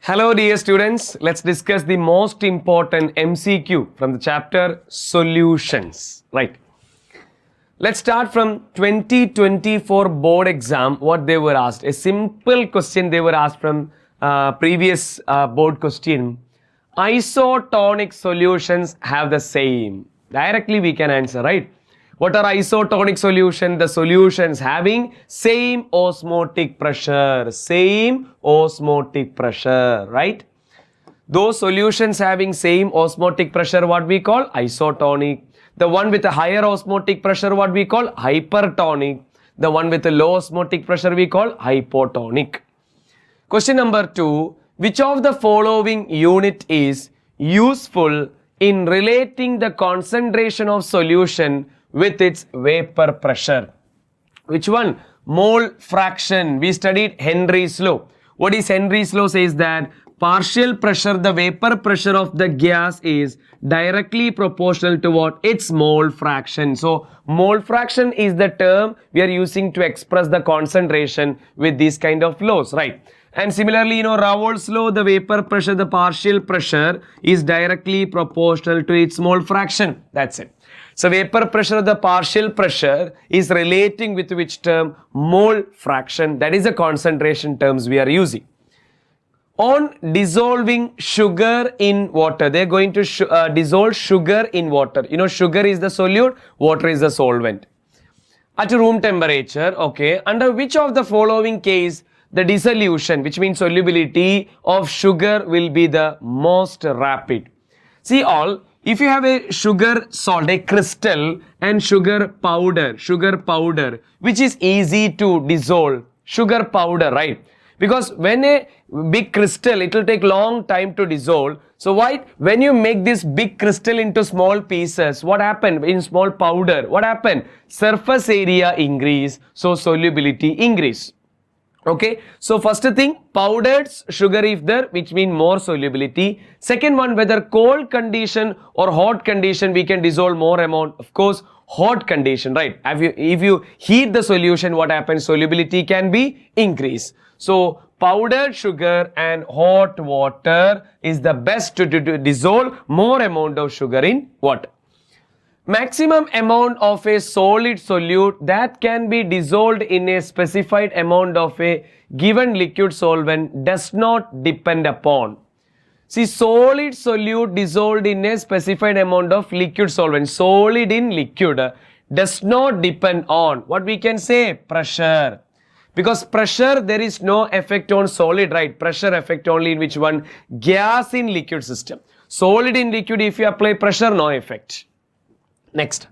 Hello dear students, let's discuss the most important MCQ from the chapter Solutions. Right. Let's start from 2024 board exam, what they were asked. A simple question they were asked from previous board question. Isotonic solutions have the same. Directly we can answer, right? What are isotonic solutions? The solutions having same osmotic pressure, right? Those solutions having same osmotic pressure, what we call isotonic. The one with a higher osmotic pressure, what we call hypertonic. The one with a low osmotic pressure, we call hypotonic. Question number 2. Which of the following unit is useful in relating the concentration of solution with its vapor pressure? Which one? Mole fraction. We studied Henry's law. What is Henry's law? Says that partial pressure, the vapor pressure of the gas is directly proportional to what? Its mole fraction. So, mole fraction is the term we are using to express the concentration with these kind of laws, right? And similarly, Raoult's law, the vapor pressure, the partial pressure is directly proportional to its mole fraction. That's it. So, vapor pressure of the partial pressure is relating with which term? Mole fraction. That is the concentration terms we are using. On dissolving sugar in water, they are going to dissolve sugar in water. Sugar is the solute, water is the solvent. At room temperature, okay, under which of the following case the dissolution, which means solubility of sugar, will be the most rapid? See all, if you have a sugar salt, a crystal, and sugar powder, which is easy to dissolve, sugar powder, right? Because when a big crystal, it will take long time to dissolve. So why? When you make this big crystal into small pieces, what happened in small powder? What happened? Surface area increase, so solubility increase. Okay, so first thing, powdered sugar if there, which mean more solubility. Second one, whether cold condition or hot condition, we can dissolve more amount. Of course, hot condition, right? If you heat the solution, what happens? Solubility can be increased. So, powdered sugar and hot water is the best to dissolve more amount of sugar in water. Maximum amount of a solid solute that can be dissolved in a specified amount of a given liquid solvent does not depend upon. See, solid solute dissolved in a specified amount of liquid solvent, solid in liquid, does not depend on, what we can say, pressure. Because pressure, there is no effect on solid, right? Pressure effect only in which one? Gas in liquid system. Solid in liquid, if you apply pressure, no effect. Next,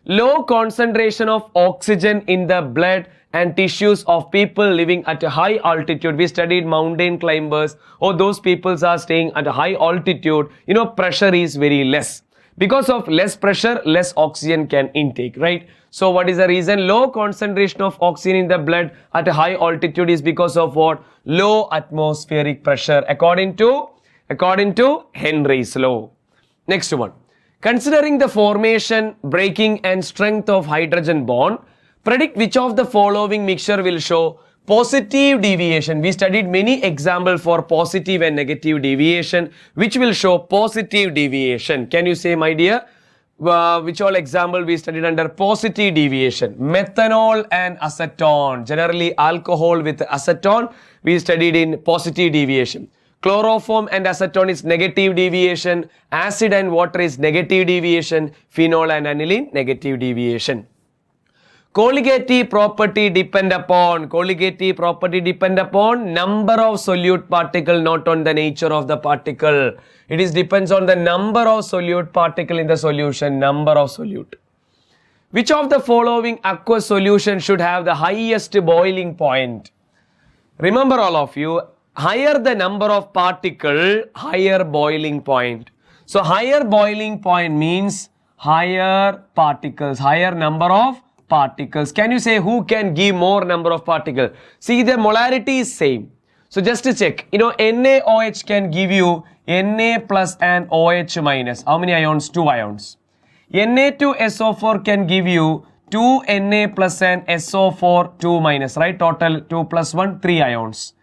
low concentration of oxygen in the blood and tissues of people living at a high altitude. We studied mountain climbers, or those people are staying at a high altitude. Pressure is very less. Because of less pressure, less oxygen can intake, right? So what is the reason? Low concentration of oxygen in the blood at a high altitude is because of what? Low atmospheric pressure, according to Henry's law. Next one. Considering the formation, breaking and strength of hydrogen bond, predict which of the following mixture will show positive deviation. We studied many examples for positive and negative deviation, which will show positive deviation. Can you say, my dear, which all example we studied under positive deviation? Methanol and acetone. Generally, alcohol with acetone, we studied in positive deviation. Chloroform and acetone is negative deviation. Acid and water is negative deviation. Phenol and aniline, negative deviation. Colligative property depend upon number of solute particle, not on the nature of the particle. It depends on the number of solute particle in the solution, number of solute. Which of the following aqueous solution should have the highest boiling point? Remember all of you, higher the number of particle, higher boiling point. So, higher boiling point means higher particles, higher number of particles. Can you say who can give more number of particles? See, the molarity is same. So, just to check, NaOH can give you Na plus and OH minus. How many ions? 2 ions. Na2SO4 can give you 2 Na plus and SO4 2 minus, right? Total 2 plus 1, 3 ions.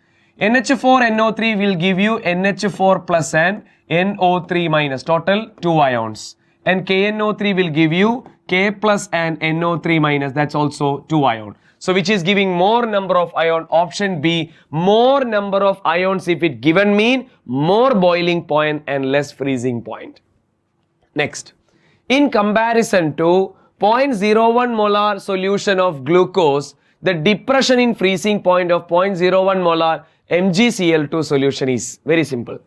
NH4NO3 will give you NH4 plus and NO3 minus, total 2 ions. And KNO3 will give you K plus and NO3 minus, that's also 2 ion. So which is giving more number of ion? Option B, more number of ions if it given mean more boiling point and less freezing point. Next, in comparison to 0.01 molar solution of glucose, the depression in freezing point of 0.01 molar MgCl2 solution is very simple.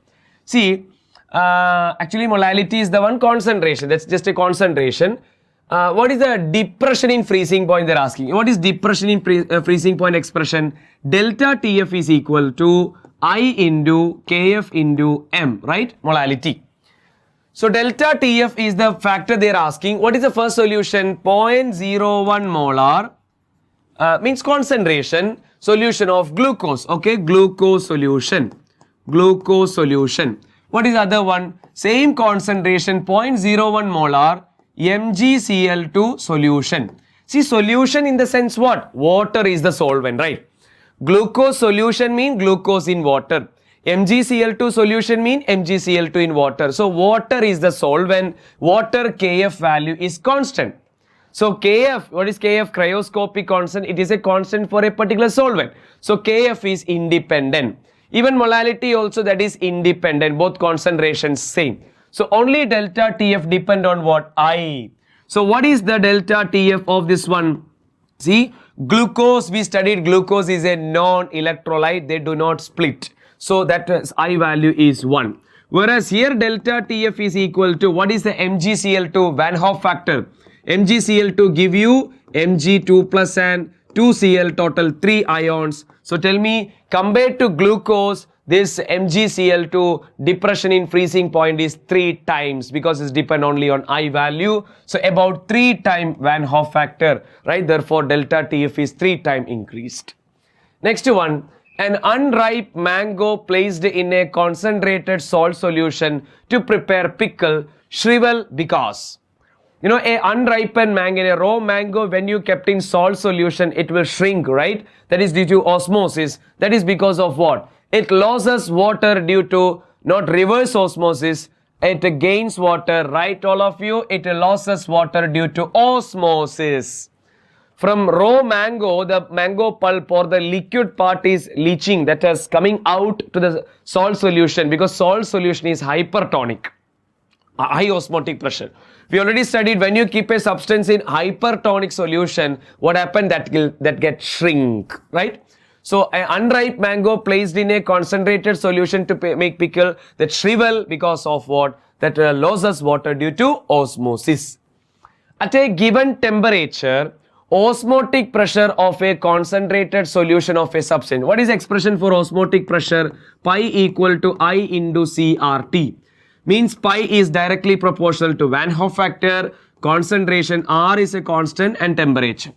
See, actually molality is the one concentration, that's just a concentration. What is the depression in freezing point they're asking? What is depression in freezing point expression? Delta TF is equal to I into Kf into M, right? Molality. So delta TF is the factor they're asking. What is the first solution? 0.01 molar means concentration, solution of glucose, okay? Glucose solution. Glucose solution. What is the other one? Same concentration, 0.01 molar MgCl2 solution. See, solution in the sense what? Water is the solvent, right? Glucose solution mean glucose in water. MgCl2 solution mean MgCl2 in water. So water is the solvent. Water Kf value is constant. So Kf, what is Kf? Cryoscopic constant. It is a constant for a particular solvent. So Kf is independent. Even molality also, that is independent. Both concentrations same. So only delta TF depend on what? I. So what is the delta TF of this one? See, glucose, we studied glucose is a non-electrolyte. They do not split. So that I value is 1. Whereas here delta TF is equal to, what is the MgCl2 Van Hoff factor? MgCl2 give you Mg2 plus and 2Cl, total 3 ions. So tell me, compared to glucose, this MgCl2 depression in freezing point is 3 times because it's depend only on I value. So about 3 times Van Hoff factor, right? Therefore delta TF is 3 times increased. Next one, an unripe mango placed in a concentrated salt solution to prepare pickle shrivel because, you know, a unripened mango, a raw mango, when you kept in salt solution, it will shrink, right? That is due to osmosis. That is because of what? It loses water due to not reverse osmosis. It gains water, right, all of you? It loses water due to osmosis. From raw mango, the mango pulp or the liquid part is leaching, that is coming out to the salt solution because salt solution is hypertonic, high osmotic pressure. We already studied when you keep a substance in hypertonic solution, what happened? That gets shrink, right? So an unripe mango placed in a concentrated solution to make pickle that shrivel because of what? That loses water due to osmosis. At a given temperature, osmotic pressure of a concentrated solution of a substance. What is expression for osmotic pressure? Pi equal to I into CRT. Means pi is directly proportional to Van Hoff factor, concentration, R is a constant, and temperature.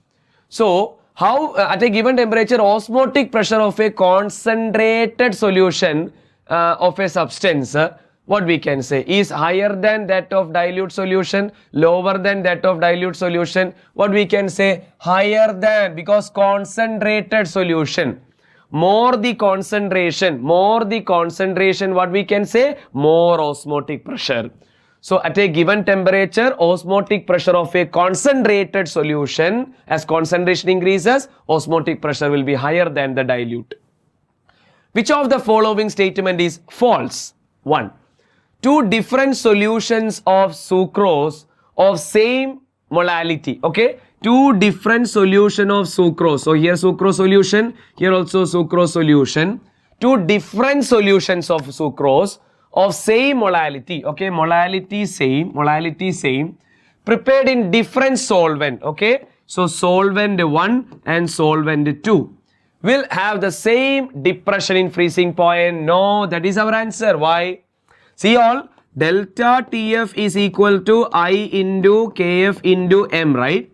So how at a given temperature, osmotic pressure of a concentrated solution of a substance, what we can say is higher than that of dilute solution, lower than that of dilute solution. What we can say? Higher than, because concentrated solution. More the concentration, what we can say? More osmotic pressure. So at a given temperature, osmotic pressure of a concentrated solution, as concentration increases, osmotic pressure will be higher than the dilute. Which of the following statement is false? 1. Two different solutions of sucrose of same molality, okay? Two different solution of sucrose. So here sucrose solution, here also sucrose solution. Two different solutions of sucrose of same molality, okay? Molality same, prepared in different solvent, okay? So solvent 1 and solvent 2 will have the same depression in freezing point. No, that is our answer. Why? See all, delta TF is equal to I into Kf into M, right?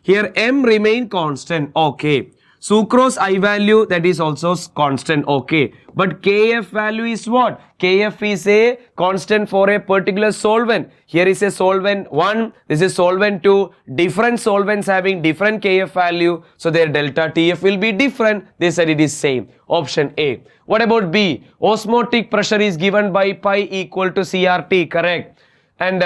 Here M remain constant, okay. Sucrose I value, that is also constant, okay. But Kf value is what? Kf is a constant for a particular solvent. Here is a solvent 1, this is solvent 2. Different solvents having different Kf value, so their delta Tf will be different. They said it is same. Option A. What about B? Osmotic pressure is given by pi equal to CRT, correct. And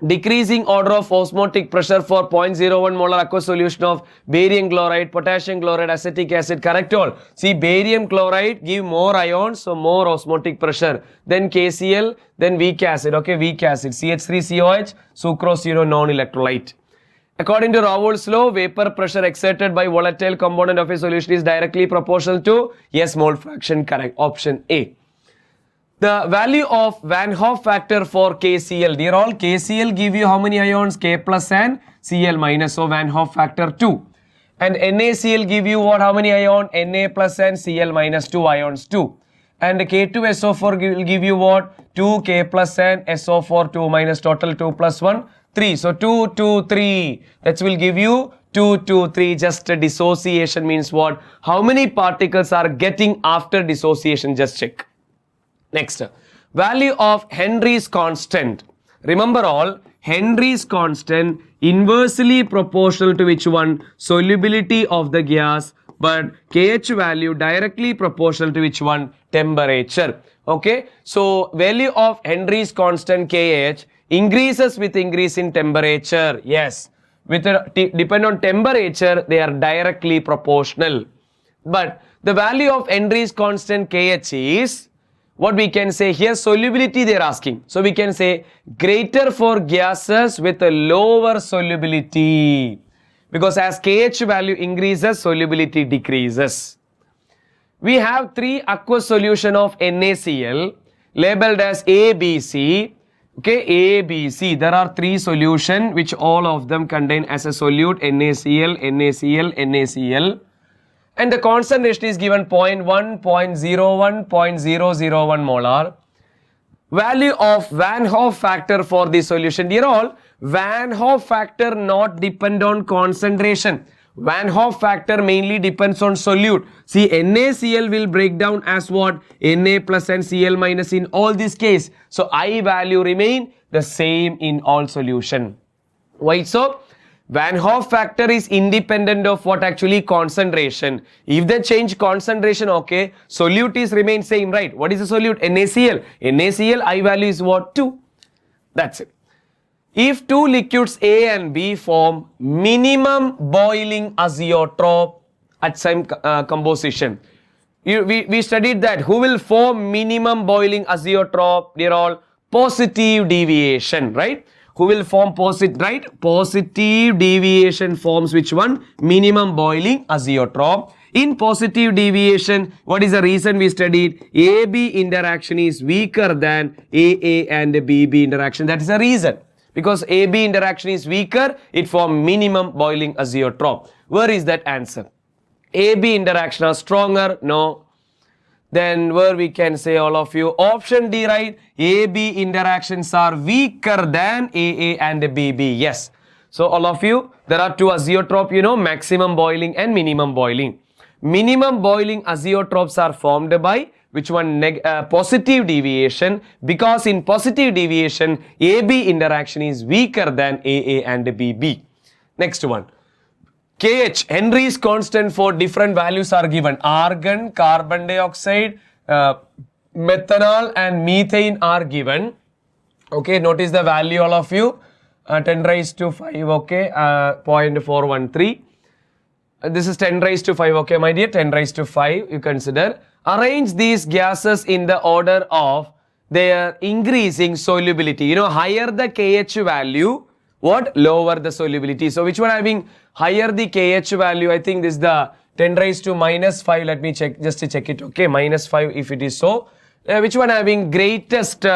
decreasing order of osmotic pressure for 0.01 molar aqueous solution of barium chloride, potassium chloride, acetic acid, correct all. See, barium chloride give more ions, so more osmotic pressure. Then KCl, then weak acid, okay, weak acid, CH3COH, sucrose, non-electrolyte. According to Raoult's law, vapor pressure exerted by volatile component of a solution is directly proportional to S mole fraction, correct, option A. The value of Van Hoff factor for KCl, dear all, KCl give you how many ions? K plus and Cl minus, so Van Hoff factor 2. And NaCl give you what? How many ions? Na plus and Cl minus 2 ions 2. And K2SO4 will give you what? 2K plus and SO4 2 minus, total 2 plus 1, 3. So 2, 2, 3. That will give you 2, 2, 3. Just dissociation means what? How many particles are getting after dissociation? Just check. Next, value of Henry's constant. Remember all, Henry's constant inversely proportional to which one? Solubility of the gas, but KH value directly proportional to which one? Temperature. Okay, so value of Henry's constant KH increases with increase in temperature. Yes, with depend on temperature, they are directly proportional. But the value of Henry's constant KH is, what we can say here, solubility they are asking. So we can say greater for gases with a lower solubility, because as KH value increases, solubility decreases. We have 3 aqueous solution of NaCl labeled as ABC. Okay, ABC. There are 3 solution which all of them contain as a solute NaCl, NaCl, NaCl. And the concentration is given 0.1, 0.01, 0.001 molar. Value of Van Hoff factor for the solution. Dear all, Van Hoff factor not depend on concentration. Van Hoff factor mainly depends on solute. See, NaCl will break down as what? Na plus and Cl minus in all this case. So, I value remain the same in all solution. Why so? Van Hoff factor is independent of what? Actually concentration. If they change concentration, okay, solute is remain same, right? What is the solute? NaCl. NaCl I value is what? 2. That's it. If 2 liquids A and B form minimum boiling azeotrope at same composition. We studied that. Who will form minimum boiling azeotrope? They're all positive deviation, right? Who will form positive, right? Positive deviation forms which one? Minimum boiling azeotrope. In positive deviation, what is the reason we studied? AB interaction is weaker than AA and BB interaction. That is the reason. Because AB interaction is weaker, it forms minimum boiling azeotrope. Where is that answer? AB interaction are stronger? No. Then where we can say all of you, option D, right? AB interactions are weaker than AA and BB. Yes. So all of you, there are 2 azeotrope, maximum boiling and minimum boiling. Minimum boiling azeotropes are formed by which one? Positive deviation, because in positive deviation, AB interaction is weaker than AA and BB. Next one. KH, Henry's constant for different values are given. Argon, carbon dioxide, methanol and methane are given. Okay, notice the value all of you. 10 raised to 5, okay, 0.413. This is 10 raised to 5, okay, my dear, 10 raised to 5, you consider. Arrange these gases in the order of their increasing solubility. Higher the KH value, what? Lower the solubility. So, which one having higher the KH value? I think this is the 10 raised to minus 5. Let me check, just to check it. Okay, minus 5 if it is so. Which one having greatest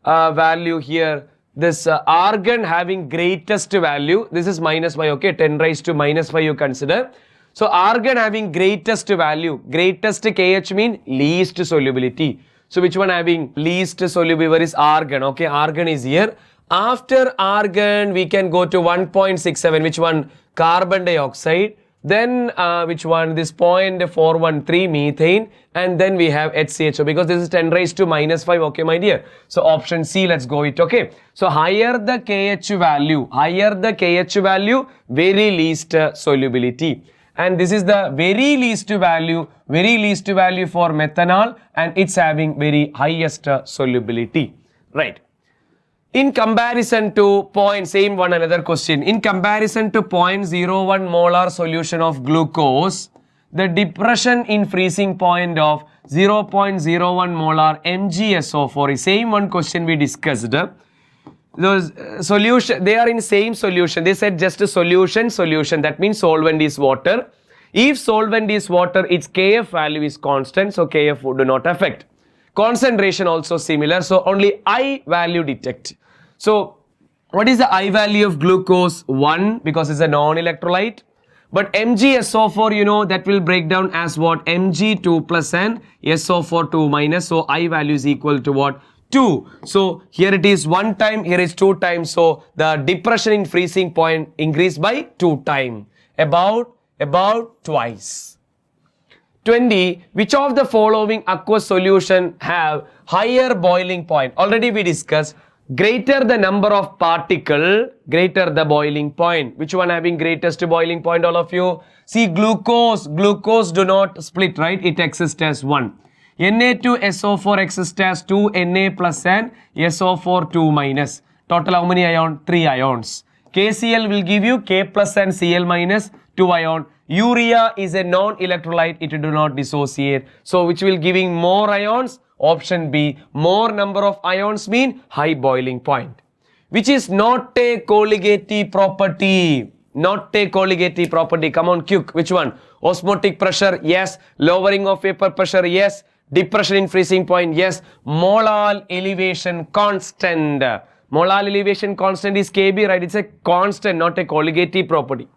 value here? This argon having greatest value. This is minus 5. Okay, 10 raised to minus 5 you consider. So, argon having greatest value. Greatest KH mean least solubility. So, which one having least solubility? Where is argon? Okay, argon is here. After argon, we can go to 1.67. Which one? Carbon dioxide. then which one, this 0.413 methane, and then we have HCHO, because this is 10 raised to minus 5, okay my dear. So option C, let's go with, okay. So higher the KH value, very least solubility. And this is the very least value for methanol, and it's having very highest solubility, right. In comparison to another question. In comparison to 0.01 molar solution of glucose, the depression in freezing point of 0.01 molar MgSO4 is same one question we discussed. Those solution, they are in same solution. They said just a solution. That means solvent is water. If solvent is water, its Kf value is constant, so Kf would not affect. Concentration also similar, so only I value detect. So what is the I value of glucose? 1, because it's a non-electrolyte. But MgSO4, you know, that will break down as what? Mg2 plus and SO4 2 minus. So I value is equal to what? 2. So here it is 1 time, here is 2 times. So the depression in freezing point increased by 2 times. About twice. 20. Which of the following aqueous solution have higher boiling point? Already we discussed. Greater the number of particle, greater the boiling point. Which one having greatest boiling point, all of you? See, glucose do not split, right? It exists as 1. Na2SO4 exists as 2 Na plus and SO4 2 minus. Total how many ions? 3 ions. KCl will give you K plus and Cl minus 2 ion. Urea is a non-electrolyte, it do not dissociate. So which will giving more ions? Option B, more number of ions mean high boiling point. Which is not a colligative property. Not a colligative property. Come on, quick. Which one? Osmotic pressure, yes. Lowering of vapor pressure, yes. Depression in freezing point, yes. Molar elevation constant. Molar elevation constant is Kb, right? It's a constant, not a colligative property.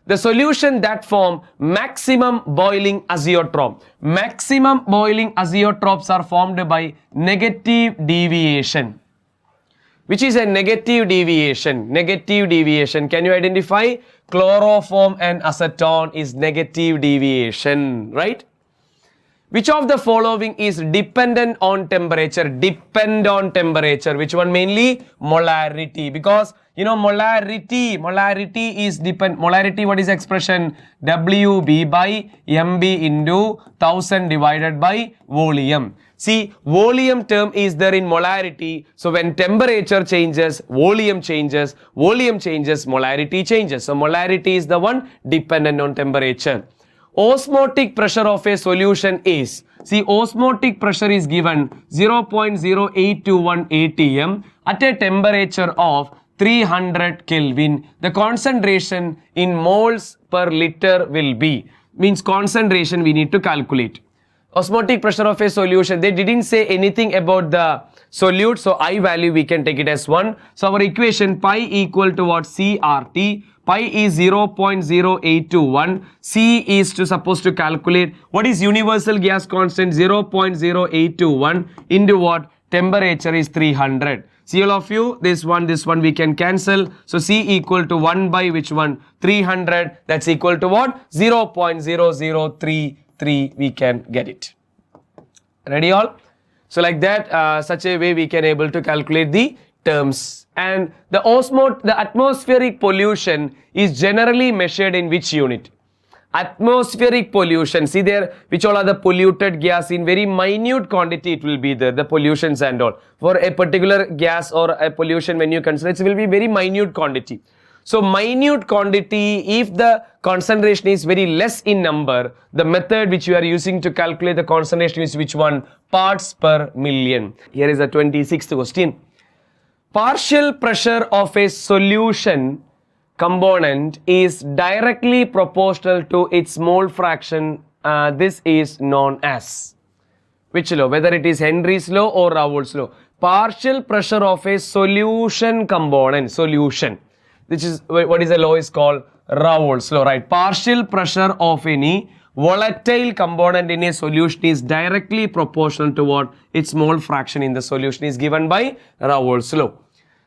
The solution that form maximum boiling azeotrope. Maximum boiling azeotropes are formed by negative deviation. Which is a negative deviation? Negative deviation. Can you identify? Chloroform and acetone is negative deviation, right? Which of the following is dependent on temperature? Depend on temperature. Which one mainly? Molarity. Because you know molarity is depend. Molarity, what is expression? WB by MB into 1000 divided by volume. See, volume term is there in molarity. So when temperature changes, volume changes, molarity changes. So molarity is the one dependent on temperature. Osmotic pressure of a solution is, see, osmotic pressure is given 0.0821 atm at a temperature of 300 Kelvin. The concentration in moles per liter will be, means concentration we need to calculate. Osmotic pressure of a solution, they didn't say anything about the solute, so I value we can take it as 1. So our equation pi equal to what? CRT. Pi is 0.0821. C is supposed to calculate what is universal gas constant 0.0821 into what? Temperature is 300. See all of you, this one we can cancel. So C equal to 1 by which one? 300. That's equal to what? 0.0033 we can get it. Ready all? So like that, such a way we can able to calculate the terms. And the atmospheric pollution is generally measured in which unit? Atmospheric pollution. See there, which all are the polluted gas in very minute quantity it will be there, the pollutions and all. For a particular gas or a pollution when you consider, it will be very minute quantity. So minute quantity, if the concentration is very less in number, the method which you are using to calculate the concentration is which one? Parts per million. Here is the 26th question. Partial pressure of a solution component is directly proportional to its mole fraction. This is known as which law? Whether it is Henry's law or Raoult's law. Partial pressure of a solution component, solution, which is what is the law is called? Raoult's law, right? Partial pressure of any volatile component in a solution is directly proportional to what? Its mole fraction in the solution is given by Raoult's law.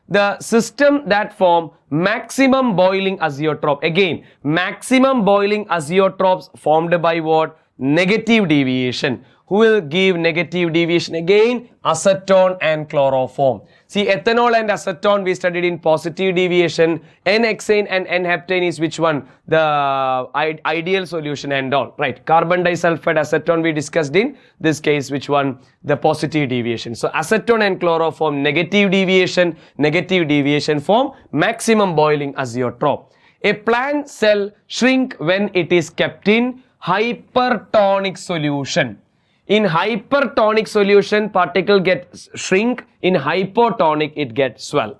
the system that form maximum boiling azeotrope. Again, maximum boiling azeotropes formed by what? Negative deviation. Who will give negative deviation? Again, acetone and chloroform. See, ethanol and acetone we studied in positive deviation. N-hexane and N-heptane is which one? The ideal solution and all. Right. Carbon disulfide acetone we discussed in this case. Which one? The positive deviation. So, acetone and chloroform negative deviation form maximum boiling azeotrope. A plant cell shrink when it is kept in hypertonic solution. In hypertonic solution, particle gets shrink. In hypotonic, it gets swell.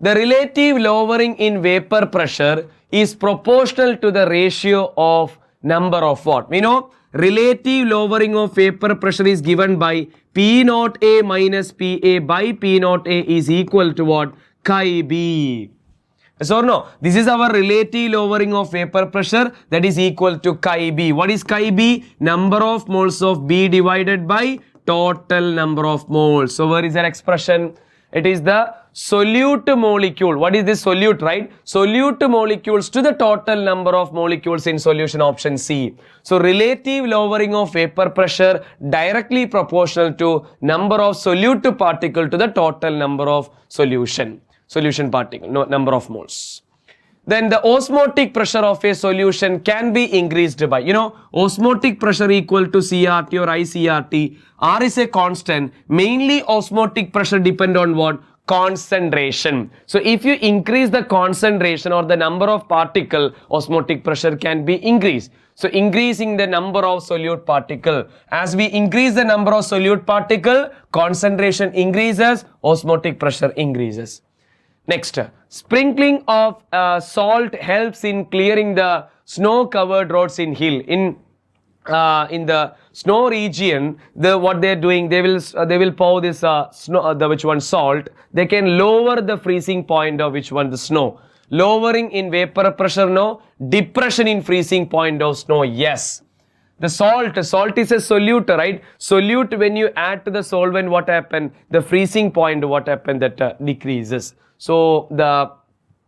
The relative lowering in vapor pressure is proportional to the ratio of number of what? We know relative lowering of vapor pressure is given by P naught A minus PA by P naught A is equal to what? Chi B. Yes or no? This is our relative lowering of vapor pressure, that is equal to chi B. What is chi B? Number of moles of B divided by total number of moles. So where is that expression? It is the solute molecule. What is this solute, right? Solute molecules to the total number of molecules in solution, option C. So relative lowering of vapor pressure directly proportional to number of solute particle to the total number of solution particle, no, number of moles. Then the osmotic pressure of a solution can be increased by, osmotic pressure equal to CRT or ICRT. R is a constant. Mainly osmotic pressure depend on what? Concentration. So if you increase the concentration or the number of particle, osmotic pressure can be increased. So increasing the number of solute particle. As we increase the number of solute particle, concentration increases, osmotic pressure increases. Next, sprinkling of salt helps in clearing the snow-covered roads in hill. In the snow region, what they are doing, they will pour this salt. They can lower the freezing point of which one? The snow. Lowering in vapor pressure, no. Depression in freezing point of snow, yes. The salt is a solute, right? Solute, when you add to the solvent, what happen? The freezing point, what happen? That decreases. So the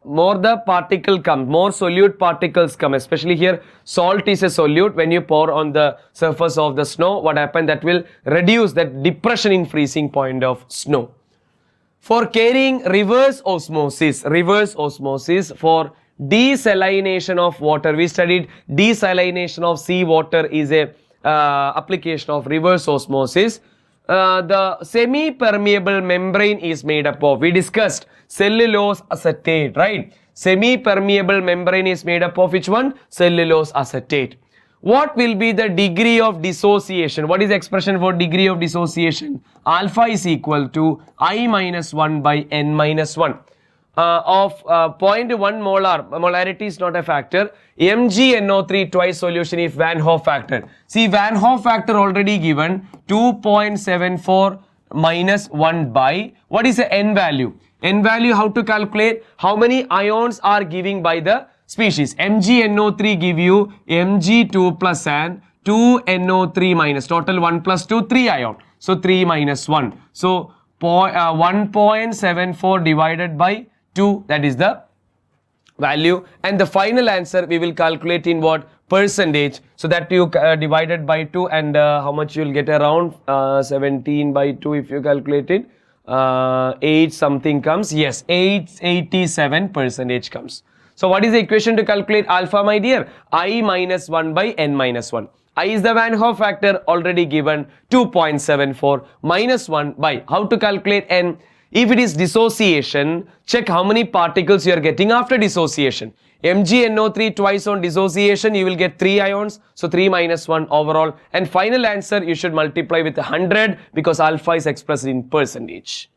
more the particle comes, more solute particles come, especially here salt is a solute. When you pour on the surface of the snow, what happens? That will reduce that depression in freezing point of snow. For carrying reverse osmosis for desalination of water, we studied desalination of seawater is a application of reverse osmosis. The semi-permeable membrane is made up of, we discussed cellulose acetate, right? Semi-permeable membrane is made up of which one? Cellulose acetate. What will be the degree of dissociation? What is the expression for degree of dissociation? Alpha is equal to I minus 1 by N minus 1. Of 0.1 molar, molarity is not a factor. MgNO3 twice solution if Van Hoff factor. See, Van Hoff factor already given 2.74 minus 1 by, what is the N value? N value, how to calculate? How many ions are giving by the species? MgNO3 give you Mg2 plus and 2NO3 minus, total 1 plus 2, 3 ion. So 3 minus 1. So 1.74 divided by 2, that is the value, and the final answer we will calculate in what? Percentage. So that you divided by 2, and how much you will get? Around 17 by 2 if you calculate it. 8 something comes. Yes, 87% comes. So what is the equation to calculate alpha, my dear? I minus 1 by N minus 1. I is the Van Hoff factor already given 2.74 minus 1 by, how to calculate N? If it is dissociation, check how many particles you are getting after dissociation. MgNO3 twice on dissociation, you will get 3 ions. So 3 minus 1 overall. And final answer, you should multiply with 100 because alpha is expressed in percentage.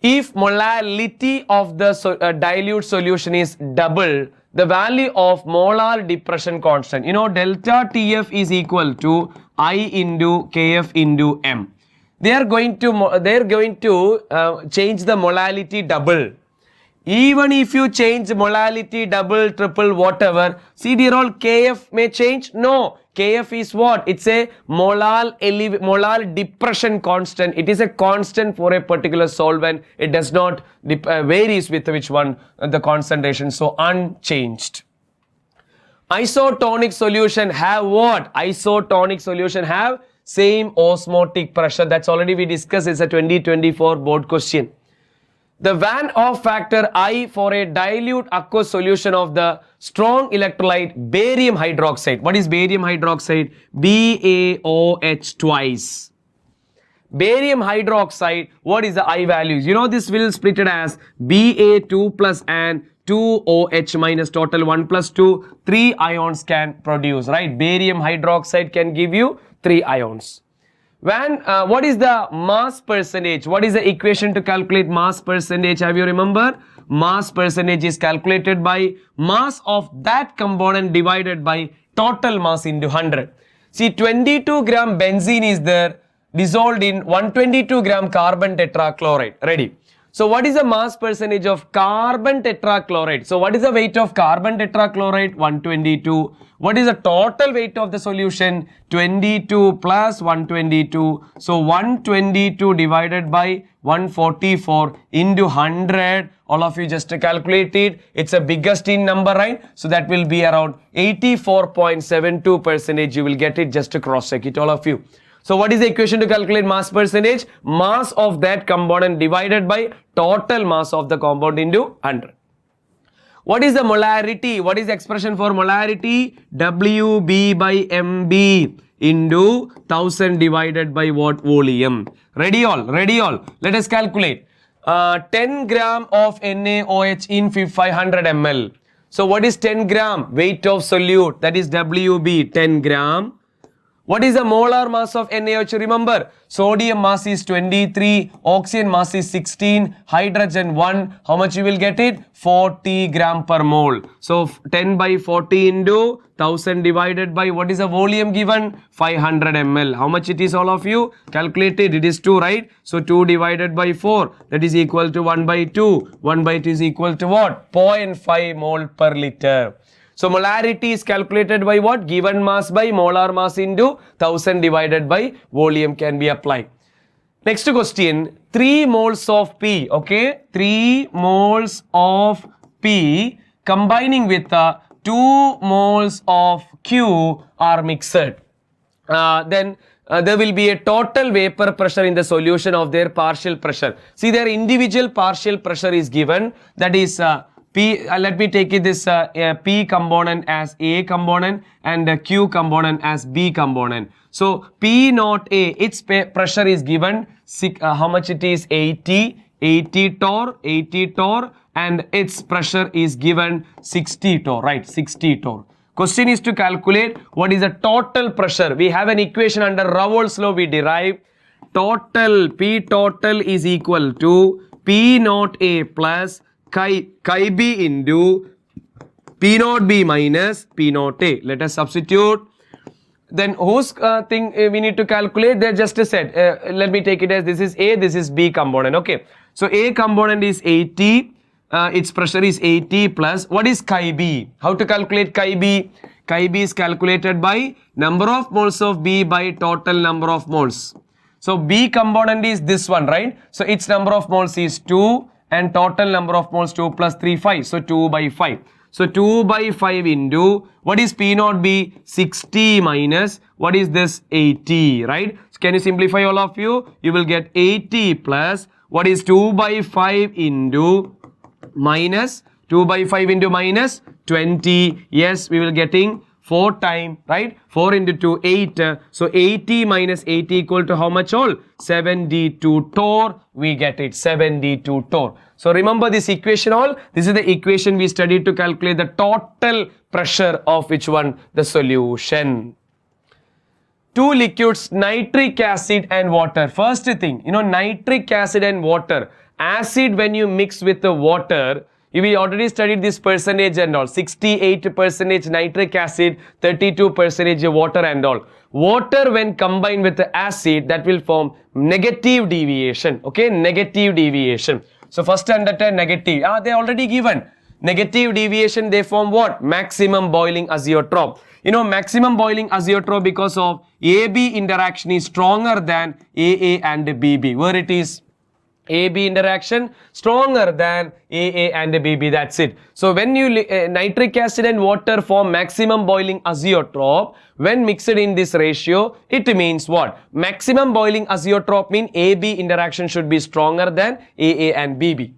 If molality of the dilute solution is double, the value of molar depression constant, delta TF is equal to I into KF into M. They are going to change the molality double. Even if you change molality, double, triple, whatever, see dear all, Kf may change? No. Kf is what? It's a molar depression constant. It is a constant for a particular solvent. It does not varies with which one the concentration. So unchanged. Isotonic solution have what? Isotonic solution have same osmotic pressure. That's already we discussed. It's a 2024 board question. The Van Hoff factor I for a dilute aqueous solution of the strong electrolyte barium hydroxide. What is barium hydroxide? BaOH twice. Barium hydroxide, what is the I values? You know this will split it as Ba2 plus and 2OH minus, total 1 plus 2, 3 ions can produce, right? Barium hydroxide can give you 3 ions. When, what is the mass percentage? What is the equation to calculate mass percentage? Have you remember? Mass percentage is calculated by mass of that component divided by total mass into 100. See, 22 gram benzene is there dissolved in 122 gram carbon tetrachloride. Ready? So what is the mass percentage of carbon tetrachloride? So what is the weight of carbon tetrachloride? 122. What is the total weight of the solution? 22 plus 122. So 122 divided by 144 into 100. All of you just calculate it. It's a biggest in number, right? So that will be around 84.72%. You will get it. Just to cross check it, all of you. So what is the equation to calculate mass percentage? Mass of that component divided by total mass of the compound into 100. What is the molarity? What is the expression for molarity? WB by MB into 1000 divided by what? Volume. Ready all? Ready all? Let us calculate. 10 gram of NaOH in 500 ml. So what is 10 gram? Weight of solute. That is WB, 10 gram. What is the molar mass of NaOH? Remember, sodium mass is 23, oxygen mass is 16, hydrogen 1. How much you will get it? 40 gram per mole. So 10 by 40 into 1000 divided by what is the volume given? 500 ml. How much it is, all of you? Calculate it. It is 2, right? So 2 divided by 4, that is equal to 1 by 2. 1 by 2 is equal to what? 0.5 mole per liter. So molarity is calculated by what? Given mass by molar mass into 1000 divided by volume can be applied. Next question, 3 moles of P, okay? 3 moles of P combining with 2 moles of Q are mixed. Then there will be a total vapor pressure in the solution of their partial pressure. See, their individual partial pressure is given, that is P, let me take it this P component as A component and Q component as B component. So P naught A, its pressure is given, how much it is? 80 torr, and its pressure is given 60 torr, right? 60 torr. Question is to calculate what is the total pressure. We have an equation under Raoult's law we derive. Total, P total is equal to P naught A plus chi B into P naught B minus P naught A. Let us substitute. Then whose thing we need to calculate? They just said, let me take it as this is A, this is B component. Okay. So A component is 80. Its pressure is 80 plus, what is chi B? How to calculate chi B? Chi B is calculated by number of moles of B by total number of moles. So B component is this one, right? So its number of moles is 2 and total number of moles 2 plus 3, 5. So 2 by 5. So 2 by 5 into, what is P naught B? 60 minus, what is this? 80, right? So can you simplify all of you? You will get 80 plus, what is 2 by 5 into minus 2 by 5 into minus 20. Yes, we will getting 4 time, right? 4 into 2, 8. So 80 minus 80 equal to how much all? 72 torr. We get it, 72 torr. So remember this equation all. This is the equation we studied to calculate the total pressure of which one? The solution. 2 liquids, nitric acid and water. First thing, you know, nitric acid and water. Acid, when you mix with the water, we already studied this percentage and all. 68% nitric acid, 32% water and all. Water when combined with the acid, that will form negative deviation. Okay, negative deviation. So first and the negative. They already given. Negative deviation, they form what? Maximum boiling azeotrope. You know, maximum boiling azeotrope because of AB interaction is stronger than AA and BB. Where it is? AB interaction stronger than AA and BB. That's it. So when you nitric acid and water form maximum boiling azeotrope, when mixed in this ratio, it means what? Maximum boiling azeotrope means AB interaction should be stronger than AA and BB.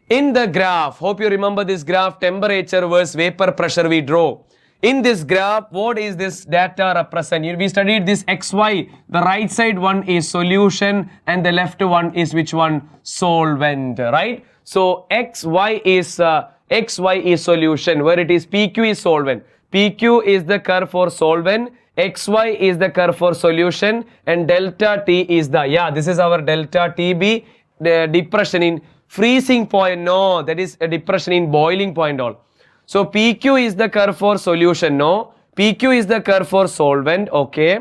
In the graph, hope you remember this graph, temperature versus vapor pressure we draw. In this graph, what is this data represent? We studied this XY. The right side one is solution and the left one is which one? Solvent, right? So XY is solution, where it is PQ is solvent. PQ is the curve for solvent, XY is the curve for solution, and delta T is the, this is our delta TB, the depression in freezing point. No, that is a depression in boiling point all. So PQ is the curve for solution, no. PQ is the curve for solvent, okay.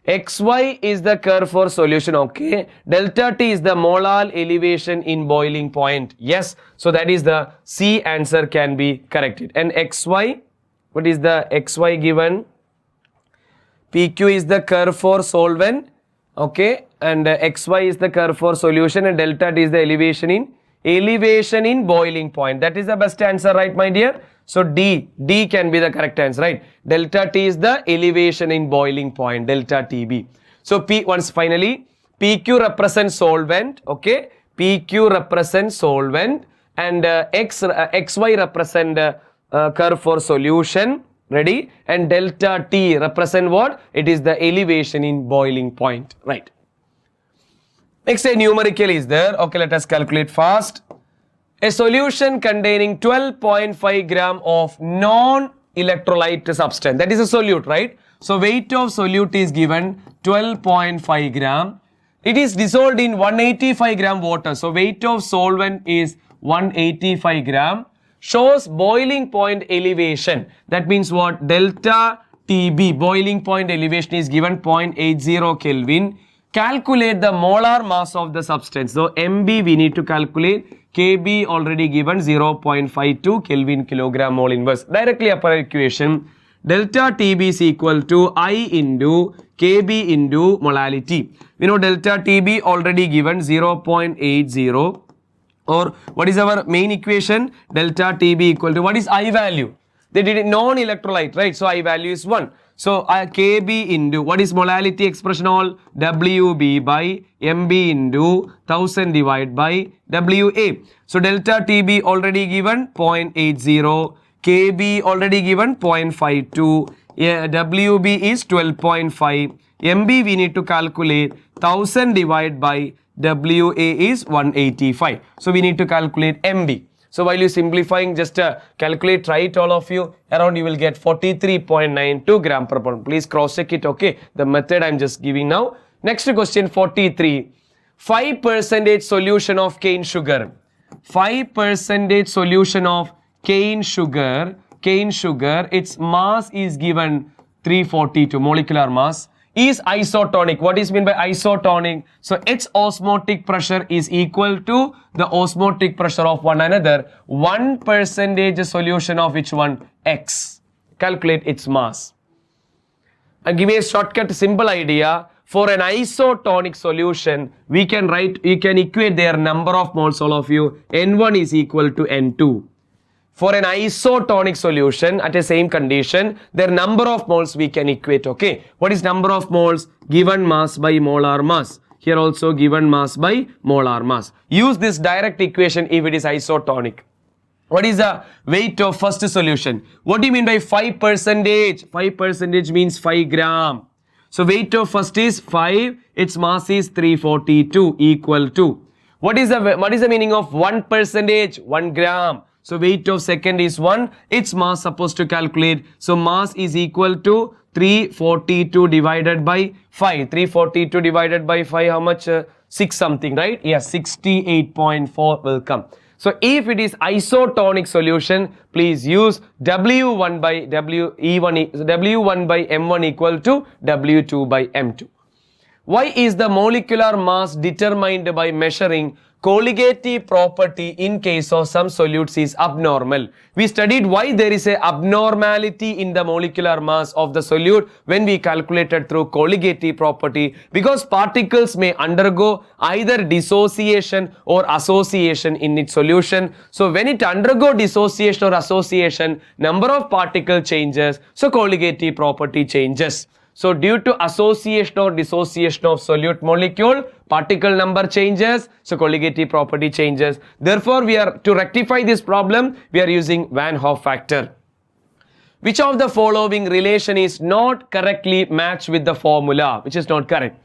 XY is the curve for solution, okay. Delta T is the molar elevation in boiling point. Yes, so that is the C answer can be corrected. And XY, what is the XY given? PQ is the curve for solvent, okay. And XY is the curve for solution, and delta T is the elevation in boiling point. That is the best answer, right, my dear? So D can be the correct answer, right? Delta T is the elevation in boiling point, delta TB. So once finally, PQ represents solvent, okay? PQ represents solvent, and XY represent curve for solution, ready? And delta T represent what? It is the elevation in boiling point, right? Next, a numerical is there. Okay, let us calculate fast. A solution containing 12.5 gram of non-electrolyte substance. That is a solute, right? So weight of solute is given 12.5 gram. It is dissolved in 185 gram water. So weight of solvent is 185 gram. Shows boiling point elevation. That means what? Delta TB, boiling point elevation is given 0.80 Kelvin. Calculate the molar mass of the substance. So MB we need to calculate. KB already given 0.52 Kelvin kilogram mole inverse. Directly upper equation. Delta TB is equal to I into KB into molality. We know delta TB already given 0.80. Or what is our main equation? Delta TB equal to what is I value? They did it non-electrolyte, right? So I value is 1. So KB into what is molality expression all? WB by MB into 1000 divided by WA. So delta TB already given 0.80. KB already given 0.52. WB is 12.5. MB we need to calculate 1000 divided by WA is 185. So we need to calculate MB. So while you simplifying, just calculate, try it all of you. Around you will get 43.92 gram per pound. Please cross check it, okay? The method I'm just giving now. Next question 43. 5% solution of cane sugar. 5% solution of cane sugar. Its mass is given 342 molecular mass. Is isotonic. What is meant by isotonic? So its osmotic pressure is equal to the osmotic pressure of one another. 1% solution of which one? X. Calculate its mass. And give me a shortcut, simple idea. For an isotonic solution, we can equate their number of moles, all of you. N1 is equal to N2. For an isotonic solution at the same condition, their number of moles we can equate, okay? What is number of moles? Given mass by molar mass. Here also given mass by molar mass. Use this direct equation if it is isotonic. What is the weight of first solution? What do you mean by 5%? 5% means 5 gram. So weight of first is 5, its mass is 342 equal to. What is the meaning of 1%? 1 gram. So weight of second is 1, its mass supposed to calculate. So mass is equal to 342 divided by 5. 342 divided by 5, how much? 6 something, right? Yes, 68.4 will come. So if it is isotonic solution, please use W1 by M1 equal to W2 by M2. Why is the molecular mass determined by measuring colligative property in case of some solutes is abnormal? We studied why there is a abnormality in the molecular mass of the solute when we calculated through colligative property, because particles may undergo either dissociation or association in its solution. So when it undergo dissociation or association, number of particle changes, so colligative property changes. So due to association or dissociation of solute molecule, particle number changes, so colligative property changes. Therefore, to rectify this problem, we are using Van Hoff factor. Which of the following relation is not correctly matched with the formula? Which is not correct.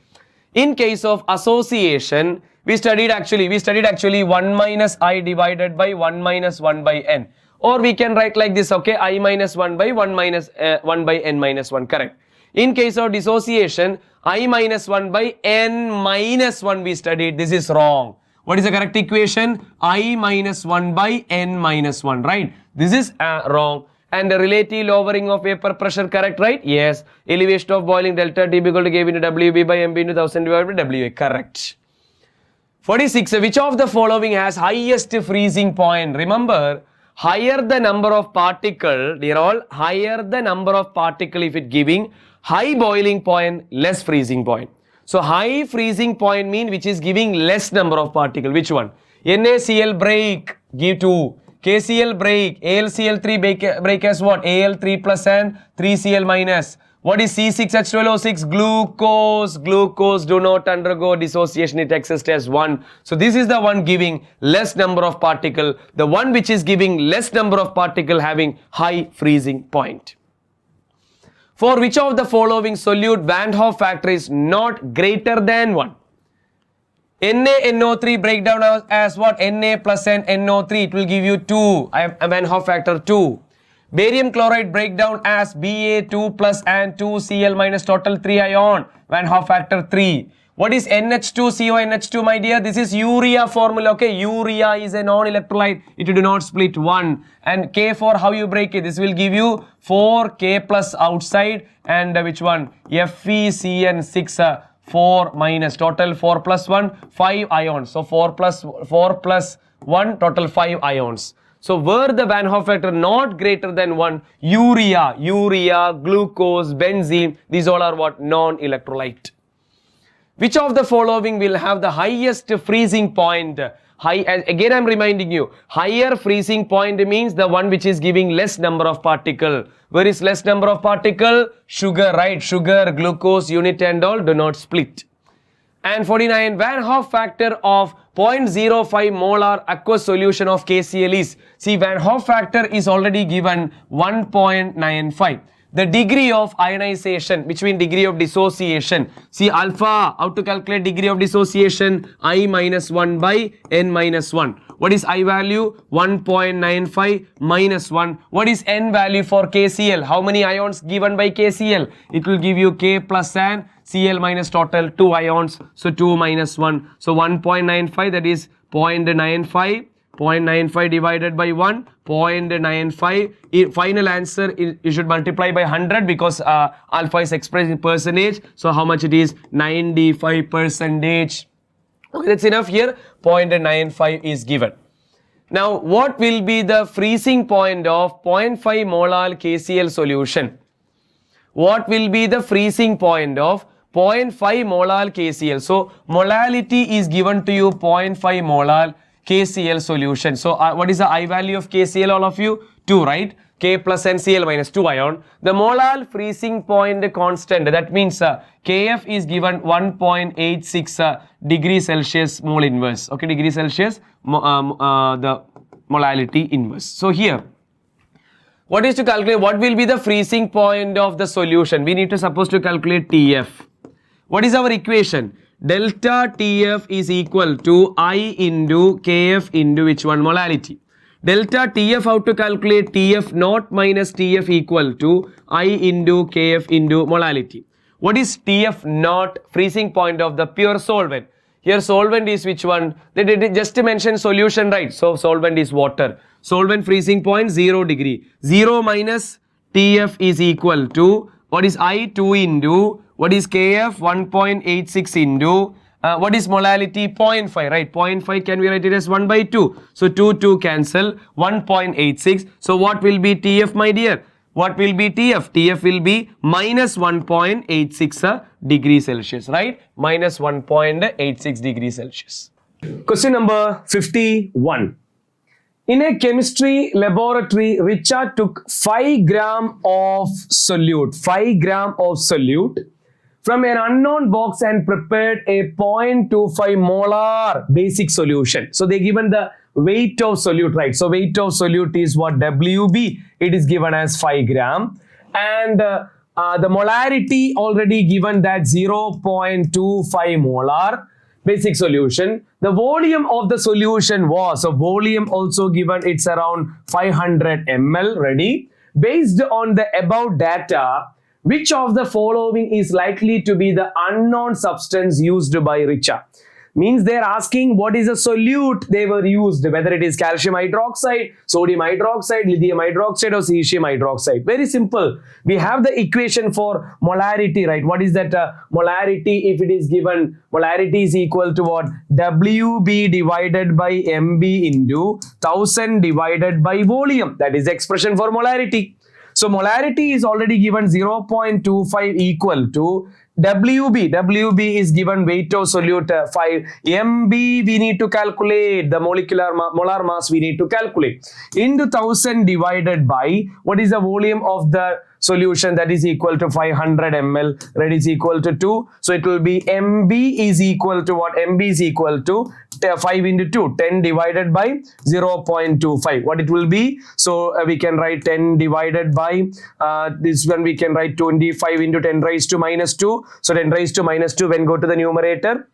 In case of association, we studied actually 1 minus I divided by 1 minus 1 by n. Or we can write like this, okay, I minus 1 by 1 minus 1 by n minus 1, correct. In case of dissociation, I minus 1 by n minus 1 we studied. This is wrong. What is the correct equation? I minus 1 by n minus 1, right? This is wrong. And the relative lowering of vapor pressure, correct, right? Yes. Elevation of boiling delta T equal to K into WB by MB into 1000 divided by WA, correct. 46. Which of the following has highest freezing point? Remember, higher the number of particle, dear all, higher the number of particle if it giving high boiling point, less freezing point. So high freezing point mean which is giving less number of particle. Which one? NaCl break, give 2. KCl break, AlCl3 break as what? Al3 plus and 3Cl minus. What is C6H12O6? Glucose. Glucose do not undergo dissociation, it exists as 1. So this is the one giving less number of particle. The one which is giving less number of particle having high freezing point. For which of the following solute Van Hoff factor is not greater than 1? NaNO3 breakdown as what? Na plus n NO3, it will give you 2. I have a Van Hoff factor 2. Barium chloride breakdown as Ba2 plus and 2Cl minus, total 3 ion, Van Hoff factor 3. What is NH2CONH2, my dear? This is urea formula, okay? Urea is a non-electrolyte, it do not split 1. And K4, how you break it? This will give you 4K plus outside, and which one? FeCN6, 4 minus, total 4 plus 1, 5 ions. So 4 plus 1, total 5 ions. So where the Van Hoff factor not greater than 1, urea, glucose, benzene, these all are what? Non-electrolyte. Which of the following will have the highest freezing point? Again I am reminding you, higher freezing point means the one which is giving less number of particle. Where is less number of particle? Sugar, right? Sugar, glucose, unit and all do not split. And 49, Van Hoff factor of 0.05 molar aqueous solution of KCl is, see, Van Hoff factor is already given 1.95. The degree of ionization, which means degree of dissociation. See, alpha, how to calculate degree of dissociation? I minus 1 by n minus 1. What is I value? 1.95 minus 1. What is n value for KCl? How many ions given by KCl? It will give you K plus and Cl minus, total 2 ions. So 2 minus 1. So 1.95, that is 0.95. 0.95 divided by 1, 0.95. Final answer, you should multiply by 100 because alpha is expressed in percentage. So how much it is? 95%. Okay, that's enough here. 0.95 is given. Now, what will be the freezing point of 0.5 molar KCl solution? What will be the freezing point of 0.5 molar KCl? So, molality is given to you 0.5 molar KCl solution. So, what is the I value of KCl, all of you? 2, right? K plus and Cl minus 2 ion. The molar freezing point constant, that means Kf is given 1.86 degree Celsius mole inverse. Okay, degree Celsius, the molality inverse. So, here, what is to calculate? What will be the freezing point of the solution? We need to suppose to calculate Tf. What is our equation? Delta Tf is equal to I into Kf into which one? Molality. Delta Tf, how to calculate? Tf naught minus Tf equal to I into Kf into molality. What is Tf naught? Freezing point of the pure solvent. Here solvent is which one? They did just mention solution, right? So solvent is water. Solvent freezing point 0 degree. 0 minus Tf is equal to, what is I? 2 into What is Kf? 1.86 into what is molality? 0.5, right? 0.5 can we write it as 1 by 2? So 2 cancel, 1.86. So what will be Tf, my dear? What will be Tf? Tf will be minus 1.86 degrees Celsius, right? Minus 1.86 degrees Celsius. Question number 51. In a chemistry laboratory, Richard took 5 gram of solute, 5 gram of solute from an unknown box and prepared a 0.25 molar basic solution. So they given the weight of solute, right? So weight of solute is what? WB. It is given as 5 gram. And the molarity already given that 0.25 molar basic solution. The volume of the solution was, so volume also given, it's around 500 ml, ready? Based on the above data, which of the following is likely to be the unknown substance used by Richard? Means they're asking what is a solute they were used, whether it is calcium hydroxide, sodium hydroxide, lithium hydroxide or cesium hydroxide. Very simple. We have the equation for molarity, right? What is that molarity? If it is given, molarity is equal to what? WB divided by MB into 1000 divided by volume. That is the expression for molarity. So molarity is already given 0.25 equal to WB. WB is given weight of solute 5. MB we need to calculate. The molar mass we need to calculate. Into 1000 divided by what is the volume of the solution, that is equal to 500 ml. That is equal to 2. So it will be MB is equal to what? MB is equal to 5 into 2. 10 divided by 0.25. What it will be? So we can write 10 divided by this one we can write 25 into 10 raised to minus 2. So 10 raised to minus 2 when go to the numerator.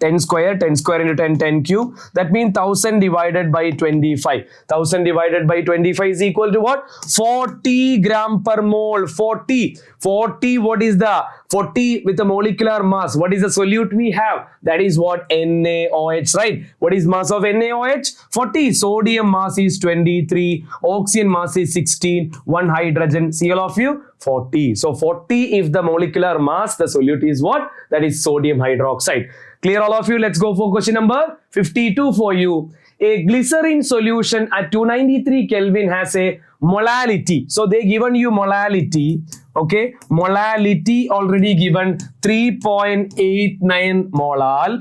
10 square into 10 cube. That means 1000 divided by 25. 1000 divided by 25 is equal to what? 40 gram per mole. 40. What is the 40 with the molecular mass? What is the solute we have? That is what? NaOH, right? What is mass of NaOH? 40. Sodium mass is 23. Oxygen mass is 16. 1 hydrogen. See all of you? 40. So 40 if the molecular mass, the solute is what? That is sodium hydroxide. Clear all of you? Let's go for question number 52 for you. A glycerin solution at 293 Kelvin has a molality. So they given you molality. Okay. Molality already given 3.89 molar.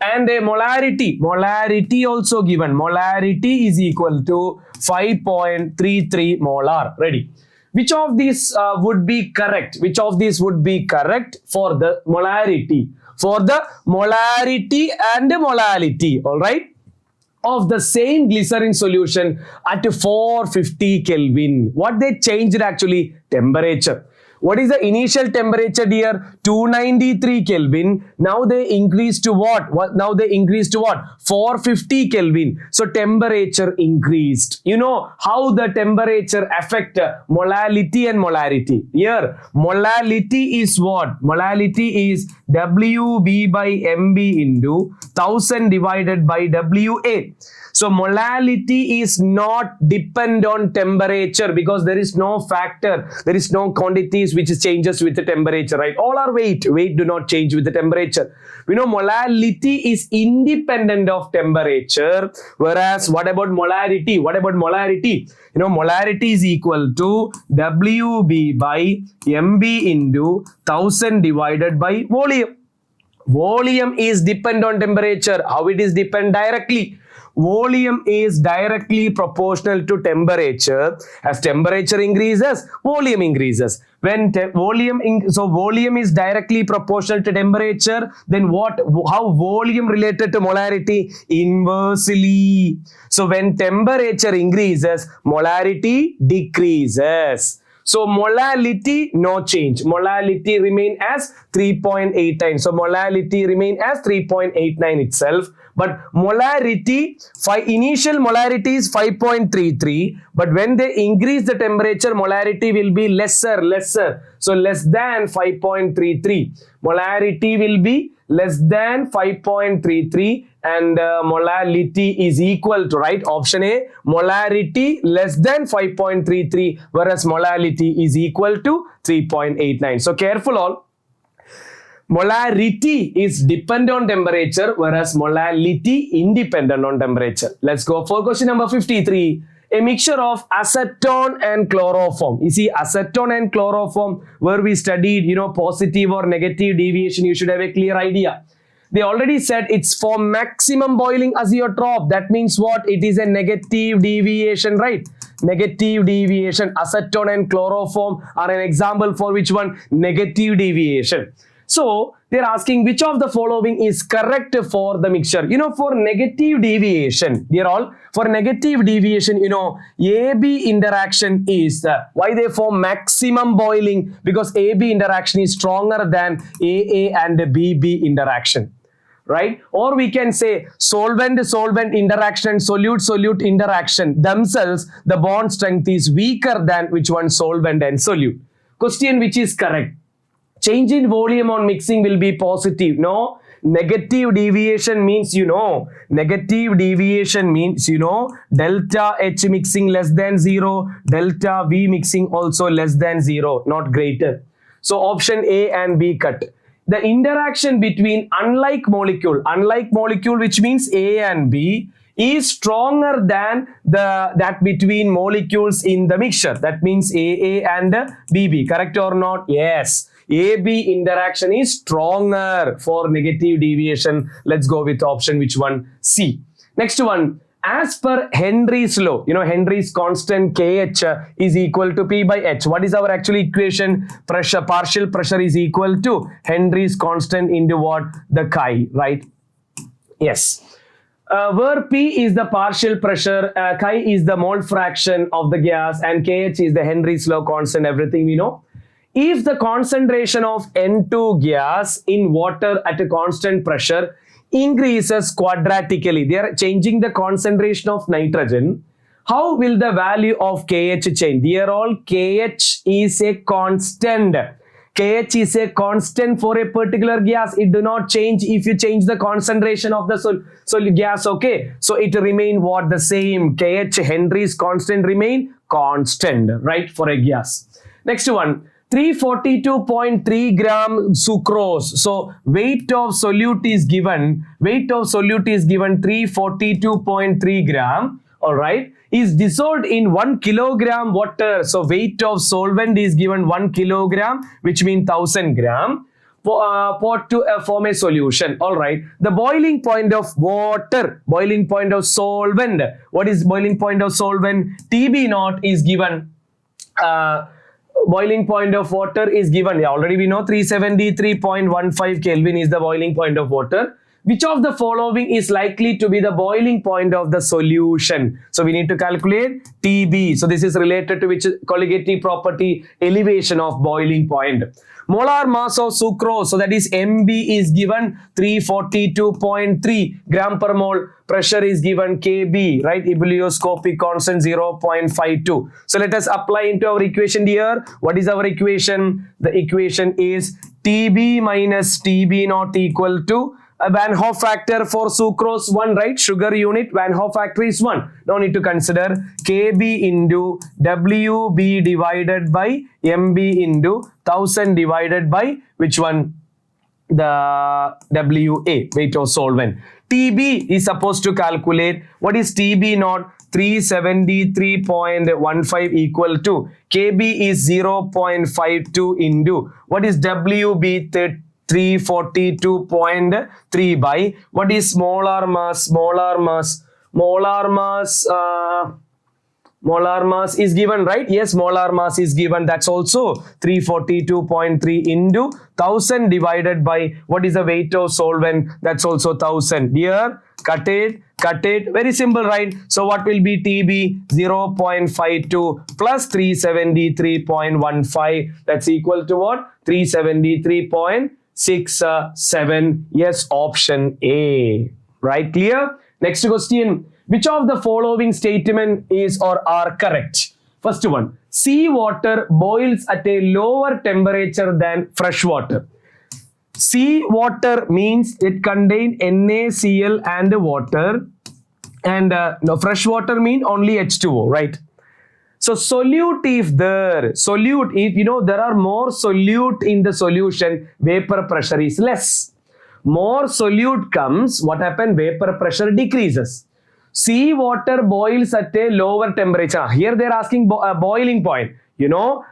And a molarity. Molarity also given. Molarity is equal to 5.33 molar. Ready? Which of these would be correct? Which of these would be correct for the molarity? For the molarity and the molality, all right, of the same glycerin solution at 450 Kelvin. What they changed actually? Temperature. What is the initial temperature, dear? 293 Kelvin. Now they increased to what? Now they increased to what? 450 Kelvin. So temperature increased. You know how the temperature affect molality and molarity. Here, molality is what? Molality is WB by MB into 1000 divided by WA. So molality is not depend on temperature because there is no factor, there is no quantities which changes with the temperature, right? All are weight. Weight do not change with the temperature. We know molality is independent of temperature, whereas what about molarity? What about molarity? You know, molarity is equal to WB by MB into 1000 divided by volume. Volume is depend on temperature. How it is depend? Directly. Volume is directly proportional to temperature. As temperature increases, volume increases. When volume is directly proportional to temperature, then what? How volume related to molarity? Inversely. So when temperature increases, molarity decreases. So molality, no change. Molality remain as 3.89. So molality remain as 3.89 itself. But molarity, initial molarity is 5.33. But when they increase the temperature, molarity will be lesser. So less than 5.33. Molarity will be less than 5.33 and molality is equal to, right? Option A, molarity less than 5.33 whereas molality is equal to 3.89. So careful all. Molarity is dependent on temperature, whereas molality independent on temperature. Let's go for question number 53. A mixture of acetone and chloroform. You see, acetone and chloroform, where we studied, positive or negative deviation, you should have a clear idea. They already said it's for maximum boiling azeotrope. That means what? It is a negative deviation, right? Negative deviation. Acetone and chloroform are an example for which one? Negative deviation. So, they're asking which of the following is correct for the mixture. For negative deviation, for negative deviation, AB interaction is, why they form maximum boiling? Because AB interaction is stronger than AA and BB interaction. Right? Or we can say solvent-solvent interaction, solute-solute interaction. Themselves, the bond strength is weaker than which one? Solvent and solute. Question which is correct. Change in volume on mixing will be positive. No. Negative deviation means, negative deviation means, delta H mixing less than 0, delta V mixing also less than 0, not greater. So option A and B cut. The interaction between unlike molecule which means A and B is stronger than that between molecules in the mixture. That means AA and BB. Correct or not? Yes. AB interaction is stronger for negative deviation. Let's go with option which one? C. Next one. As per Henry's law, Henry's constant KH is equal to P by H. What is our actual equation? Pressure, partial pressure is equal to Henry's constant into what? The chi, right? Yes. Where P is the partial pressure, chi is the mole fraction of the gas, and KH is the Henry's law constant, everything we know. If the concentration of N2 gas in water at a constant pressure increases quadratically, they are changing the concentration of nitrogen, how will the value of KH change? Dear all, KH is a constant. KH is a constant for a particular gas. It do not change if you change the concentration of the solid gas, okay? So it remain what? The same. KH, Henry's constant, remain constant, right, for a gas. Next one. 342.3 gram sucrose. So weight of solute is given 342.3 gram. All right, is dissolved in 1 kilogram water. So weight of solvent is given 1 kilogram, which means 1000 gram to form a solution. All right, the boiling point of water, boiling point of solvent. What is boiling point of solvent? TB naught is given. Boiling point of water is given. Yeah, already we know 373.15 Kelvin is the boiling point of water. Which of the following is likely to be the boiling point of the solution? So we need to calculate TB. So this is related to which colligative property? Elevation of boiling point. Molar mass of sucrose, so that is MB is given 342.3 gram per mole. Pressure is given KB, right? Ebullioscopic constant 0.52. So let us apply into our equation here. What is our equation? The equation is TB minus TB not equal to Van Hoff factor for sucrose 1, right? Sugar unit, Van Hoff factor is 1. No need to consider. KB into WB divided by MB into 1000 divided by which one? The WA, weight of solvent. TB is supposed to calculate. What is TB naught? 373.15 equal to KB is 0.52 into what is WB? 342.3 by what is molar mass? Molar mass is given, right? Yes, molar mass is given. That's also 342.3 into 1000 divided by what is the weight of solvent? That's also 1000. Here, cut it. Very simple, right? So what will be TB? 0.52 plus 373.15. That's equal to what? 373.67. Yes, option A. Right, clear? Next question. Which of the following statement is or are correct? First one. Sea water boils at a lower temperature than fresh water. Sea water means it contains NaCl and water. And fresh water means only H2O, right? So solute if there are more solute in the solution, vapor pressure is less. More solute comes, what happens? Vapor pressure decreases. Sea water boils at a lower temperature. Here they are asking boiling point.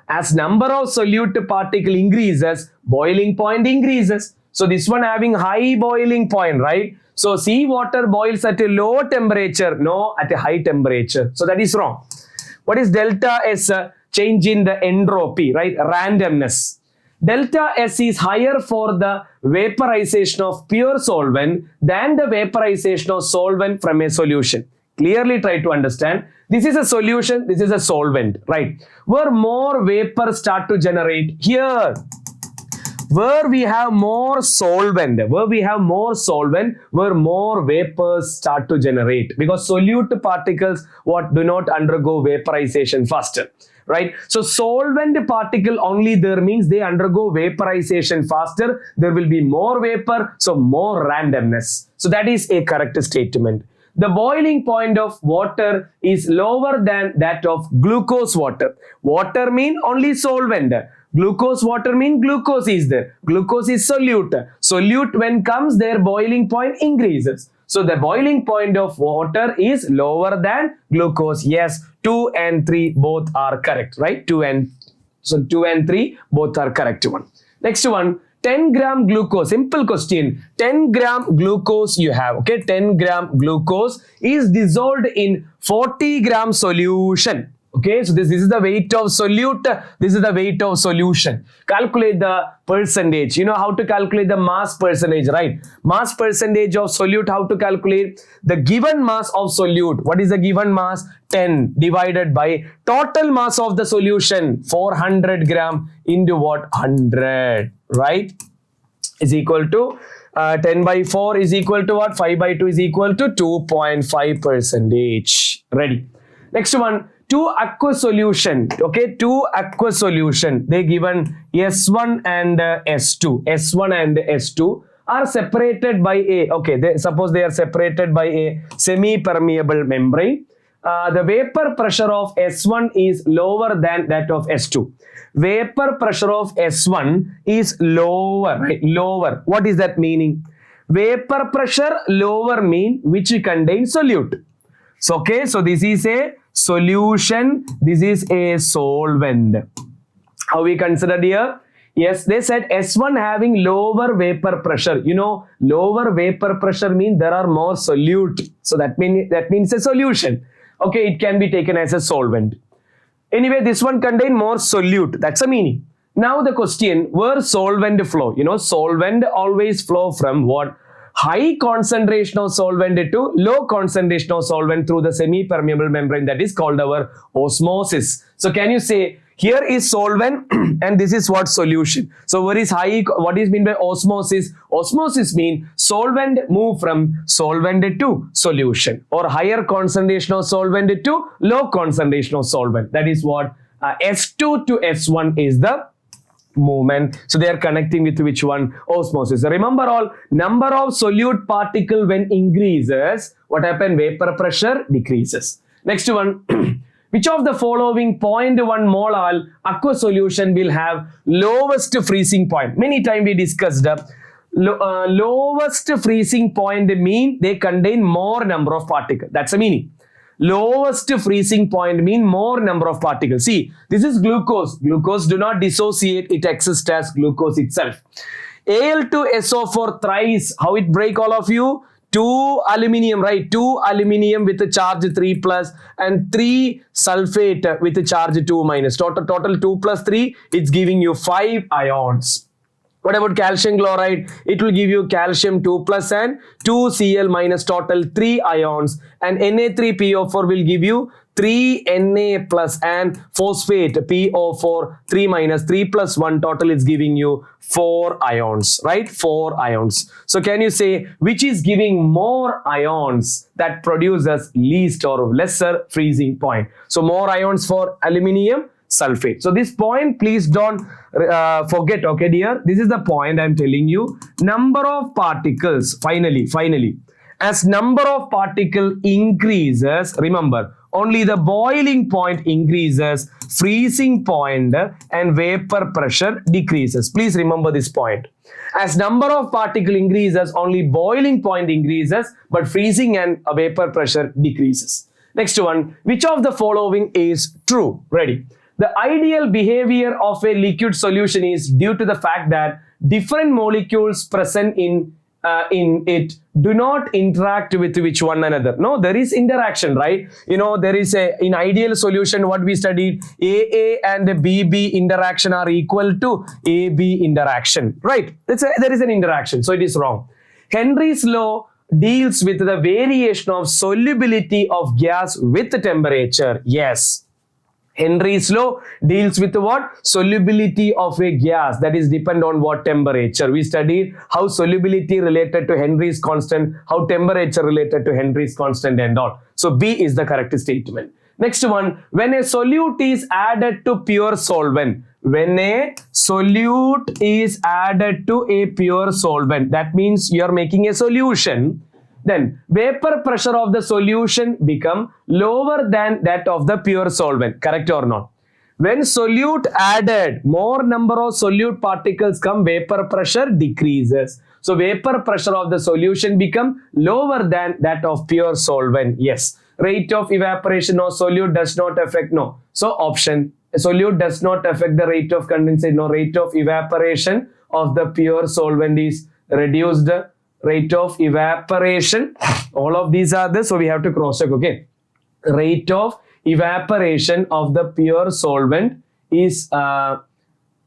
As number of solute particle increases, boiling point increases. So this one having high boiling point, right? So sea water boils at a low temperature, no, at a high temperature. So that is wrong. What is delta S? Change in the entropy, right? Randomness. Delta S is higher for the vaporization of pure solvent than the vaporization of solvent from a solution. Clearly try to understand. This is a solution, this is a solvent, right? Where more vapor start to generate. Here, where we have more solvent, where more vapors start to generate, because solute particles do not undergo vaporization faster, right? So solvent particle only there means they undergo vaporization faster. There will be more vapor, so more randomness. So that is a correct statement. The boiling point of water is lower than that of glucose water. Water mean only solvent. Glucose water mean glucose is there. Glucose is solute. Solute when comes their boiling point increases. So the boiling point of water is lower than glucose. Yes, 2 and 3 both are correct, right? 2 and 3 both are correct one. Next one, 10 gram glucose. Simple question. 10 gram glucose you have. Okay, 10 gram glucose is dissolved in 40 gram solution. Okay, so this is the weight of solute, this is the weight of solution. Calculate the percentage. You know how to calculate the mass percentage, right? Mass percentage of solute, how to calculate? The given mass of solute. What is the given mass? 10 divided by total mass of the solution, 400 gram into what? 100, right? Is equal to 10 by 4 is equal to what? 5 by 2 is equal to 2.5%. Ready. Next one. 2 aqueous solution, okay, 2 aqueous solution, they given S1 and S2. S1 and S2 are separated by suppose they are separated by a semi-permeable membrane. The vapor pressure of S1 is lower than that of S2. Vapor pressure of S1 is lower, right? Lower. What is that meaning? Vapor pressure lower mean which contains solute. So, okay, so this is a solution, this is a solvent. How we considered here? Yes, they said S1 having lower vapor pressure. Lower vapor pressure means there are more solute. So that means a solution. Okay, it can be taken as a solvent. Anyway, this one contain more solute. That's the meaning. Now the question, where solvent flow? Solvent always flow from what? High concentration of solvent to low concentration of solvent through the semi-permeable membrane, that is called our osmosis. So can you say here is solvent and this is what? Solution. So what is mean by osmosis? Osmosis mean solvent move from solvent to solution, or higher concentration of solvent to low concentration of solvent. That is what S2 to S1 is the movement. So they are connecting with which one? Osmosis. Remember all, number of solute particle when increases, what happen? Vapor pressure decreases. Next one, which of the following 0.1 mole aqueous solution will have lowest freezing point? Many times we discussed lowest freezing point mean they contain more number of particles. That's the meaning. Lowest freezing point mean more number of particles. See, this is glucose. Glucose do not dissociate, it exists as glucose itself. Al2SO4 thrice, how it break all of you? 2 aluminium, right? 2 aluminium with a charge 3 plus and 3 sulfate with a charge 2 minus. Total 2 plus 3, it's giving you 5 ions. What about calcium chloride? It will give you calcium 2 plus and 2 Cl minus, total 3 ions, and Na3PO4 will give you 3 Na plus and phosphate PO4 3 minus, 3 plus 1, total is giving you 4 ions, right? 4 ions. So can you say which is giving more ions that produces least or lesser freezing point? So more ions for aluminium sulfate. So this point please don't forget, okay dear, this is the point I'm telling you. Number of particles, finally, as number of particle increases, remember only the boiling point increases, freezing point and vapor pressure decreases. Please remember this point. As number of particle increases, only boiling point increases, but freezing and vapor pressure decreases. Next one, which of the following is true? Ready? The ideal behavior of a liquid solution is due to the fact that different molecules present in it do not interact with which one another. No, there is interaction, right? You know, there is in ideal solution, what we studied, AA and BB interaction are equal to AB interaction, right? There is an interaction, so it is wrong. Henry's law deals with the variation of solubility of gas with temperature. Yes. Henry's law deals with what? Solubility of a gas, that is depend on what temperature. We studied how solubility related to Henry's constant, how temperature related to Henry's constant and all. So B is the correct statement. Next one, when a solute is added to pure solvent. When a solute is added to a pure solvent, that means you are making a solution. Then vapor pressure of the solution become lower than that of the pure solvent. Correct or not? When solute added, more number of solute particles come, vapor pressure decreases. So vapor pressure of the solution become lower than that of pure solvent. Yes. Rate of evaporation of solute does not affect. No. So option, solute does not affect the rate of condensation. No, rate of evaporation of the pure solvent is reduced. Rate of evaporation, all of these are there, so we have to cross check. Okay, rate of evaporation of the pure solvent is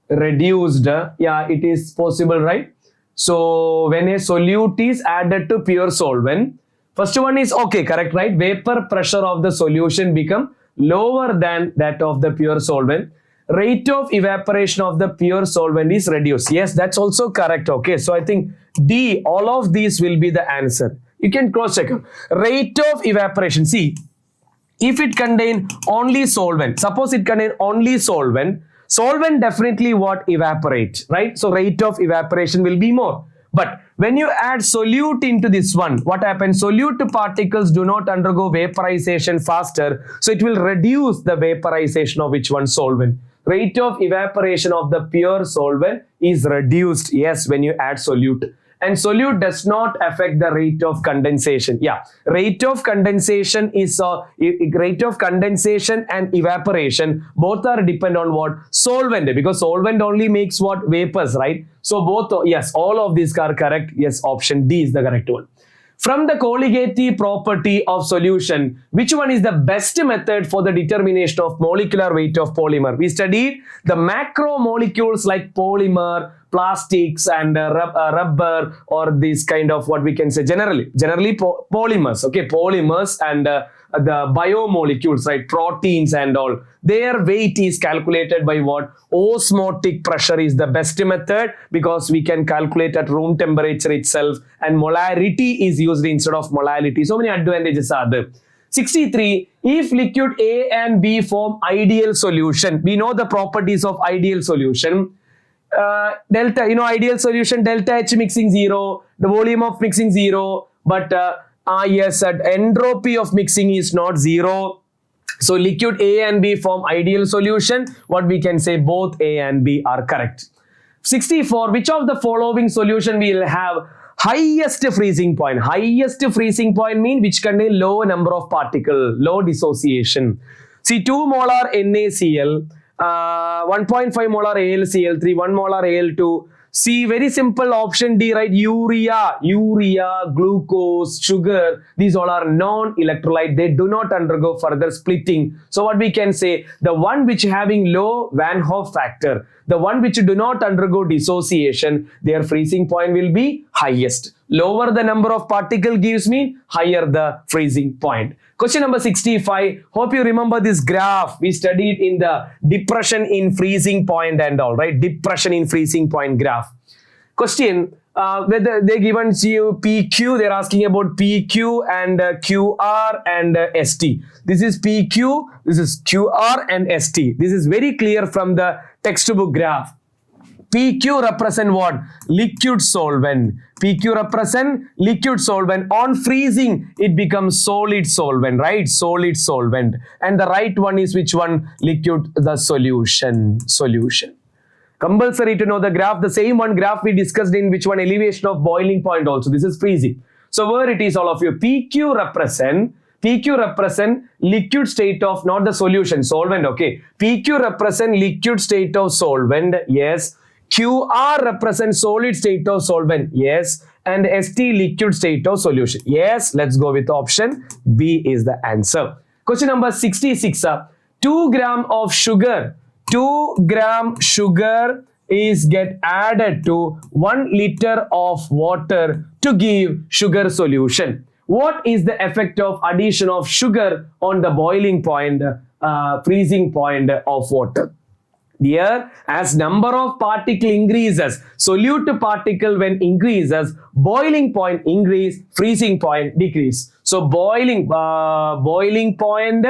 reduced. Yeah, it is possible, right? So when a solute is added to pure solvent, first one is okay, correct, right? Vapor pressure of the solution become lower than that of the pure solvent. Rate of evaporation of the pure solvent is reduced. Yes, that's also correct. Okay, so I think D, all of these will be the answer. You can cross check. Rate of evaporation. See, if it contain only solvent, suppose it contain only solvent, solvent definitely what? Evaporate, right? So rate of evaporation will be more. But when you add solute into this one, what happens? Solute particles do not undergo vaporization faster, so it will reduce the vaporization of which one? Solvent. Rate of evaporation of the pure solvent is reduced, yes, when you add solute. And solute does not affect the rate of condensation. Yeah, rate of condensation is rate of condensation and evaporation both are depend on what? Solvent, because solvent only makes what? Vapors, right? So both, yes, all of these are correct. Yes, option D is the correct one. From the colligative property of solution, which one is the best method for the determination of molecular weight of polymer? We studied the macromolecules like polymer, plastics and rubber, or this kind of what we can say generally polymers. Okay, polymers and the biomolecules, right? Proteins and all. Their weight is calculated by what? Osmotic pressure is the best method because we can calculate at room temperature itself, and molarity is used instead of molality. So many advantages are there. 63. If liquid A and B form ideal solution, we know the properties of ideal solution. Delta, you know, ideal solution, delta H mixing 0, the volume of mixing 0, but yes, entropy of mixing is not 0. So liquid A and B form ideal solution. What we can say, both A and B are correct. 64. Which of the following solution will have highest freezing point? Highest freezing point mean which contain low number of particles, low dissociation. See, 2 molar NaCl, 1.5 molar AlCl3, 1 molar Al2. See, very simple option D, right? Urea, glucose, sugar, these all are non-electrolyte. They do not undergo further splitting. So what we can say, the one which having low Van Hoff factor, the one which do not undergo dissociation, their freezing point will be highest. Lower the number of particle gives me higher the freezing point. Question number 65. Hope you remember this graph. We studied in the depression in freezing point and all, right? Depression in freezing point graph. Question, whether they given you PQ, they're asking about PQ and QR and ST. This is PQ, this is QR and ST. This is very clear from the textbook graph. PQ represent what? Liquid solvent. PQ represent liquid solvent. On freezing, it becomes solid solvent, right? Solid solvent. And the right one is which one? Liquid, the solution. Solution. Compulsory to know the graph. The same one graph we discussed in which one? Elevation of boiling point also. This is freezing. So where it is all of you? PQ represent liquid state of, not the solution, solvent, okay. PQ represent liquid state of solvent, yes. QR represents solid state of solvent, yes. And ST liquid state of solution, yes. Let's go with option B is the answer. Question number 66. 2 gram of sugar, 2 gram sugar is get added to 1 liter of water to give sugar solution. What is the effect of addition of sugar on the boiling point, freezing point of water? Here, as number of particle increases, solute particle when increases, boiling point increase, freezing point decrease. So boiling point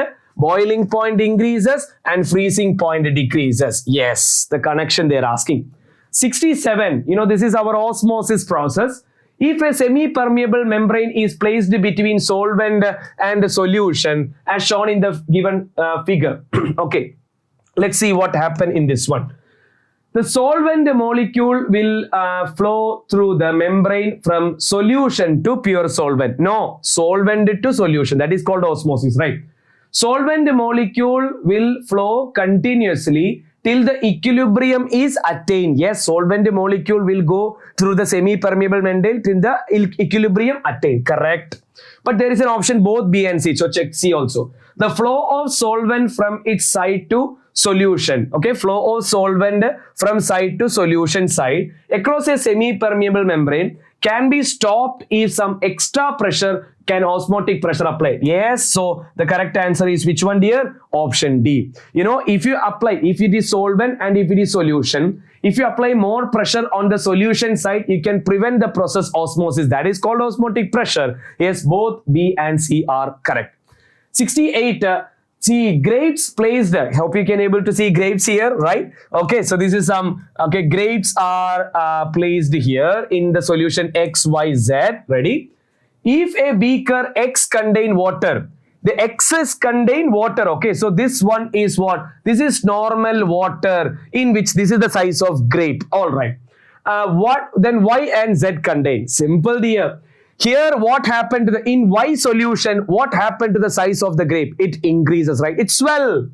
increases and freezing point decreases. Yes, the connection they are asking. 67, this is our osmosis process. If a semi-permeable membrane is placed between solvent and solution as shown in the given figure. Okay, let's see what happened in this one. The solvent molecule will flow through the membrane from solution to pure solvent. No, solvent to solution. That is called osmosis, right? Solvent molecule will flow continuously till the equilibrium is attained. Yes, solvent molecule will go through the semi-permeable membrane till the equilibrium attained. Correct. But there is an option both B and C. So check C also. The flow of solvent from its side to solution. Okay, flow of solvent from side to solution side across a semi-permeable membrane can be stopped if some extra pressure can osmotic pressure applied. Yes, so the correct answer is which one, dear? Option D. If you apply, if it is solvent and if it is solution, if you apply more pressure on the solution side, you can prevent the process osmosis. That is called osmotic pressure. Yes, both B and C are correct. 68. See, grapes placed. Hope you can able to see grapes here, right? Okay, so this is grapes are placed here in the solution X, Y, Z. Ready? If a beaker X contain water, the excess contain water. Okay, so this one is what? This is normal water in which this is the size of grape. All right. What then Y and Z contain? Simple, dear. Here, what happened to the in Y solution? What happened to the size of the grape? It increases, right? It swell.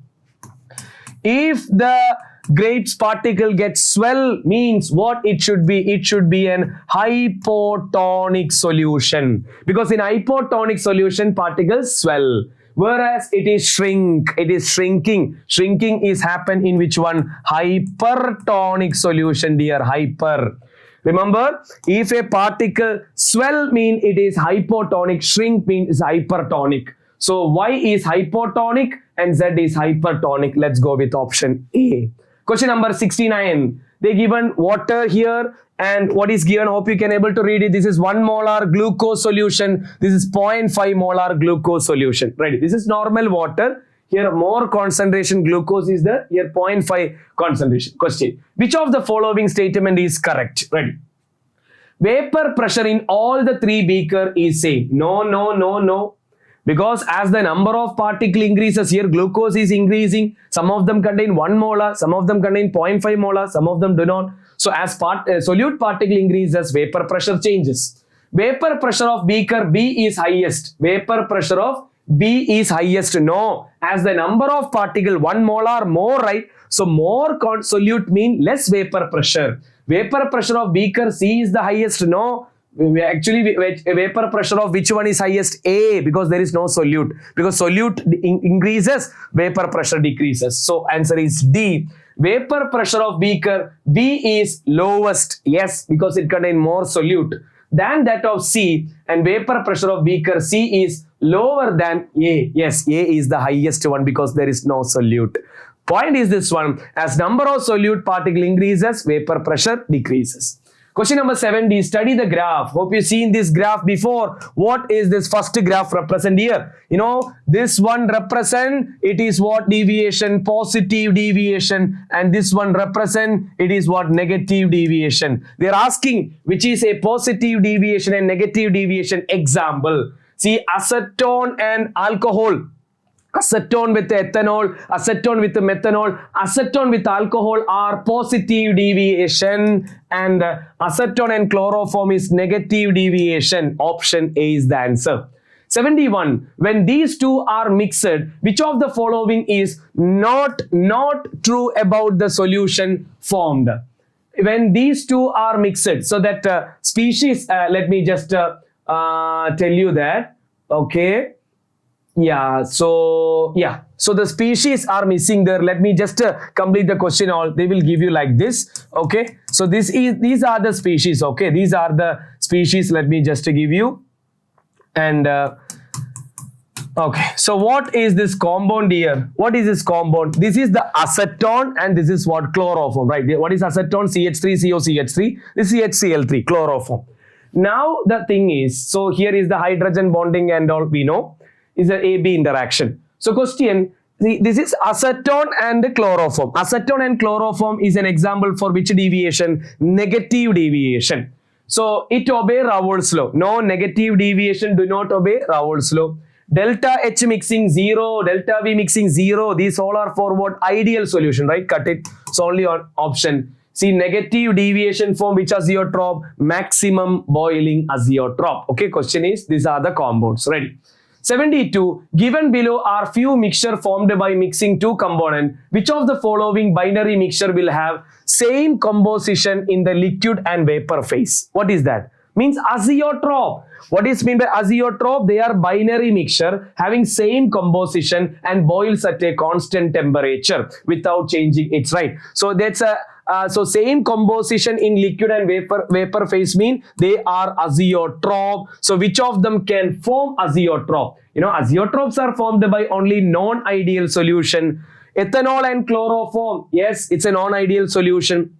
If the grapes particle gets swell, means what it should be? It should be an hypotonic solution, because in hypotonic solution particles swell, whereas it is shrink. It is shrinking. Shrinking is happen in which one? Hypertonic solution, dear. Hyper. Remember, if a particle swell mean it is hypotonic, shrink means hypertonic. So Y is hypotonic and Z is hypertonic. Let's go with option A. Question number 69. They given water here and what is given? Hope you can able to read it. This is 1 molar glucose solution. This is 0.5 molar glucose solution. Right? This is normal water. Here more concentration glucose is there. Here 0.5 concentration. Question. Which of the following statement is correct? Ready? Vapor pressure in all the 3 beaker is same. No. Because as the number of particle increases here, glucose is increasing. Some of them contain 1 molar, some of them contain 0.5 molar, some of them do not. So as solute particle increases, vapor pressure changes. Vapor pressure of beaker B is highest. Vapor pressure of B is highest. No, as the number of particle 1 molar more, right? So more solute mean less vapor pressure. Vapor pressure of beaker C is the highest. No, actually vapor pressure of which one is highest? A, because there is no solute. Because solute increases, vapor pressure decreases. So answer is D. Vapor pressure of beaker B is lowest. Yes, because it contains more solute than that of C, and vapor pressure of beaker C is lower than A. Yes, A is the highest one because there is no solute. Point is this one, as number of solute particle increases, vapor pressure decreases. Question number 70, study the graph. Hope you've seen this graph before. What is this first graph represent here? You know, this one represent, it is what deviation, positive deviation, and this one represent, it is what negative deviation. They are asking which is a positive deviation and negative deviation. Example, see acetone and alcohol. Acetone with ethanol, acetone with methanol, acetone with alcohol are positive deviation, and acetone and chloroform is negative deviation. Option A is the answer. 71. When these two are mixed, which of the following is not true about the solution formed? When these two are mixed, so that species, let me just tell you that, okay. So the species are missing there. Let me just complete the question. All they will give you like this. Okay, so these are the species. Okay, these are the species. Let me just give you. And okay, so what is this compound here? What is this compound? This is the acetone, and this is what chloroform, right? What is acetone? CH3COCH3. This is HCl3, chloroform. Now the thing is, so here is the hydrogen bonding and all we know. Is an AB interaction. So question, this is acetone and chloroform. Acetone and chloroform is an example for which deviation? Negative deviation. So it obey Raoult's law. No negative deviation, do not obey Raoult's law. Delta H mixing 0, delta V mixing 0. These all are for what? Ideal solution, right? Cut it. It's only on option. See, negative deviation form which azeotrope? Maximum boiling azeotrope. Okay, question is, these are the compounds. Ready? 72. Given below are few mixture formed by mixing two components. Which of the following binary mixture will have same composition in the liquid and vapor phase? What is that? Means azeotrope. What is mean by azeotrope? They are binary mixture having same composition and boils at a constant temperature without changing its, right? So that's a so same composition in liquid and vapor phase mean they are azeotrope. So which of them can form azeotrope? You know, azeotropes are formed by only non-ideal solution. Ethanol and chloroform, yes, it's a non-ideal solution.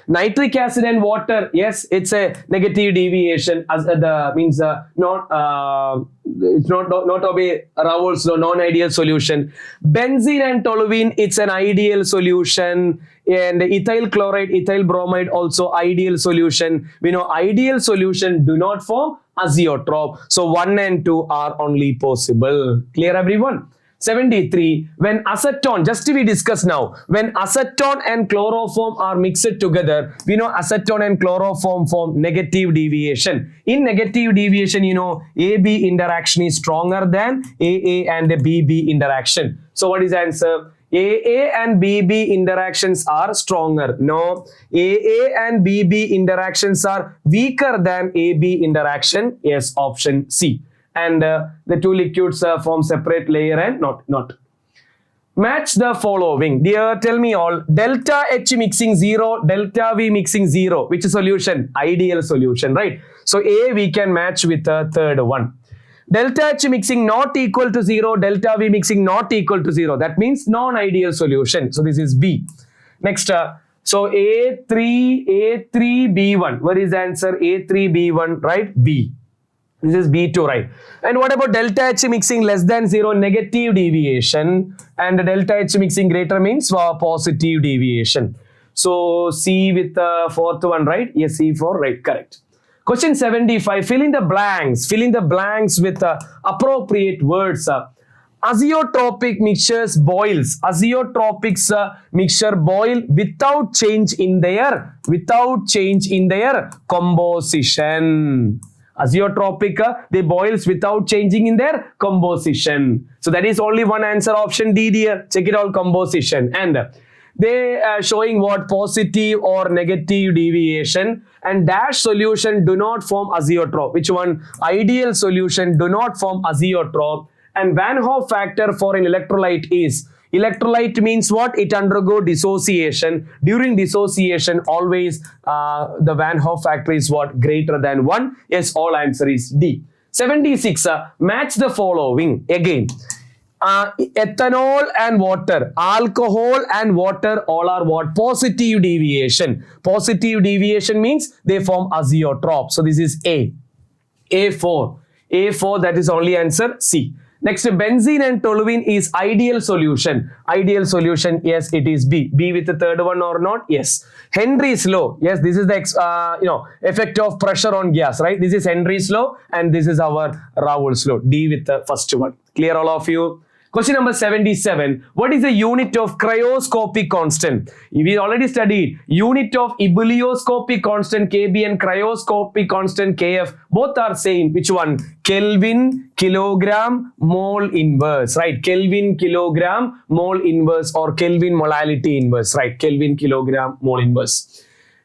Nitric acid and water, yes, it's a negative deviation as the means it's not obey Raoult's law, non-ideal solution. Benzene and toluene, it's an ideal solution, and ethyl chloride, ethyl bromide also ideal solution. We know ideal solution do not form azeotrope. So 1 and 2 are only possible. Clear everyone? 73. When acetone, just we discuss now, when acetone and chloroform are mixed together, we know acetone and chloroform form negative deviation. In negative deviation, you know, AB interaction is stronger than AA and BB interaction. So what is the answer? AA and BB interactions are stronger. No, AA and BB interactions are weaker than AB interaction. Yes, option C. And the two liquids form separate layer and not. Match the following. Dear, tell me all. Delta H mixing 0, delta V mixing 0. Which solution? Ideal solution, right? So A we can match with the third one. Delta H mixing not equal to 0, delta V mixing not equal to 0. That means non-ideal solution. So this is B. Next, so A3B1. What is the answer? A3B1, right? B. This is B2, right? And what about delta H mixing less than 0, negative deviation, and delta H mixing greater means positive deviation. So C with the fourth one, right? Yes, C4, right? Correct. Question 75, fill in the blanks with appropriate words. Azeotropic mixtures boils. Azeotropic mixture boil without change in their composition. Azeotropic, they boils without changing in their composition. So that is only one answer, option D, dear. Check it out, composition. And they are showing what? Positive or negative deviation. And dash solution do not form azeotrope. Which one? Ideal solution do not form azeotrope. And Van Hoff factor for an electrolyte is, electrolyte means what? It undergo dissociation. During dissociation, always the Van Hoff factor is what? Greater than 1. Yes, all answer is D. 76. Match the following. Again, ethanol and water, alcohol and water, all are what? Positive deviation. Positive deviation means they form azeotrope. So this is A. A4. A4, that is only answer C. Next, benzene and toluene is ideal solution. Ideal solution, yes, it is B. B with the third one or not? Yes. Henry's law. Yes, this is the effect of pressure on gas, right? This is Henry's law and this is our Raoult's law. D with the first one. Clear all of you? Question number 77. What is the unit of cryoscopic constant? We already studied unit of ebullioscopic constant Kb and cryoscopic constant Kf. Both are same. Which one? Kelvin, kilogram, mole inverse, right? Kelvin, kilogram, mole inverse, or Kelvin molality inverse, right? Kelvin, kilogram, mole inverse.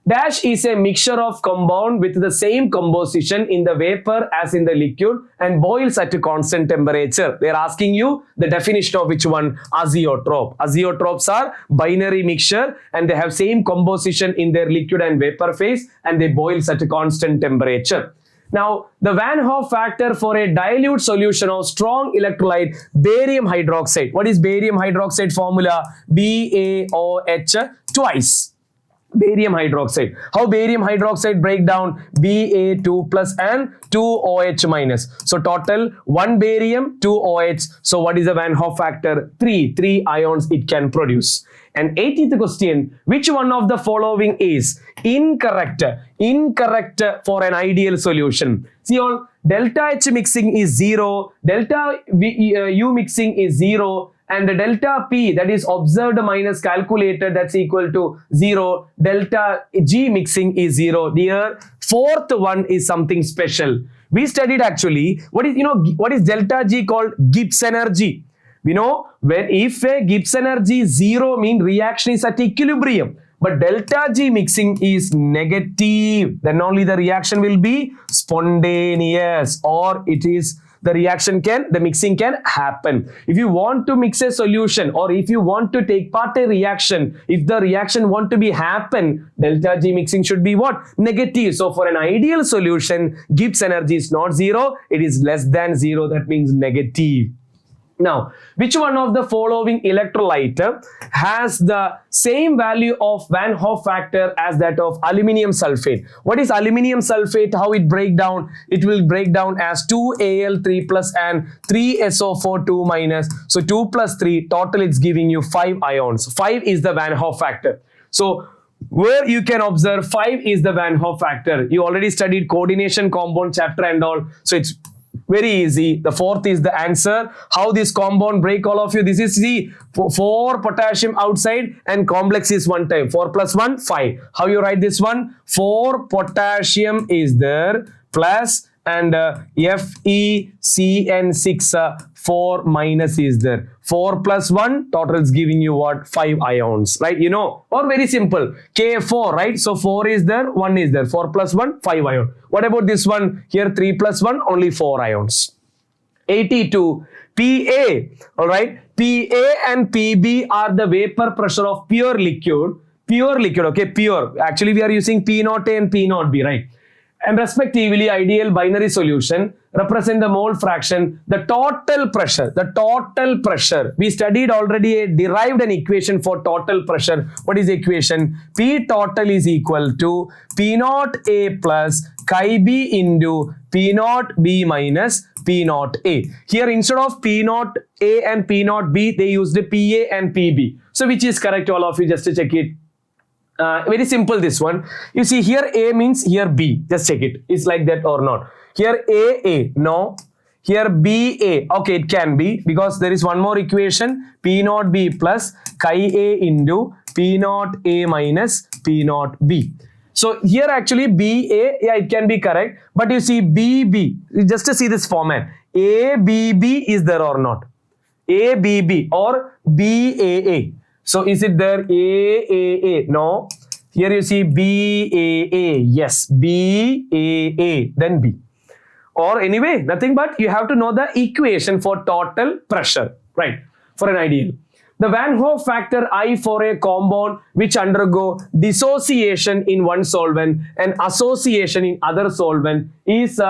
Dash is a mixture of compound with the same composition in the vapor as in the liquid and boils at a constant temperature. They are asking you the definition of which one? Azeotrope. Azeotropes are binary mixture and they have same composition in their liquid and vapor phase and they boils at a constant temperature. Now, the Van Hoff factor for a dilute solution of strong electrolyte barium hydroxide. What is barium hydroxide formula? BaOH twice. Barium hydroxide. How barium hydroxide break down? Ba2 plus and 2OH minus. So total 1 barium, 2 OH. So what is the Van Hoff factor? 3. 3 ions it can produce. And 80th question, which one of the following is incorrect? Incorrect for an ideal solution. See all, delta H mixing is 0, delta U mixing is 0, and the delta P, that is observed minus calculated, that's equal to 0. Delta G mixing is 0. Dear, fourth one is something special. We studied actually, what is delta G called? Gibbs energy. We know when if a Gibbs energy is 0 mean reaction is at equilibrium. But delta G mixing is negative. Then only the reaction will be spontaneous, or it is the mixing can happen. If you want to mix a solution or if you want to take part a reaction, if the reaction want to be happen, delta G mixing should be what? Negative. So for an ideal solution, Gibbs energy is not 0, it is less than 0, that means negative. Now, which one of the following electrolyte has the same value of Van Hoff factor as that of aluminium sulfate? What is aluminium sulfate? How it break down? It will break down as 2Al3 plus and 3SO4 2 minus. So 2 plus 3, total it's giving you 5 ions. 5 is the Van Hoff factor. So where you can observe 5 is the Van Hoff factor. You already studied coordination compound chapter and all. So it's very easy. The fourth is the answer. How this compound break, all of you? This is the 4 potassium outside and complex is 1 time. 4 plus 1, 5. How you write this one? 4 potassium is there plus and FeCN6 4 minus is there. 4 plus 1 total is giving you what? 5 ions, right? You know, or very simple. K4, right? So 4 is there, 1 is there. 4 plus 1, 5 ion. What about this one? Here 3 plus 1, only 4 ions. 82. PA, all right? PA and PB are the vapor pressure of pure liquid. Pure liquid, okay? Pure. Actually, we are using P0A and P0B, right? And respectively, ideal binary solution represent the mole fraction, the total pressure, we studied already, derived an equation for total pressure. What is the equation? P total is equal to P0A plus chi B into P0B minus P0A. Here instead of P0A and P0B, they used PA and PB. So which is correct, all of you, just to check it. Very simple this one. You see here A means here B. Just check it. It's like that or not. Here A. No. Here BA. Okay, it can be because there is one more equation. P0B plus chi A into P0A minus P0B. So here actually BA, yeah, it can be correct. But you see BB. Just to see this format. ABB is there or not? ABB or BAA. So is it there? AAA? No. Here you see BAA. Yes, BAA. Then B. Or anyway, nothing but you have to know the equation for total pressure, right? For an ideal. The Van Hoff factor I for a compound which undergo dissociation in one solvent and association in other solvent is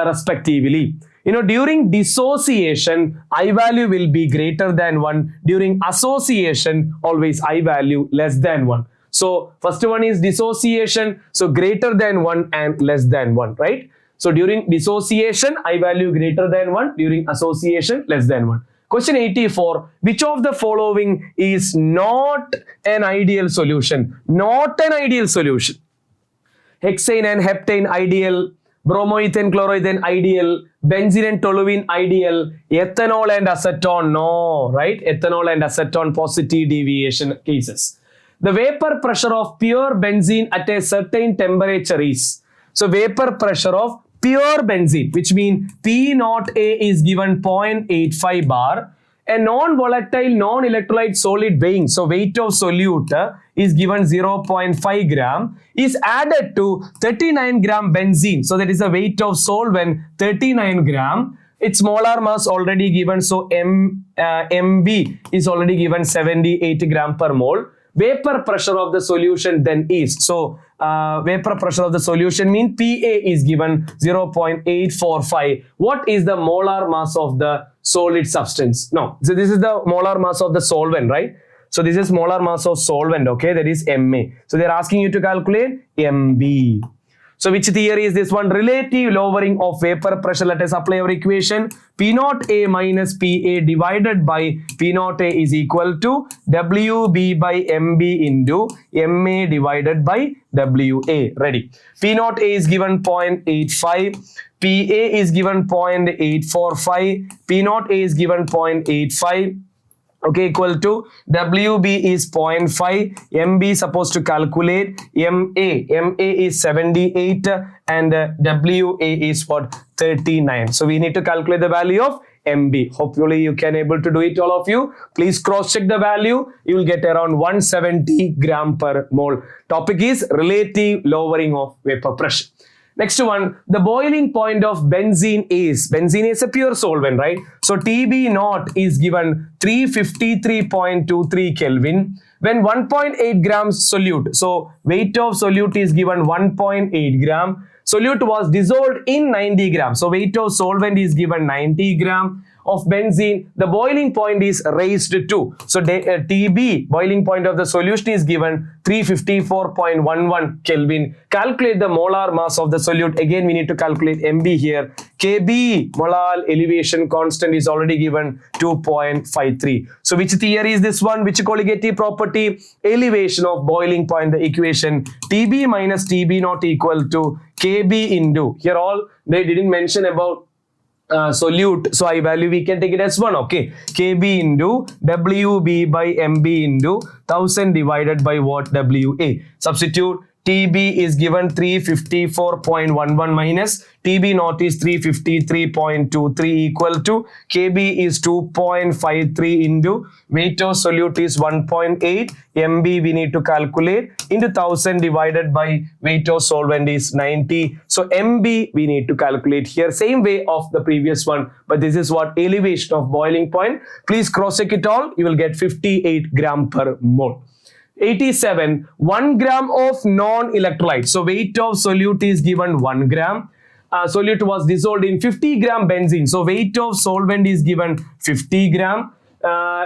respectively. During dissociation, I value will be greater than 1. During association, always I value less than 1. So first one is dissociation, so greater than 1 and less than 1, right? So during dissociation, I value greater than 1. During association, less than 1. Question 84, which of the following is not an ideal solution? Not an ideal solution. Hexane and heptane ideal, bromoethane, chloroethane ideal, benzene and toluene ideal, ethanol and acetone no, right? Ethanol and acetone positive deviation cases. The vapor pressure of pure benzene at a certain temperature is, so vapor pressure of pure benzene, which means P0A is given 0.85 bar. A non-volatile, non-electrolyte solid weighing, so weight of solute is given 0.5 gram, is added to 39 gram benzene. So that is the weight of solvent 39 gram. Its molar mass already given, so MB is already given 78 gram per mole. Vapor pressure of the solution then is, so vapor pressure of the solution means PA is given 0.845. What is the molar mass of the solid substance? No, so this is the molar mass of the solvent, right? So this is molar mass of solvent, okay, that is MA. So they are asking you to calculate MB. So which theory is this one? Relative lowering of vapor pressure. Let us apply our equation. P0A minus PA divided by P0A is equal to WB by MB into MA divided by WA. Ready? P0A is given 0.85. PA is given 0.845. P0A is given 0.85. Okay, equal to WB is 0.5, MB supposed to calculate, MA is 78 and WA is what? 39. So we need to calculate the value of MB. Hopefully you can able to do it, all of you. Please cross check the value. You will get around 170 gram per mole. Topic is relative lowering of vapor pressure. Next one, the boiling point of benzene is a pure solvent, right? So TB naught is given 353.23 Kelvin. When 1.8 grams solute, so weight of solute is given 1.8 gram. Solute was dissolved in 90 grams. So weight of solvent is given 90 gram of benzene. The boiling point is raised to, so TB, boiling point of the solution, is given 354.11 Kelvin. Calculate the molar mass of the solute. Again, we need to calculate MB here. KB, molar elevation constant, is already given 2.53. So which theory is this one? Which colligative property? Elevation of boiling point. The equation TB minus TB not equal to KB into, here all they didn't mention about solute, so I value we can take it as 1, okay. KB into WB by MB into 1000 divided by what? WA. Substitute. TB is given 354.11 minus TB naught is 353.23 equal to KB is 2.53 into weight of solute is 1.8, MB we need to calculate into 1000 divided by weight of solvent is 90. So MB we need to calculate here, same way of the previous one, but this is what? Elevation of boiling point. Please cross check it all. You will get 58 gram per mole. 87, 1 gram of non-electrolyte. So weight of solute is given 1 gram. Solute was dissolved in 50 gram benzene. So weight of solvent is given 50 gram.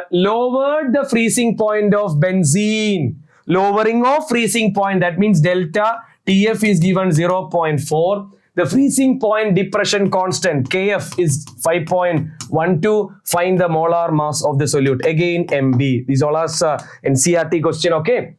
Lowered the freezing point of benzene. Lowering of freezing point, that means delta TF is given 0.4. The freezing point depression constant KF is 5.12. Find the molar mass of the solute. Again MB. These all are NCRT question, okay.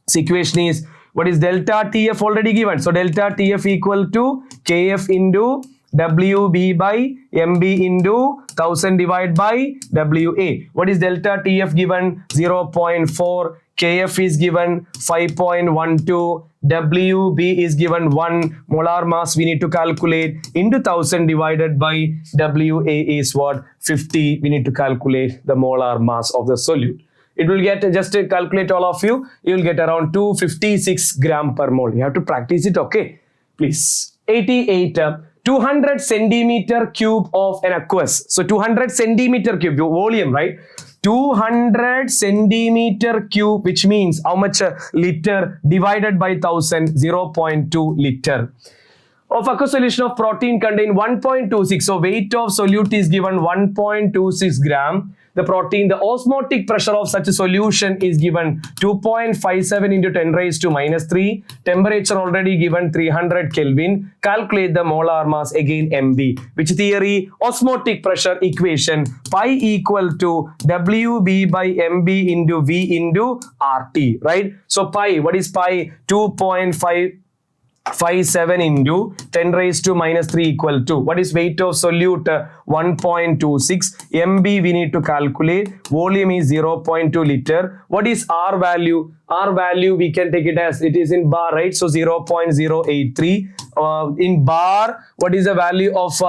So equation is, what is delta TF already given? So delta TF equal to KF into WB by MB into 1000 divided by WA. What is delta TF given? 0.4. KF is given 5.12. WB is given 1. Molar mass we need to calculate into 1000 divided by WA is what? 50. We need to calculate the molar mass of the solute. It will get, just to calculate all of you, you will get around 256 gram per mole. You have to practice it, okay? Please. 88. 200 centimeter cube of an aqueous. So 200 centimeter cube, volume, right? 200 centimeter cube, which means how much? Liter divided by 1000, 0.2 liter. of aqueous solution of protein contain 1.26. So weight of solute is given 1.26 gram. The protein, the osmotic pressure of such a solution is given 2.57 into 10 raised to minus 3. Temperature already given 300 Kelvin. Calculate the molar mass, again MB. Which theory? Osmotic pressure equation. Pi equal to WB by MB into V into RT, right? So pi, what is pi? 2.57 into 10 raised to minus 3 equal to, what is weight of solute? 1.26. MB we need to calculate. Volume is 0.2 liter. What is R value? R value we can take it as, it is in bar, right? So 0.083. In bar, what is the value of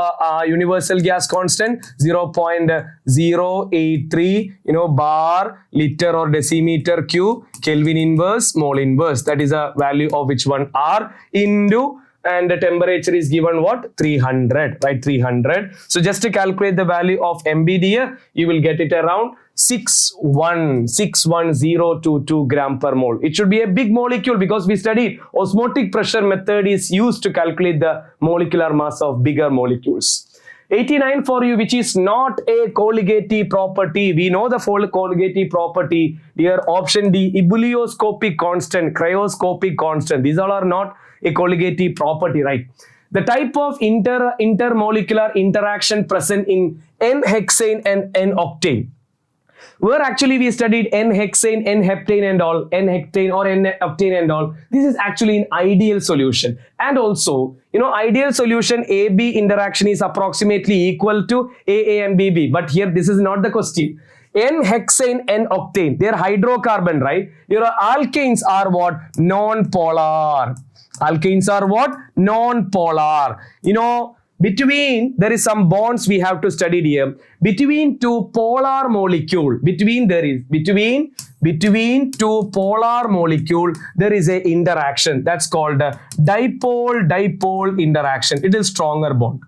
universal gas constant? 0.083, bar, liter or decimeter cube, Kelvin inverse, mole inverse. That is a value of which one? R into, and the temperature is given what? 300, right? 300. So just to calculate the value of MB here, you will get it around 61022 gram per mole. It should be a big molecule because we studied osmotic pressure method is used to calculate the molecular mass of bigger molecules. 89 for you, which is not a colligative property. We know the full colligative property. Here option D, ebullioscopic constant, cryoscopic constant. These all are not a colligative property, right? The type of intermolecular interaction present in N-hexane and N-octane. Where actually we studied N-hexane, N-heptane and all, N-hectane or N-octane and all. This is actually an ideal solution. And also, ideal solution AB interaction is approximately equal to AA and BB. But here this is not the question. N-hexane, N-octane, they are hydrocarbon, right? Your alkanes are what? Non-polar. Alkanes are what? Non-polar. Between, there is some bonds we have to study here. Between two polar molecule, between two polar molecule, there is a interaction. That's called a dipole-dipole interaction. It is stronger bond.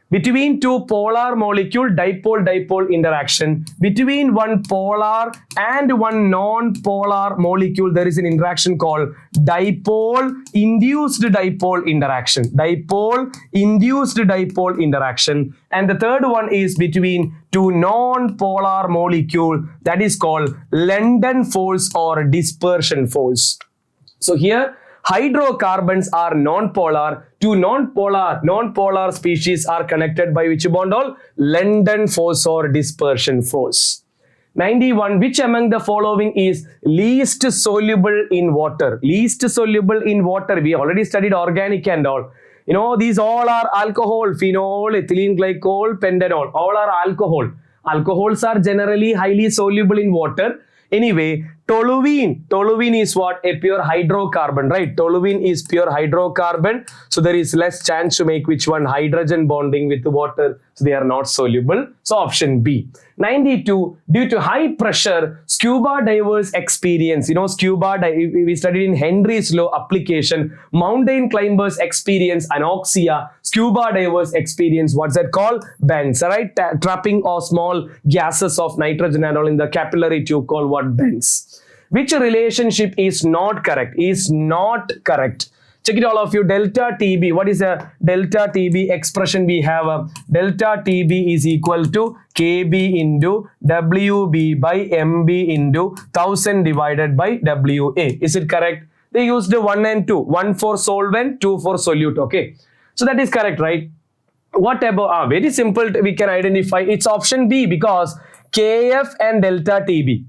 Between two polar molecule, dipole-dipole interaction. Between one polar and one non-polar molecule, there is an interaction called dipole-induced dipole interaction. Dipole-induced dipole interaction. And the third one is between two non-polar molecule, that is called London force or dispersion force. So here, hydrocarbons are non-polar. Two non-polar species are connected by which bond? All London force or dispersion force. 91. Which among the following is least soluble in water? Least soluble in water. We already studied organic and all. These all are alcohol, phenol, ethylene glycol, pentanol. All are alcohol. Alcohols are generally highly soluble in water. Anyway, toluene is what? A pure hydrocarbon, right? Toluene is pure hydrocarbon. So there is less chance to make which one? Hydrogen bonding with the water. So they are not soluble. So option B. 92. Due to high pressure, scuba divers experience, we studied in Henry's law application. Mountain climbers experience anoxia. Scuba divers experience, what's that called? Bends, right? Trapping of small gases of nitrogen and all in the capillary tube called what? Bends. Which relationship is not correct? Is not correct. Check it all of you. Delta TB. What is a delta TB expression we have? Delta TB is equal to KB into WB by MB into 1000 divided by WA. Is it correct? They used 1 and 2. 1 for solvent, 2 for solute. Okay. So that is correct, right? What about, very simple, we can identify. It's option B because KF and delta TB.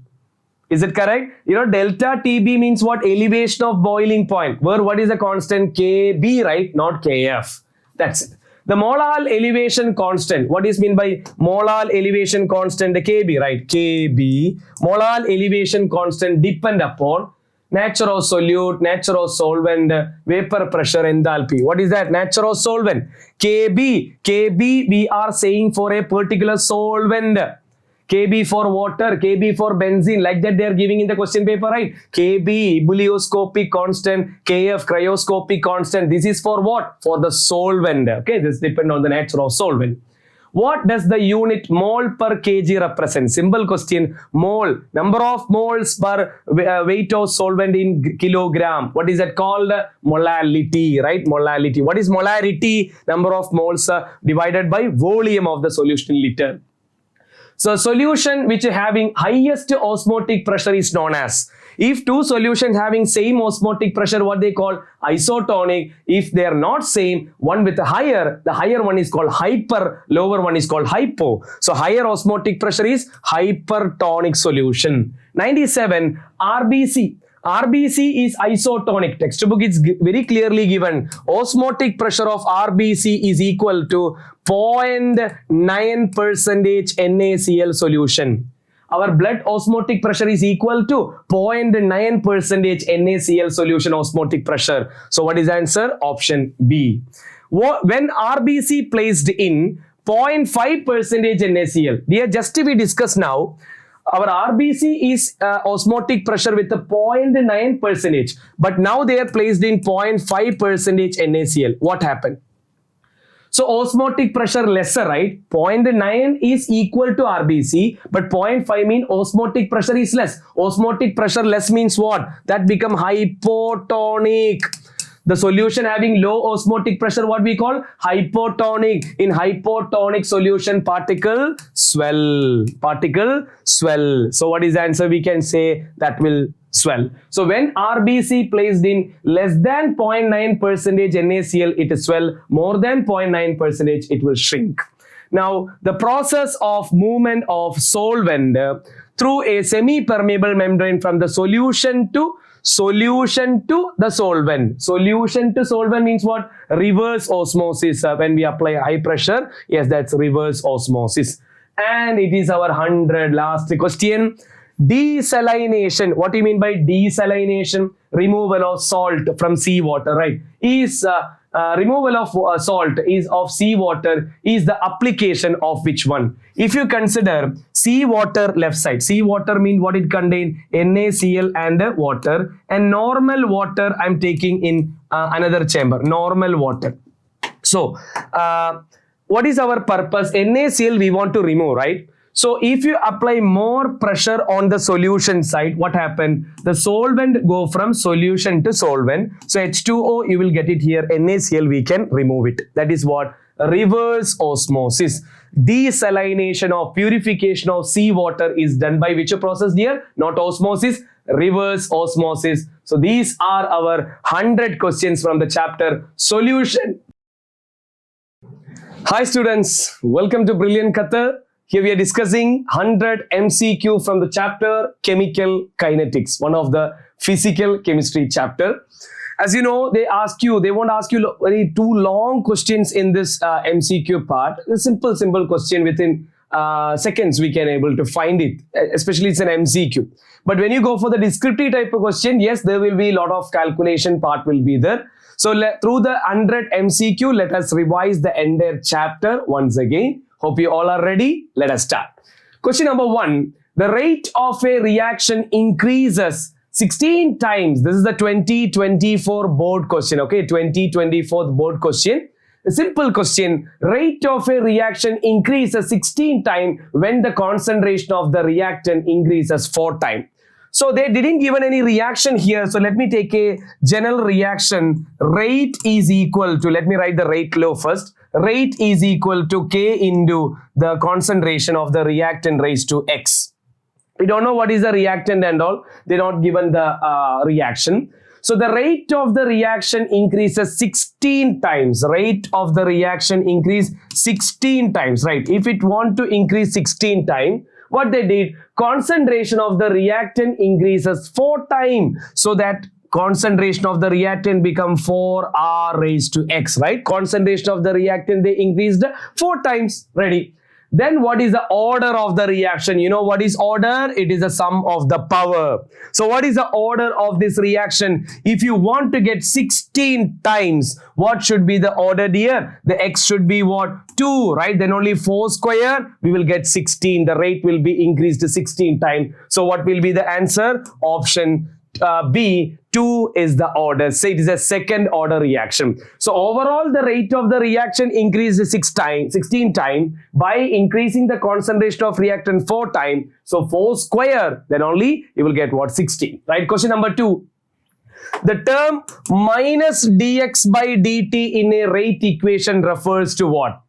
Is it correct? Delta TB means what? Elevation of boiling point. Where what is the constant? KB, right? Not KF. That's it. The molar elevation constant. What is mean by molar elevation constant? The KB, right? KB. Molar elevation constant depend upon nature of solute, nature of solvent, vapor pressure, enthalpy. What is that? Nature of solvent. KB. KB we are saying for a particular solvent. KB for water, KB for benzene, like that they are giving in the question paper, right? KB, ebullioscopic constant, KF, cryoscopic constant. This is for what? For the solvent. Okay, this depends on the nature of solvent. What does the unit mole per kg represent? Simple question. Mole, number of moles per weight of solvent in kilogram. What is that called? Molality, right? Molality. What is molarity? Number of moles divided by volume of the solution in liter. So solution which having highest osmotic pressure is known as, if two solutions having same osmotic pressure, what they call isotonic. If they are not same, one with a higher, the higher one is called hyper, lower one is called hypo. So higher osmotic pressure is hypertonic solution. 97, RBC. RBC is isotonic. Textbook is very clearly given. Osmotic pressure of RBC is equal to 0.9% NaCl solution. Our blood osmotic pressure is equal to 0.9% NaCl solution osmotic pressure. So what is the answer? Option B. When RBC placed in 0.5% NaCl, dear, just we discuss now, our RBC is osmotic pressure with a 0.9%, but now they are placed in 0.5% NaCl. What happened? So osmotic pressure lesser, right? 0.9 is equal to RBC, but 0.5 means osmotic pressure is less. Osmotic pressure less means what? That become hypotonic. The solution having low osmotic pressure, what we call? Hypotonic. In hypotonic solution, particle swell. Particle swell. So what is the answer? We can say that will swell. So when RBC placed in less than 0.9% NaCl, it will swell. More than 0.9%, it will shrink. Now, the process of movement of solvent through a semi-permeable membrane from the solution to the solvent. Solution to solvent means what? Reverse osmosis. When we apply high pressure, yes, that's reverse osmosis. And it is our 100 last question. Desalination. What do you mean by desalination? Removal of salt from seawater, right? Is removal of salt is of seawater is the application of which one? If you consider seawater left side, seawater means what it contains? NaCl and water, and normal water I'm taking in another chamber, normal water. So what is our purpose? NaCl we want to remove, right? So if you apply more pressure on the solution side, what happened? The solvent go from solution to solvent. So H2O, you will get it here. NaCl, we can remove it. That is what? Reverse osmosis. Desalination or purification of seawater is done by which process, dear? Not osmosis, reverse osmosis. So these are our 100 questions from the chapter solution. Hi students, welcome to Brilliant Qatar. Here we are discussing 100 MCQ from the chapter Chemical Kinetics, one of the physical chemistry chapter. As you know, they won't ask you very too long questions in this MCQ part. A simple question within seconds we can able to find it, especially it's an MCQ. But when you go for the descriptive type of question, yes, there will be a lot of calculation part will be there. So through the 100 MCQ, let us revise the entire chapter once again. Hope you all are ready. Let us start. Question number 1. The rate of a reaction increases 16 times. This is the 2024 board question. Okay, 2024 board question. A simple question. Rate of a reaction increases 16 times when the concentration of the reactant increases 4 times. So they didn't given any reaction here. So let me take a general reaction. Rate is equal to, let me write the rate law first. Rate is equal to K into the concentration of the reactant raised to X. We don't know what is the reactant and all. They're not given the reaction. So the rate of the reaction increases 16 times. Rate of the reaction increase 16 times, right? If it want to increase 16 times, what they did, concentration of the reactant increases 4 times. So that concentration of the reactant become 4R raised to X, right? Concentration of the reactant, they increased 4 times. Ready? Then what is the order of the reaction? You know what is order? It is the sum of the power. So what is the order of this reaction? If you want to get 16 times, what should be the order, dear? The X should be what? 2, right? Then only 4 square, we will get 16. The rate will be increased to 16 times. So what will be the answer? Option B, 2 is the order. So it is a second order reaction. So overall the rate of the reaction increases 16 times by increasing the concentration of reactant 4 times. So 4 square, then only you will get what? 16. Right? Question number 2. The term minus dx by dt in a rate equation refers to what?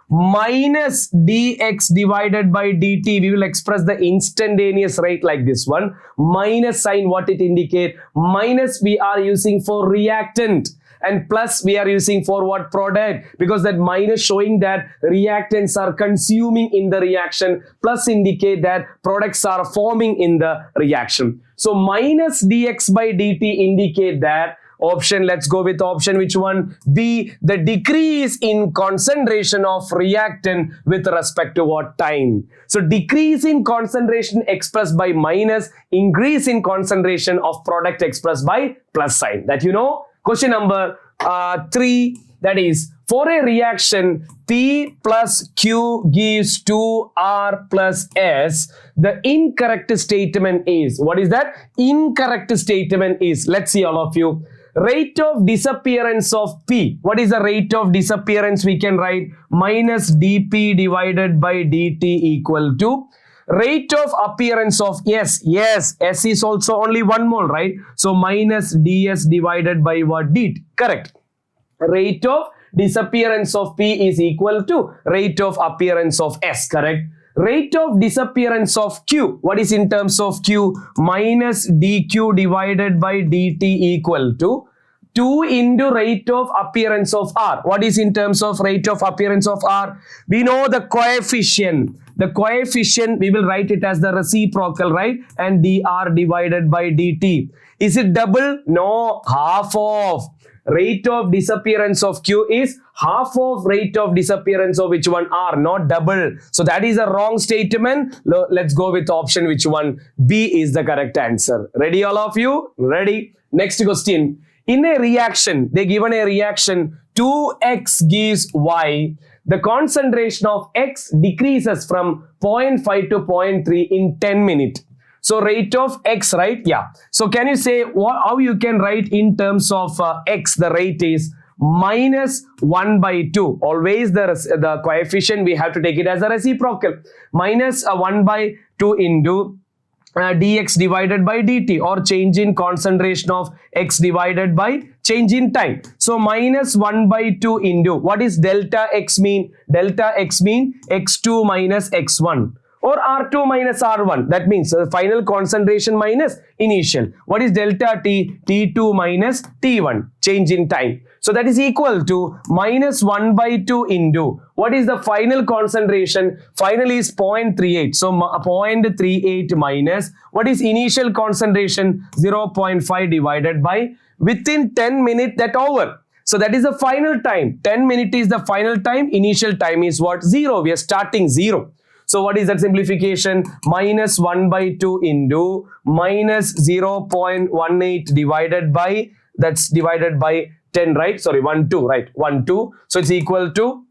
Minus dx divided by dt, we will express the instantaneous rate like this one. Minus sign, what it indicate? Minus we are using for reactant and plus we are using for what? Product, because that minus showing that reactants are consuming in the reaction, plus indicate that products are forming in the reaction. So minus dx by dt indicate that option, let's go with option which one? B, the decrease in concentration of reactant with respect to what? Time. So decrease in concentration expressed by minus, increase in concentration of product expressed by plus sign. That you know. Question number 3, that is, for a reaction P plus Q gives 2R plus S, the incorrect statement is, what is that? Incorrect statement is, let's see all of you. Rate of disappearance of P. What is the rate of disappearance? We can write minus dP divided by dt equal to rate of appearance of S. Yes, S is also only 1 mole, right? So minus ds divided by what? dt. Correct. Rate of disappearance of P is equal to rate of appearance of S. Correct. Rate of disappearance of Q. What is in terms of Q? Minus dQ divided by dt equal to 2 into rate of appearance of R. What is in terms of rate of appearance of R? We know the coefficient. The coefficient, we will write it as the reciprocal, right? And dr divided by dt. Is it double? No, half of. Rate of disappearance of Q is half of rate of disappearance of which one? R, not double. So that is a wrong statement. Let's go with option which one? B is the correct answer. Ready all of you? Ready? Next question. In a reaction, they given a reaction 2x gives y. The concentration of x decreases from 0.5 to 0.3 in 10 minutes. So rate of x, right? Yeah. So can you say how you can write in terms of x, the rate is minus 1 by 2. Always the coefficient, we have to take it as a reciprocal. Minus 1 by 2 into dx divided by dt, or change in concentration of x divided by change in time. So minus 1 by 2 into, what is delta x mean? Delta x mean x2 minus x1. Or R2 minus R1. That means the final concentration minus initial. What is delta T? T2 minus T1. Change in time. So that is equal to minus 1 by 2 into, what is the final concentration? Final is 0.38. So 0.38 minus, what is initial concentration? 0.5 divided by, within 10 minutes that over. So that is the final time. 10 minutes is the final time. Initial time is what? 0. We are starting 0. So what is that simplification? Minus 1 by 2 into minus 0.18 divided by, that's divided by 10, right? Sorry, 1, 2, right? 1, 2. So it's equal to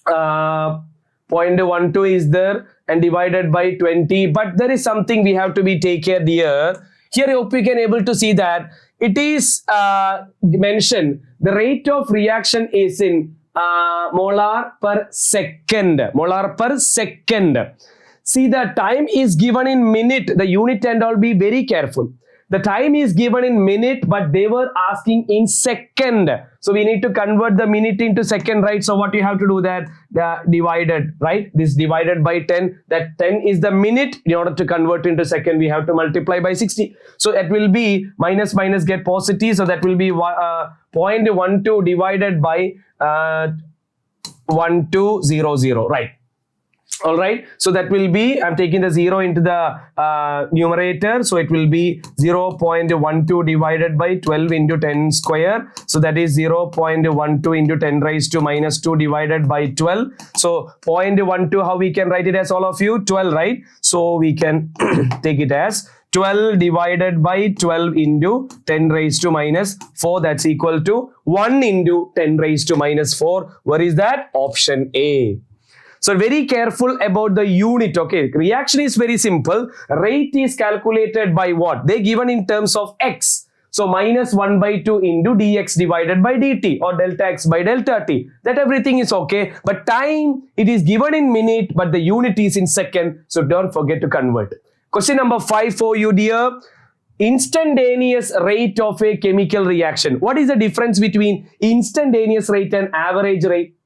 0.12 is there and divided by 20. But there is something we have to be take care here. Here I hope you can able to see that it is mentioned the rate of reaction is in molar per second. Molar per second. See, the time is given in minute. The unit and all, be very careful. The time is given in minute, but they were asking in second. So we need to convert the minute into second, right? So what you have to do that? Divided, right? This divided by 10. That 10 is the minute. In order to convert into second, we have to multiply by 60. So it will be minus minus get positive. So that will be 0.12 divided by 1200, right? All right, so that will be, I'm taking the 0 into the numerator, so it will be 0.12 divided by 12 into 10 square. So that is 0.12 into 10 raised to minus 2 divided by 12. So 0.12, how we can write it as all of you? 12, right? So we can take it as 12 divided by 12 into 10 raised to minus 4. That's equal to 1 into 10 raised to minus 4. What is that? Option A. So very careful about the unit, okay? Reaction is very simple. Rate is calculated by what? They given in terms of x. So minus 1 by 2 into dx divided by dt or delta x by delta t. That everything is okay. But time, it is given in minute, but the unit is in second. So don't forget to convert. Question number 5 for you, dear. Instantaneous rate of a chemical reaction. What is the difference between instantaneous rate and average rate?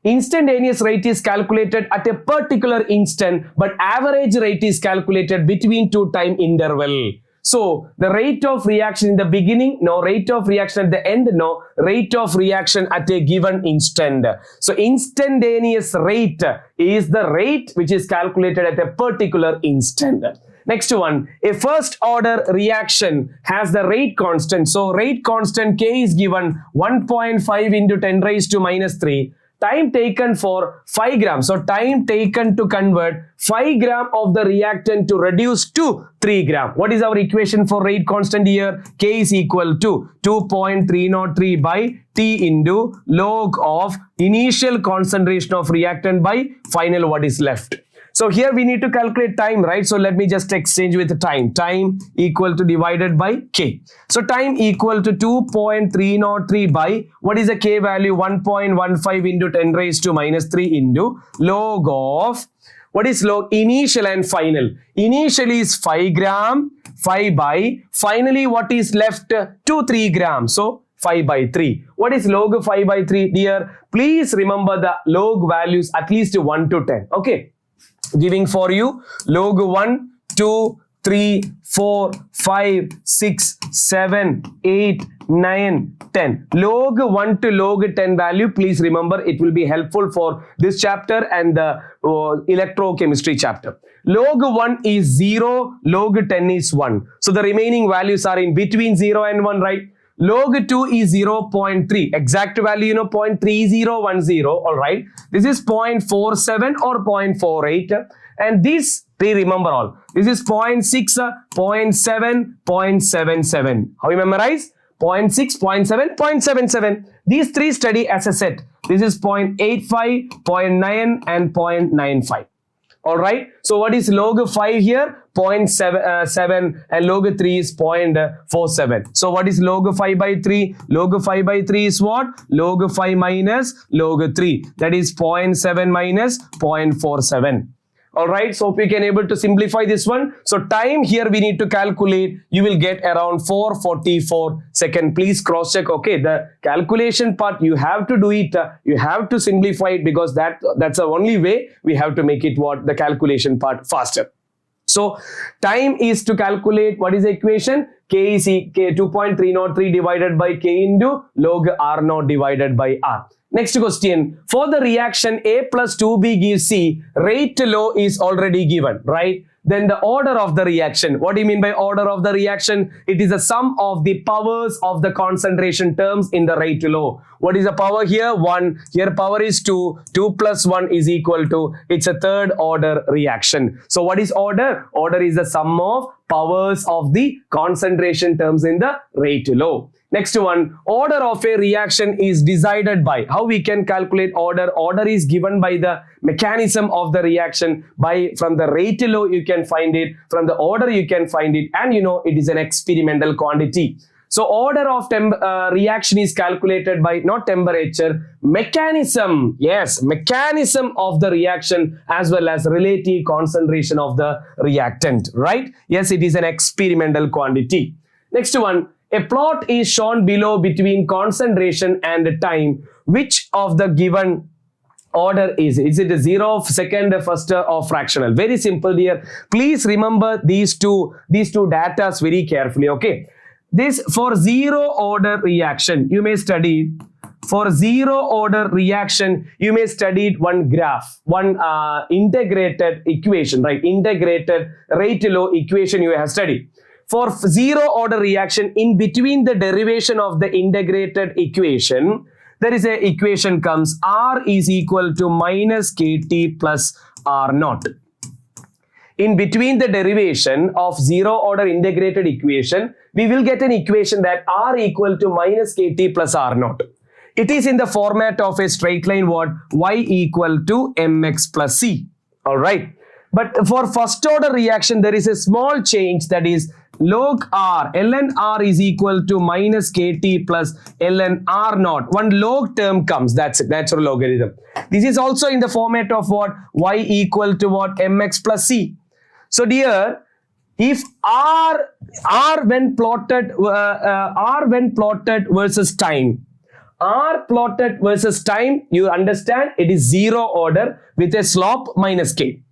Instantaneous rate is calculated at a particular instant, but average rate is calculated between two time interval. So the rate of reaction in the beginning, no. Rate of reaction at the end, no. Rate of reaction at a given instant. So instantaneous rate is the rate which is calculated at a particular instant. Next one, a first order reaction has the rate constant. So rate constant K is given 1.5 into 10 raised to minus 3. Time taken for 5 grams. So time taken to convert 5 gram of the reactant to reduce to 3 gram. What is our equation for rate constant here? K is equal to 2.303 by T into log of initial concentration of reactant by final what is left. So here we need to calculate time, right? So let me just exchange with the time. Time equal to divided by K. So time equal to 2.303 by, what is the K value? 1.15 into 10 raised to minus 3 into log of, what is log? Initial and final. Initially is 5 gram, 5 by, finally what is left? 3 grams. So 5 by 3. What is log of 5 by 3, dear? Please remember the log values at least 1 to 10. Okay. Giving for you log 1, 2, 3, 4, 5, 6, 7, 8, 9, 10. Log 1 to log 10 value, please remember, it will be helpful for this chapter and the electrochemistry chapter. Log 1 is 0, log 10 is 1. So the remaining values are in between 0 and 1, right? Log 2 is 0.3. Exact value, you know, 0.3010. All right. This is 0.47 or 0.48. And this, please remember all. This is 0.6, 0.7, 0.77. How you memorize? 0.6, 0.7, 0.77. These three study as a set. This is 0.85, 0.9 and 0.95. Alright, so what is log 5 here? 0.7 and log 3 is 0.47. So what is log 5 by 3? Log 5 by 3 is what? Log 5 minus log 3. That is 0.7 minus 0.47. Alright, so if we can able to simplify this one. So time here we need to calculate. You will get around 444 seconds. Please cross check. Okay, the calculation part you have to do it. You have to simplify it because that's the only way we have to make it what the calculation part faster. So time is to calculate what is the equation? K is 2.303 divided by K into log R naught divided by R. Next question, for the reaction A plus 2B gives C, rate law is already given, right? Then the order of the reaction, what do you mean by order of the reaction? It is the sum of the powers of the concentration terms in the rate law. What is the power here? 1. Here power is 2. 2 plus 1 is equal to, it's a third order reaction. So what is order? Order is the sum of powers of the concentration terms in the rate law. Next one, order of a reaction is decided by, how we can calculate order? Order is given by the mechanism of the reaction. From the rate law you can find it, from the order you can find it, and you know it is an experimental quantity. So order of reaction is calculated by not temperature, mechanism. Yes, mechanism of the reaction as well as relative concentration of the reactant, right? Yes, it is an experimental quantity. Next one, a plot is shown below between concentration and time. Which of the given order is it? Is it a 0, second, first, or fractional? Very simple here. Please remember these two data very carefully, okay? This for zero order reaction, you may study. For zero order reaction, you may study one graph, one integrated equation, right? Integrated rate law equation you have studied. For zero order reaction, in between the derivation of the integrated equation, there is a equation comes R is equal to minus KT plus R naught. In between the derivation of zero order integrated equation, we will get an equation that R equal to minus KT plus R naught. It is in the format of a straight line what? Y equal to mx plus c. All right. But for first order reaction, there is a small change, that is log r, ln r is equal to minus kt plus ln r naught. One log term comes, that's it, natural logarithm. This is also in the format of what? Y equal to what? Mx plus c. So dear, if r when plotted versus time, r plotted versus time, you understand it is zero order with a slope minus k.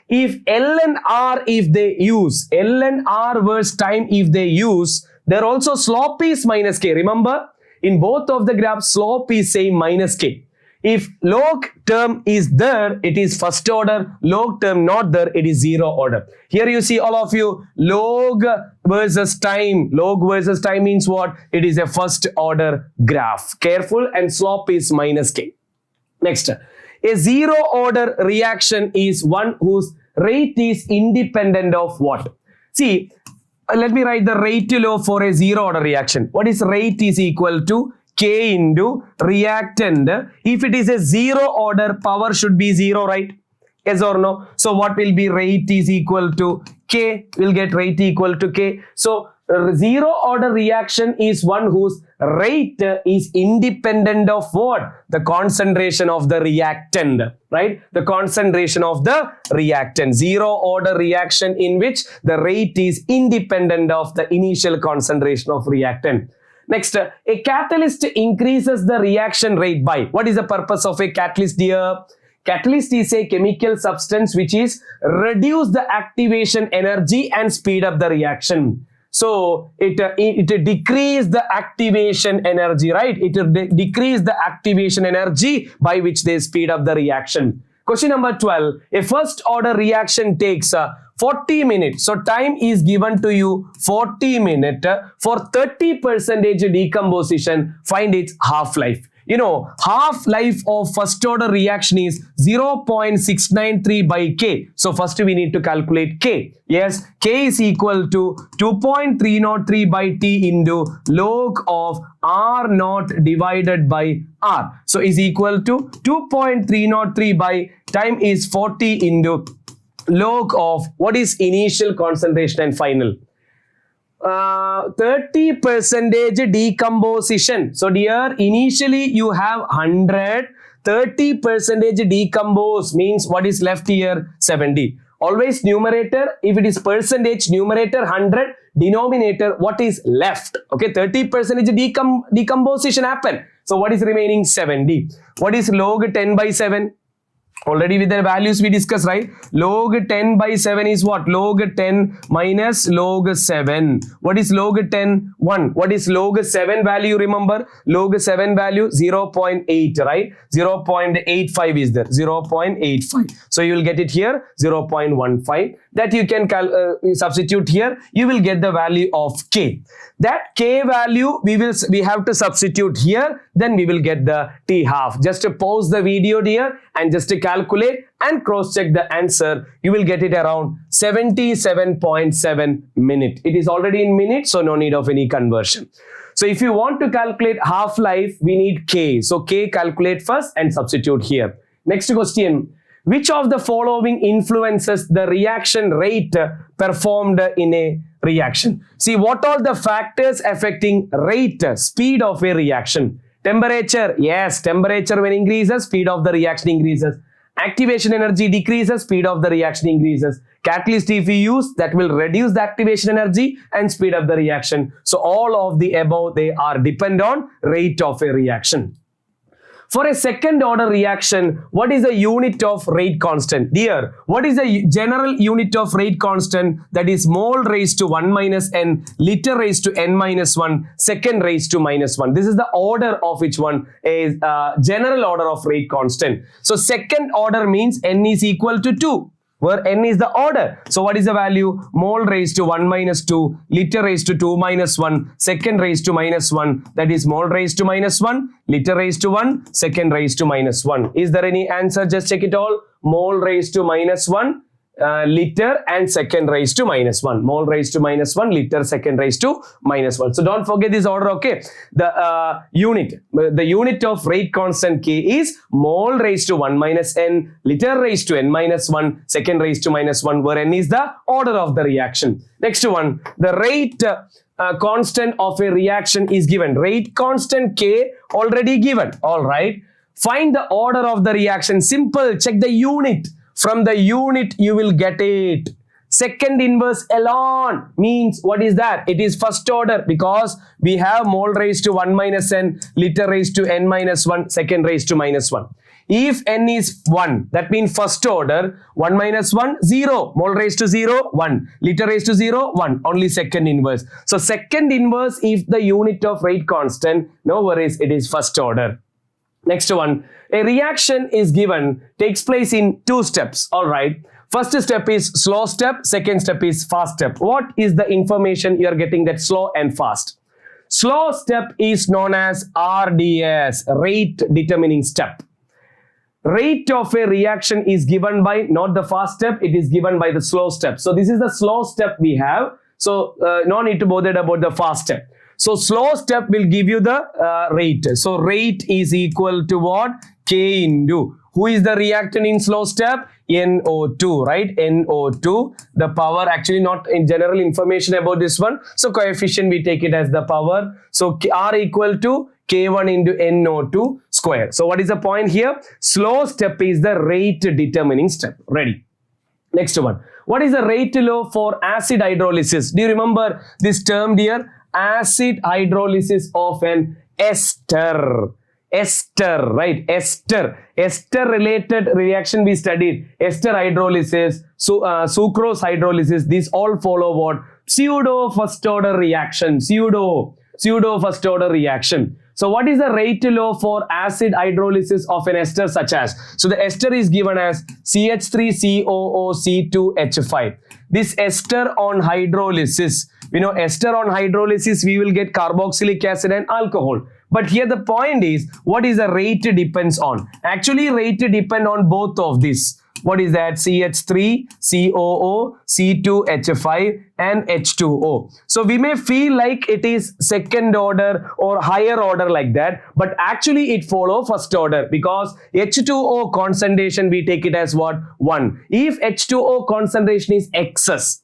If ln r, if they use ln r versus time, if they use, there also slope is minus k. Remember, in both of the graphs, slope is same minus k. If log term is there, it is first order. Log term not there, it is zero order. Here you see all of you, log versus time. Log versus time means what? It is a first order graph. Careful, and slope is minus k. Next, a zero order reaction is one whose rate is independent of what? See, let me write the rate law for a zero order reaction. What is rate is equal to K into reactant. If it is a zero order, power should be zero, right? Yes or no? So what will be rate is equal to K? We'll get rate equal to K. So zero order reaction is one whose rate is independent of what? The concentration of the reactant, right? The concentration of the reactant. Zero order reaction in which the rate is independent of the initial concentration of reactant. Next, a catalyst increases the reaction rate by. What is the purpose of a catalyst here? Catalyst is a chemical substance which is reduce the activation energy and speed up the reaction. So it decrease the activation energy, right? It decrease the activation energy by which they speed up the reaction. Question number 12. A first order reaction takes 40 minutes. So time is given to you 40 minutes for 30% decomposition. Find its half-life. You know, half-life of first order reaction is 0.693 by K. So first we need to calculate K. Yes, K is equal to 2.303 by T into log of R naught divided by R. So is equal to 2.303 by time is 40 into log of what is initial concentration and final. 30% decomposition. So dear, initially you have 100, 30% decompose means what is left here? 70. Always numerator, if it is percentage, numerator 100, denominator what is left? Okay, 30% decomposition happen. So what is remaining? 70. What is log 10 by 7? Already with the values we discussed, right? Log 10 by 7 is what? Log 10 minus log 7. What is log 10? 1. What is log 7 value? Remember, log 7 value 0.8, right? 0.85 is there. 0.85. So you will get it here 0.15. That you can substitute here. You will get the value of K. That K value we have to substitute here. Then we will get the T half. Just to pause the video here and just to calculate and cross check the answer. You will get it around 77.7 minutes. It is already in minutes, so no need of any conversion. So if you want to calculate half-life, we need K. So K calculate first and substitute here. Next question. Which of the following influences the reaction rate performed in a reaction? See, what are the factors affecting rate, speed of a reaction? Temperature, yes, temperature when increases, speed of the reaction increases. Activation energy decreases, speed of the reaction increases. Catalyst if we use, that will reduce the activation energy and speed up the reaction. So all of the above, they are depend on rate of a reaction. For a second order reaction, what is the unit of rate constant? Dear, what is the general unit of rate constant? That is mole raised to 1 minus n, liter raised to n minus 1, second raised to minus 1. This is the order of which one is general order of rate constant. So second order means n is equal to 2. Where n is the order. So what is the value? Mole raised to 1 minus 2, liter raised to 2 minus 1, second raised to minus 1. That is mole raised to minus 1, liter raised to 1, second raised to minus 1. Is there any answer? Just check it all. Mole raised to minus 1, liter and second raised to minus 1. Mole raised to minus 1, liter second raised to minus 1. So don't forget this order, okay? The unit of rate constant K is mole raised to 1 minus n, liter raised to n minus 1, second raised to minus 1, where n is the order of the reaction. Next one, the rate constant of a reaction is given. Rate constant K already given, all right? Find the order of the reaction. Simple, check the unit. From the unit, you will get it. Second inverse alone means what is that? It is first order because we have mole raised to 1 minus n, liter raised to n minus 1, second raised to minus 1. If n is 1, that means first order, 1 minus 1, 0. Mole raised to 0, 1. Liter raised to 0, 1. Only second inverse. So second inverse, if the unit of rate constant, no worries, it is first order. Next one, a reaction is given, takes place in 2 steps, all right. First step is slow step, second step is fast step. What is the information you are getting that slow and fast? Slow step is known as RDS, rate determining step. Rate of a reaction is given by not the fast step, it is given by the slow step. So this is the slow step we have. So no need to bother about the fast step. So slow step will give you the rate. So rate is equal to what? K into, who is the reactant in slow step? NO2, right? NO2. The power, actually not in general information about this one. So coefficient we take it as the power. So R equal to K1 into NO2 square. So what is the point here? Slow step is the rate determining step. Ready? Next one. What is the rate law for acid hydrolysis? Do you remember this term, dear? Acid hydrolysis of an ester. Ester, right? Ester. Ester related reaction we studied. Ester hydrolysis, sucrose hydrolysis. These all follow what? Pseudo first order reaction. Pseudo first order reaction. So what is the rate law for acid hydrolysis of an ester such as? So the ester is given as CH3COOC2H5. This ester on hydrolysis, we know ester on hydrolysis, we will get carboxylic acid and alcohol. But here the point is, what is the rate depends on? Actually, rate depend on both of these. What is that? CH3, COO, C2H5 and H2O. So we may feel like it is second order or higher order like that, but actually it follow first order because H2O concentration we take it as what? 1. If H2O concentration is excess,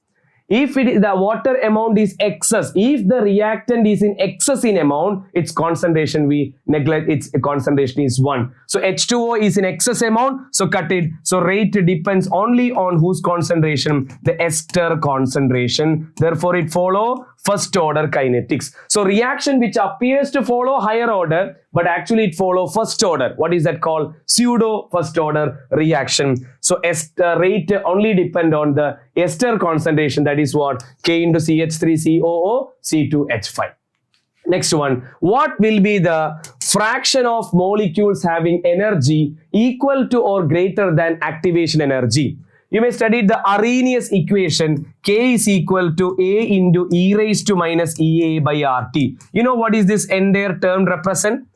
if the water amount is excess, if the reactant is in excess in amount, its concentration we neglect, its concentration is 1. So H2O is in excess amount, so cut it. So rate depends only on whose concentration? The ester concentration. Therefore, it follow first order kinetics. So reaction which appears to follow higher order, but actually it follow first order. What is that called? Pseudo first order reaction. So ester rate only depend on the ester concentration, that is what? K into CH3COO C2H5. Next one, what will be the fraction of molecules having energy equal to or greater than activation energy? You may study the Arrhenius equation. K is equal to A into E raised to minus EA by RT. You know what is this entire term represent?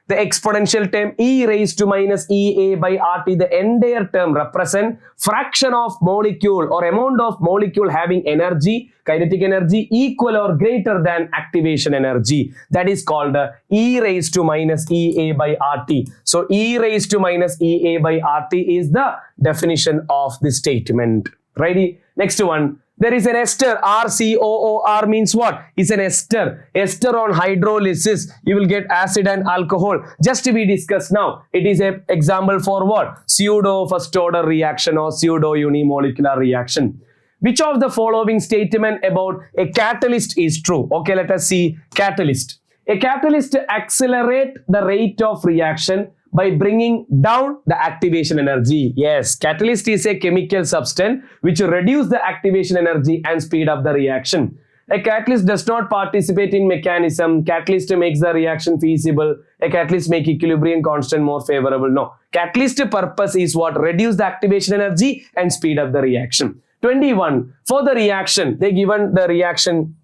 The exponential term E raised to minus EA by RT, the entire term represent fraction of molecule or amount of molecule having energy, kinetic energy equal or greater than activation energy. That is called E raised to minus EA by RT. So E raised to minus EA by RT is the definition of this statement. Ready? Next one. There is an ester, RCOOR means what? It's an ester. Ester on hydrolysis, you will get acid and alcohol. Just to be discussed now, it is an example for what? Pseudo first order reaction or pseudo unimolecular reaction. Which of the following statement about a catalyst is true? Okay, let us see catalyst. A catalyst accelerates the rate of reaction by bringing down the activation energy. Yes, catalyst is a chemical substance which reduces the activation energy and speed up the reaction. A catalyst does not participate in mechanism. Catalyst makes the reaction feasible. A catalyst makes equilibrium constant more favorable. No. Catalyst purpose is what? Reduce the activation energy and speed up the reaction. 21. For the reaction, they given the reaction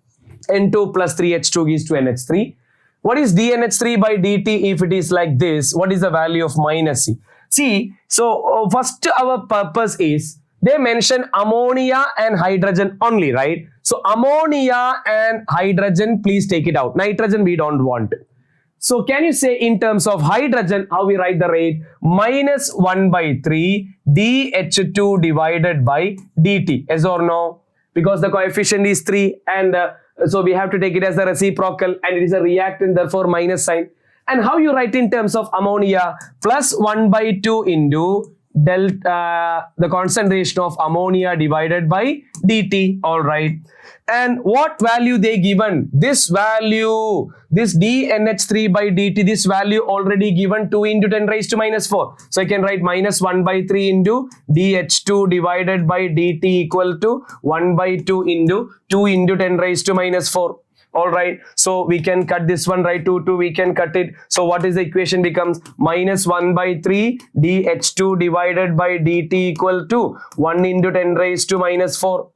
N2 plus 3H2 gives to NH3. What is dNH3 by dt if it is like this? What is the value of minus C? See, so first our purpose is They mention ammonia and hydrogen only, right? So ammonia and hydrogen, please take it out. Nitrogen we don't want. So can you say in terms of hydrogen, how we write the rate? Minus 1 by 3 dH2 divided by dt. Yes or no? Because the coefficient is 3 and so we have to take it as a reciprocal and it is a reactant, therefore minus sign. And how you write in terms of ammonia? Plus 1 by 2 into delta, the concentration of ammonia divided by dt. All right. And what value they given? This value, this dNH3 by dt, this value already given 2 into 10 raised to minus 4. So I can write minus 1 by 3 into dH2 divided by dt equal to 1 by 2 into 2 into 10 raised to minus 4. All right. So we can cut this one, right? 2 we can cut it. So what is the equation becomes? Minus 1 by 3 dH2 divided by dt equal to 1 into 10 raised to minus 4.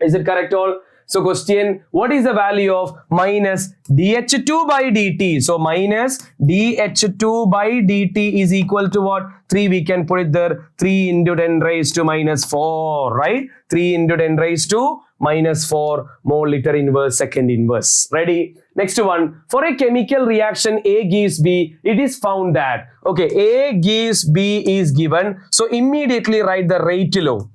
Is it correct all? So question, what is the value of minus dH2 by dt? So minus dH2 by dt is equal to what? 3 we can put it there. 3 into 10 raised to minus 4, right? 3 into 10 raised to minus 4 moleliter inverse second inverse. Ready? Next one. For a chemical reaction A gives B, it is found that, okay, A gives B is given. So immediately write the rate law.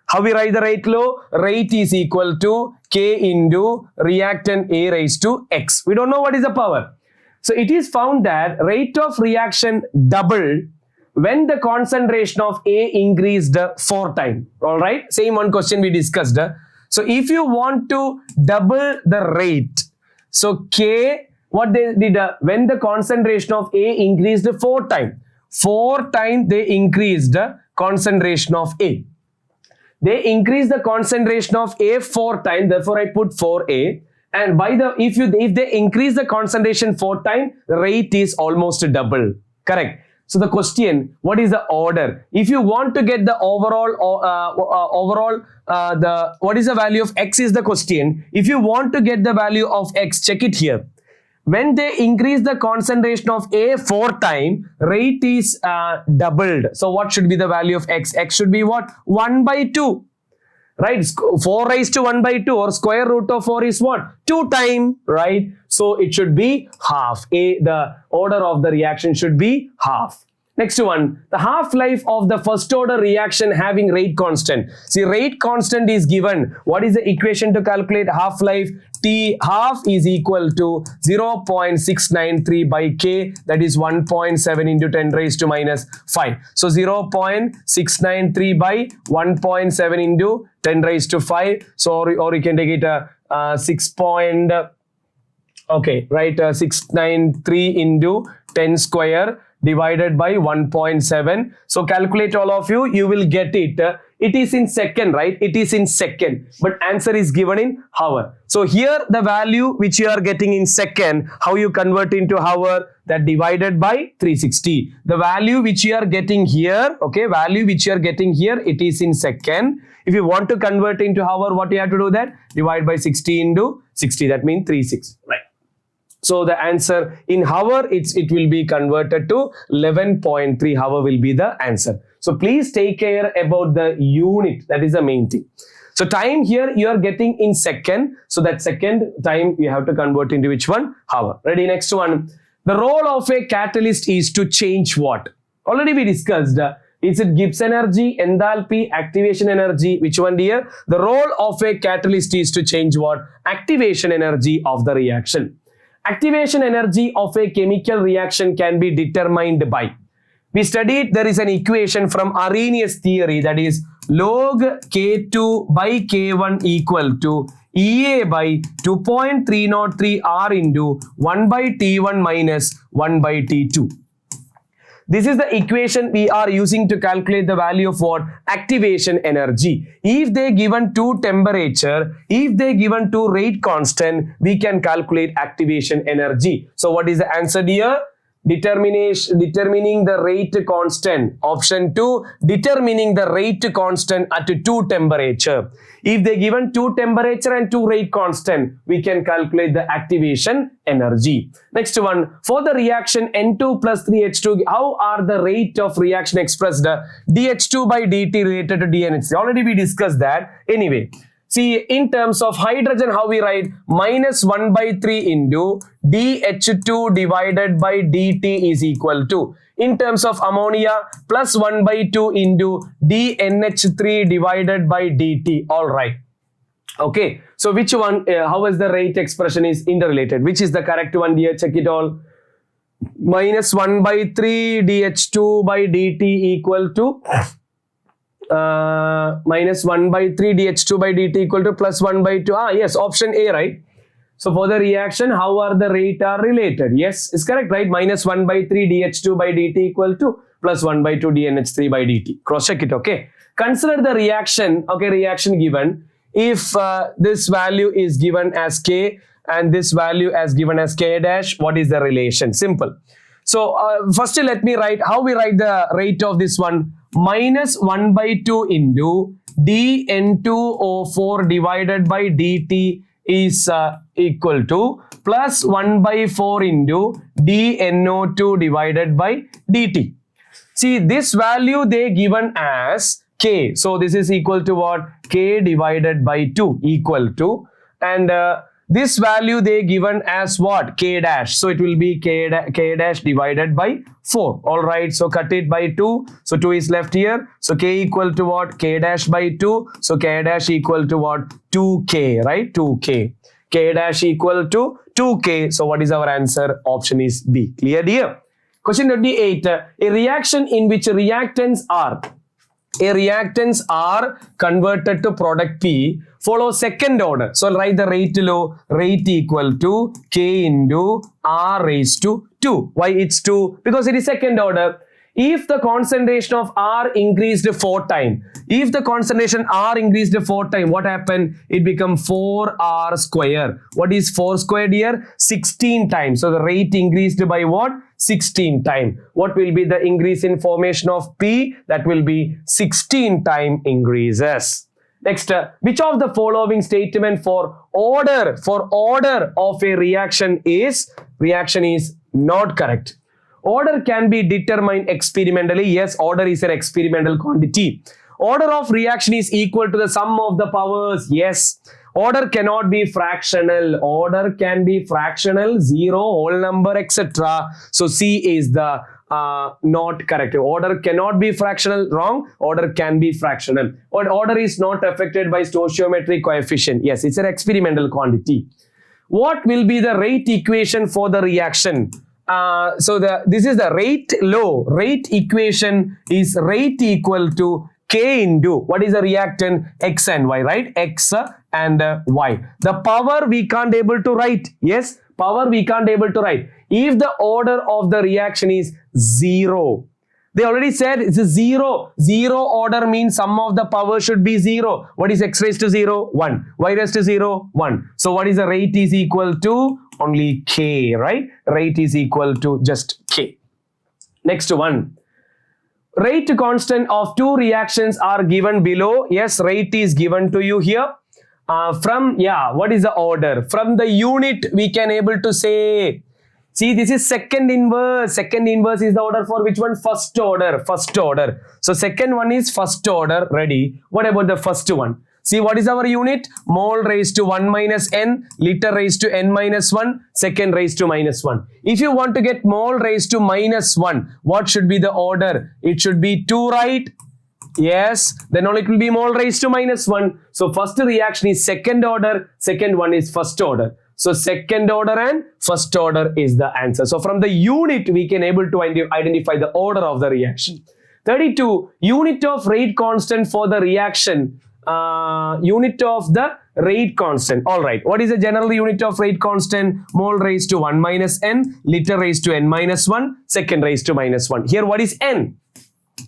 How we write the rate law? Rate is equal to K into reactant A raised to X. We don't know what is the power. So it is found that rate of reaction doubled when the concentration of A increased 4 times. All right. Same one question we discussed. So if you want to double the rate, so K, what they did, when the concentration of A increased 4 times. 4 times they increased the concentration of A. They increase the concentration of A 4 times, therefore I put 4A. And by the if they increase the concentration 4 times, the rate is almost double. Correct. So the question, what is the order? If you want to get the overall what is the value of X is the question. If you want to get the value of X, check it here. When they increase the concentration of A 4 times, rate is doubled. So what should be the value of X? X should be what? 1 by 2. Right? 4 raised to 1 by 2 or square root of 4 is what? 2 times. Right? So it should be half. The order of the reaction should be half. Next one, the half-life of the first order reaction having rate constant. See, rate constant is given. What is the equation to calculate half-life? T half is equal to 0.693 by K, that is 1.7 into 10 raised to minus 5. So 0.693 by 1.7 into 10 raised to 5. So or you can take it 693 into 10 square divided by 1.7. So calculate all of you, you will get it. It is in second, right? It is in second, but answer is given in hour. So here the value which you are getting in second, how you convert into hour, that divided by 360. The value which you are getting here, okay, value which you are getting here, it is in second. If you want to convert into hour, what you have to do that? Divide by 60 into 60, that means 360, right? So the answer in hour, it will be converted to 11.3 hour will be the answer. So please take care about the unit. That is the main thing. So time here you are getting in second. So that second time you have to convert into which one? Hour. Ready? Next one. The role of a catalyst is to change what? Already we discussed. Is it Gibbs energy, enthalpy, activation energy? Which one, dear? The role of a catalyst is to change what? Activation energy of the reaction. Activation energy of a chemical reaction can be determined by. We studied there is an equation from Arrhenius theory, that is log K2 by K1 equal to EA by 2.303 R into 1 by T1 minus 1 by T2. This is the equation we are using to calculate the value of what? Activation energy. If they given to temperature, if they given to rate constant, we can calculate activation energy. So what is the answer here? determining the rate constant. Option 2, determining the rate constant at 2 temperature. If they given 2 temperature and 2 rate constant, we can calculate the activation energy. Next one, for the reaction N2 plus 3H2, how are the rate of reaction expressed? dH2 by dt related to dNH3. Already we discussed that. Anyway, see, in terms of hydrogen, how we write? Minus 1 by 3 into dH2 divided by dt is equal to, in terms of ammonia, plus 1 by 2 into dNH3 divided by dt. All right. Okay. So which one, how is the rate expression is interrelated? Which is the correct one, dear? Check it all. Minus 1 by 3 dH2 by dt equal to minus 1 by 3 dH2 by dt equal to plus 1 by 2. Yes, option A, right? So for the reaction, how are the rate are related? Yes, it's correct, right? Minus 1 by 3 dH2 by dt equal to plus 1 by 2 dNH3 by dt. Cross check it, okay? Consider the reaction, okay, reaction given. If this value is given as K and this value as given as K dash, what is the relation? Simple. So first let me write, how we write the rate of this one? Minus 1 by 2 into dN2O4 divided by dt is equal to plus 1 by 4 into dNO2 divided by dt. See, this value they given as K. So this is equal to what? K divided by 2 equal to, and this value they given as what? K dash. So it will be K dash divided by 4. All right. So cut it by 2. So 2 is left here. So K equal to what? K dash by 2. So K dash equal to what? 2K, right? 2K. K dash equal to 2K. So what is our answer? Option is B. Clear, dear? Question 28. A reaction in which reactants are converted to product P follow second order. So I'll write the rate below. Rate equal to K into R raised to 2. Why it's 2? Because it is second order. If the concentration of R increased 4 times, if the concentration R increased 4 times, what happened? It become 4R square. What is 4 squared here? 16 times. So the rate increased by what? 16 times. What will be the increase in formation of P? That will be 16 time increases. Next, which of the following statement for order of a reaction is not correct? Order can be determined experimentally. Yes, order is an experimental quantity. Order of reaction is equal to the sum of the powers. Yes. Order cannot be fractional. Order can be fractional, 0, whole number, etc. So C is the not correct. Order cannot be fractional, wrong. Order can be fractional. But order is not affected by stoichiometric coefficient. Yes, it's an experimental quantity. What will be the rate equation for the reaction? This is the rate law. Rate equation is rate equal to K into, what is the reactant? X and Y, right? X and Y. The power we can't able to write. Yes, power we can't able to write. If the order of the reaction is 0, they already said it's a 0. 0 order means sum of the power should be 0. What is X raised to 0? 1. Y raised to 0? 1. So what is the rate is equal to? Only K, right? Rate is equal to just K. Next one. Rate constant of 2 reactions are given below. Yes, rate is given to you here. What is the order? From the unit, we can able to say, see, this is second inverse. Second inverse is the order for which one? First order. First order. So second one is first order. Ready? What about the first one? See, what is our unit? Mole raised to 1 minus n, liter raised to n minus 1, second raised to minus 1. If you want to get mole raised to minus 1, what should be the order? It should be 2, right? Yes, then only it will be mole raised to minus 1. So first reaction is second order, second one is first order. So second order and first order is the answer. So from the unit, we can able to identify the order of the reaction. 32, unit of rate constant for the reaction. Unit of the rate constant. All right. What is the general unit of rate constant? Mole raised to 1 minus n, liter raised to n minus 1, second raised to minus 1. Here, what is n?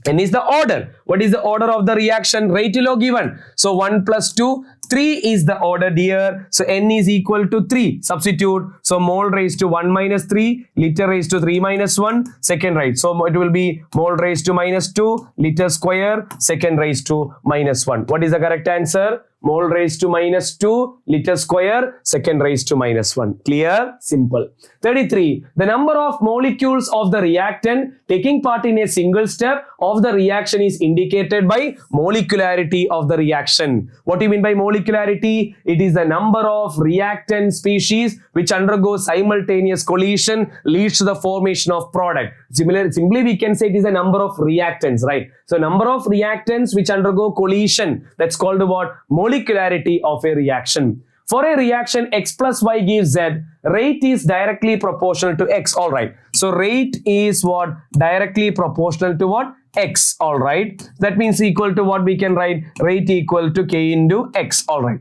N is the order. What is the order of the reaction? Rate law given. So 1 plus 2, 3 is the order here. So N is equal to 3. Substitute. So mole raised to 1 minus 3, liter raised to 3 minus 1, second right. So it will be mole raised to minus 2, liter square, second raised to minus 1. What is the correct answer? Mole raised to minus 2, liter square, second raised to minus 1. Clear? Simple. 33. The number of molecules of the reactant taking part in a single step of the reaction is indicated by molecularity of the reaction. What do you mean by molecularity? It is the number of reactant species which undergo simultaneous collision leads to the formation of product. Simply we can say it is the number of reactants, right? So number of reactants which undergo collision, that's called what? Molecularity of a reaction. For a reaction X plus Y gives Z, rate is directly proportional to X. All right. So rate is what? Directly proportional to what? X. All right. That means equal to what we can write? Rate equal to K into X. All right.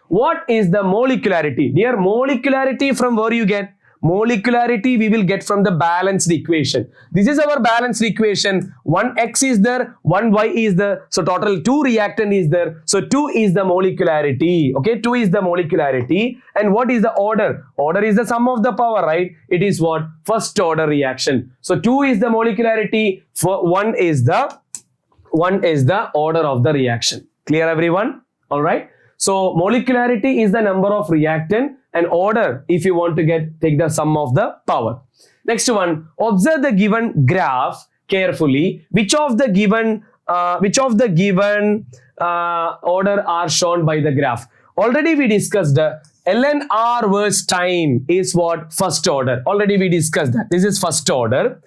What is the molecularity? Dear, molecularity from where you get? Molecularity we will get from the balanced equation. This is our balanced equation. One X is there, one Y is there. So total 2 reactant is there. So 2 is the molecularity. Okay, 2 is the molecularity. And what is the order? Order is the sum of the power, right? It is what? First order reaction. So 2 is the molecularity. For 1 is the order of the reaction. Clear everyone? All right. So molecularity is the number of reactant, and order if you want to take the sum of the power. Next one, observe the given graph carefully. Which of the given order are shown by the graph? Already we discussed ln r versus time is what? First order. Already we discussed that. This is first order.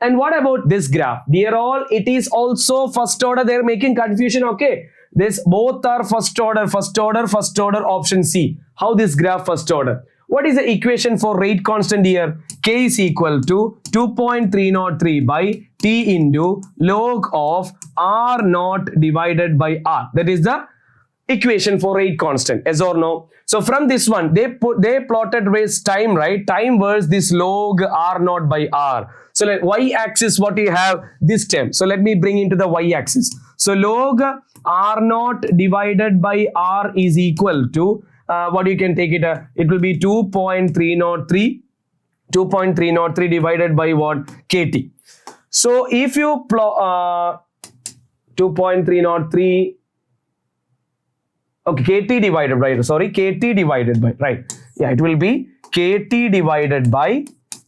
And what about this graph? Dear all, it is also first order. They are making confusion. Okay. This both are first order, option C. How this graph first order? What is the equation for rate constant here? K is equal to 2.303 by T into log of R naught divided by R. That is the equation for rate constant. Yes or no? So from this one, they plotted with time, right? Time versus this log R naught by R. So like y axis, what you have? This term. So let me bring into the y axis. So log R naught divided by R is equal to what you can take it? It will be 2.303 divided by what? KT. So if you plot 2.303. Okay, KT divided by, right. Yeah, it will be KT divided by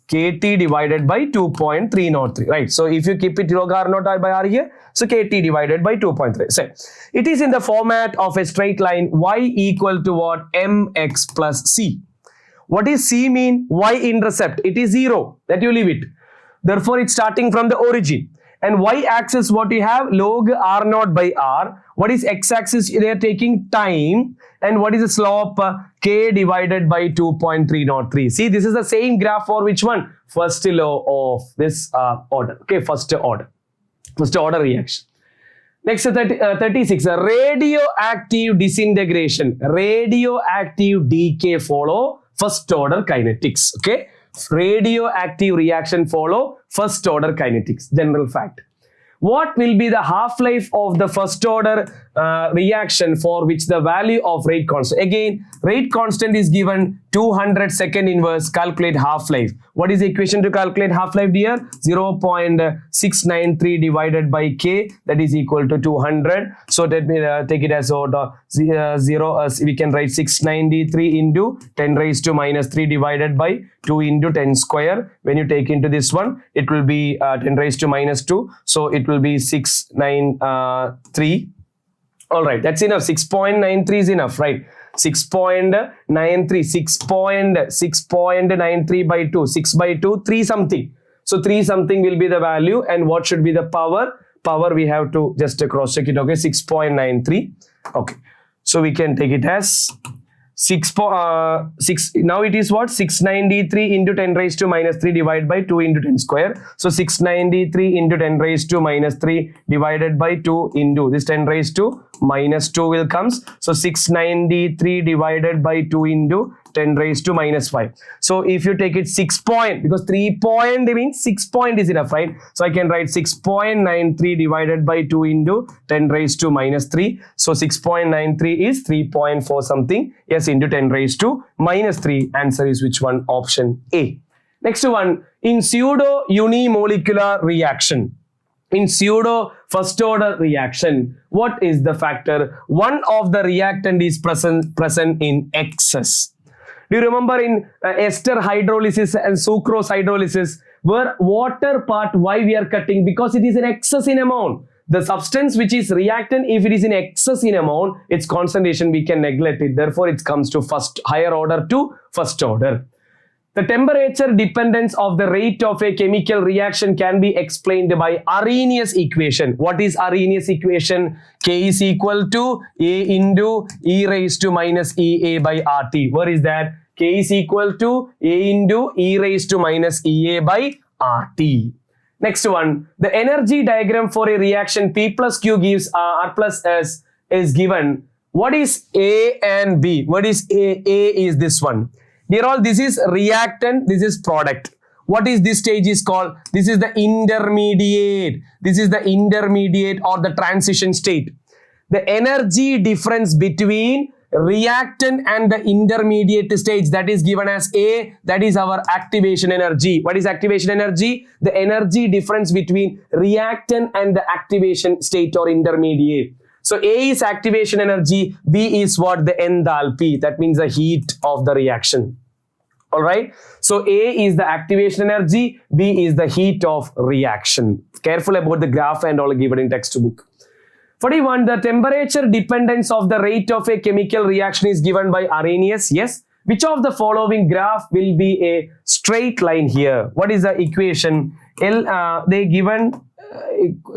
2.303, right. So if you keep it log R naught by R here, so KT divided by 2.3. So it is in the format of a straight line, y equal to what? Mx plus C. What is C mean? Y-intercept. It is 0. That you leave it. Therefore, it's starting from the origin. And y-axis, what you have? Log R naught by R. What is x-axis? They are taking time. And what is the slope? K divided by 2.303. See, this is the same graph for which one? First law of this order. Okay, first order reaction. Next, 36. Radioactive disintegration. Radioactive decay follow first order kinetics. Okay. Radioactive reaction follow first order kinetics. General fact. What will be the half-life of the first order reaction for which the value of rate constant? Again, rate constant is given 200 second inverse. Calculate half-life. What is the equation to calculate half-life, dear? 0.693 divided by K, that is equal to 200. So let me take it as we can write 693 into 10 raised to minus 3 divided by 2 into 10 square. When you take into this one, it will be 10 raised to minus 2. So it will be 693. All right, that's enough. 6.93 is enough, right? 6.93 by 2, 6 by 2, 3 something. So 3 something will be the value, and what should be the power? Power we have to just cross check it. Okay, 6.93. Okay, so we can take it as 6. Now it is what? 693 into 10 raised to minus 3 divided by 2 into 10 square. So 693 into 10 raised to minus 3 divided by 2 into this 10 raised to minus 2 will comes. So 693 divided by 2 into 10 raised to minus 5. So if you take it 6 point, because 3 point means 6 point is enough, right? So I can write 6.93 divided by 2 into 10 raised to minus 3. So 6.93 is 3.4 something. Yes, into 10 raised to minus 3. Answer is which one? Option A. Next one, in pseudo unimolecular reaction. In pseudo first order reaction, what is the factor? One of the reactant is present in excess. Do you remember in ester hydrolysis and sucrose hydrolysis, where water part, why we are cutting? Because it is in excess in amount. The substance which is reactant, if it is in excess in amount, its concentration we can neglect it. Therefore, it comes to higher order to first order. The temperature dependence of the rate of a chemical reaction can be explained by Arrhenius equation. What is Arrhenius equation? K is equal to A into E raised to minus EA by RT. Where is that? K is equal to A into E raised to minus EA by RT. Next one, the energy diagram for a reaction P plus Q gives R plus S is given. What is A and B? What is A? A is this one. Here all, this is reactant, this is product. What is this stage is called? This is the intermediate. This is the intermediate or the transition state. The energy difference between reactant and the intermediate stage, that is given as A, that is our activation energy. What is activation energy? The energy difference between reactant and the activation state or intermediate. So A is activation energy, B is what? The enthalpy. That means the heat of the reaction. Alright. So A is the activation energy, B is the heat of reaction. Careful about the graph and all given in textbook. 41. The temperature dependence of the rate of a chemical reaction is given by Arrhenius. Yes. Which of the following graph will be a straight line here? What is the equation? The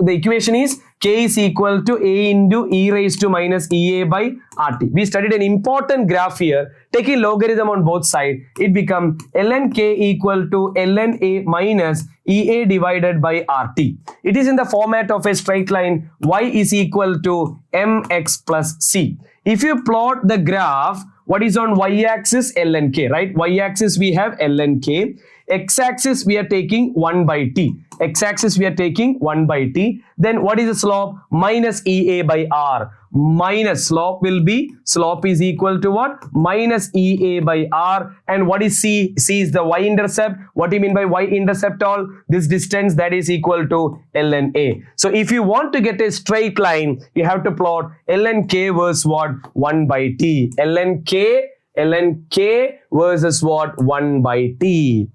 equation is K is equal to A into E raised to minus EA by RT. We studied an important graph here. Taking logarithm on both sides, it becomes ln K equal to ln A minus EA divided by RT. It is in the format of a straight line. Y is equal to mx plus c. If you plot the graph, what is on y-axis? ln K, right? Y-axis we have ln K. X-axis we are taking 1 by t. X-axis we are taking 1 by t. Then what is the slope? Minus EA by R. Minus slope will be, slope is equal to what? Minus EA by R. And what is C? C is the y-intercept. What do you mean by y-intercept all? This distance that is equal to ln A. So if you want to get a straight line, you have to plot ln K versus what? 1 by t. ln K versus what? 1 by t.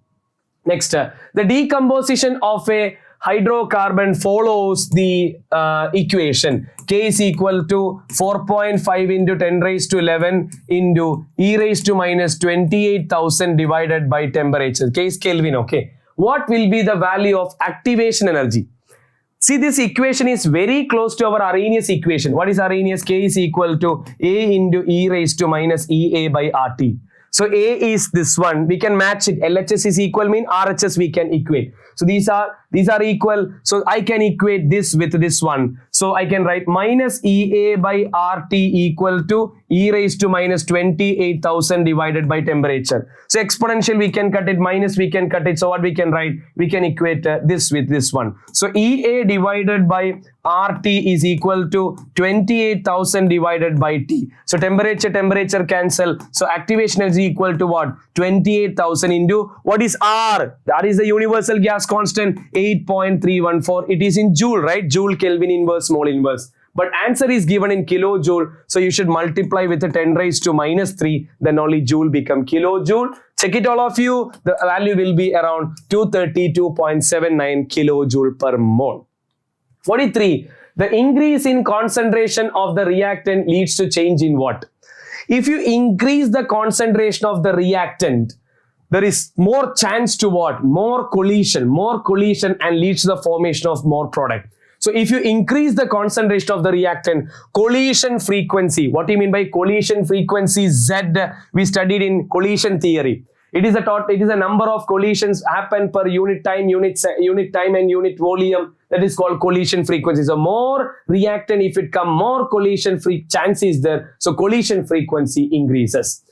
Next, the decomposition of a hydrocarbon follows the equation. K is equal to 4.5 into 10 raised to 11 into E raised to minus 28,000 divided by temperature. K is Kelvin, okay. What will be the value of activation energy? See, this equation is very close to our Arrhenius equation. What is Arrhenius? K is equal to A into E raised to minus EA by RT. So A is this one. We can match it. LHS is equal mean RHS we can equate. So these are equal. So I can equate this with this one. So I can write minus EA by RT equal to E raised to minus 28,000 divided by temperature. So exponential we can cut it, minus we can cut it. So what we can write? We can equate this with this one. So EA divided by RT is equal to 28,000 divided by T. So temperature cancel. So activation energy equal to what? 28,000 into what is R? That is the universal gas constant 8.314. It is in joule, right? Joule, Kelvin inverse, mole inverse. But answer is given in kilojoule. So you should multiply with the 10 raised to minus 3. Then only joule become kilojoule. Check it all of you. The value will be around 232.79 kilojoule per mole. 43. The increase in concentration of the reactant leads to change in what? If you increase the concentration of the reactant, there is more chance to what? More collision and leads to the formation of more product. So if you increase the concentration of the reactant, collision frequency, what do you mean by collision frequency? Z, we studied in collision theory. It is a number of collisions happen per unit time, unit time and unit volume. That is called collision frequency. So more reactant, if it come, more collision chance is there. So collision frequency increases.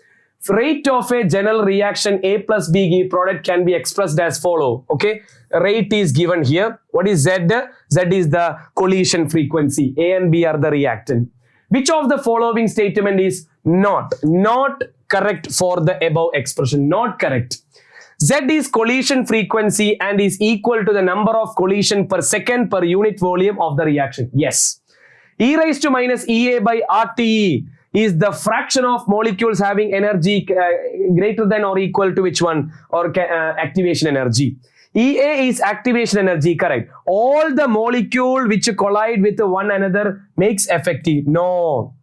Rate of a general reaction A plus B product can be expressed as follow. Okay, rate is given here. What is Z? Z is the collision frequency. A and B are the reactant. Which of the following statement is not correct for the above expression? Not correct. Z is collision frequency and is equal to the number of collision per second per unit volume of the reaction. Yes. E raised to minus EA by RTE is the fraction of molecules having energy greater than or equal to which one? Or activation energy. EA is activation energy, correct. All the molecule which collide with one another makes effective. No.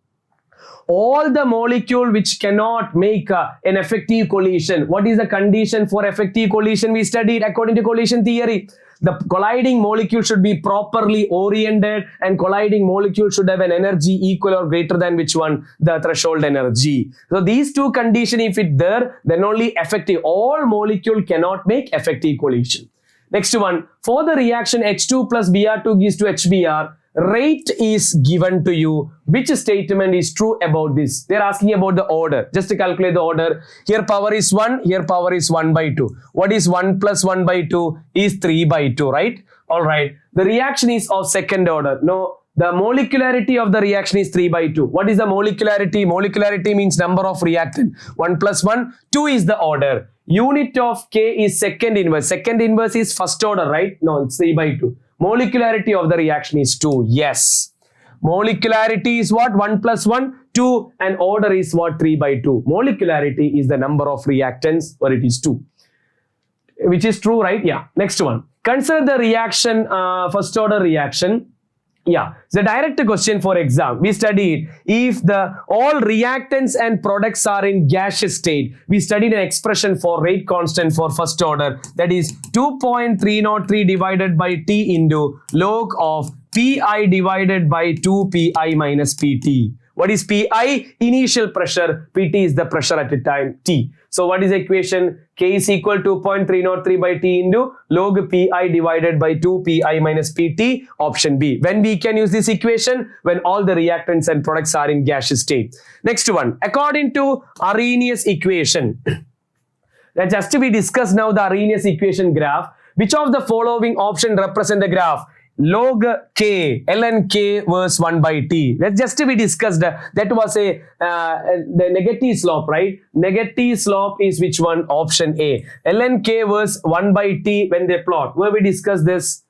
All the molecule which cannot make an effective collision. What is the condition for effective collision? We studied according to collision theory. The colliding molecule should be properly oriented and colliding molecule should have an energy equal or greater than which one? The threshold energy. So these two conditions, if it's there, then only effective. All molecule cannot make effective collision. Next one, for the reaction H2 plus Br2 gives to HBr, rate is given to you. Which statement is true about this? They are asking about the order. Just to calculate the order. Here power is 1, here power is 1 by 2. What is 1 plus 1 by 2 is 3 by 2, right? Alright. The reaction is of second order. No, the molecularity of the reaction is 3 by 2. What is the molecularity? Molecularity means number of reactant. 1 plus 1, 2 is the order. Unit of K is second inverse. Second inverse is first order, right? No, it's 3 by 2. Molecularity of the reaction is 2. Yes. Molecularity is what? 1 plus 1, 2. And order is what? 3 by 2. Molecularity is the number of reactants, or it is 2. Which is true, right? Yeah. Next one. Consider the reaction, first order reaction. Yeah, it's a direct question for exam. We studied if all reactants and products are in gaseous state. We studied an expression for rate constant for first order, that is 2.303 divided by T into log of Pi divided by 2 Pi minus Pt. What is Pi? Initial pressure. Pt is the pressure at the time T. So what is the equation? K is equal to 2.303 by T into log Pi divided by 2 Pi minus Pt. Option B. When we can use this equation? When all the reactants and products are in gaseous state. Next one. According to Arrhenius equation. Let's just we discuss now the Arrhenius equation graph. Which of the following option represent the graph? Log K, ln K was 1 by T. Let's just we discussed that was the negative slope, right? Negative slope is which one? Option A. ln K was 1 by T when they plot. Where we discussed this?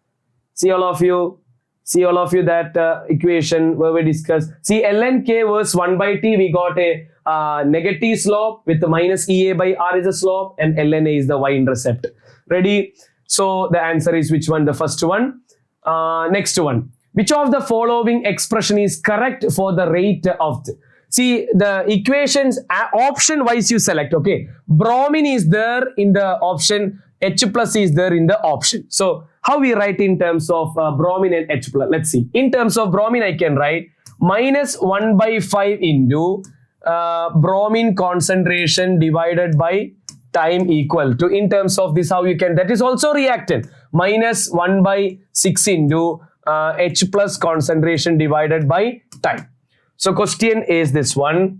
See all of you that equation where we discussed. See ln K was 1 by T. We got a negative slope with the minus EA by R is the slope and ln A is the y-intercept. Ready? So the answer is which one? The first one. Next one. Which of the following expression is correct for the rate of see the equations option wise you select. Okay, bromine is there in the option, H plus is there in the option. So how we write in terms of bromine and H plus? Let's see. In terms of bromine I can write minus 1 by 5 into bromine concentration divided by time equal to, in terms of this how you can, that is also reactant, minus 1 by 6 into H plus concentration divided by time. So question is this one.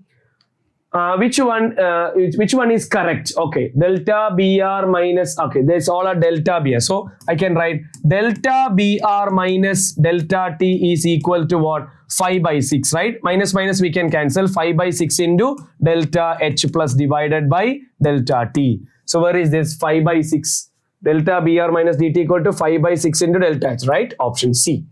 Which one is correct? Okay, delta Br minus, okay, there's all a delta Br. So I can write delta Br minus delta T is equal to what? 5 by 6, right? Minus minus we can cancel. 5 by 6 into delta H plus divided by delta T. So where is this? 5 by 6. Delta Br minus dt equal to 5 by 6 into delta H, right? Option C.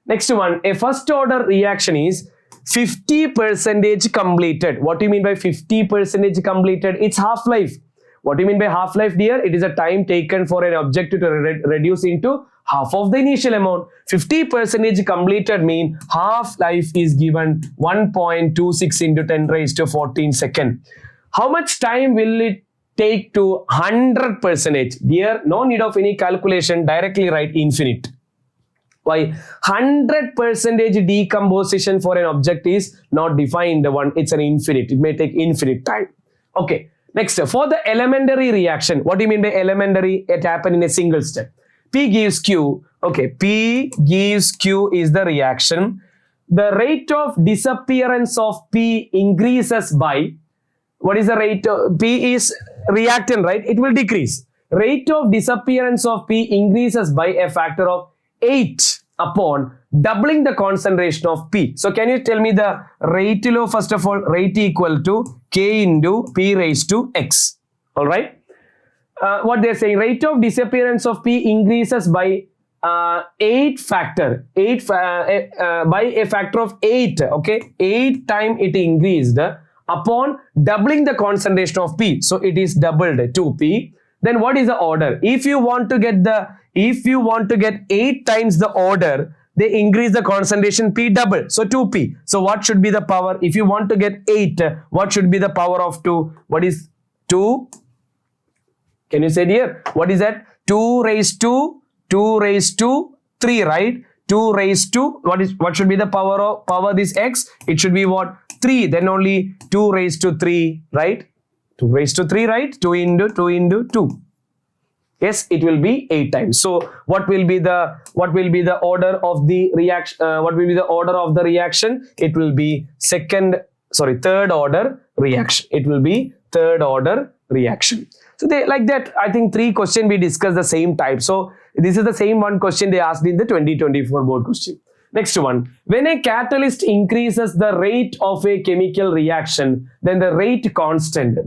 Next one. A first order reaction is 50% completed. What do you mean by 50% completed? It's half-life. What do you mean by half-life, dear? It is a time taken for an object to reduce into half of the initial amount. 50% completed mean half-life is given 1.26 into 10 raised to 14 second. How much time will it take to 100%? Dear, no need of any calculation. Directly write infinite. Why? 100% decomposition for an object is not defined. It's an infinite. It may take infinite time. Okay. Next, for the elementary reaction, what do you mean by elementary? It happened in a single step. P gives Q. Okay, P gives Q is the reaction. The rate of disappearance of P increases by, what is the rate? P is reactant, right? It will decrease. Rate of disappearance of P increases by a factor of 8 upon doubling the concentration of P. So can you tell me the rate law? First of all, rate equal to K into P raised to X. All right. What they're saying, rate of disappearance of P increases by 8 factor, by a factor of 8. Okay, 8 times it increased upon doubling the concentration of P. So it is doubled to P. Then what is the order? If you want to get 8 times the order, they increase the concentration P double. So 2P. So what should be the power? If you want to get 8, what should be the power of 2? What is 2? Can you say here? What is that? 2 raised to 3, right? 2 raised to, what should be the power this X? It should be what? 3. Then only 2 raised to 3, right? 2 raised to 3, right? 2 into 2. Yes, it will be 8 times. So what will be the order of the reaction? What will be the order of the reaction? It will be third order reaction. It will be third order reaction. So they like that. I think 3 questions we discussed the same type. So this is the same one question they asked in the 2024 board question. Next one, when a catalyst increases the rate of a chemical reaction, then the rate constant.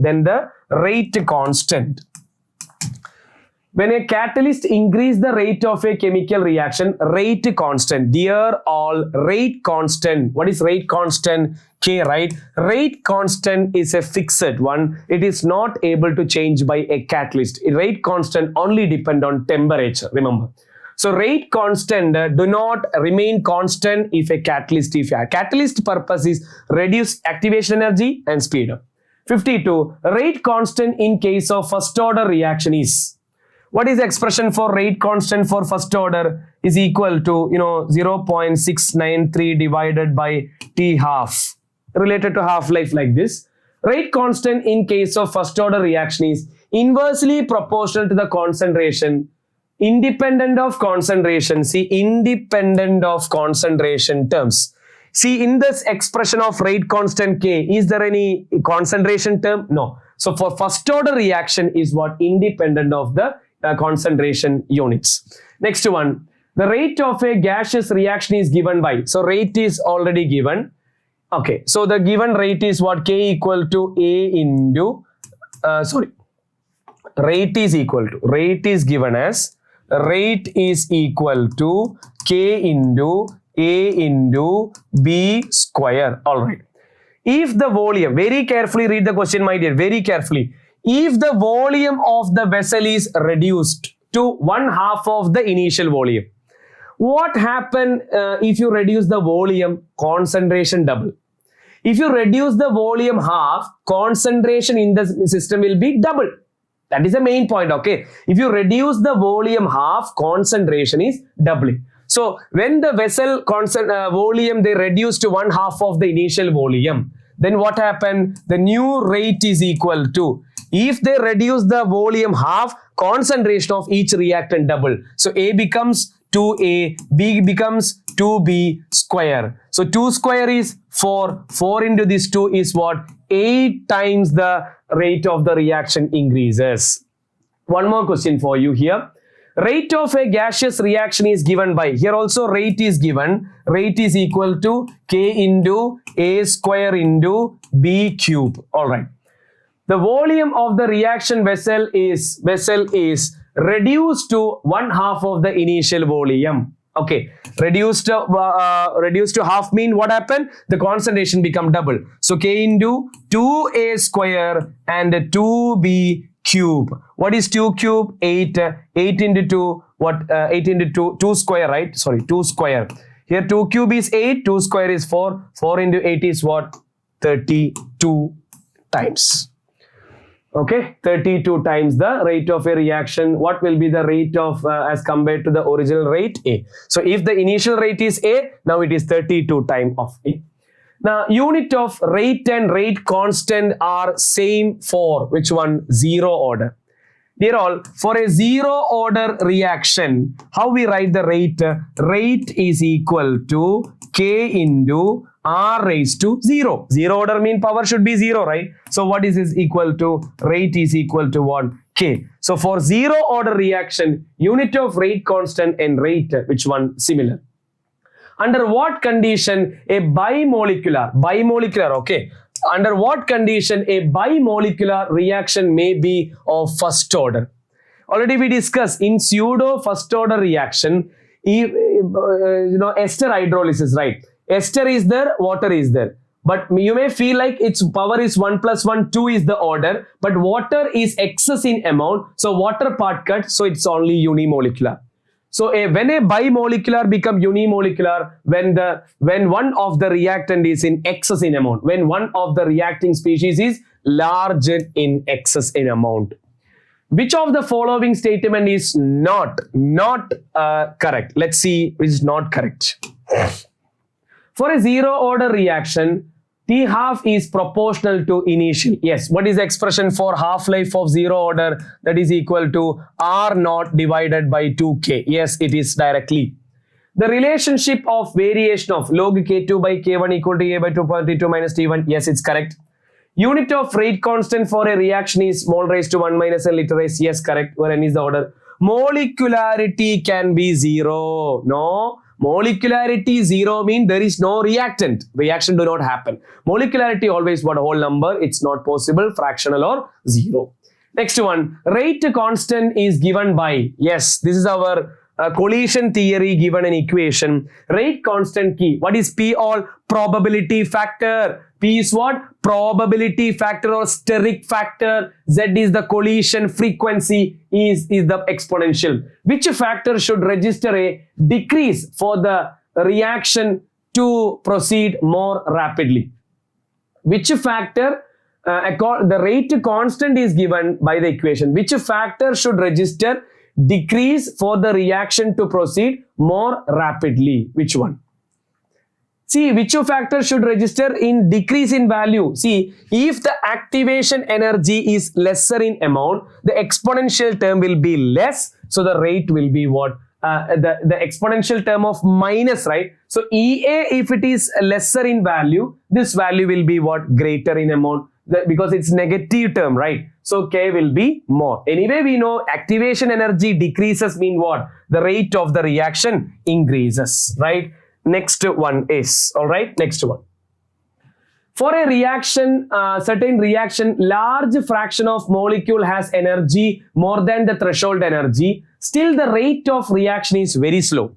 When a catalyst increases the rate of a chemical reaction, rate constant. Dear all, rate constant. What is rate constant? K, right? Rate constant is a fixed one. It is not able to change by a catalyst. Rate constant only depend on temperature, remember. So rate constant do not remain constant if a catalyst, catalyst purpose is reduce activation energy and speed up. 52, rate constant in case of first order reaction is, what is the expression for rate constant for first order? Is equal to 0.693 divided by T half, related to half-life like this. Rate constant in case of first order reaction is inversely proportional to the concentration, independent of concentration. See, independent of concentration terms. See, in this expression of rate constant K, is there any concentration term? No. So for first order reaction is what? Independent of the concentration units. Next one, the rate of a gaseous reaction is given by, so rate is already given. Okay, so the given rate is what? K equal to A into, rate is equal to, rate is given as, rate is equal to K into A into B square. All right. If the volume, very carefully read the question, my dear, very carefully. If the volume of the vessel is reduced to 1/2 of the initial volume, what happen if you reduce the volume? Concentration double. If you reduce the volume half, concentration in the system will be double. That is the main point, okay? If you reduce the volume half, concentration is doubling. So when the vessel volume they reduce to 1/2 of the initial volume, then what happened? The new rate is equal to, if they reduce the volume half, concentration of each reactant double. So A becomes 2A, B becomes 2B square. So 2 square is 4. 4 into this 2 is what? 8 times the rate of the reaction increases. One more question for you here. Rate of a gaseous reaction is given by, here also rate is given. Rate is equal to K into A square into B cube. All right. The volume of the reaction vessel is reduced to 1/2 of the initial volume. Okay, reduced to half mean what happened? The concentration become double. So K into 2A square and 2B cube. What is 2 cube? 8. 8 into 2, what? 8 into 2, 2 square, right? Sorry, 2 square. Here 2 cube is 8, 2 square is 4. 4 into 8 is what? 32 times. Okay, 32 times the rate of a reaction. What will be the rate of as compared to the original rate? A. So if the initial rate is A, now it is 32 times of A. Now, unit of rate and rate constant are same for which one? Zero order. Dear all, for a zero order reaction, how we write the rate? Rate is equal to K into R raised to 0. Zero order mean power should be 0, right? So what is this equal to? Rate is equal to what? K. So for zero order reaction, unit of rate constant and rate, which one? Similar. Under what condition a bimolecular, okay. Under what condition a bimolecular reaction may be of first order? Already we discussed in pseudo first order reaction, ester hydrolysis, right? Ester is there, water is there. But you may feel like its power is 1 plus 1, 2 is the order, but water is excess in amount. So water part cut, so it's only unimolecular. So when a bimolecular become unimolecular, when one of the reactant is in excess in amount, when one of the reacting species is larger in excess in amount. Which of the following statement is not correct? Let's see which is not correct. For a zero order reaction, T half is proportional to initial. Yes, what is the expression for half-life of zero order? That is equal to R naught divided by 2K. Yes, it is directly. The relationship of variation of log K2 by K1 equal to A by 2.32 minus T1. Yes, it's correct. Unit of rate constant for a reaction is mole raised to 1 minus N liter raised. Yes, correct. Where N is the order. Molecularity can be 0. No. Molecularity 0 means there is no reactant. Reaction do not happen. Molecularity always what? Whole number. It's not possible. Fractional or 0. Next one. Rate constant is given by. Yes, this is our collision theory given an equation. Rate constant key. What is P all? Probability factor. P is what? Probability factor or steric factor. Z is the collision frequency. Is the exponential. Which factor should register a decrease for the reaction to proceed more rapidly? Which factor? The rate constant is given by the equation. Which factor should register decrease for the reaction to proceed more rapidly? Which one? See, which factor should register in decrease in value? See, if the activation energy is lesser in amount, the exponential term will be less. So the rate will be what? The exponential term of minus, right? So EA, if it is lesser in value, this value will be what? Greater in amount, because it's negative term, right? So K will be more. Anyway, we know activation energy decreases mean what? The rate of the reaction increases, right? Next one is, all right, next one. For a reaction, certain reaction, large fraction of molecule has energy more than the threshold energy. Still, the rate of reaction is very slow.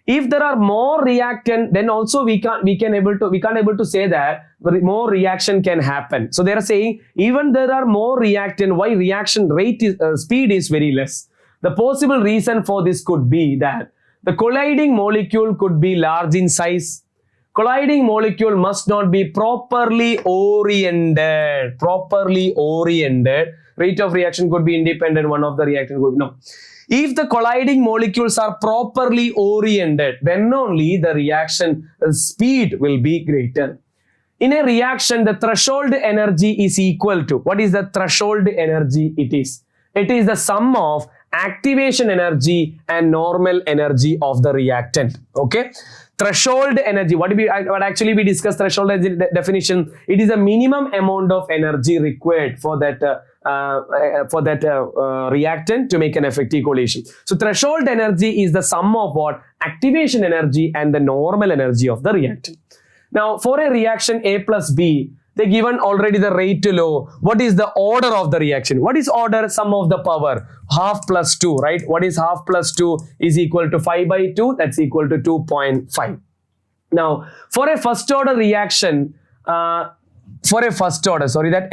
If there are more reactant, then also we can't able to say that more reaction can happen. So they are saying even there are more reactant, why reaction rate is speed is very less. The possible reason for this could be that the colliding molecule could be large in size. Colliding molecule must not be properly oriented. Rate of reaction could be independent. One of the reactant could be no. If the colliding molecules are properly oriented, then only the reaction speed will be greater. In a reaction, the threshold energy is equal to, what is the threshold energy? It is the sum of activation energy and normal energy of the reactant. Okay. Threshold energy, what actually we discussed threshold energy definition. It is a minimum amount of energy required for that reactant to make an effective collision. So threshold energy is the sum of what? Activation energy and the normal energy of the reactant. Now for a reaction A plus B, they given already the rate to low. What is the order of the reaction? What is order? Sum of the power. Half plus 2, right? What is half plus 2 is equal to 5 by 2. That's equal to 2.5. Now, for a first order reaction, that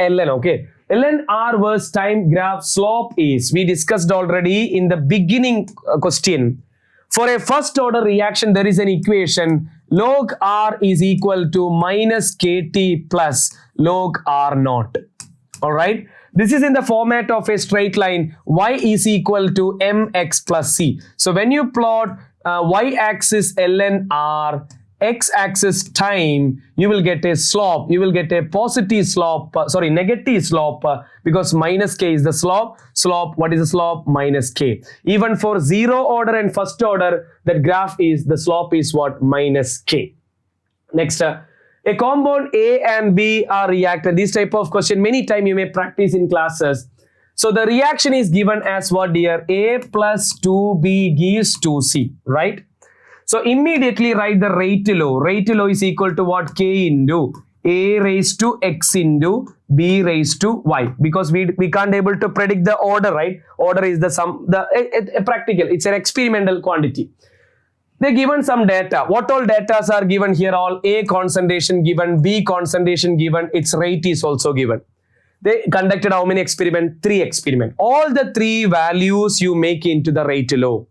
ln, okay. ln R versus time graph slope is, we discussed already in the beginning question. For a first order reaction, there is an equation. Log R is equal to minus KT plus log R naught. All right. This is in the format of a straight line. Y is equal to mx plus c. So when you plot y-axis ln R, x-axis time, you will get a slope. You will get a positive slope, negative slope, because minus k is the slope. What is the slope? Minus k. Even for 0 order and first order, that graph is, the slope is what? Minus k. Next, a compound A and B are reacted. This type of question, many times you may practice in classes. So the reaction is given as what, dear? A plus 2B gives 2C, right? So immediately write the rate law. Rate law is equal to what? K into A raised to X into B raised to Y. Because we can't able to predict the order, right? Order is the sum, practical. It's an experimental quantity. They're given some data. What all data are given here? All A concentration given, B concentration given, its rate is also given. They conducted how many experiments? 3 experiments. All the 3 values you make into the rate law.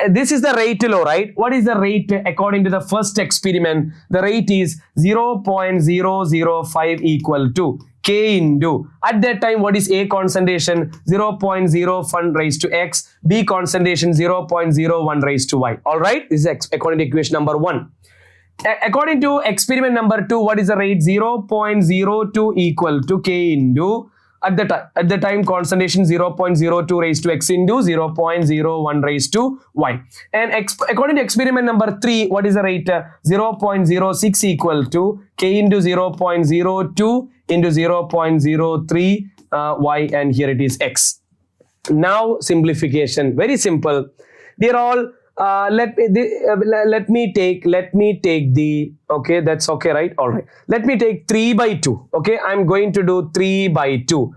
This is the rate law, right? What is the rate according to the first experiment? The rate is 0.005 equal to K into, at that time, what is A concentration? 0.01 raised to X, B concentration 0.01 raised to Y. All right, this is according to equation number 1. According to experiment number 2, what is the rate? 0.02 equal to K into, at the time concentration 0.02 raised to X into 0.01 raised to Y. And according to experiment number 3, what is the rate? 0.06 equal to K into 0.02 into 0.03 Y, and here it is X. Now simplification, very simple. They're all let me take the, okay, that's okay, right? All right, let me take 3 by 2. Okay, I'm going to do 3 by 2.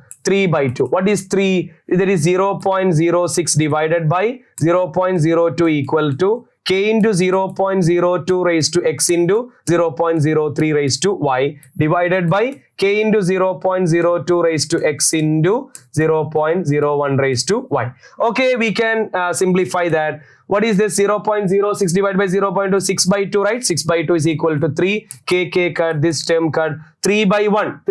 What is 3? That is 0.06 divided by 0.02 equal to K into 0.02 raised to X into 0.03 raised to Y divided by K into 0.02 raised to X into 0.01 raised to Y. Okay, we can simplify that. What is this? 0.06 divided by 0.2, 6 by 2, right? 6 by 2 is equal to 3. K cut, this term cut. 3 by 1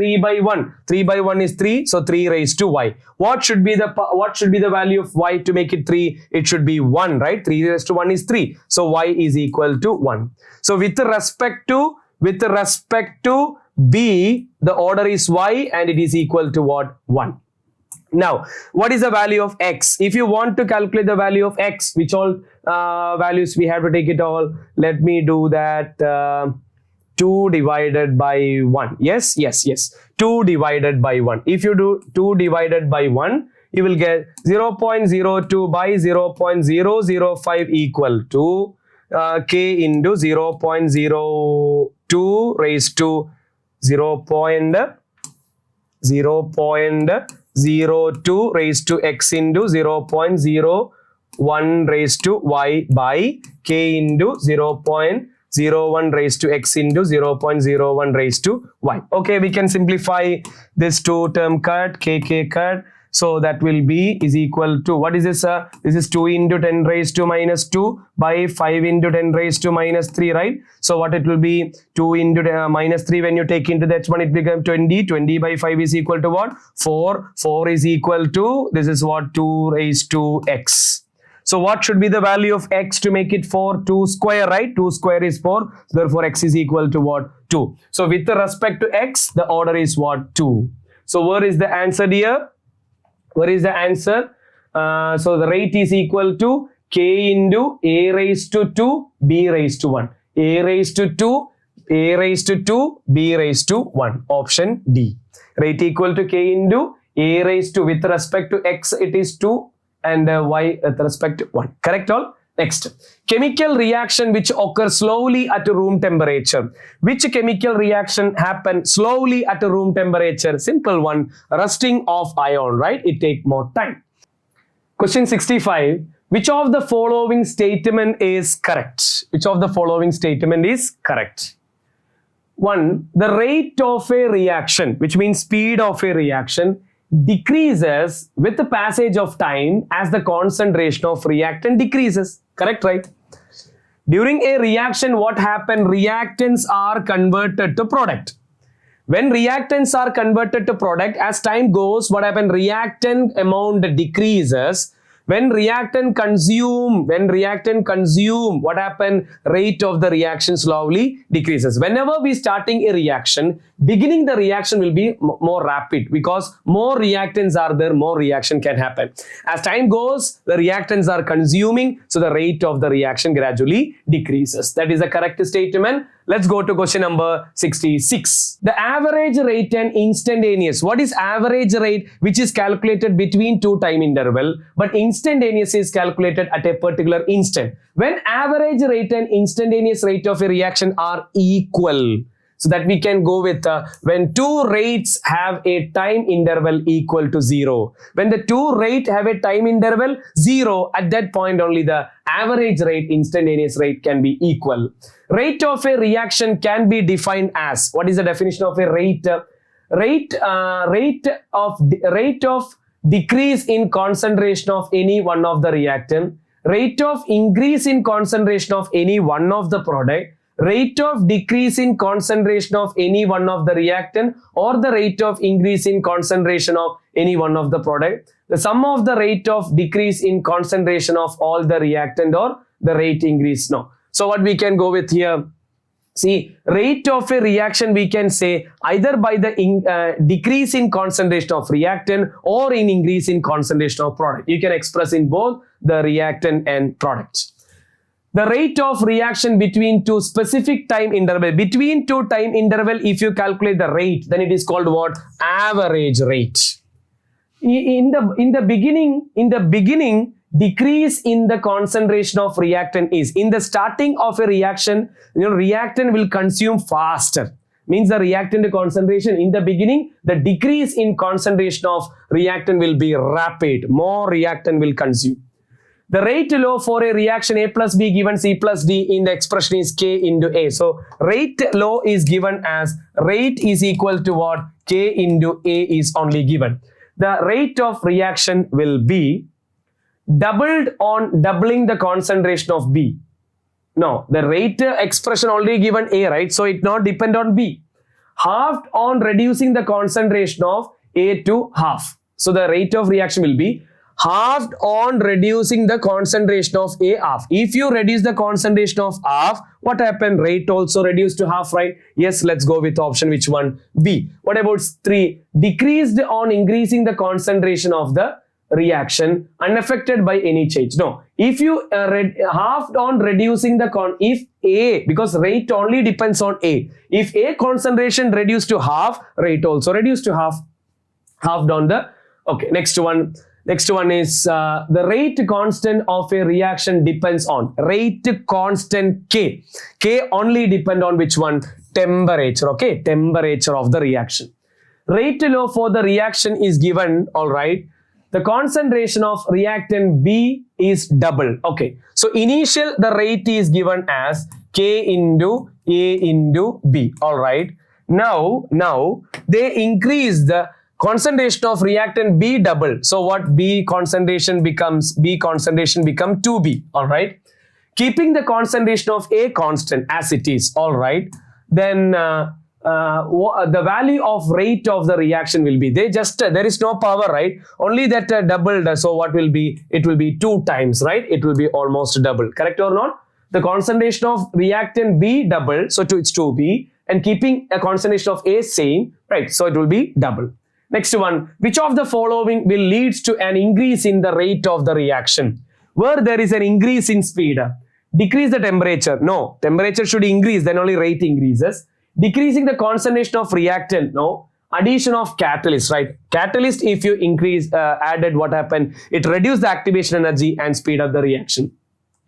is 3, so 3 raised to Y. What should be the value of Y to make it 3? It should be 1, right? 3 raised to 1 is 3. So Y is equal to 1. So with respect to B, the order is Y and it is equal to what? 1. Now, what is the value of X? If you want to calculate the value of X, which all values we have to take it all, let me do that. 2 divided by 1. Yes. 2 divided by 1. If you do 2 divided by 1, you will get 0.02 by 0.005 equal to K into 0.02 raised to 0.02 raised to X into 0.01 raised to Y by K into 0.01 raised to X into 0.01 raised to Y. Okay, we can simplify this 2 term cut, K cut. So that will be is equal to, what is this? This is 2 into 10 raised to minus 2 by 5 into 10 raised to minus 3, right? So what it will be? 2 into minus 3, when you take into that one, it becomes 20. 20 by 5 is equal to what? 4. 4 is equal to, this is what? 2 raised to X. So what should be the value of X to make it 4? 2 square, right? 2 square is 4. Therefore, X is equal to what? 2. So with respect to X, the order is what? 2. So where is the answer here? Where is the answer? So the rate is equal to K into A raised to 2, B raised to 1. A raised to 2, A raised to 2, B raised to 1. Option D. Rate equal to K into A raised to, with respect to X, it is 2 and Y with respect to 1. Correct all? Next, chemical reaction which occurs slowly at room temperature. Which chemical reaction happens slowly at room temperature? Simple one, rusting of iron, right? It takes more time. Question 65. Which of the following statement is correct? Which of the following statement is correct? 1. The rate of a reaction, which means speed of a reaction, decreases with the passage of time as the concentration of reactant decreases. Correct, right? During a reaction, what happens? Reactants are converted to product. When reactants are converted to product, as time goes, what happens? Reactant amount decreases. When reactant consume, what happen? Rate of the reaction slowly decreases. Whenever we starting a reaction, beginning the reaction will be more rapid because more reactants are there, more reaction can happen. As time goes, the reactants are consuming, so the rate of the reaction gradually decreases. That is the correct statement. Let's go to question number 66. The average rate and instantaneous. What is average rate? Which is calculated between two time interval, but instantaneous is calculated at a particular instant. When average rate and instantaneous rate of a reaction are equal, so that we can go with when two rates have a time interval equal to 0. When the two rates have a time interval 0, at that point only the average rate, instantaneous rate can be equal. Rate of a reaction can be defined as, what is the definition of a rate? Rate of decrease in concentration of any one of the reactant, rate of increase in concentration of any one of the product, rate of decrease in concentration of any one of the reactant, or the rate of increase in concentration of any one of the product, the sum of the rate of decrease in concentration of all the reactant, or the rate increase. No. So what we can go with here? See, rate of a reaction we can say either by the decrease in concentration of reactant or in increase in concentration of product. You can express in both the reactant and product. The rate of reaction between two specific time interval. Between two time interval, if you calculate the rate, then it is called what? Average rate. In the beginning, decrease in the concentration of reactant is, in the starting of a reaction, reactant will consume faster. Means the reactant concentration in the beginning, the decrease in concentration of reactant will be rapid. More reactant will consume. The rate law for a reaction A plus B given C plus D in the expression is K into A. So rate law is given as rate is equal to what? K into A is only given. The rate of reaction will be doubled on doubling the concentration of B. No, the rate expression already given A, right? So it not depend on B. Halved on reducing the concentration of A to half. So the rate of reaction will be halved on reducing the concentration of A half. If you reduce the concentration of half, what happened? Rate also reduced to half, right? Yes, let's go with option. Which one? B. What about 3? Decreased on increasing the concentration of the reaction unaffected by any change. No. If you halved on reducing the if A, because rate only depends on A. If A concentration reduced to half, rate also reduced to half. Halved on the, okay, next one. Next one is the rate constant of a reaction depends on rate constant K. K only depend on which one? Temperature, okay? Temperature of the reaction. Rate law for the reaction is given, all right? The concentration of reactant B is double, okay? So initial the rate is given as K into A into B, all right? Now they increase the concentration of reactant B double. So what? B concentration becomes 2B, all right? Keeping the concentration of A constant as it is, all right? Then the value of rate of the reaction will be, there is no power, right? Only that doubled. So what will be? It will be 2 times, right? It will be almost double, correct or not? The concentration of reactant B double, so it's 2B, and keeping a concentration of A same, right? So it will be double. Next one, which of the following will leads to an increase in the rate of the reaction? Where there is an increase in speed, decrease the temperature. No, temperature should increase, then only rate increases. Decreasing the concentration of reactant. No, addition of catalyst, right? Catalyst, if you increase, added, what happened? It reduce the activation energy and speed up the reaction.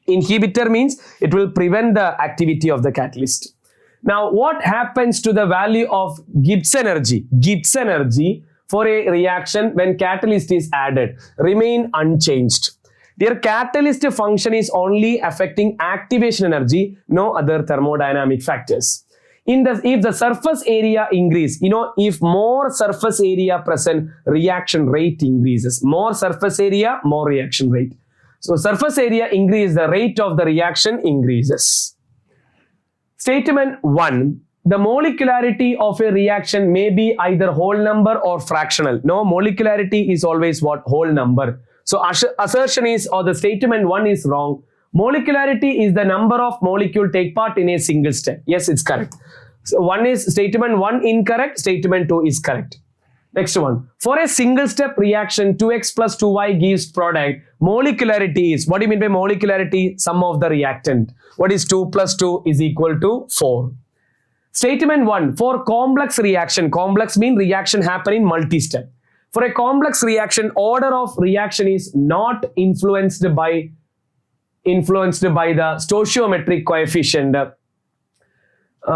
Inhibitor means it will prevent the activity of the catalyst. Now, what happens to the value of Gibbs energy? Gibbs energy for a reaction when catalyst is added remain unchanged. Their catalyst function is only affecting activation energy, no other thermodynamic factors. If the surface area increase, if more surface area present, reaction rate increases. More surface area, more reaction rate. So surface area increase, the rate of the reaction increases. Statement 1. The molecularity of a reaction may be either whole number or fractional. No, molecularity is always what? Whole number. So assertion is, or the statement 1 is wrong. Molecularity is the number of molecule take part in a single step. Yes, it's correct. So statement 1 incorrect, statement 2 is correct. Next one. For a single step reaction, 2x plus 2y gives product. Molecularity is, what do you mean by molecularity? Sum of the reactant. What is 2 plus 2 is equal to 4. Statement 1. For complex reaction, complex means reaction happening multi-step. For a complex reaction, order of reaction is not influenced by the stoichiometric coefficient.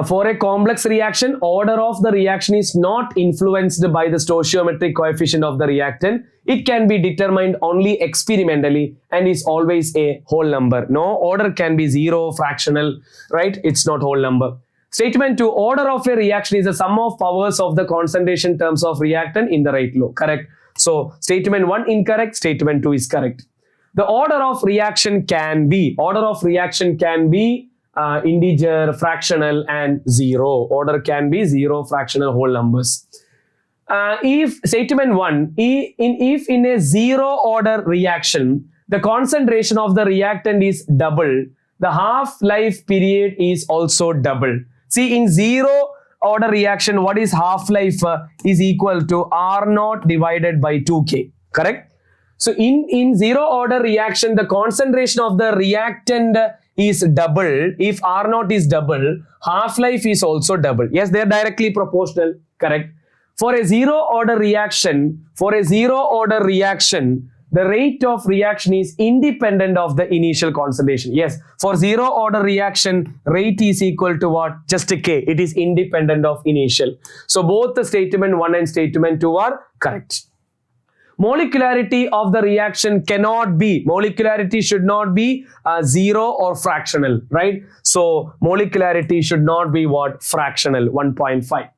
For a complex reaction, order of the reaction is not influenced by the stoichiometric coefficient of the reactant. It can be determined only experimentally and is always a whole number. No, order can be 0, fractional, right? It's not whole number. Statement 2, order of a reaction is the sum of powers of the concentration terms of reactant in the rate law. Correct. So statement 1 incorrect, statement 2 is correct. The order of reaction can be integer, fractional and 0. Order can be 0, fractional, whole numbers. If statement 1, if in a 0 order reaction, the concentration of the reactant is double, the half-life period is also double. See, in 0 order reaction, what is half-life? Is equal to R0 divided by 2K. Correct? So in 0 order reaction, the concentration of the reactant is double. If R0 is double, half-life is also double. Yes, they are directly proportional. Correct. For a 0 order reaction, the rate of reaction is independent of the initial concentration. Yes, for 0 order reaction, rate is equal to what? Just a K. It is independent of initial. So both the statement 1 and statement 2 are correct. Molecularity of the reaction molecularity should not be 0 or fractional, right? So molecularity should not be what? Fractional, 1.5.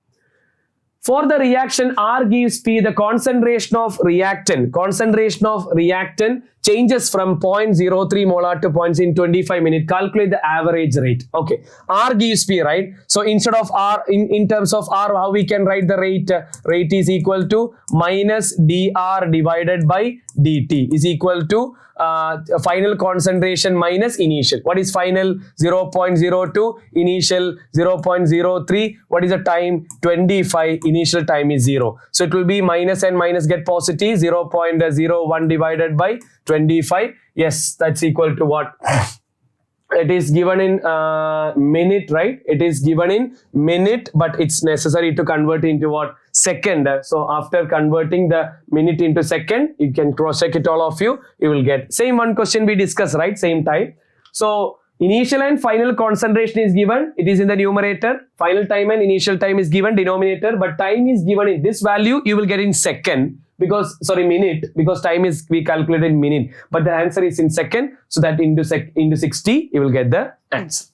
For the reaction R gives P, the concentration of reactant changes from 0.03 molar to 25 minutes. Calculate the average rate. Okay, R gives P, right? So instead of R, in terms of R, how we can write the rate? Rate is equal to minus dr divided by dt is equal to final concentration minus initial. What is final? 0.02, initial 0.03. What is the time? 25, initial time is 0. So it will be minus and minus get positive, 0.01 divided by 25. Yes, that's equal to what? It is given in minute, right? It is given in minute, but it's necessary to convert into what? Second. So after converting the minute into second, you can cross check it, all of you. You will get same one question we discussed, right? Same time. So initial and final concentration is given. It is in the numerator. Final time and initial time is given denominator, but time is given in this value. You will get in second. Minute, because time is we calculated in minute, but the answer is in second, so that into 60 you will get the answer.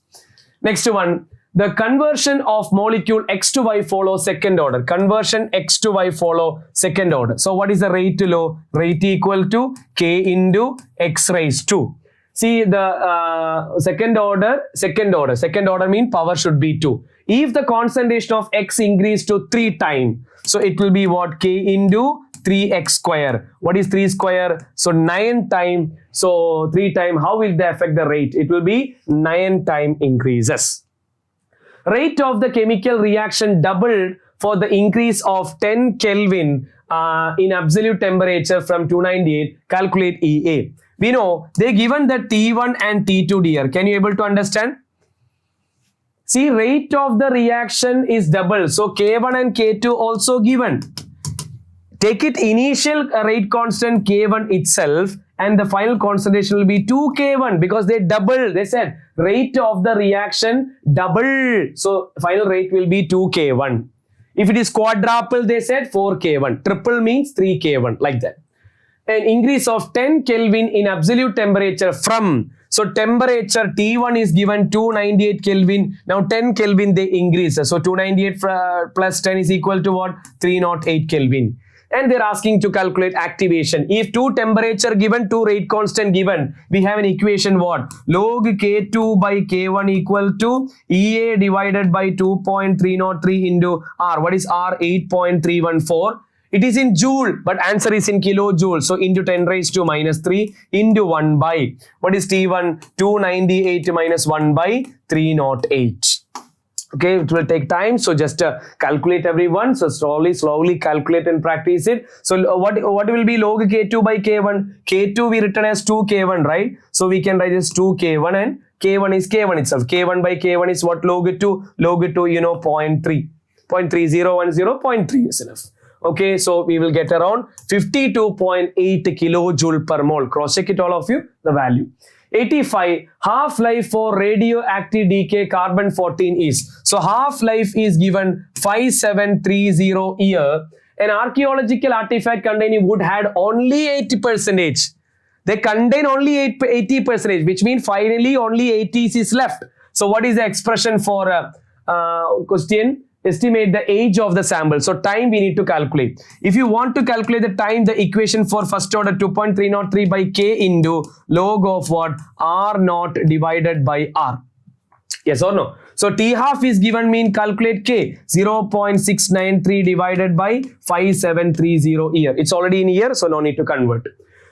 Next one, the conversion of molecule X to Y follows second order. Conversion X to Y follow second order. So what is the rate to law? Rate equal to K into X raised to. See the second order means power should be 2. If the concentration of X increase to 3 times, so it will be what? K into 3x square. What is 3 square? So 9 times. So 3 times. How will they affect the rate? It will be 9 times increases. Rate of the chemical reaction doubled for the increase of 10 Kelvin in absolute temperature from 298. Calculate EA. We know they given the T1 and T2 dear. Can you able to understand? See, rate of the reaction is double. So K1 and K2 also given. Take it initial rate constant K1 itself and the final concentration will be 2K1 because they double. They said rate of the reaction double. So final rate will be 2K1. If it is quadruple, they said 4K1. Triple means 3K1 like that. An increase of 10 Kelvin in absolute temperature from. So temperature T1 is given 298 Kelvin. Now 10 Kelvin they increase. So 298 plus 10 is equal to what? 308 Kelvin. And they're asking to calculate activation. If 2 temperature given, 2 rate constant given, we have an equation what? Log K2 by K1 equal to EA divided by 2.303 into R. What is R? 8.314. It is in joule, but answer is in kilojoule. So into 10 raised to minus 3 into 1 by, what is T1? 298 minus 1 by 308. Okay, it will take time. So just calculate everyone. So slowly calculate and practice it. So what will be log K2 by K1? K2 we written as 2K1, right? So we can write this 2K1 and K1 is K1 itself. K1 by K1 is what? Log 2, you know, 0.3. 0.3010, 0.3 is enough. Okay, so we will get around 52.8 kilojoule per mole. Cross check it all of you, the value. 85, half-life for radioactive decay carbon 14 is. So half-life is given 5730 year. An archaeological artifact containing wood had only 80%. They contain only 80%, which means finally only 80 is left. So what is the expression for question? Estimate the age of the sample. So time we need to calculate. If you want to calculate the time, the equation for first order 2.303 by K into log of what? R naught divided by R. Yes or no? So T half is given, mean calculate K. 0.693 divided by 5730 year. It's already in year, so no need to convert.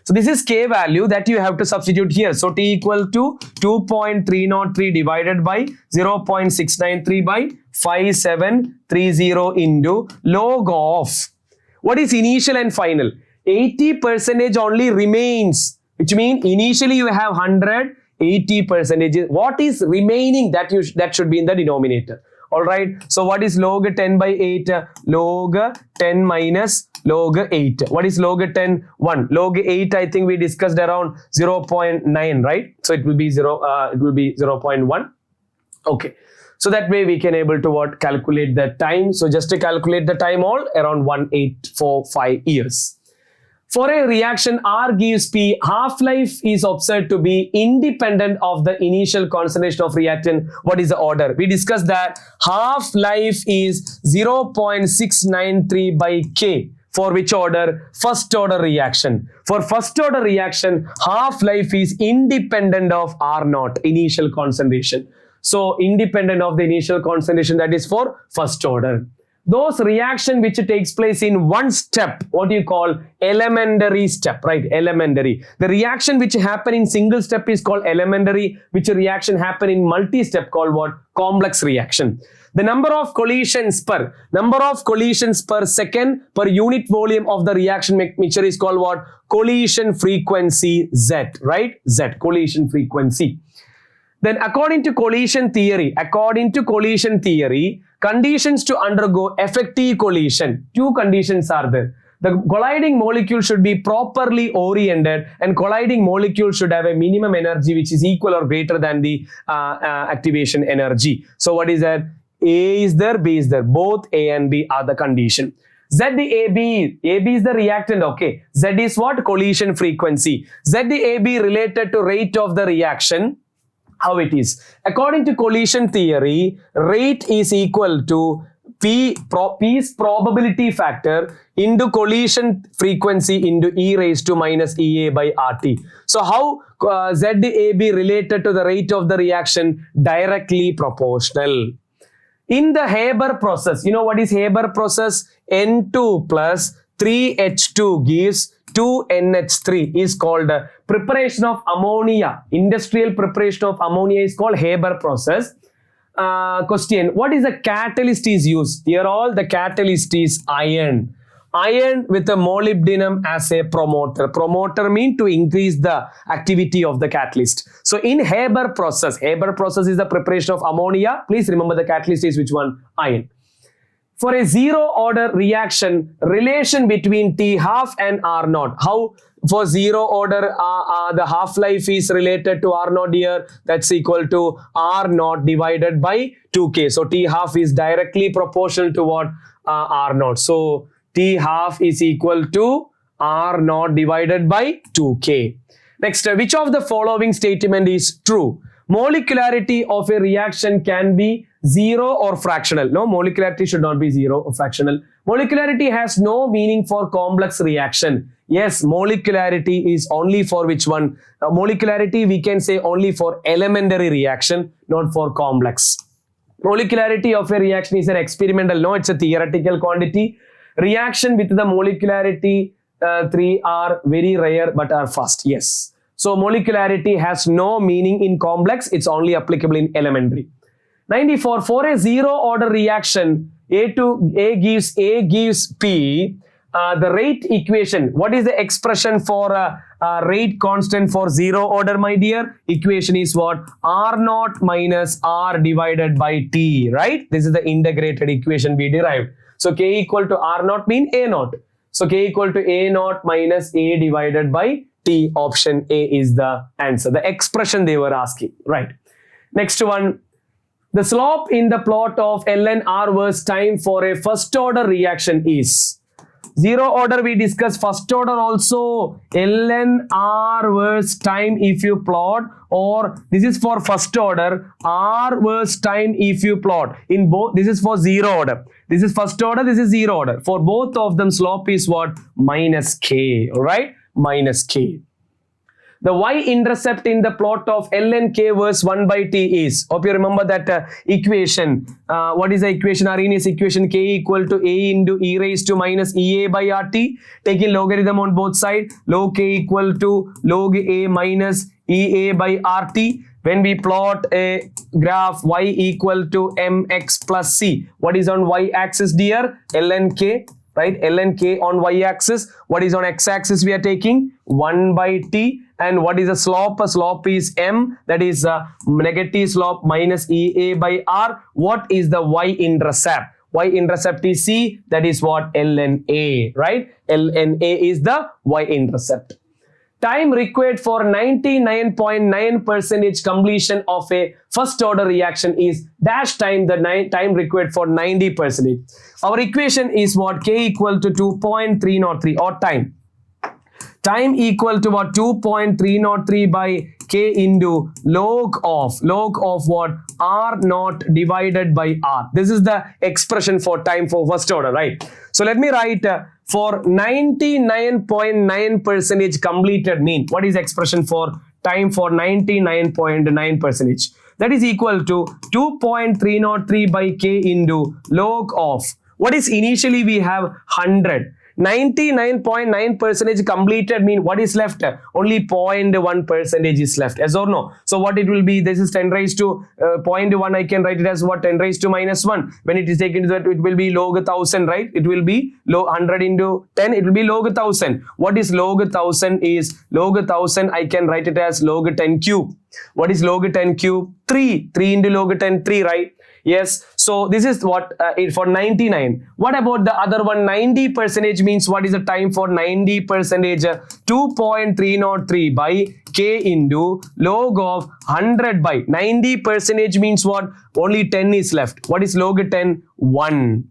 So this is K value that you have to substitute here. So T equal to 2.303 divided by 0.693 by 5730 into log of, what is initial and final? 80% only remains, which means initially you have 100, 80%. What is remaining? That should be in the denominator. All right. So what is log 10 by 8? Log 10 minus log 8. What is log 10? 1. Log 8, I think we discussed around 0.9, right? So it will be 0.1. Okay. So that way we can able to what? Calculate the time. So just to calculate the time, all around 1845 years. For a reaction R gives P, half-life is observed to be independent of the initial concentration of reactant. What is the order? We discussed that half-life is 0.693 by K. For which order? First order reaction. For first order reaction, half-life is independent of R naught, initial concentration. So independent of the initial concentration, that is for first order. Those reaction which takes place in one step, what you call elementary step, right? Elementary. The reaction which happen in single step is called elementary, which reaction happen in multi-step called what? Complex reaction. The number of collisions per second per unit volume of the reaction mixture is called what? Collision frequency Z, right? Z, collision frequency. Then according to collision theory, conditions to undergo effective collision, two conditions are there. The colliding molecule should be properly oriented and colliding molecule should have a minimum energy which is equal or greater than the activation energy. So what is that? A is there, B is there. Both A and B are the condition. AB is the reactant, okay. Z is what? Collision frequency. AB related to rate of the reaction. How it is? According to collision theory, rate is equal to P's probability factor into collision frequency into E raised to minus EA by RT. So how ZAB related to the rate of the reaction? Directly proportional. In the Haber process, you know what is Haber process? N2 plus 3H2 gives 2NH3 is called preparation of ammonia. Industrial preparation of ammonia is called Haber process. Question, what is the catalyst is used? Here all the catalyst is iron. Iron with a molybdenum as a promoter. Promoter means to increase the activity of the catalyst. So in Haber process is the preparation of ammonia. Please remember the catalyst is which one? Iron. For a zero order reaction, relation between T half and R naught. How? For zero order, the half-life is related to R naught here. That's equal to R naught divided by 2K. So T half is directly proportional to what? R naught. So T half is equal to R naught divided by 2K. Next, which of the following statement is true? Molecularity of a reaction can be zero or fractional. No, molecularity should not be zero or fractional. Molecularity has no meaning for complex reaction. Yes, molecularity is only for which one? Molecularity we can say only for elementary reaction, not for complex. Molecularity of a reaction is an experimental. No, it's a theoretical quantity. Reaction with the molecularity 3 are very rare but are fast. Yes. So molecularity has no meaning in complex. It's only applicable in elementary. 94. For a zero order reaction, A gives P. The rate equation. What is the expression for rate constant for zero order, my dear? Equation is what? R0 minus R divided by T, right? This is the integrated equation we derived. So K equal to R0 mean A0. So K equal to A0 minus A divided by T. Option A is the answer. The expression they were asking, right? Next one. The slope in the plot of ln R time for a first order reaction is. Zero order we discussed, first order also ln R time if you plot, or this is for first order R time if you plot. In both, this is for zero order. This is first order, this is zero order. For both of them, slope is what? Minus K, alright? Minus K. The y-intercept in the plot of ln K verse 1 by T is, hope you remember that equation. What is the equation? Arrhenius equation, K equal to A into E raised to minus EA by RT. Taking logarithm on both sides, log K equal to log A minus EA by RT. When we plot a graph y equal to mx plus c, what is on y-axis, dear? ln K. Right, ln K on y-axis. What is on x-axis? We are taking 1 by T. And what is the slope? A slope is m, that is negative slope minus EA by R. What is the y-intercept? Y-intercept is C, that is what? ln A, right? ln A is the y-intercept. Time required for 99.9% completion of a first order reaction is dash time, the time required for 90%. Our equation is what? K equal to 2.303 or time. Time equal to what? 2.303 by K into log of what? R0 divided by R. This is the expression for time for first order, right? So let me write for 99.9% completed mean. What is expression for time for 99.9%? That is equal to 2.303 by K into log of. What is initially we have 100. 99.9% completed mean what is left? Only 0.1% is left. Yes or no? So what it will be? This is 10 raised to 0.1. I can write it as what? 10 raised to minus 1. When it is taken to that, it will be log 1000, right? It will be log 100 into 10. It will be log 1000. What is log 1000 is? Log 1000 I can write it as log 10 cube. What is log 10 cube? 3. 3 into log 10, 3, right? Yes, so this is what for 99. What about the other one? 90% means what is the time for 90%? 2.303 by K into log of 100 by 90% means what? Only 10 is left. What is log 10? 1.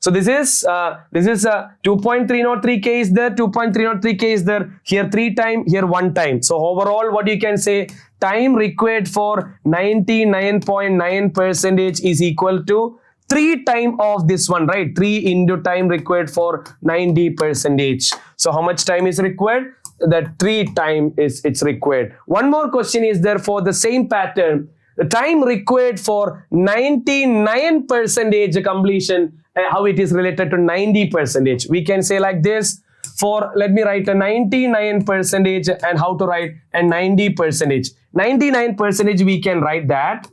So this is 2.303 K is there, 2.303 K is there, here 3 time, here 1 time. So overall what you can say, time required for 99.9% is equal to 3 time of this one, right? 3 into time required for 90%. So how much time is required? That 3 time it's required. One more question is there for the same pattern. The time required for 99% completion, how it is related to 90%. We can say like this. For, let me write a 99% and how to write a 90%. 99% we can write that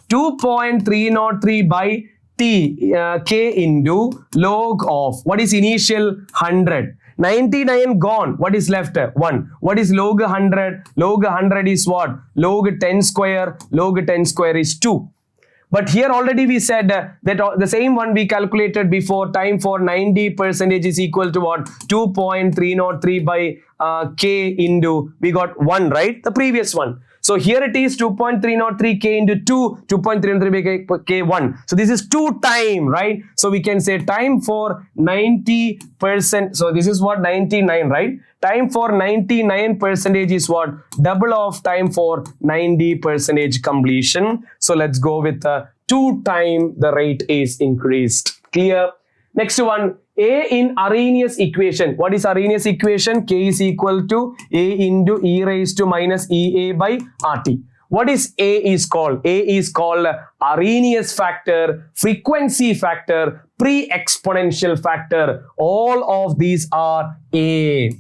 2.303 by T K into log of, what is initial? 100. 99 gone. What is left? 1. What is log 100? Log 100 is what? Log 10 square. Log 10 square is 2. But here already we said that the same one we calculated before, time for 90% is equal to what? 2.303 by K into, we got 1, right? The previous one. So here it is 2.303 K into 2.303 by K 1. So this is 2 time, right? So we can say time for 90%. So this is what? 99, right? Time for 99% is what? Double of time for 90% completion. So let's go with 2 time the rate is increased. Clear? Next one, A in Arrhenius equation. What is Arrhenius equation? K is equal to A into E raised to minus EA by RT. What is A is called? A is called Arrhenius factor, frequency factor, pre-exponential factor. All of these are A.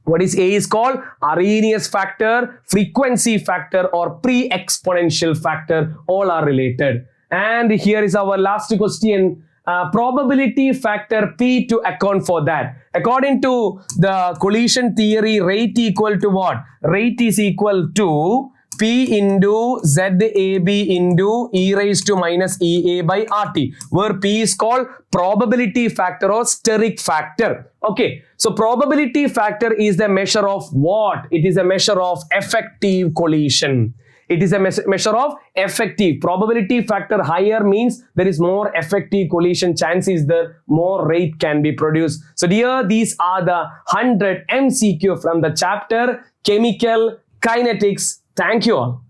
What is A is called? Arrhenius factor, frequency factor, or pre-exponential factor. All are related. And here is our last question. Probability factor P to account for that. According to the collision theory, rate equal to what? Rate is equal to P into ZAB into e raised to minus EA by RT, where P is called probability factor or steric factor. Okay, so probability factor is the measure of what? It is a measure of effective collision. It is a measure of effective. Probability factor higher means there is more effective collision chance is there, more rate can be produced. So dear, these are the 100 MCQ from the chapter Chemical Kinetics. Thank you all.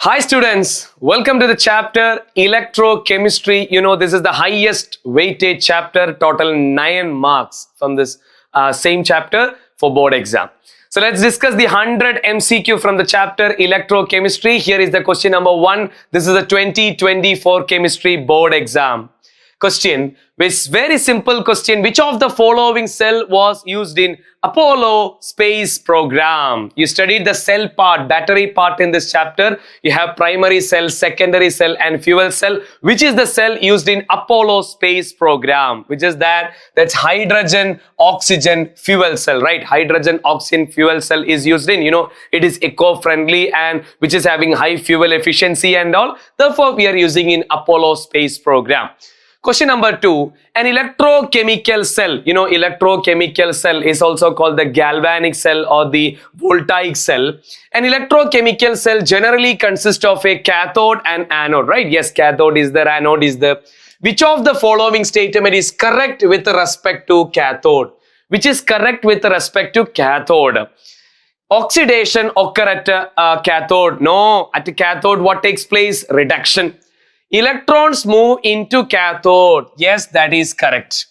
Hi students, welcome to the chapter Electrochemistry. You know, this is the highest weighted chapter, total 9 marks from this same chapter for board exam. So let's discuss the 100 MCQ from the chapter Electrochemistry. Here is the question number 1. This is the 2024 chemistry board exam. Question, which very simple question. Which of the following cell was used in Apollo space program? You studied the cell part, battery part in this chapter. You have primary cell, secondary cell and fuel cell. Which is the cell used in Apollo space program? Which is that? That's hydrogen, oxygen, fuel cell, right? Hydrogen, oxygen, fuel cell is used in, you know, it is eco-friendly and which is having high fuel efficiency and all. Therefore, we are using in Apollo space program. Question number 2, an electrochemical cell. You know, electrochemical cell is also called the galvanic cell or the voltaic cell. An electrochemical cell generally consists of a cathode and anode, right? Yes, cathode is there, anode is there. Which of the following statement is correct with respect to cathode? Which is correct with respect to cathode? Oxidation occur at cathode. No, at cathode what takes place? Reduction. Electrons move into cathode. Yes, that is correct.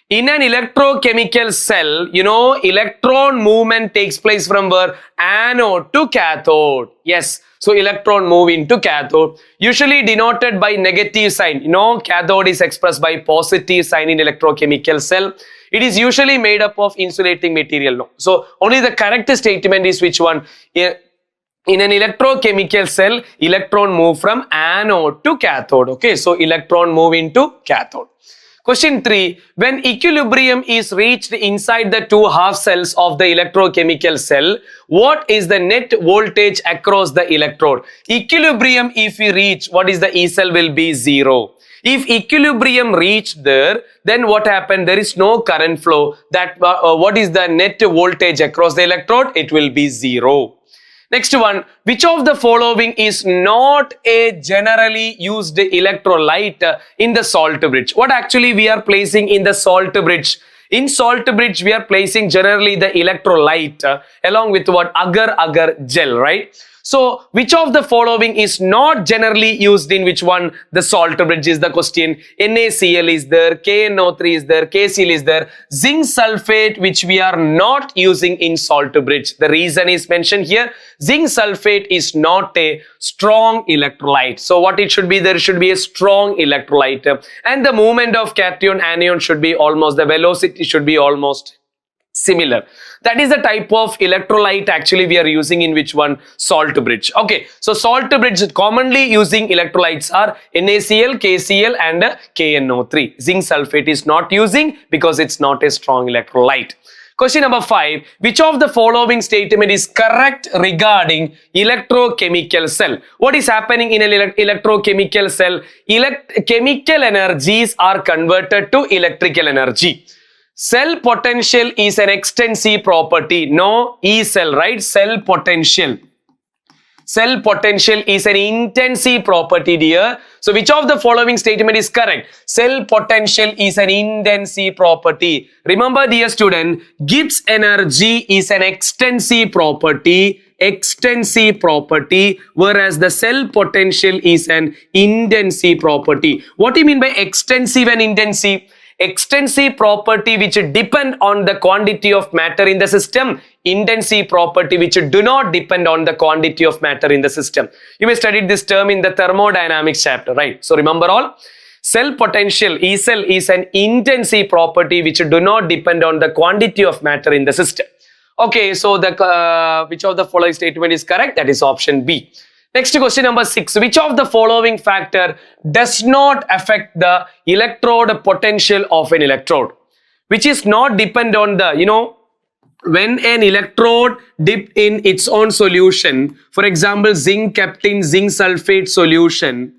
In an electrochemical cell, you know, electron movement takes place from where? Anode to cathode. Yes, so electron move into cathode. Usually denoted by negative sign. You know, cathode is expressed by positive sign in electrochemical cell. It is usually made up of insulating material. No. So only the correct statement is which one? In an electrochemical cell, electron move from anode to cathode. Okay, so electron move into cathode. Question 3. When equilibrium is reached inside the two half cells of the electrochemical cell, what is the net voltage across the electrode? Equilibrium if we reach, what is the E cell will be 0. If equilibrium reached there, then what happened? There is no current flow. That what is the net voltage across the electrode? It will be 0. Next one, which of the following is not a generally used electrolyte in the salt bridge? What actually we are placing in the salt bridge? In salt bridge, we are placing generally the electrolyte along with what? Agar gel, right? So, which of the following is not generally used in which one? The salt bridge is the question. NaCl is there, KNO3 is there, KCl is there. Zinc sulfate which we are not using in salt bridge. The reason is mentioned here. Zinc sulfate is not a strong electrolyte. So, what it should be? There should be a strong electrolyte. And the movement of cation anion should be almost, the velocity should be almost similar. That is the type of electrolyte actually we are using in which one? Salt bridge. Okay, so salt bridge commonly using electrolytes are NaCl, KCl and KNO3. Zinc sulfate is not using because it's not a strong electrolyte. Question number 5. Which of the following statement is correct regarding electrochemical cell? What is happening in an electrochemical cell? Chemical energies are converted to electrical energy. Cell potential is an extensive property. No E cell, right? Cell potential. Cell potential is an intensive property, dear. So, which of the following statement is correct? Cell potential is an intensive property. Remember, dear student, Gibbs energy is an extensive property. Whereas the cell potential is an intensive property. What do you mean by extensive and intensive? Extensive property which depend on the quantity of matter in the system. Intensive property which do not depend on the quantity of matter in the system. You may study this term in the thermodynamics chapter, right? So remember all. Cell potential, E cell, is an intensive property which do not depend on the quantity of matter in the system. Okay, so the which of the following statement is correct? That is option B. Next question number 6. Which of the following factor does not affect the electrode potential of an electrode? Which is not depend on the, when an electrode dip in its own solution, for example, zinc kept in zinc sulfate solution,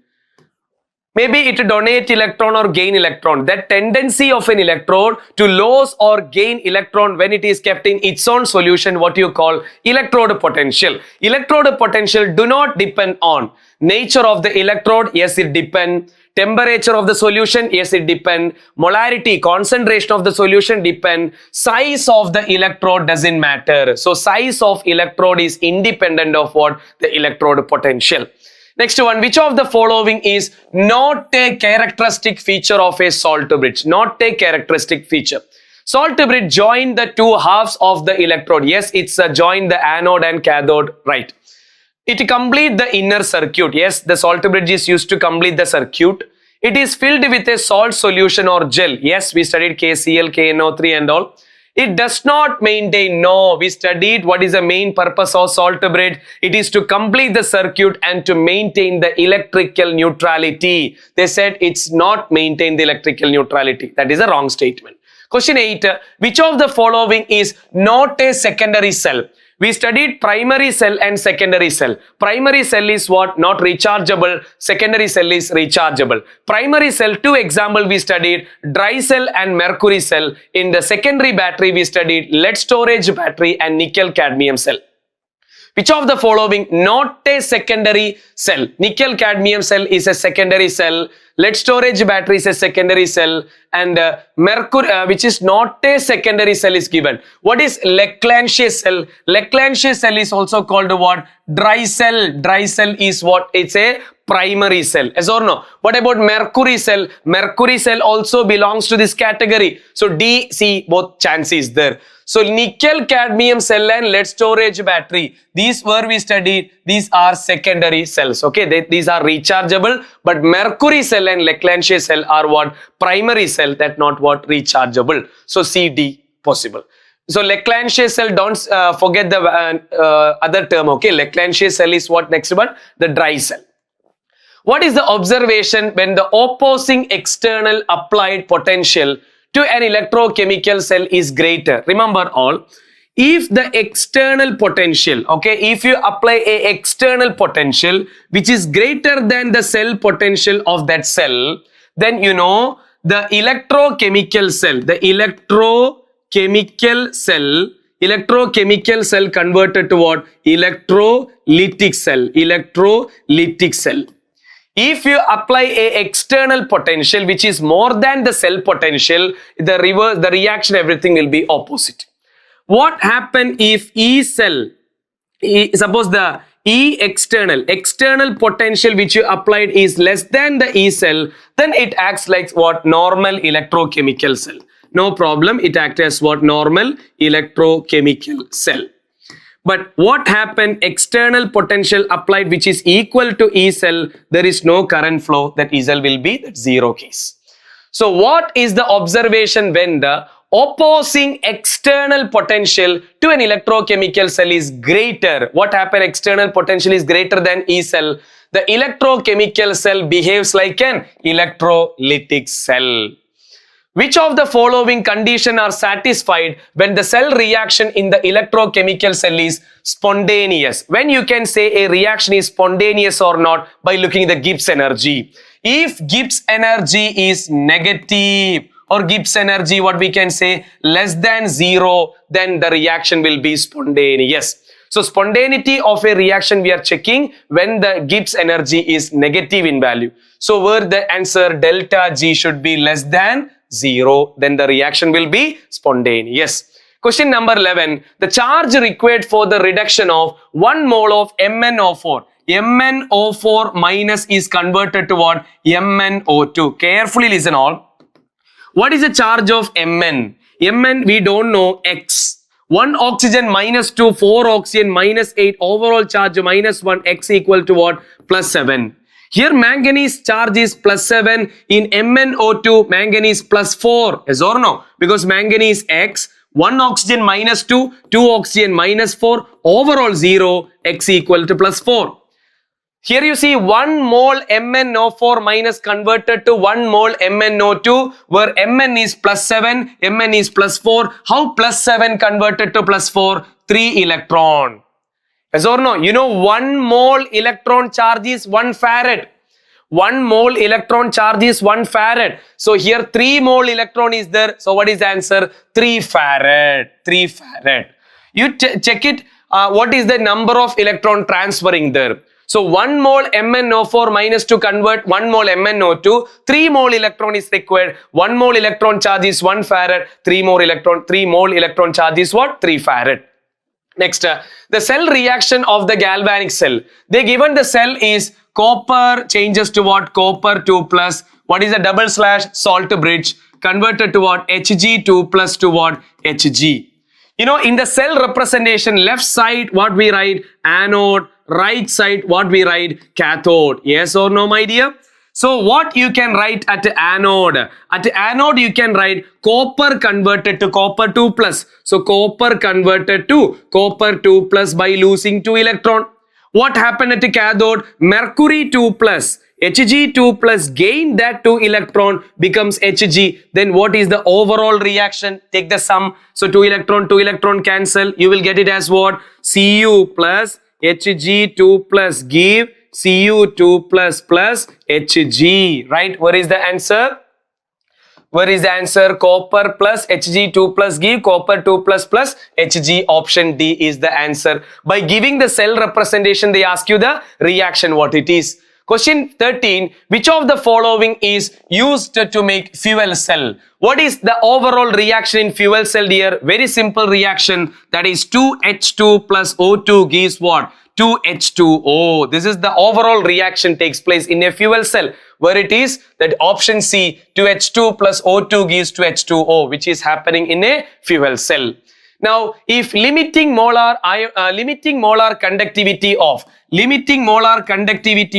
maybe it donate electron or gain electron. That tendency of an electrode to lose or gain electron when it is kept in its own solution, what you call electrode potential. Electrode potential do not depend on nature of the electrode. Yes, it depend. Temperature of the solution, yes, it depend. Molarity, concentration of the solution depend. Size of the electrode doesn't matter. So size of electrode is independent of what? The electrode potential. Next one, which of the following is not a characteristic feature of a salt bridge? Not a characteristic feature. Salt bridge join the two halves of the electrode. Yes, it's join the anode and cathode, right. It complete the inner circuit. Yes, the salt bridge is used to complete the circuit. It is filled with a salt solution or gel. Yes, we studied KCl, KNO3 and all. It does not maintain. No, we studied what is the main purpose of salt bridge. It is to complete the circuit and to maintain the electrical neutrality. They said it's not maintain the electrical neutrality. That is a wrong statement. Question 8. Which of the following is not a secondary cell? We studied primary cell and secondary cell. Primary cell is what? Not rechargeable. Secondary cell is rechargeable. Primary cell, two example we studied, dry cell and mercury cell. In the secondary battery we studied lead storage battery and nickel cadmium cell. Which of the following not a secondary cell? Nickel cadmium cell is a secondary cell. Lead storage battery is a secondary cell, and mercury, which is not a secondary cell, is given. What is Leclanché cell? Leclanché cell is also called what? Dry cell. Dry cell is what? It's a primary cell. Yes or no? What about mercury cell? Mercury cell also belongs to this category. So D, C, both chances there. So nickel cadmium cell and lead storage battery, these were we studied, these are secondary cells. Okay, these are rechargeable, but mercury cell and Leclanché cell are what? Primary cell, that not what? Rechargeable. So C, D possible. So Leclanché cell, don't forget the other term. Okay, Leclanché cell is what? Next one, the dry cell. What is the observation when the opposing external applied potential to an electrochemical cell is greater? Remember all, if the external potential, okay, if you apply a external potential which is greater than the cell potential of that cell, then you know the electrochemical cell, the electrochemical cell converted to what? Electrolytic cell, electrolytic cell. If you apply a external potential which is more than the cell potential, the reaction, everything will be opposite. What happen if E cell, suppose the external potential which you applied is less than the E cell, then it acts like what? Normal electrochemical cell. No problem, it acts as what? Normal electrochemical cell. But what happened? External potential applied which is equal to E cell, there is no current flow, that E cell will be that zero case. So what is the observation when the opposing external potential to an electrochemical cell is greater? What happened? External potential is greater than E cell. The electrochemical cell behaves like an electrolytic cell. Which of the following conditions are satisfied when the cell reaction in the electrochemical cell is spontaneous? When you can say a reaction is spontaneous or not? By looking at the Gibbs energy. If Gibbs energy is negative or Gibbs energy, what we can say, less than 0, then the reaction will be spontaneous. So spontaneity of a reaction we are checking when the Gibbs energy is negative in value. So where the answer delta G should be less than 0, then the reaction will be spontaneous. Question number 11. The charge required for the reduction of 1 mole of MnO4. MnO4 minus is converted to what? MnO2. Carefully listen all. What is the charge of Mn? Mn we don't know, x. 1 oxygen minus 2, 4 oxygen minus 8, overall charge minus 1, x equal to what? Plus 7. Here manganese charge is plus 7, in MnO2 manganese plus 4, yes or no? Because manganese x, 1 oxygen minus 2, 2 oxygen minus 4, overall 0, x equal to plus 4. Here you see 1 mole MnO4 minus converted to 1 mole MnO2, where Mn is plus 7, Mn is plus 4. How plus 7 converted to plus 4? 3 electron. Yes or no? You know 1 mole electron charge is 1 farad. 1 mole electron charge is 1 farad. So here 3 mole electron is there. So what is the answer? 3 farad. 3 farad. You check it. What is the number of electron transferring there? So 1 mole MnO4 minus to convert 1 mole MnO2, 3 mole electron is required. 1 mole electron charge is 1 farad. 3 mole electron charge is what? 3 farad. Next, the cell reaction of the galvanic cell. They given the cell is copper changes to what? Copper 2 plus. What is a double slash? Salt bridge. Converted to what? Hg2 plus to what? Hg. You know, in the cell representation, left side what we write? Anode. Right side what we write? Cathode. Yes or no, my dear? So what you can write at anode? At anode you can write copper converted to copper 2 plus. So copper converted to copper 2 plus by losing 2 electron. What happened at cathode? Mercury 2 plus. Hg2 plus gain that 2 electron becomes Hg. Then what is the overall reaction? Take the sum. So 2 electron cancel. You will get it as what? Cu plus Hg2 plus give Cu2 plus Hg, right? Where is the answer? Where is the answer? Copper plus Hg2 plus give copper 2 plus Hg. Option D is the answer. By giving the cell representation, they ask you the reaction what it is. Question 13. Which of the following is used to make fuel cell? What is the overall reaction in fuel cell, dear? Very simple reaction. That is 2H2 plus O2 gives what? 2H2O. This is the overall reaction takes place in a fuel cell. Where it is that option C, 2H2 plus O2 gives 2H2O, which is happening in a fuel cell. Now, if limiting molar conductivity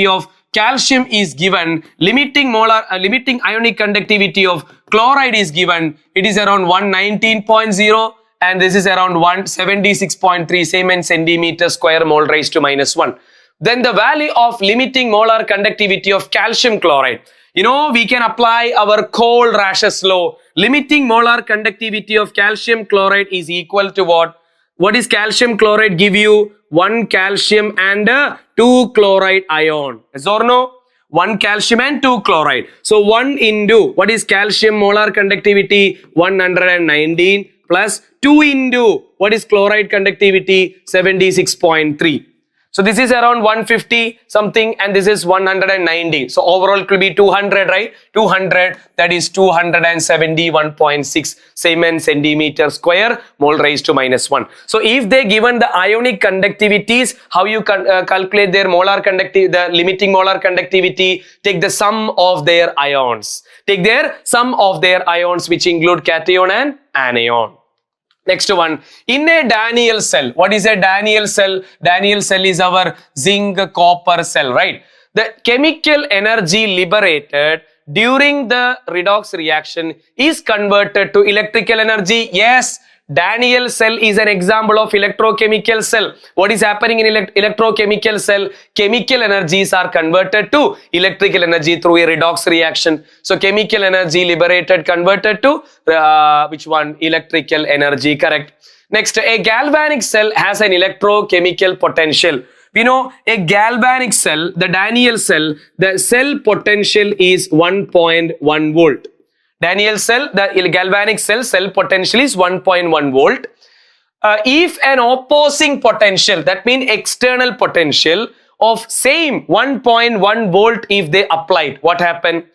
of calcium is given, limiting ionic conductivity of chloride is given, it is around 119.0 and this is around 176.3 Siemens centimeter square mole raised to minus 1. Then the value of limiting molar conductivity of calcium chloride. You know, we can apply our cold rashes law. Limiting molar conductivity of calcium chloride is equal to what? What is calcium chloride give you? 1 calcium and 2 chloride ion. Yes or no? 1 calcium and 2 chloride. So 1 into, what is calcium molar conductivity? 119 plus 2 into, what is chloride conductivity? 76.3. So this is around 150 something and this is 190. So overall it will be 200, right? 200, that is 271.6 Siemens centimeter square mole raised to minus 1. So if they given the ionic conductivities, how you calculate their molar conductivity, the limiting molar conductivity? Take the sum of their ions. Take their sum of their ions which include cation and anion. Next one, in a Daniell cell, what is a Daniell cell? Daniell cell is our zinc copper cell, right? The chemical energy liberated during the redox reaction is converted to electrical energy. Yes, Daniell cell is an example of electrochemical cell. What is happening in electrochemical cell? Chemical energies are converted to electrical energy through a redox reaction. So chemical energy liberated converted to which one? Electrical energy, correct. Next, a galvanic cell has an electrochemical potential. We know a galvanic cell, the Daniell cell, the cell potential is 1.1 volt. Daniell cell, the galvanic cell potential is 1.1 volt. If an opposing potential, that means external potential of same 1.1 volt if they applied, what happened?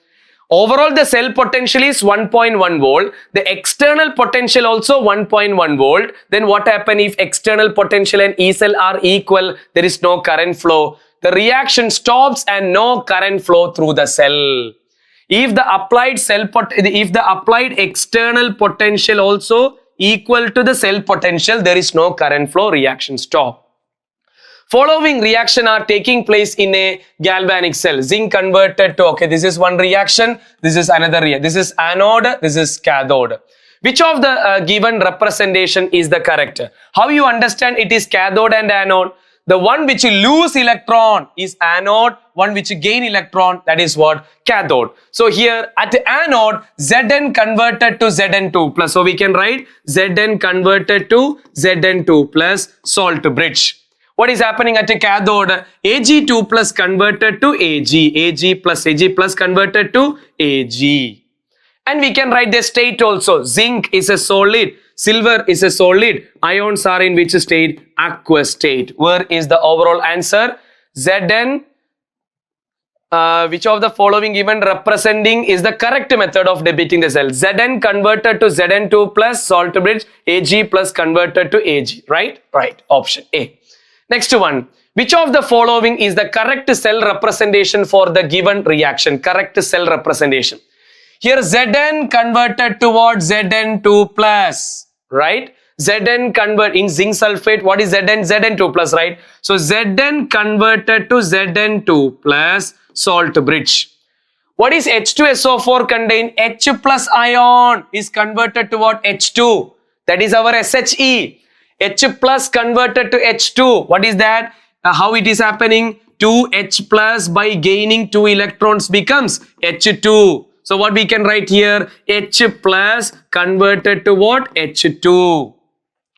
Overall the cell potential is 1.1 volt. The external potential also 1.1 volt. Then what happen if external potential and E cell are equal? There is no current flow. The reaction stops and no current flow through the cell. If the applied external potential also equal to the cell potential, there is no current flow, reaction stop. Following reaction are taking place in a galvanic cell. Zinc converted to, okay, this is one reaction, this is another reaction. This is anode, this is cathode. Which of the given representation is the correct? How you understand it is cathode and anode? The one which lose electron is anode, one which gain electron, that is what? Cathode. So here at the anode, Zn converted to Zn2 plus. So we can write Zn converted to Zn2 plus salt bridge. What is happening at a cathode? Ag2 plus converted to Ag, Ag plus converted to Ag. And we can write the state also. Zinc is a solid, silver is a solid. Ions are in which state? Aqueous state. Where is the overall answer? Zn, which of the following given representing is the correct method of depicting the cell? Zn converted to Zn2 plus salt bridge, Ag plus converted to Ag. Right? Right. Option A. Next one. Which of the following is the correct cell representation for the given reaction? Correct cell representation. Here Zn converted to what? Zn2 plus, right? Zn convert in zinc sulfate. What is Zn? Zn2 plus, right? So Zn converted to Zn2 plus salt bridge. What is H2SO4 contain? H plus ion is converted to what? H2. That is our SHE. H plus converted to H2. What is that? How it is happening? 2H plus by gaining 2 electrons becomes H2. So what we can write here? H plus converted to what? H2.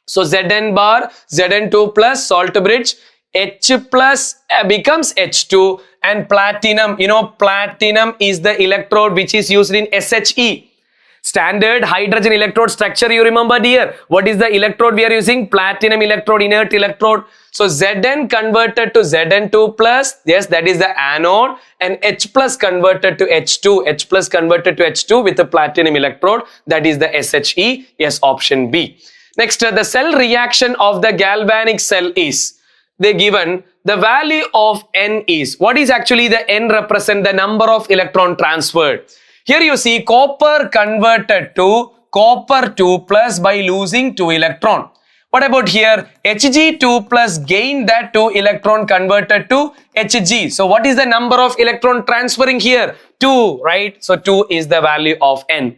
So Zn bar, Zn2 plus salt bridge, H plus becomes H2, and platinum, you know, platinum is the electrode which is used in SHE. Standard hydrogen electrode structure, you remember dear. What is the electrode we are using? Platinum electrode, inert electrode. So Zn converted to Zn2 plus, yes, that is the anode, and H plus converted to H2, H plus converted to H2 with the platinum electrode, that is the SHE, yes, option B. Next, the cell reaction of the galvanic cell is, they given the value of N is, what is actually the N represent? The number of electron transferred. Here you see copper converted to copper 2 plus by losing 2 electron. What about here? Hg2 plus gain that 2 electron converted to Hg. So what is the number of electron transferring here? 2, right? So 2 is the value of N.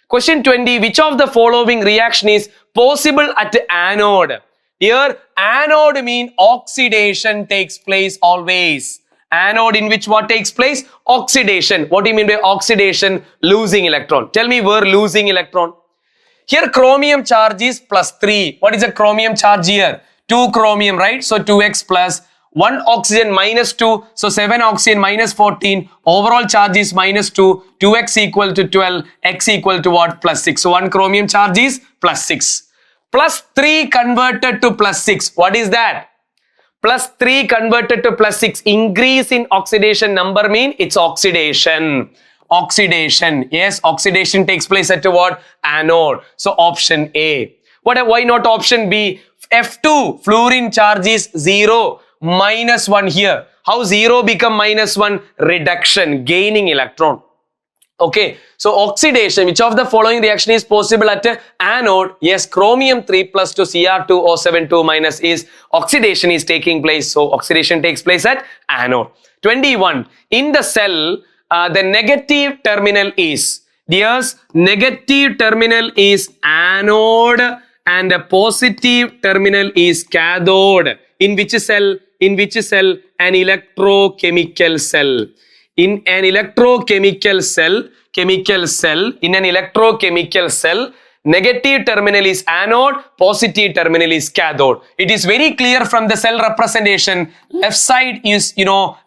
Question 20. Which of the following reaction is possible at anode? Here anode mean oxidation takes place always. Anode in which what takes place? Oxidation. What do you mean by oxidation? Losing electron. Tell me where losing electron. Here chromium charge is plus 3. What is the chromium charge here? 2 chromium, right? So 2x plus 1 oxygen minus 2. So 7 oxygen minus 14. Overall charge is minus 2. 2x equal to 12. X equal to what? Plus 6. So 1 chromium charge is plus 6. Plus 3 converted to plus 6. What is that? Plus 3 converted to plus 6. Increase in oxidation number mean it's oxidation. Oxidation. Yes, oxidation takes place at what? Anode. So option A. Why not option B? F2, fluorine charge is 0, minus 1 here. How 0 become minus 1? Reduction, gaining electron. Okay, so oxidation, which of the following reaction is possible at anode? Yes, chromium 3 plus to Cr2O7 2 minus is oxidation is taking place. So oxidation takes place at anode. 21. In the cell, the negative terminal is, yes, negative terminal is anode and a positive terminal is cathode. In which cell? In which cell? An electrochemical cell. In an electrochemical cell, negative terminal is anode, positive terminal is cathode. It is very clear from the cell representation. Left side is,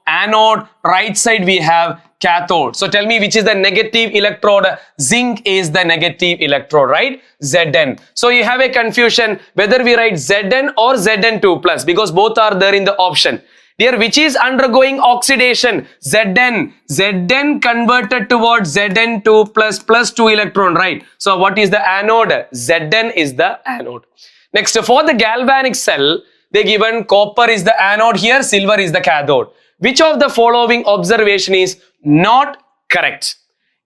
anode, right side we have cathode. So tell me which is the negative electrode? Zinc is the negative electrode, right? Zn. So you have a confusion whether we write Zn or Zn2 plus, because both are there in the option. Here, which is undergoing oxidation? Zn. Zn converted to what? Zn2 plus 2 electron, right? So what is the anode? Zn is the anode. Next, for the galvanic cell, they given copper is the anode here, silver is the cathode. Which of the following observation is not correct?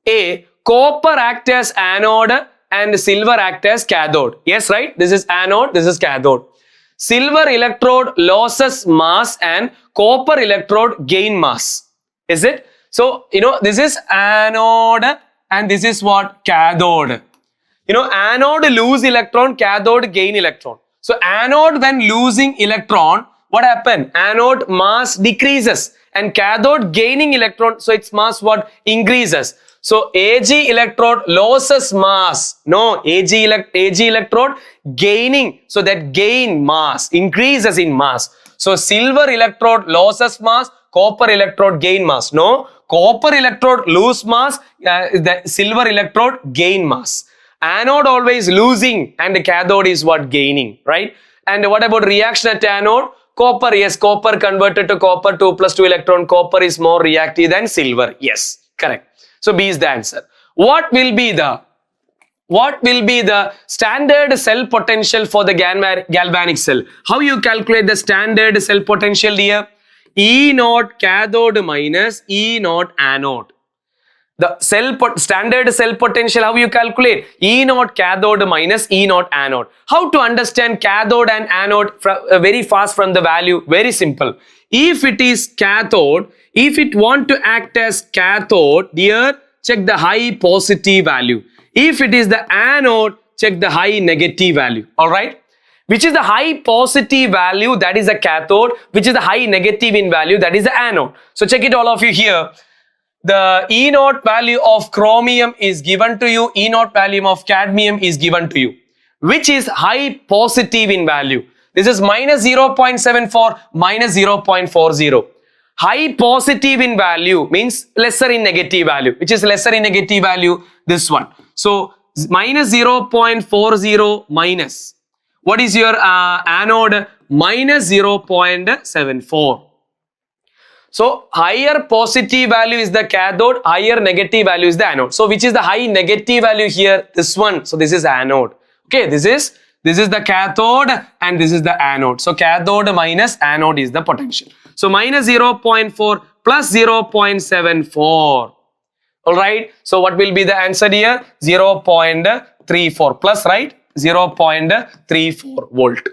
A. Copper act as anode and silver act as cathode. Yes, right? This is anode, this is cathode. Silver electrode loses mass and copper electrode gain mass. Is it? So, this is anode and this is what? Cathode. Anode lose electron, cathode gain electron. So, anode when losing electron, what happened? Anode mass decreases and cathode gaining electron, so its mass what? Increases. So, Ag electrode loses mass. No, Ag electrode gaining. So, that gain mass, increases in mass. So, silver electrode loses mass, copper electrode gain mass. No, copper electrode lose mass, the silver electrode gain mass. Anode always losing and the cathode is what? Gaining, right? And what about reaction at anode? Copper, yes, copper converted to copper, 2 plus 2 electron. Copper is more reactive than silver. Yes, correct. So B is the answer. What will be the standard cell potential for the galvanic cell? How you calculate the standard cell potential here? E naught cathode minus E naught anode. The standard cell potential, how you calculate? E naught cathode minus E naught anode. How to understand cathode and anode very fast from the value? Very simple. If it is cathode, if it want to act as cathode, here check the high positive value. If it is the anode, check the high negative value. Alright? Which is the high positive value, that is the cathode. Which is the high negative in value, that is the anode. So check it all of you here. The E naught value of chromium is given to you. E naught value of cadmium is given to you. Which is high positive in value? This is minus 0.74, minus 0.40. High positive in value means lesser in negative value. Which is lesser in negative value? This one. So, minus 0.40 minus. What is your anode? Minus 0.74. So, higher positive value is the cathode, higher negative value is the anode. So, which is the high negative value here? This one. So, this is anode. Okay, this is the cathode and this is the anode. So, cathode minus anode is the potential. So, minus 0.4 plus 0.74. Alright. So, what will be the answer here? 0.34 plus, right? 0.34 volt.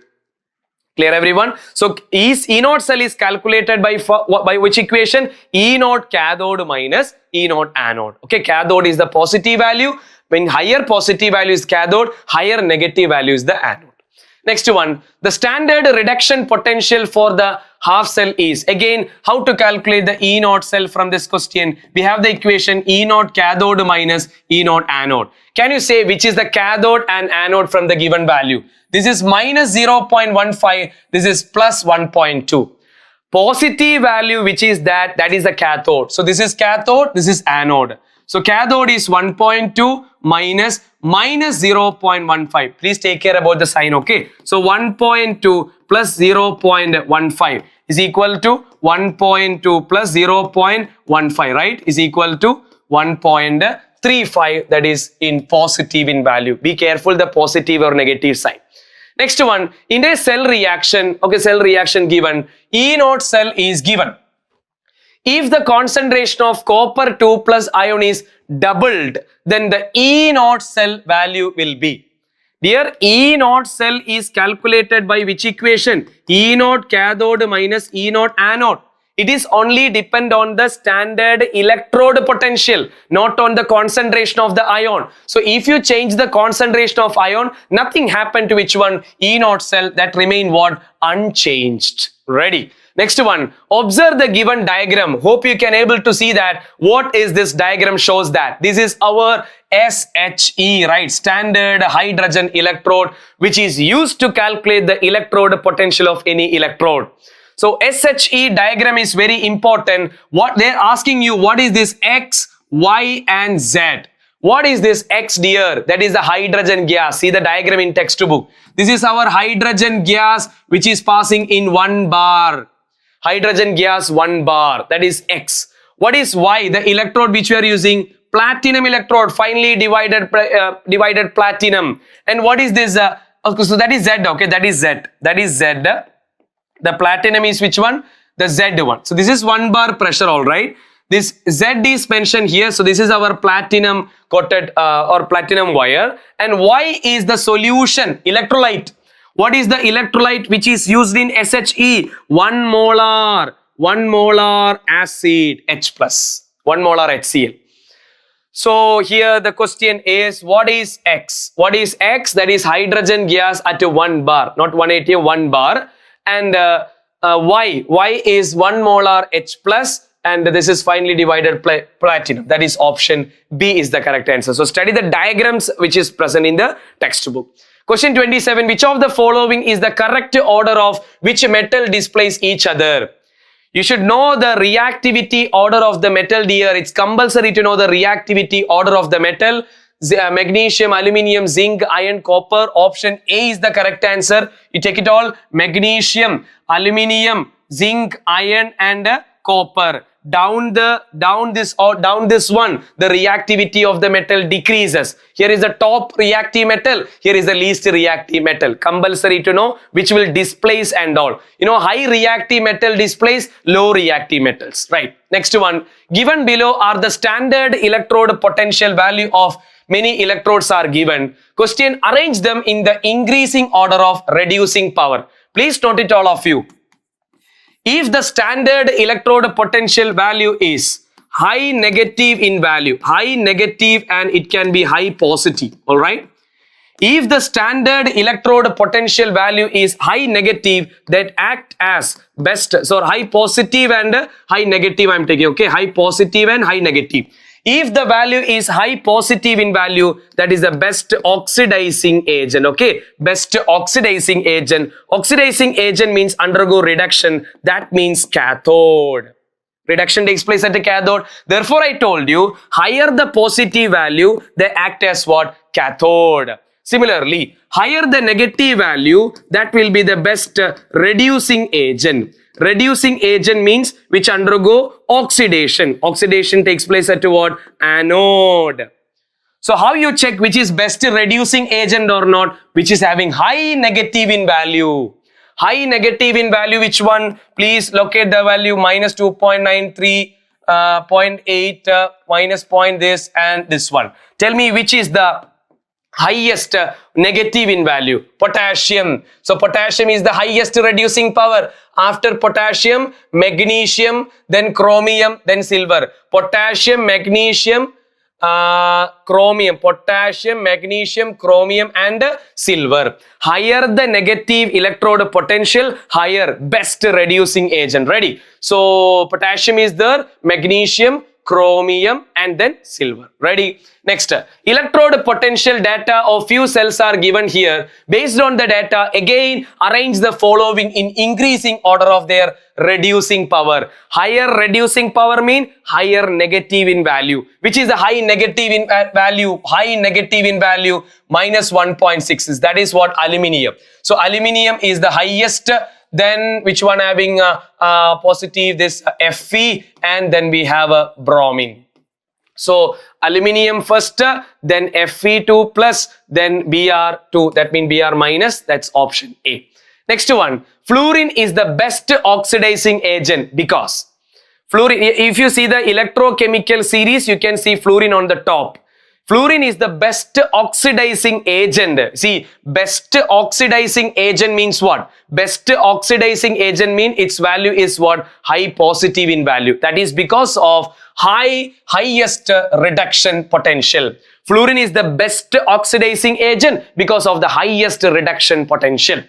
Clear everyone? So, E naught cell is calculated by which equation? E naught cathode minus E naught anode. Okay, cathode is the positive value. When higher positive value is cathode, higher negative value is the anode. Next one, the standard reduction potential for the half cell is, again, how to calculate the E naught cell from this question? We have the equation E naught cathode minus E naught anode. Can you say which is the cathode and anode from the given value? This is minus 0.15, this is plus 1.2. Positive value, which is that is the cathode. So, this is cathode, this is anode. So, cathode is 1.2 minus 0.15. Please take care about the sign, okay? So, 1.2 plus 0.15 is equal to 1.2 plus 0.15, right? Is equal to 1.35, that is in positive in value. Be careful the positive or negative sign. Next one, in a cell reaction, okay, cell reaction given, E naught cell is given. If the concentration of copper 2 plus ion is doubled, then the E naught cell value will be. Dear, E naught cell is calculated by which equation? E naught cathode minus E naught anode. It is only depend on the standard electrode potential, not on the concentration of the ion. So, if you change the concentration of ion, nothing happened to which one? E naught cell, that remain what? Unchanged. Ready? Next one, observe the given diagram. Hope you can able to see that. What is this diagram shows that? This is our SHE, right? Standard hydrogen electrode, which is used to calculate the electrode potential of any electrode. So, SHE diagram is very important. What they're asking you, what is this X, Y and Z? What is this X, dear? That is the hydrogen gas. See the diagram in textbook. This is our hydrogen gas which is passing in 1 bar. Hydrogen gas 1 bar, that is X. What is Y? The electrode which we are using? Platinum electrode, finely divided platinum. And what is this? Okay, so that is Z, okay, that is Z. That is Z. The platinum is which one? The Z one. So this is 1 bar pressure, all right. This Z is mentioned here. So this is our platinum coated or platinum wire. And Y is the solution, electrolyte. What is the electrolyte which is used in SHE? 1 molar acid H plus, 1 molar HCl. So here the question is, what is X? What is X? That is hydrogen gas at 1 bar, not 180, 1 bar. And Y is 1 molar H plus, and this is finely divided platinum. That is option B is the correct answer. So study the diagrams which is present in the textbook. Question 27, which of the following is the correct order of which metal displays each other? You should know the reactivity order of the metal, dear. It's compulsory to know the reactivity order of the metal. Magnesium, aluminium, zinc, iron, copper. Option A is the correct answer. You take it all. Magnesium, aluminium, zinc, iron and copper. Down this one, the reactivity of the metal decreases. Here is the top reactive metal. Here is the least reactive metal. Compulsory to know which will displace and all. You know, high reactive metal displace low reactive metals. Right. Next one. Given below are the standard electrode potential value of many electrodes are given. Question, arrange them in the increasing order of reducing power. Please note it all of you. If the standard electrode potential value is high negative in value, high negative and it can be high positive, all right? If the standard electrode potential value is high negative, that act as best, so high positive and high negative I'm taking, okay? High positive and high negative. If the value is high positive in value, that is the best oxidizing agent, okay? Best oxidizing agent. Oxidizing agent means undergo reduction. That means cathode. Reduction takes place at the cathode. Therefore, I told you, higher the positive value, they act as what? Cathode. Similarly, higher the negative value, that will be the best reducing agent. Reducing agent means which undergo oxidation. Oxidation takes place at what? Anode. So how you check which is best reducing agent or not? Which is having high negative in value. High negative in value, which one? Please locate the value minus 2.93, 0.8, minus point this and this one. Tell me which is the highest negative in value. Potassium. So potassium is the highest reducing power. After potassium, magnesium, then chromium, then silver. Potassium, magnesium, chromium. Potassium, magnesium, chromium and silver. Higher the negative electrode potential, higher best reducing agent. Ready? So potassium is there, magnesium, chromium and then silver. Ready? Next, electrode potential data of few cells are given here. Based on the data, again arrange the following in increasing order of their reducing power. Higher reducing power mean higher negative in value. Which is the high negative in value? High negative in value minus 1.6. That is what? Aluminium. So aluminium is the highest. Then which one having positive? This Fe, and then we have a bromine. So aluminium first, then Fe2 plus, then Br2, that means Br minus, that's option A. Next one, fluorine is the best oxidizing agent because fluorine, if you see the electrochemical series, you can see fluorine on the top. Fluorine is the best oxidizing agent. See, best oxidizing agent means what? Best oxidizing agent means its value is what? High positive in value. That is because of highest reduction potential. Fluorine is the best oxidizing agent because of the highest reduction potential.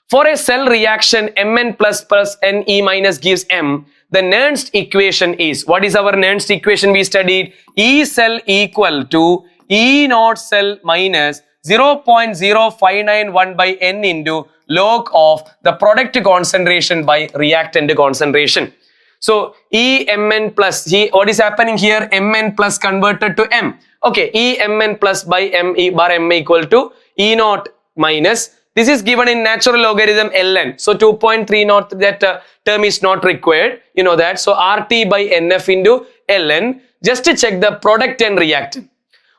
For a cell reaction, Mn plus Ne minus gives M. The Nernst equation is, what is our Nernst equation we studied? E cell equal to E naught cell minus 0.0591 by N into log of the product concentration by reactant concentration. So Mn plus, what is happening here? Mn plus converted to M. Okay, Mn plus by M bar M equal to E naught minus. This is given in natural logarithm ln. So 2.30, that term is not required. You know that. So RT by NF into ln. Just to check the product and reactant.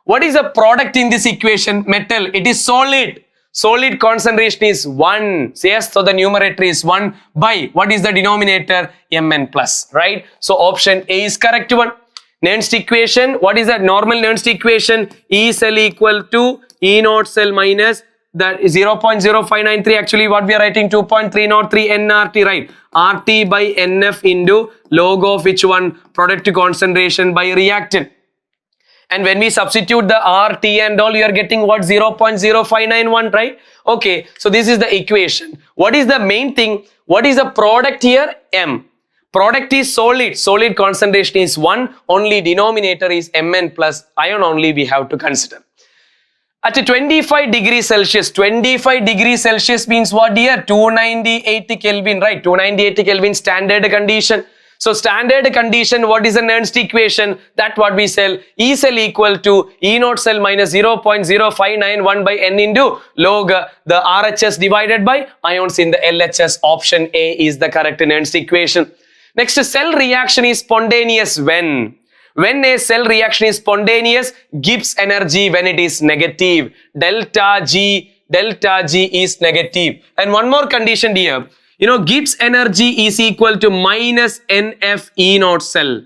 What is the product in this equation? Metal. It is solid. Solid concentration is 1. Yes, so the numerator is 1 by, what is the denominator? Mn plus, right? So option A is correct one. Nernst equation, what is that normal Nernst equation? E cell equal to E naught cell minus that 0.0593, actually what we are writing 2.303 nRT, right? RT by NF into log of which one? Product concentration by reactant. And when we substitute the R, T and all, you are getting what? 0.0591, right? Okay, so this is the equation. What is the main thing? What is the product here? M. Product is solid. Solid concentration is 1. Only denominator is Mn plus ion only we have to consider. At 25 degrees Celsius, 25 degrees Celsius means what here? 298 Kelvin, right? 298 Kelvin standard condition. So standard condition, what is the Nernst equation? That what we sell, E cell equal to E naught cell minus 0.0591 by N into log the RHS divided by ions in the LHS. Option A is the correct Nernst equation. Next, cell reaction is spontaneous when? When a cell reaction is spontaneous, Gibbs energy when it is negative. Delta G is negative. And one more condition here. You know, Gibbs energy is equal to minus NF E naught cell.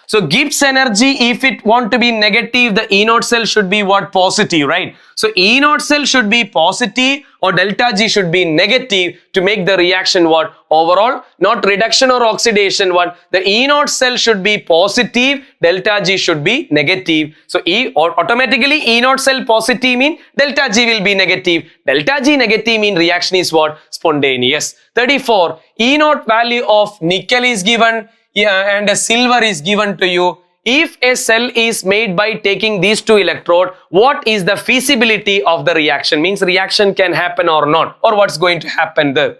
So Gibbs energy, if it want to be negative, the E naught cell should be what? Positive, right? So E naught cell should be positive or delta G should be negative to make the reaction what? Overall, not reduction or oxidation, what? The E naught cell should be positive, delta G should be negative. So automatically E naught cell positive mean delta G will be negative. Delta G negative mean reaction is what? Spontaneous. 34. E naught value of nickel is given. And a silver is given to you. If a cell is made by taking these two electrodes, what is the feasibility of the reaction? Means reaction can happen or not, or what's going to happen there.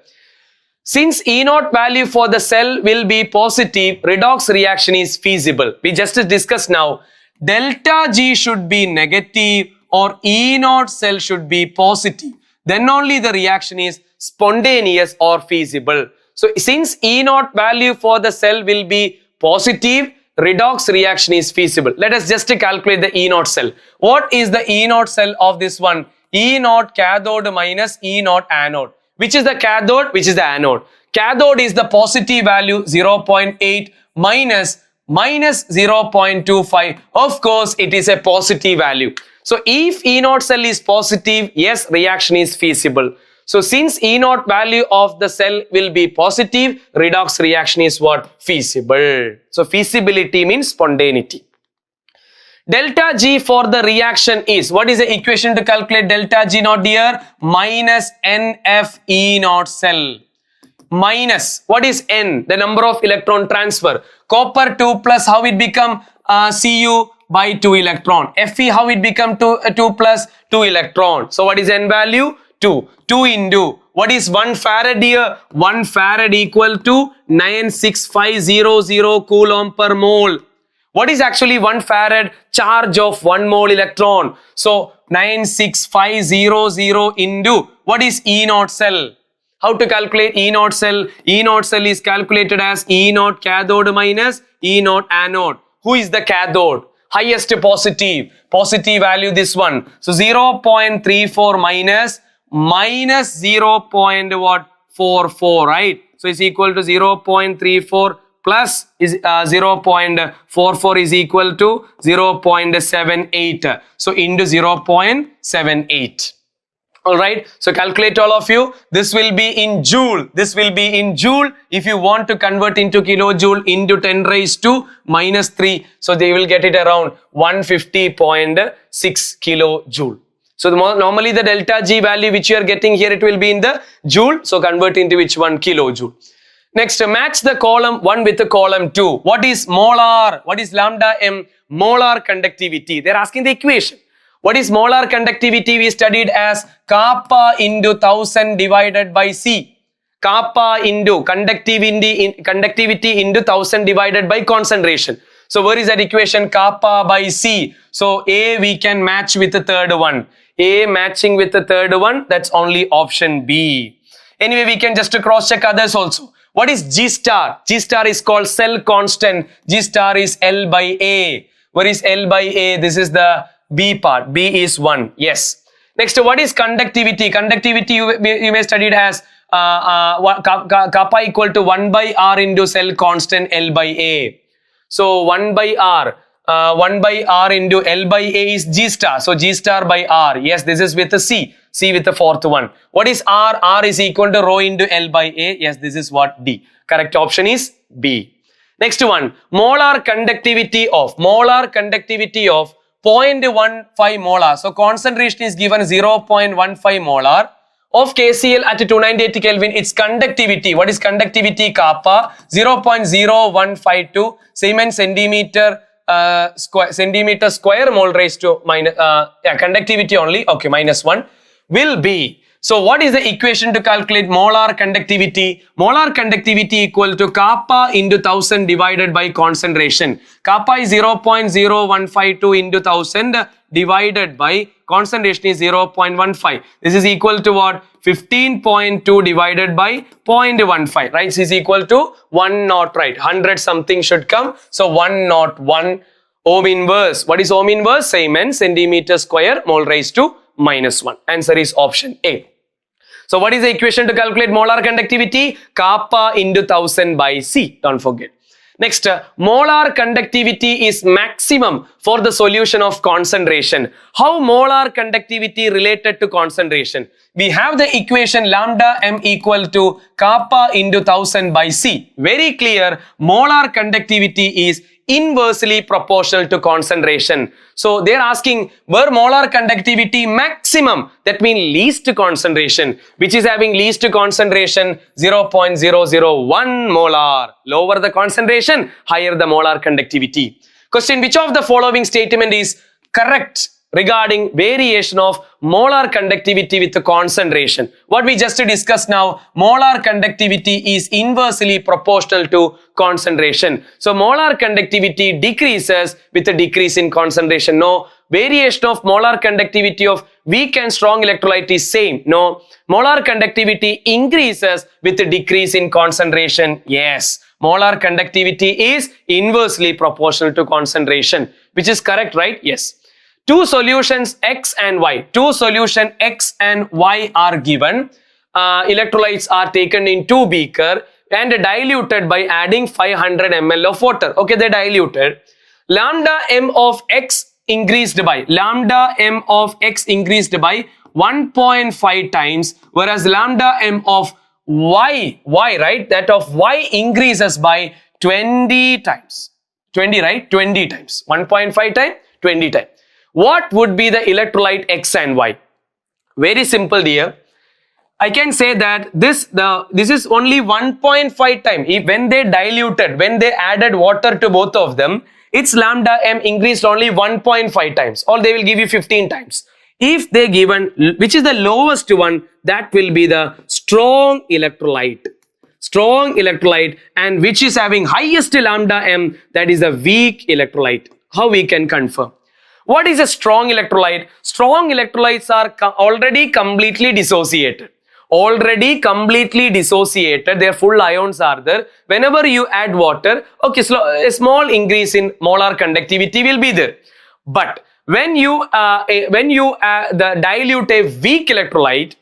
Since E naught value for the cell will be positive, redox reaction is feasible. We just discussed now. Delta G should be negative or E naught cell should be positive. Then only the reaction is spontaneous or feasible. So since E naught value for the cell will be positive, redox reaction is feasible. Let us just calculate the E naught cell. What is the E naught cell of this one? E naught cathode minus E naught anode. Which is the cathode? Which is the anode? Cathode is the positive value 0.8 minus 0.25. Of course, it is a positive value. So if E naught cell is positive, yes, reaction is feasible. So since E naught value of the cell will be positive, redox reaction is what? Feasible. So feasibility means spontaneity. Delta G for the reaction is, what is the equation to calculate delta G naught here? Minus NF E naught cell. Minus, what is N? The number of electron transfer. Copper 2 plus, how it become Cu by 2 electron. Fe, how it become 2 plus 2 electron. So what is N value? 2. 2 into, what is 1 farad here? 1 farad equal to 96500 coulomb per mole. What is actually 1 farad? Charge of 1 mole electron. So 96500 into, what is E naught cell? How to calculate E naught cell? E naught cell is calculated as E naught cathode minus E naught anode. Who is the cathode? Highest positive. Positive value this one. So 0.34 minus 0.44, right? So it's equal to 0.34 plus is 0.44 is equal to 0.78. So into 0.78. Alright, so calculate all of you. This will be in joule. This will be in joule. If you want to convert into kilojoule into 10 raised to minus 3. So they will get it around 150.6 kilojoule. So normally the delta G value which you are getting here, it will be in the joule. So convert into which one? Kilojoule. Next, match the column 1 with the column 2. What is molar? What is lambda m? Molar conductivity. They are asking the equation. What is molar conductivity? We studied as kappa into 1000 divided by C. Kappa into conductivity into 1000 divided by concentration. So where is that equation? Kappa by C. So A we can match with the third one. A matching with the third one, that's only option B. Anyway, we can just cross check others also. What is G star? G star is called cell constant. G star is L by A. Where is L by A? This is the B part. B is 1. Yes. Next, what is conductivity? Conductivity you may studied as kappa equal to 1 by R into cell constant L by A. So 1 by R into L by A is G star. So G star by R. Yes, this is with the C. C with the fourth one. What is R? R is equal to rho into L by A. Yes, this is what D. Correct option is B. Next one, molar conductivity of 0.15 molar. So concentration is given 0.15 molar of KCl at 298 Kelvin. Its conductivity. What is conductivity? Kappa 0.0152 Siemens centimeter square mole raised to minus conductivity only. Okay, minus 1 will be. So what is the equation to calculate molar conductivity? Molar conductivity equal to kappa into 1000 divided by concentration. Kappa is 0.0152 into 1000 divided by concentration is 0.15. This is equal to what? 15.2 divided by 0.15. Right? This is equal to 1 naught. Right? 100 something should come. So 1 naught 1 ohm inverse. What is ohm inverse? Siemens centimeter square mole raised to minus 1. Answer is option A. So what is the equation to calculate molar conductivity? Kappa into 1000 by C. Don't forget. Next, molar conductivity is maximum for the solution of concentration. How molar conductivity related to concentration? We have the equation lambda m equal to kappa into 1000 by C. Very clear. Molar conductivity is inversely proportional to concentration. So they are asking where molar conductivity maximum, that means least concentration, which is having least concentration 0.001 molar. Lower the concentration, higher the molar conductivity. Question, which of the following statement is correct regarding variation of molar conductivity with the concentration? What we just discussed now, molar conductivity is inversely proportional to concentration. So molar conductivity decreases with a decrease in concentration. No. Variation of molar conductivity of weak and strong electrolyte is same. No. Molar conductivity increases with a decrease in concentration. Yes. Molar conductivity is inversely proportional to concentration, which is correct, right? Yes. Two solutions X and Y. Two solution X and Y are given. Electrolytes are taken in 2 beaker and diluted by adding 500 ml of water. Okay, they diluted. Lambda m of X increased by 1.5 times, whereas lambda m of Y, right? That of Y increases by 20 times. 20, right? 20 times. 1.5 times, 20 times. What would be the electrolyte X and Y? Very simple, dear. I can say that this is only 1.5 time. When they diluted, when they added water to both of them, its lambda m increased only 1.5 times, or they will give you 15 times. If they given which is the lowest one, that will be the strong electrolyte. Strong electrolyte, and which is having highest lambda m, that is a weak electrolyte. How we can confirm? What is a strong electrolyte? Strong electrolytes are already completely dissociated. Already completely dissociated. Their full ions are there. Whenever you add water, okay, a small increase in molar conductivity will be there. But when you dilute a weak electrolyte,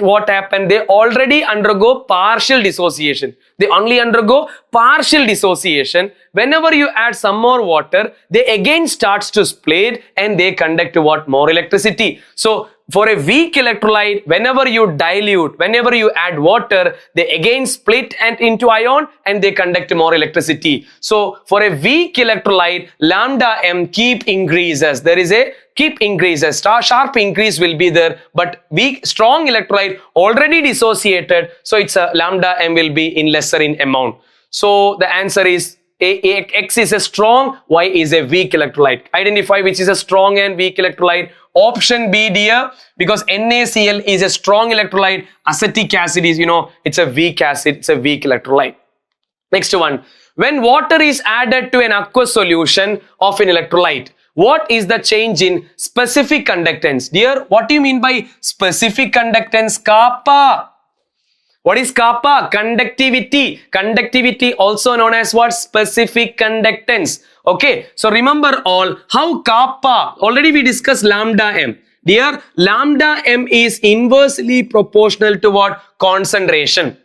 what happened? They already undergo partial dissociation. They only undergo partial dissociation. Whenever you add some more water, they again starts to split and they conduct what? More electricity. So for a weak electrolyte, whenever you dilute, whenever you add water, they again split and into ion and they conduct more electricity. So for a weak electrolyte, lambda m keep increases. There is a keep increases. Sharp increase will be there, but weak, strong electrolyte already dissociated. So its lambda m will be in lesser in amount. So the answer is X is a strong, Y is a weak electrolyte. Identify which is a strong and weak electrolyte. Option B, dear, because NaCl is a strong electrolyte. Acetic acid is, it's a weak acid. It's a weak electrolyte. Next one. When water is added to an aqueous solution of an electrolyte, what is the change in specific conductance? Dear, what do you mean by specific conductance? Kappa. What is kappa? Conductivity. Conductivity also known as what? Specific conductance. Okay. So remember all how kappa. Already we discussed lambda m. Dear, lambda m is inversely proportional to what? Concentration.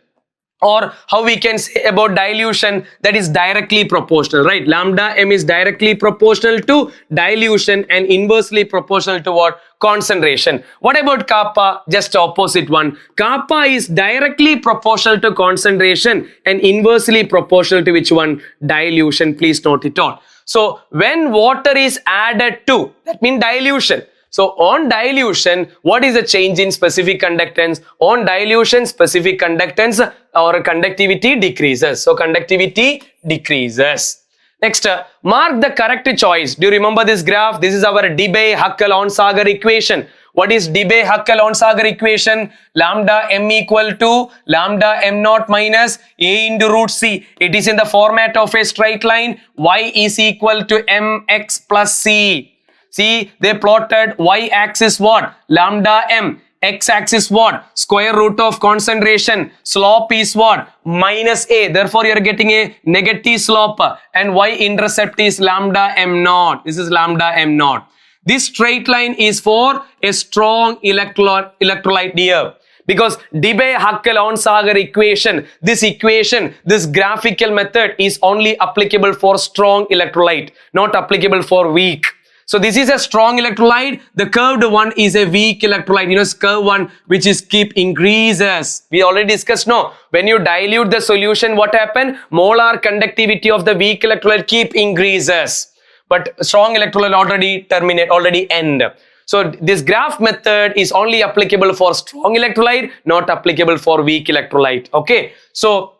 Or how we can say about dilution, that is directly proportional, right? Lambda m is directly proportional to dilution and inversely proportional to what? Concentration. What about kappa? Just opposite one. Kappa is directly proportional to concentration and inversely proportional to which one? Dilution. Please note it all. So when water is added to, that means dilution. So on dilution, what is the change in specific conductance? On dilution, specific conductance or conductivity decreases. So conductivity decreases. Next, mark the correct choice. Do you remember this graph? This is our Debye-Huckel-Onsager equation. What is Debye-Huckel-Onsager equation? Lambda m equal to lambda m naught minus a into root c. It is in the format of a straight line. Y is equal to mx plus c. See, they plotted y-axis what? Lambda m. X-axis what? Square root of concentration. Slope is what? Minus a. Therefore, you are getting a negative slope. And y-intercept is lambda m naught. This is lambda m naught. This straight line is for a strong electrolyte here. Because Debye-Huckel-Onsager equation, this graphical method is only applicable for strong electrolyte, not applicable for weak. So this is a strong electrolyte. The curved one is a weak electrolyte. You know, curved one which is keep increases. We already discussed, no. When you dilute the solution, what happened? Molar conductivity of the weak electrolyte keep increases. But strong electrolyte already end. So this graph method is only applicable for strong electrolyte, not applicable for weak electrolyte. Okay. So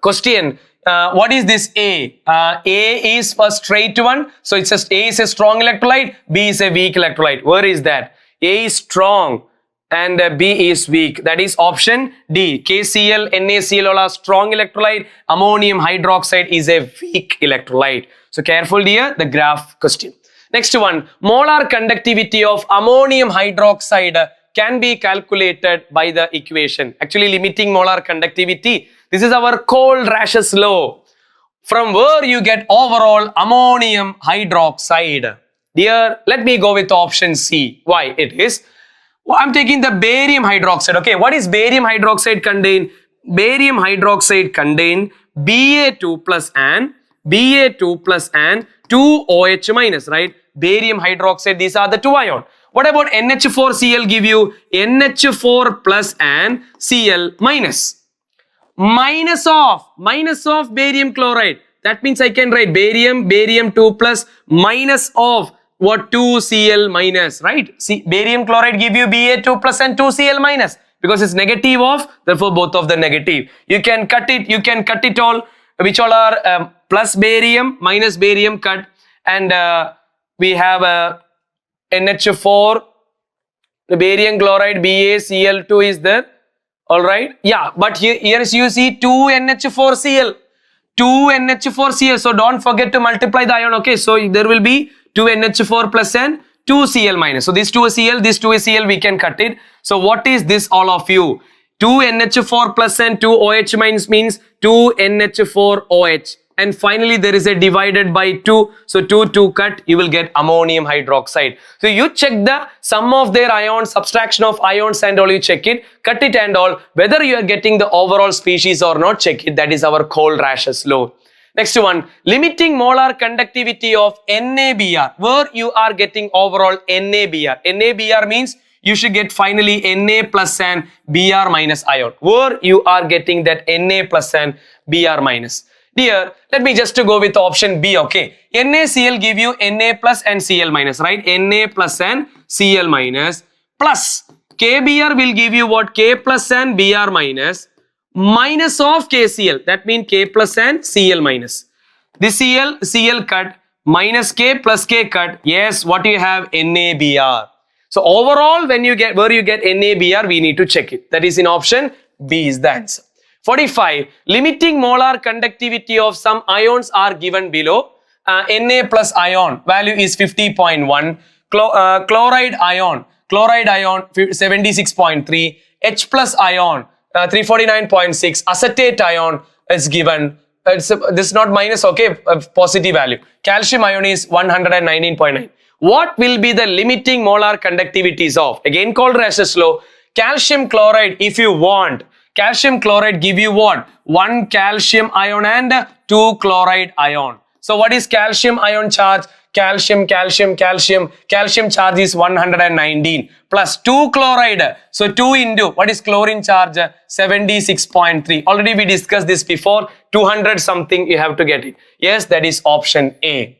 question. What is this A? A is a straight one. So it's just A is a strong electrolyte, B is a weak electrolyte. Where is that? A is strong and B is weak. That is option D. KCl, NaCl all are strong electrolyte. Ammonium hydroxide is a weak electrolyte. So careful here, the graph question. Next one, molar conductivity of ammonium hydroxide can be calculated by the equation. Actually limiting molar conductivity. This is our Cole-Rash's law. From where you get overall ammonium hydroxide. Dear, let me go with option C. Why it is? Well, I'm taking the barium hydroxide. Okay, what is barium hydroxide contain? Barium hydroxide contain Ba2 plus and 2OH minus, right? Barium hydroxide, these are the two ion. What about NH4Cl give you NH4 plus and Cl minus. Minus of barium chloride. That means I can write barium 2 plus minus of what? 2Cl minus, right? See, barium chloride give you Ba2 plus and 2Cl minus because it's negative of, therefore both of the negative. You can cut it all, which all are plus barium, minus barium cut, and we have NH4, the barium chloride BaCl2 is there. All right, yeah, but here you see 2NH4Cl. So don't forget to multiply the ion. Okay, so there will be 2NH4 plus and 2Cl minus. So this 2Cl, this 2Cl, we can cut it. So what is this all of you? 2NH4 plus and 2OH minus means 2NH4OH. And finally, there is a divided by 2. So 2 cut, you will get ammonium hydroxide. So you check the sum of their ions, subtraction of ions and all, you check it, cut it and all. Whether you are getting the overall species or not, check it. That is our Cole-Rash's law. Next one, limiting molar conductivity of NaBr. Where you are getting overall NaBr. NaBr means you should get finally Na plus and Br minus ion. Where you are getting that Na plus and Br minus. Dear, let me just to go with option B, okay. NaCl give you Na plus and Cl minus, right? Na plus and Cl minus plus KBr will give you what? K plus and Br minus of KCl. That means K plus and Cl minus. This Cl cut minus K plus K cut. Yes, what you have? NaBr. So overall, when you get where you get NaBr, we need to check it. That is in option B is the answer. 45. Limiting molar conductivity of some ions are given below. Na plus ion value is 50.1. Chloride ion 76.3. H plus ion 349.6. Acetate ion is given. This is not minus, okay, positive value. Calcium ion is 119.9. What will be the limiting molar conductivities of? Again called Rash's law. Calcium chloride, if you want, calcium chloride give you what? 1 calcium ion and 2 chloride ion. So what is calcium ion charge? Calcium charge is 119 plus 2 chloride. So 2 into, what is chlorine charge? 76.3. Already we discussed this before. 200 something you have to get it. Yes, that is option A.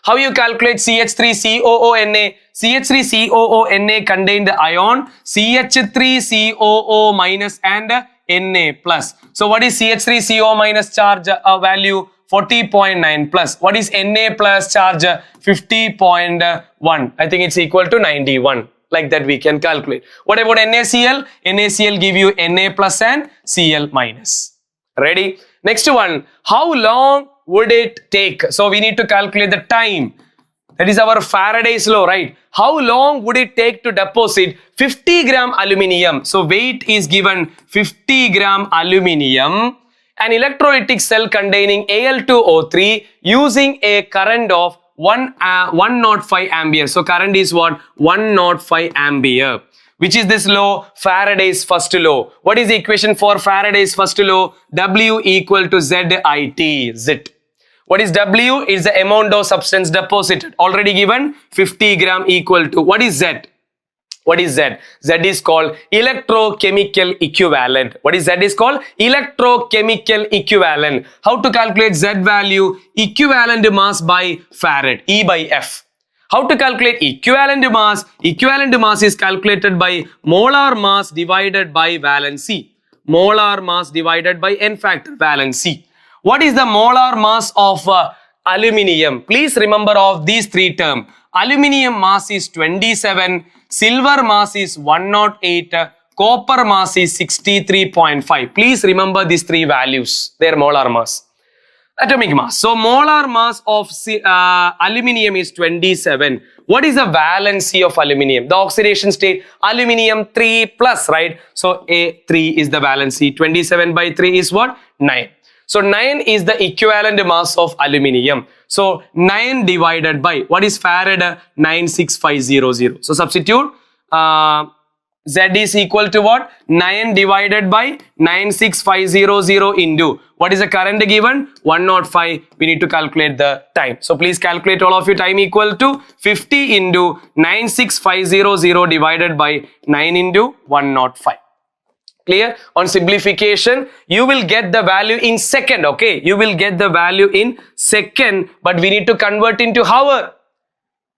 How you calculate CH3COONA? CH3COONA contain the ion CH3COO minus and Na plus. So what is CH3CO minus charge value? 40.9 plus. What is Na plus charge? 50.1. I think it's equal to 91. Like that we can calculate. What about NaCl? NaCl give you Na plus and Cl minus. Ready? Next one. How long would it take? So we need to calculate the time. That is our Faraday's law, right? How long would it take to deposit 50 gram aluminium? So weight is given 50 gram aluminium. An electrolytic cell containing Al2O3 using a current of 105 ampere. So current is what? 105 ampere. Which is this law? Faraday's first law. What is the equation for Faraday's first law? W equal to ZIT. Zit. What is W? Is the amount of substance deposited. Already given 50 gram equal to. What is Z? What is Z? Z is called electrochemical equivalent. What is Z is called? Electrochemical equivalent. How to calculate Z value? Equivalent mass by farad. E by F. How to calculate equivalent mass? Equivalent mass is calculated by molar mass divided by valency. Molar mass divided by n factor valency. What is the molar mass of aluminium? Please remember of these three terms. Aluminium mass is 27, silver mass is 108, copper mass is 63.5. Please remember these three values, their molar mass. Atomic mass. So molar mass of aluminium is 27. What is the valency of aluminium? The oxidation state, aluminium 3 plus, right? So A3 is the valency. 27 by 3 is what? 9. So 9 is the equivalent mass of aluminium. So 9 divided by, what is farad? 96500. So substitute Z is equal to what? 9 divided by 96500 into, what is the current given? 105. We need to calculate the time. So please calculate all of your time equal to 50 into 96500 divided by 9 into 105. Clear? On simplification, you will get the value in second, okay? You will get the value in second, but we need to convert into hour.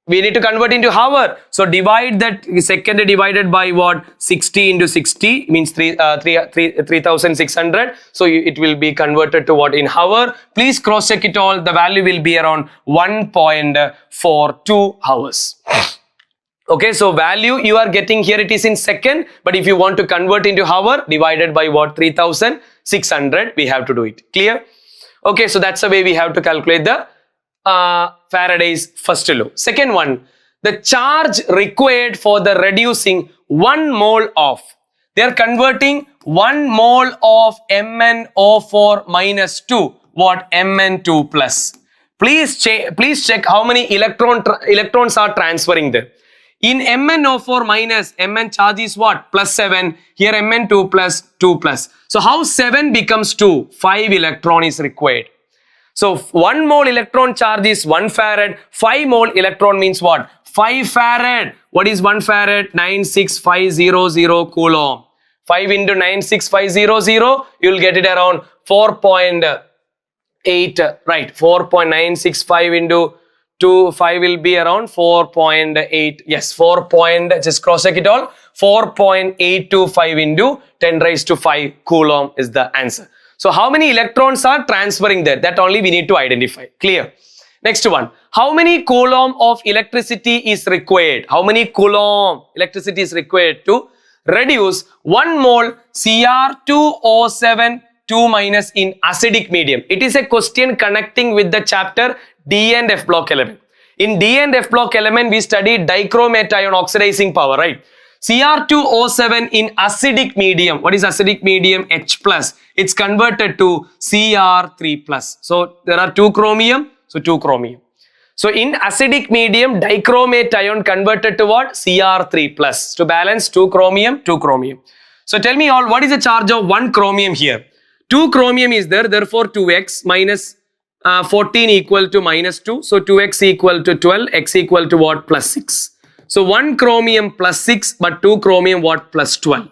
We need to convert into hour. So divide that second divided by what? 60 into 60 means 3600. So it will be converted to what in hour. Please cross check it all. The value will be around 1.42 hours. Okay, so value you are getting here, it is in second, but if you want to convert into hour, divided by what? 3600, we have to do it. Clear? Okay, so that's the way we have to calculate the Faraday's first law. Second one, the charge required for the reducing 1 mole of, they are converting 1 mole of MnO4 minus 2, what? Mn2 plus. Please check how many electrons are transferring there. In MnO4 minus, Mn charge is what? Plus 7. Here Mn2 plus 2 plus. So how 7 becomes 2? 5 electron is required. So 1 mole electron charge is 1 farad. 5 mole electron means what? 5 farad. What is 1 farad? 96500 coulomb. 5 into 96500, you will get it around 4.8, right? 4.965 into 2, 5 will be around 4.8. Yes, 4. Just cross check it all. 4.825 into 10 raised to 5 coulomb is the answer. So how many electrons are transferring there? That only we need to identify. Clear? Next one. How many coulomb of electricity is required? How many coulomb electricity is required to reduce 1 mole Cr2O7 2 minus in acidic medium? It is a question connecting with the chapter D and F block element. In D and F block element, we studied dichromate oxidizing power, right? Cr2O7 in acidic medium. What is acidic medium? H plus. It's converted to Cr3 plus. So there are 2 chromium. So 2 chromium. So in acidic medium, dichromate ion converted to what? Cr3 plus to balance 2 chromium, 2 chromium. So tell me all, what is the charge of 1 chromium here? 2 chromium is there, therefore 2x minus 14 equal to minus 2. So 2x equal to 12, x equal to what? Plus 6. So 1 chromium plus 6, but 2 chromium what? Plus 12.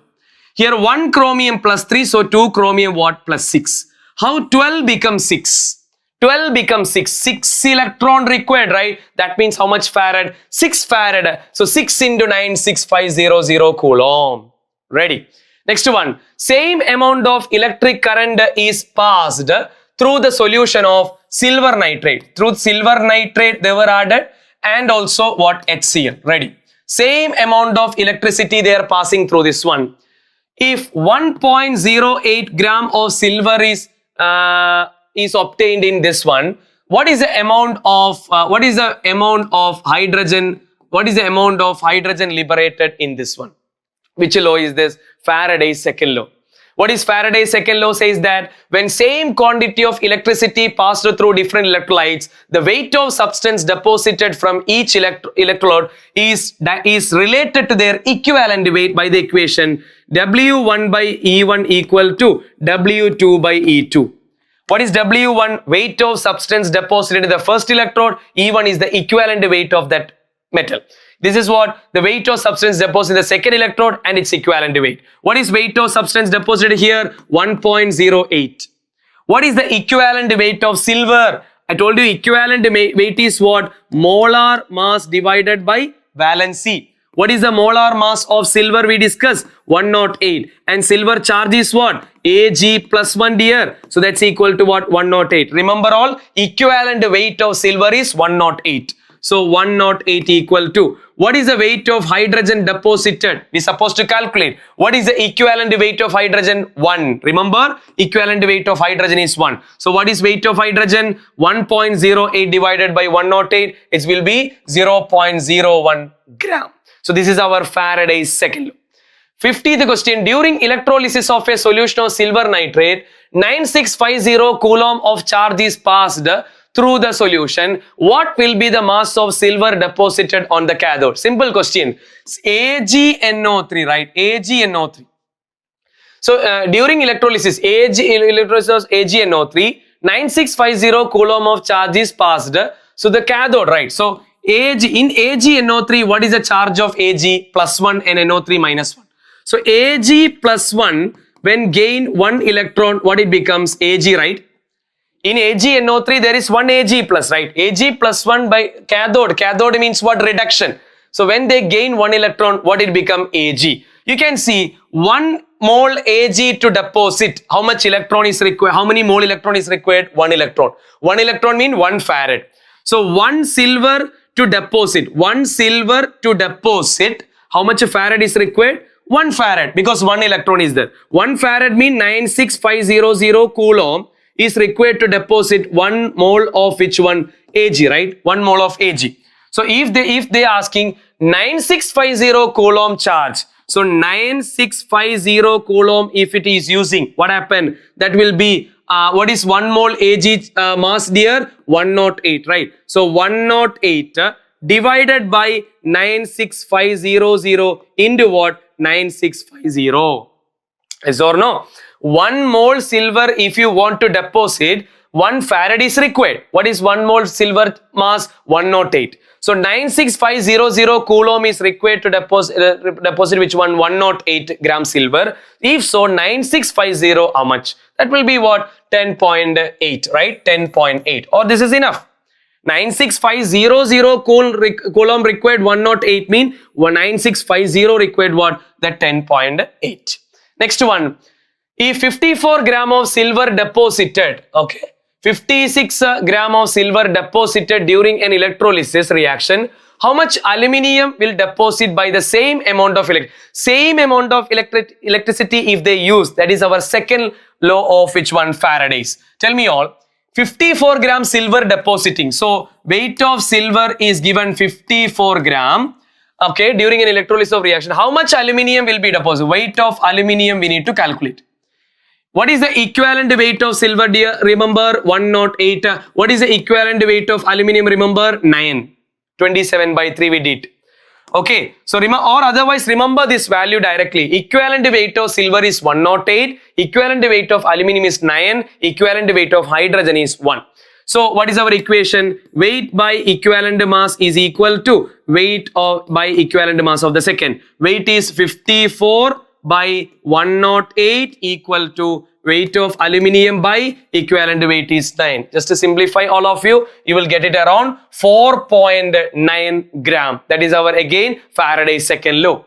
Here 1 chromium plus 3, so 2 chromium what? Plus 6. How 12 becomes 6? 12 becomes 6. 6 electron required, right? That means how much farad? 6 farad. So 6 into 9, 6500 coulomb. Ready? Next one. Same amount of electric current is passed through the solution of silver nitrate. Through silver nitrate they were added, and also what? HCl. Ready? Same amount of electricity they are passing through this one. If 1.08 gram of silver is obtained in this one, what is the amount of hydrogen? What is the amount of hydrogen liberated in this one? Which law is this? Faraday's second law. What is Faraday's second law? Says that when same quantity of electricity passed through different electrolytes, the weight of substance deposited from each electrode is related to their equivalent weight by the equation W1 by E1 equal to W2 by E2. What is W1? Weight of substance deposited in the first electrode. E1 is the equivalent weight of that metal. This is what? The weight of substance deposited in the second electrode and its equivalent weight. What is weight of substance deposited here? 1.08. What is the equivalent weight of silver? I told you equivalent weight is what? Molar mass divided by valency. What is the molar mass of silver we discussed? 108. And silver charge is what? Ag plus 1 dear. So that's equal to what? 108. Remember all? Equivalent weight of silver is 108. So 108 equal to, what is the weight of hydrogen deposited? We are supposed to calculate. What is the equivalent weight of hydrogen? 1. Remember, equivalent weight of hydrogen is 1. So what is weight of hydrogen? 1.08 divided by 108. It will be 0.01 gram. So this is our Faraday's second law. 50th question. During electrolysis of a solution of silver nitrate, 9650 coulomb of charge is passed through the solution. What will be the mass of silver deposited on the cathode? Simple question. AgNO3, right? AgNO3. So during electrolysis, AgNO3, 9650 coulomb of charge is passed. So the cathode, right? So in AgNO3, what is the charge of Ag? Plus 1 and NO3 minus 1. So Ag plus 1, when gain 1 electron, what it becomes? Ag, right? In AgNO3, there is 1 Ag plus, right? Ag plus 1 by cathode. Cathode means what? Reduction. So when they gain 1 electron, what it become? Ag. You can see 1 mole Ag to deposit. How much electron is required? How many mole electron is required? 1 electron. 1 electron means 1 farad. So 1 silver to deposit. 1 silver to deposit. How much farad is required? 1 farad, because 1 electron is there. 1 farad means 96500 coulomb is required to deposit 1 mole of which one? Ag, right? 1 mole of Ag. So if they asking 9650 coulomb charge, so 9650 coulomb if it is using, what happen? That will be what is 1 mole Ag mass dear? 108, right? So 108 divided by 96500 into what? 9650. Yes or no? 1 mole silver if you want to deposit, 1 farad is required. What is 1 mole silver mass? 108. So 96500 coulomb is required to deposit which one? 108 gram silver. If so, 9650 how much? That will be what? 10.8, right? 10.8. Or this is enough. 96500 coulomb required 108 mean 9650 required what? That 10.8. Next one. If 54 gram of silver deposited, okay, 56 gram of silver deposited during an electrolysis reaction, how much aluminium will deposit by the same amount of electricity if they use? That is our second law of which one? Faraday's. Tell me all. 54 gram silver depositing. So weight of silver is given 54 gram. Okay, during an electrolysis of reaction, how much aluminium will be deposited? Weight of aluminium we need to calculate. What is the equivalent weight of silver, dear? Remember 108. What is the equivalent weight of aluminum? Remember 9. 27/3 we did. Okay, so remember, or otherwise remember this value directly. Equivalent weight of silver is 108. Equivalent weight of aluminum is 9. Equivalent weight of hydrogen is 1. So what is our equation? Weight by equivalent mass is equal to weight by equivalent mass of the second. Weight is 54 by 108 equal to weight of aluminium by equivalent weight is 9. Just to simplify all of you, you will get it around 4.9 gram. That is our again Faraday's second law.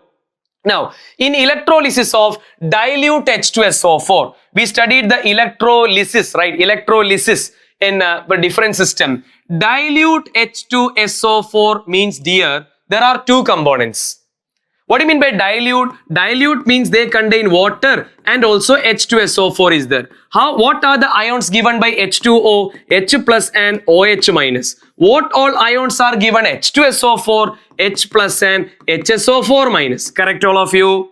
Now, in electrolysis of dilute H2SO4, we studied the electrolysis, right? Electrolysis in a different system. Dilute H2SO4 means, dear, there are two components. What do you mean by dilute? Dilute means they contain water and also H2SO4 is there. What are the ions given by H2O, H plus and OH minus? What all ions are given? H2SO4, H plus and HSO4 minus. Correct, all of you?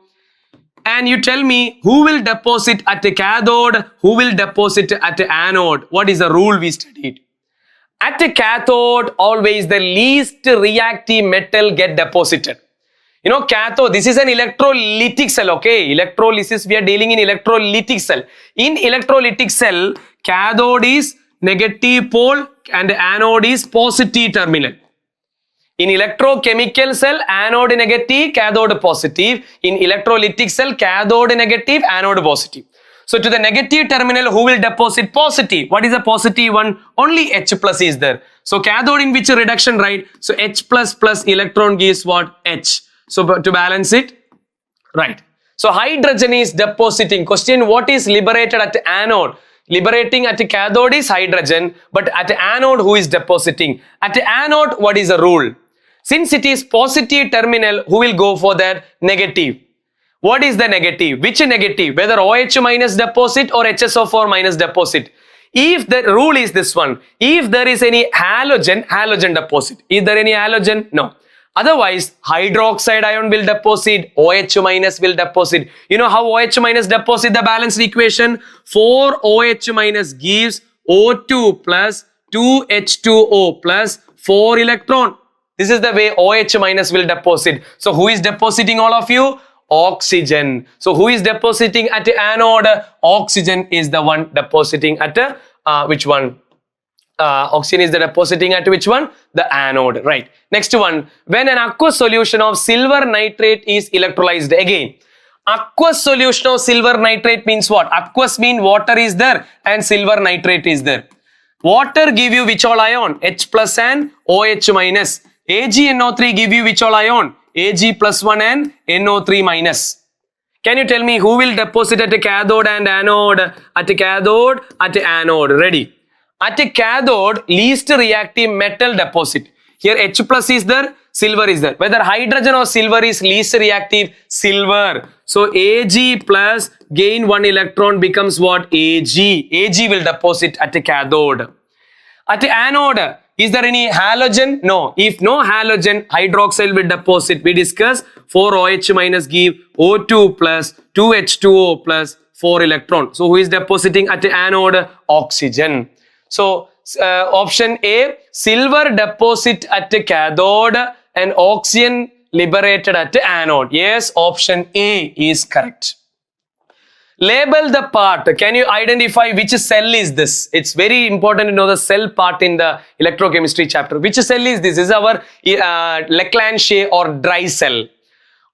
And you tell me who will deposit at a cathode, who will deposit at an anode. What is the rule we studied? At a cathode, always the least reactive metal get deposited. You know, cathode, this is an electrolytic cell, okay? Electrolysis, we are dealing in electrolytic cell. In electrolytic cell, cathode is negative pole and anode is positive terminal. In electrochemical cell, anode negative, cathode positive. In electrolytic cell, cathode negative, anode positive. So to the negative terminal, who will deposit positive? What is the positive one? Only H plus is there. So cathode in which reduction, right? So H plus plus electron gives what? H. So to balance it, right. So hydrogen is depositing. Question, what is liberated at anode? Liberating at cathode is hydrogen, but at anode, who is depositing? At anode, what is the rule? Since it is positive terminal, who will go for that? Negative. What is the negative? Which negative? Whether OH minus deposit or HSO4 minus deposit. If the rule is this one, if there is any halogen, halogen deposit. Is there any halogen? No. Otherwise, hydroxide ion will deposit, OH minus will deposit. You know how OH minus deposit the balanced equation? 4 OH minus gives O2 plus 2 H2O plus 4 electron. This is the way OH minus will deposit. So who is depositing, all of you? Oxygen. So who is depositing at the anode? Oxygen is the one depositing at which one? Oxygen is the depositing at which one? The anode, right. Next one, when an aqueous solution of silver nitrate is electrolyzed. Again, aqueous solution of silver nitrate means what? Aqueous mean water is there and silver nitrate is there. Water give you which all ion? H plus and OH minus. AgNO3 give you which all ion? Ag plus 1 and NO3 minus. Can you tell me who will deposit at a cathode and anode? At a cathode, at a anode. Ready? At a cathode, least reactive metal deposit. Here H plus is there, silver is there. Whether hydrogen or silver is least reactive, silver. So Ag plus gain 1 electron becomes what? Ag. Ag will deposit at a cathode. At the anode, is there any halogen? No. If no halogen, hydroxide will deposit. We discuss 4 OH minus give O2 plus 2 H2O plus 4 electron. So who is depositing at the anode? Oxygen. So option A, silver deposit at the cathode and oxygen liberated at the anode. Yes, option A is correct. Label the part. Can you identify which cell is this? It's very important to know the cell part in the electrochemistry chapter. Which cell is this? This is our Leclanché or dry cell.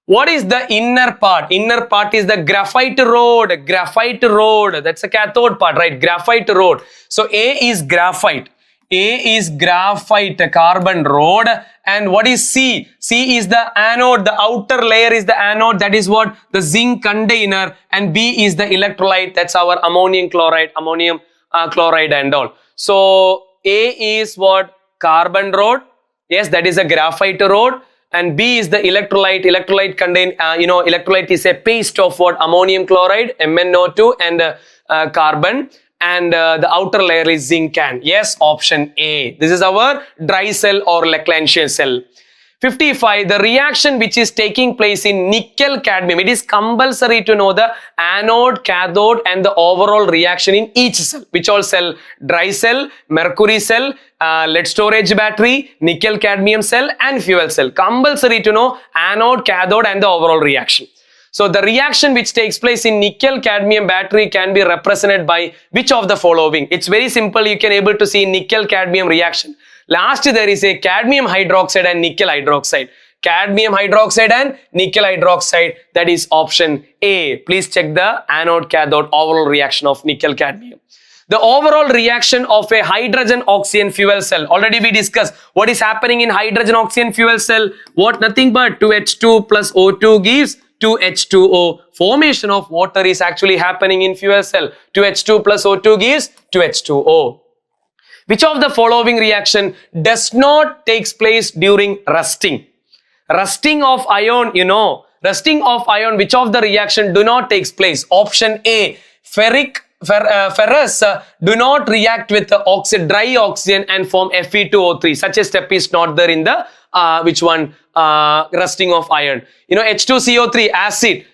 What is the inner part? Inner part is the graphite rod. Graphite rod. That's a cathode part, right? Graphite rod. So A is graphite. A is graphite, carbon rod. And what is C? C is the anode. The outer layer is the anode. That is what? The zinc container. And B is the electrolyte. That's our ammonium chloride, chloride and all. So A is what? Carbon rod. Yes, that is a graphite rod. And B is the electrolyte. Electrolyte contain, electrolyte is a paste of what? Ammonium chloride, MnO2 and carbon. And the outer layer is zinc can. Yes, option A. This is our dry cell or Leclanché cell. 55. The reaction which is taking place in nickel cadmium. It is compulsory to know the anode, cathode and the overall reaction in each cell. Which all cell? Dry cell, mercury cell, lead storage battery, nickel cadmium cell and fuel cell. Compulsory to know anode, cathode and the overall reaction. So the reaction which takes place in nickel cadmium battery can be represented by which of the following? It's very simple. You can able to see nickel cadmium reaction. Last there is a cadmium hydroxide and nickel hydroxide. Cadmium hydroxide and nickel hydroxide, that is option A. Please check the anode cathode overall reaction of nickel cadmium. The overall reaction of a hydrogen oxygen fuel cell. Already we discussed what is happening in hydrogen oxygen fuel cell. What? Nothing but 2H2 plus O2 gives 2H2O. Formation of water is actually happening in fuel cell. 2H2 plus O2 gives 2H2O. Which of the following reaction does not takes place during rusting? Rusting of iron, you know. Rusting of iron, which of the reaction do not takes place? Option A. Ferrous do not react with the dry oxygen and form Fe2O3. Such a step is not there in the rusting of iron. You know, H2CO3, acid.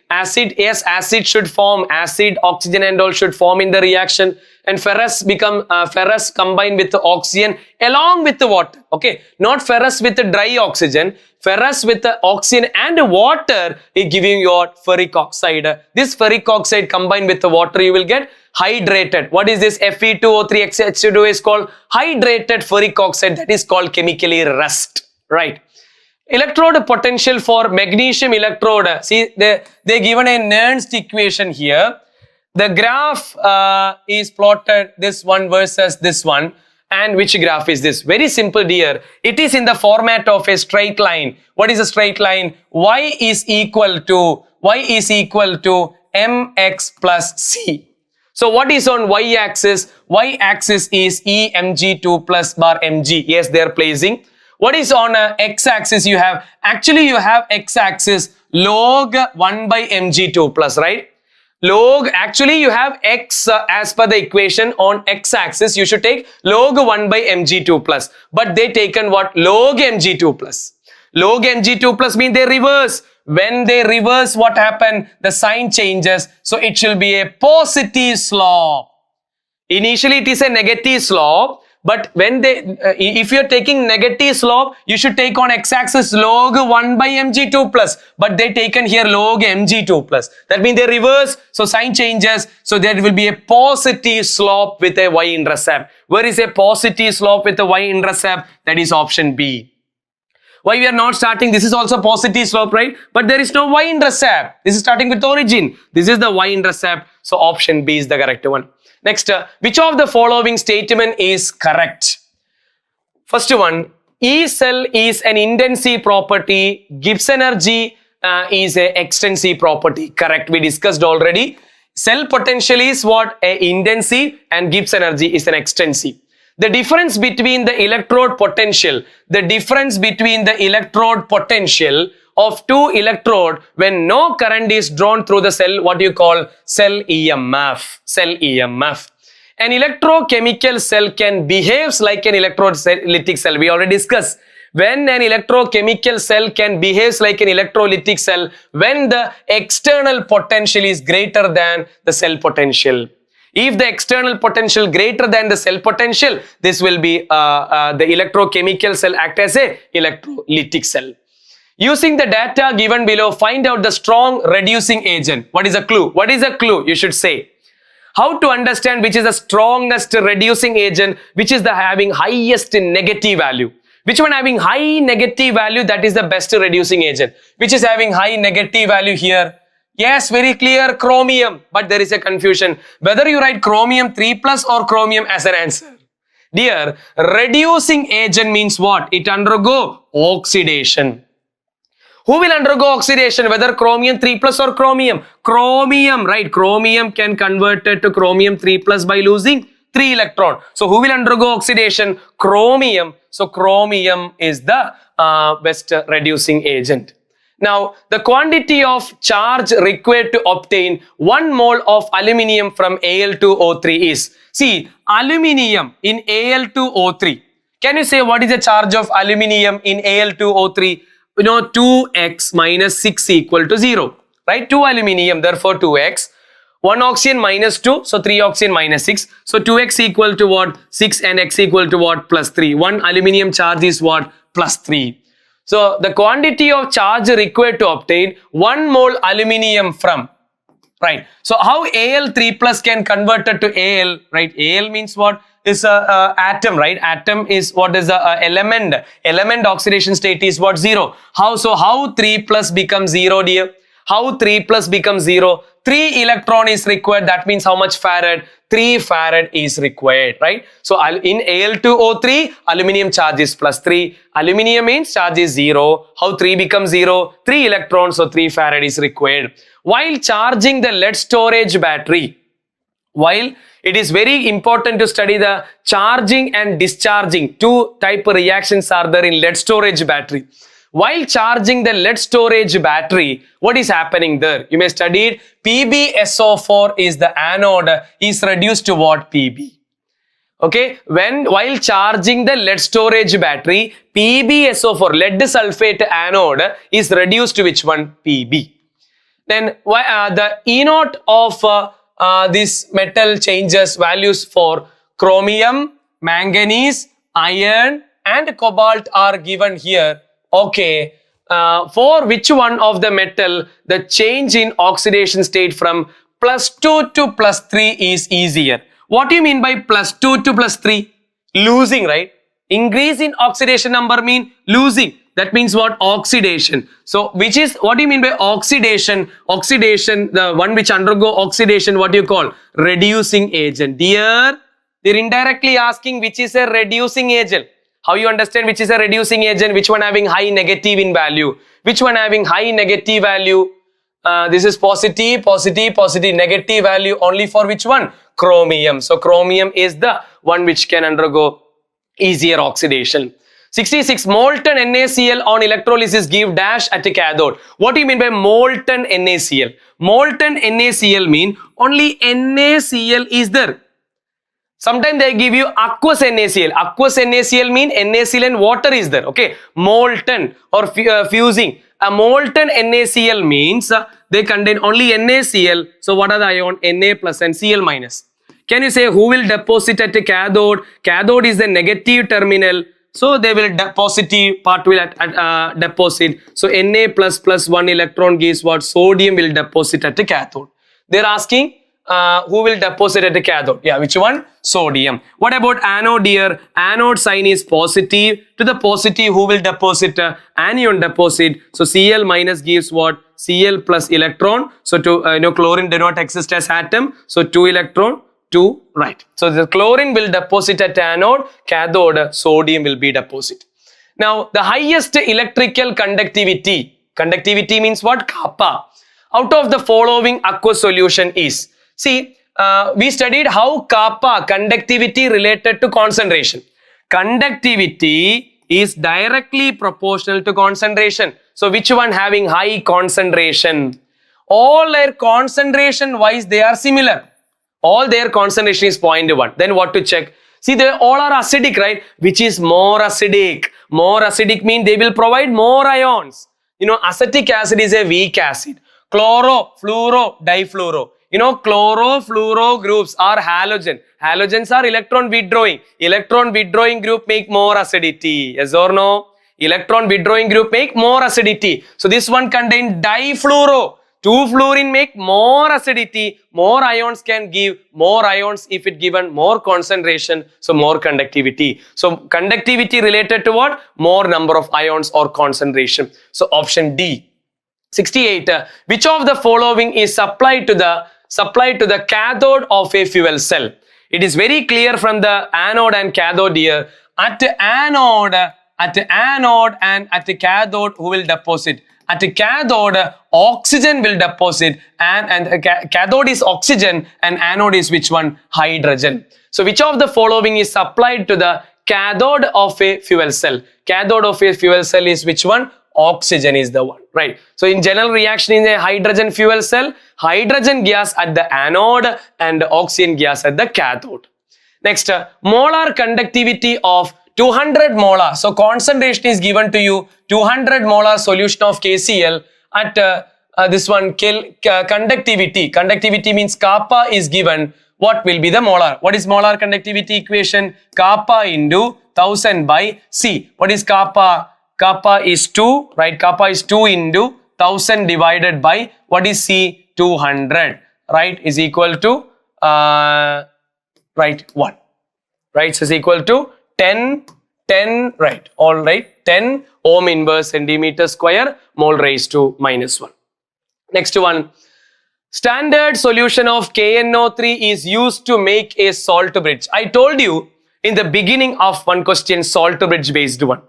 Yes, acid should form. Acid, oxygen and all should form in the reaction. And ferrous combined with the oxygen along with the water. Okay, not ferrous with the dry oxygen. Ferrous with the oxygen and water is giving your ferric oxide. This ferric oxide combined with the water, you will get hydrated. What is this? Fe2O3 H2O is called hydrated ferric oxide. That is called chemically rust. Right. Electrode potential for magnesium electrode. See, they given a Nernst equation here. The graph is plotted this one versus this one. And which graph is this? Very simple, dear. It is in the format of a straight line. What is a straight line? Y is equal to mx plus c. So what is on y-axis? Y-axis is EMG2 plus bar mg. Yes, they are placing. What is on x-axis? You have x-axis log 1 by mg2 plus, right? Log, actually you have x as per the equation on x-axis. You should take log 1 by mg2 plus. But they taken what? Log mg2 plus. Log mg2 plus means they reverse. When they reverse, what happened? The sign changes. So it shall be a positive slope. Initially it is a negative slope. But when if you are taking negative slope, you should take on x-axis log 1 by mg2 plus. But they taken here log mg2 plus. That means they reverse. So sign changes. So there will be a positive slope with a y-intercept. Where is a positive slope with a y-intercept? That is option B. Why we are not starting? This is also positive slope, right? But there is no y-intercept. This is starting with origin. This is the y-intercept. So option B is the correct one. Next, which of the following statement is correct? First one, E cell is an intensive property. Gibbs energy is an extensive property. Correct, we discussed already. Cell potential is what? A intensive, and Gibbs energy is an extensive. The difference between the electrode potential, of two electrode when no current is drawn through the cell, what do you call? Cell EMF. An electrochemical cell can behave like an electrolytic cell. We already discussed. When an electrochemical cell can behave like an electrolytic cell, when the external potential is greater than the cell potential. If the external potential greater than the cell potential, this will be the electrochemical cell act as a electrolytic cell. Using the data given below, find out the strong reducing agent. What is a clue? What is a clue? You should say. How to understand which is the strongest reducing agent, which is the having highest negative value. Which one having high negative value? That is the best reducing agent. Which is having high negative value here? Yes, very clear, chromium. But there is a confusion. Whether you write chromium 3 plus or chromium as an answer. Dear, reducing agent means what? It undergo oxidation. Who will undergo oxidation? Whether chromium 3 plus or chromium? Chromium, right? Chromium can convert it to chromium 3 plus by losing 3 electron. So who will undergo oxidation? Chromium. So chromium is the best reducing agent. Now, the quantity of charge required to obtain 1 mole of aluminium from Al2O3 is, see, aluminium in Al2O3. Can you say what is the charge of aluminium in Al2O3? 2x minus 6 equal to 0, right? 2 aluminium, therefore 2x. 1 oxygen minus 2, so 3 oxygen minus 6. So 2x equal to what? 6 and x equal to what? Plus 3. 1 aluminium charge is what? Plus 3. So the quantity of charge required to obtain 1 mole aluminium from, right? So how Al3 plus can converted to Al, right? Al means what? Is a atom, right? Atom is what is the element. Element oxidation state is what? 0. How 3 plus becomes 0, dear? How 3 plus becomes 0? 3 electron is required. That means how much farad? 3 farad is required, right? So in Al2O3, aluminium charge is plus 3. Aluminium means charge is 0. How 3 becomes 0? 3 electrons, so 3 farad is required. While charging the lead storage battery, while it is very important to study the charging and discharging, two type of reactions are there in lead storage battery. While charging the lead storage battery, what is happening there? You may study it. PbSO4 is the anode, is reduced to what? Pb. Okay, while charging the lead storage battery, PbSO4, lead sulfate anode, is reduced to which one? Pb. Then the E naught of this metal changes values for chromium, manganese, iron and cobalt are given here. Okay, for which one of the metal the change in oxidation state from +2 to +3 is easier? What do you mean by +2 to +3? Losing, right? Increase in oxidation number mean losing. That means what? Oxidation. So which is, what do you mean by oxidation? Oxidation, the one which undergo oxidation, what do you call? Reducing agent. Dear, they're indirectly asking which is a reducing agent. How you understand which is a reducing agent? Which one having high negative in value? Which one having high negative value? This is positive, positive, positive, negative value only for which one? Chromium. So chromium is the one which can undergo easier oxidation. 66. Molten NaCl on electrolysis give dash at a cathode. What do you mean by molten NaCl? Molten NaCl mean only NaCl is there. Sometimes they give you aqueous NaCl. Aqueous NaCl mean NaCl and water is there. Okay. Molten or fusing. A molten NaCl means they contain only NaCl. So what are the ion? Na plus and Cl minus. Can you say who will deposit at a cathode? Cathode is the negative terminal. So they will positive part will deposit. So Na plus plus 1 electron gives what? Sodium will deposit at a cathode. They are asking who will deposit at the cathode? Yeah, which one? Sodium. What about anode here? Anode sign is positive. To the positive, who will deposit? Anion deposit. So Cl minus gives what? Cl plus electron. So to chlorine do not exist as atom. So 2 electron, 2, right. So the chlorine will deposit at anode, cathode, sodium will be deposit. Now the highest electrical conductivity. Conductivity means what? Kappa. Out of the following aqueous solution is. See, we studied how kappa, conductivity related to concentration. Conductivity is directly proportional to concentration. So which one having high concentration? All their concentration wise they are similar. All their concentration is 0.1. Then what to check? See, they all are acidic, right? Which is more acidic? More acidic means they will provide more ions. Acetic acid is a weak acid. Chloro, fluoro, difluoro. Chloro, fluoro groups are halogen. Halogens are electron withdrawing. Electron withdrawing group make more acidity. Yes or no? Electron withdrawing group make more acidity. So this one contain difluoro. 2-fluorine make more acidity. More ions can give more ions if it given more concentration. So more conductivity. So conductivity related to what? More number of ions or concentration. So option D. 68. Which of the following is supplied to the cathode of a fuel cell? It is very clear from the anode and cathode here. At anode and at cathode, who will deposit? At cathode, oxygen will deposit, and cathode is oxygen and anode is which one? Hydrogen. So which of the following is supplied to the cathode of a fuel cell? Cathode of a fuel cell is which one? Oxygen is the one, right? So in general reaction in a hydrogen fuel cell, hydrogen gas at the anode and oxygen gas at the cathode. Next, molar conductivity of 200 molar. So concentration is given to you 200 molar solution of KCl at this one conductivity. Conductivity means kappa is given. What will be the molar? What is molar conductivity equation? Kappa into 1000 by C. What is kappa? Kappa is 2, right? Kappa is 2 into 1000 divided by what is C? 200, right? Is equal to right 1, right? So is equal to 10, right? All right, 10 ohm inverse centimeter square mole raised to -1. Next one. Standard solution of KNO3 is used to make a salt bridge. I told you in the beginning of one question, salt bridge based one.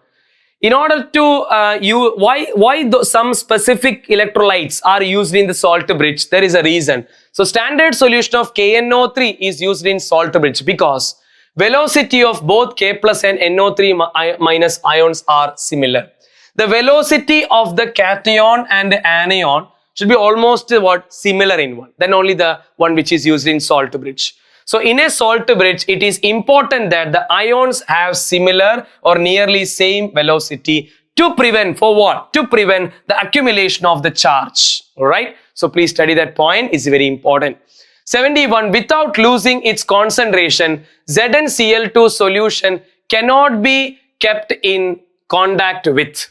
In order to some specific electrolytes are used in the salt bridge, there is a reason. So standard solution of KNO3 is used in salt bridge because velocity of both K plus and NO3 minus ions are similar. The velocity of the cation and the anion should be almost similar in one. Then only the one which is used in salt bridge. So in a salt bridge, it is important that the ions have similar or nearly same velocity to prevent, for what? To prevent the accumulation of the charge. Alright. So please study that point. It's very important. 71. Without losing its concentration, ZnCl2 solution cannot be kept in contact with.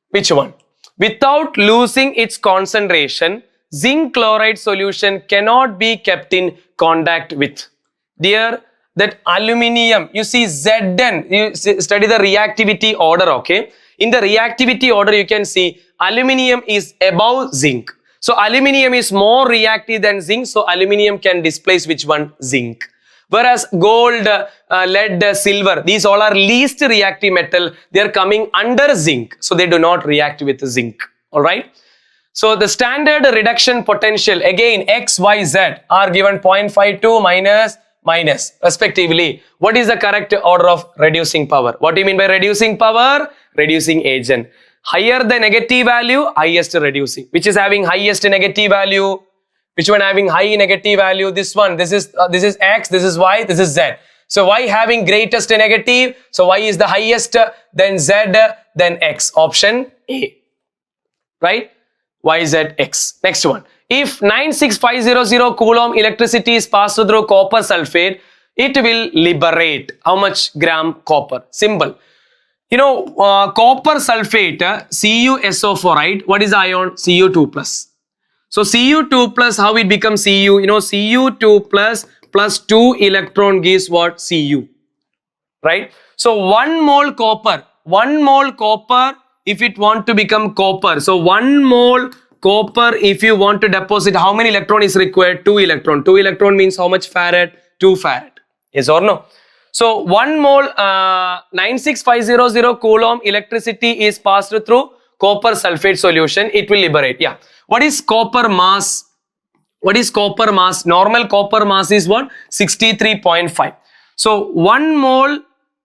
Which one? Without losing its concentration, zinc chloride solution cannot be kept in contact with. Dear, that aluminium, you see Zn, you study the reactivity order, okay? In the reactivity order, you can see aluminium is above zinc. So aluminium is more reactive than zinc, so aluminium can displace which one? Zinc. Whereas gold, lead, silver, these all are least reactive metal. They are coming under zinc, so they do not react with zinc. All right. So the standard reduction potential, again X, Y, Z are given 0.52 minus respectively. What is the correct order of reducing power? What do you mean by reducing power? Reducing agent. Higher the negative value, highest reducing. Which is having highest negative value? Which one having high negative value? This one. This is X, this is Y, this is Z. So Y having greatest negative. So Y is the highest, then Z, then X. Option A. Right? Y, Z, X. Next one. If 96500 coulomb electricity is passed through copper sulfate, it will liberate how much gram copper? Simple. You know, copper sulfate, CuSO4, right? What is the ion? Cu2 plus. So Cu2 plus, how it becomes Cu? You know, Cu2 plus 2 electron gives what? Cu. Right? So 1 mole copper, if it want to become copper. So 1 mole copper, if you want to deposit, how many electron is required? 2 electron. 2 electron means how much farad? 2 farad. Yes or no? So 1 mole 96500 coulomb electricity is passed through copper sulfate solution. It will liberate. Yeah. What is copper mass? What is copper mass? Normal copper mass is what? 63.5. So 1 mole,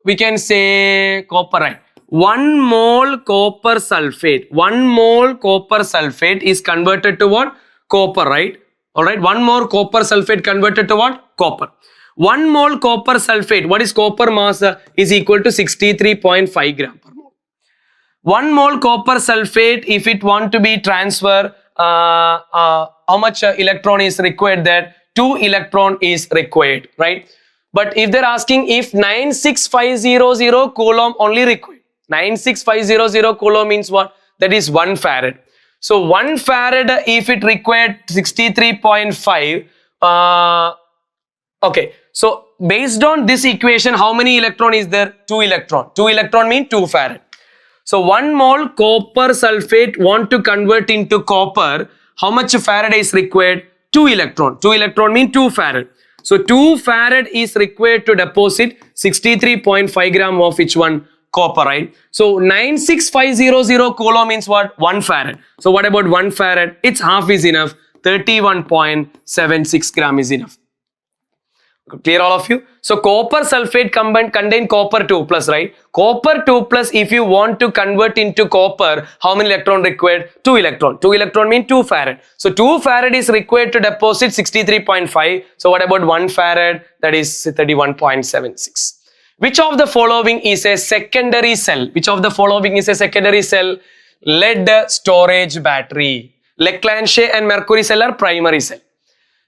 we can say copper, right? 1 mole copper sulfate. 1 mole copper sulfate is converted to what? Copper, right? Alright. 1 more copper sulfate converted to what? Copper. 1 mole copper sulfate, what is copper mass? Is equal to 63.5 gram per mole. 1 mole copper sulfate, if it want to be transfer, how much electron is required there? 2 electron is required, right? But if they're asking if 96500 coulomb only required, 96500 coulomb means what? That is 1 farad. So 1 farad, if it required 63.5, okay. So based on this equation, how many electron is there? 2 electron. 2 electron means 2 farad. So 1 mole copper sulfate want to convert into copper. How much farad is required? 2 electron. 2 electron means 2 farad. So 2 farad is required to deposit 63.5 gram of which one? Copper, right? So 96500 coulomb means what? 1 farad. So what about 1 farad? Its half is enough. 31.76 gram is enough. Clear all of you? So copper sulfate contain copper 2 plus, right? Copper 2 plus, if you want to convert into copper, how many electron required? 2 electron. 2 electron means 2 farad. So 2 farad is required to deposit 63.5. So what about 1 farad? That is 31.76. Which of the following is a secondary cell? Which of the following is a secondary cell? Lead storage battery. Leclanche and mercury cell are primary cell.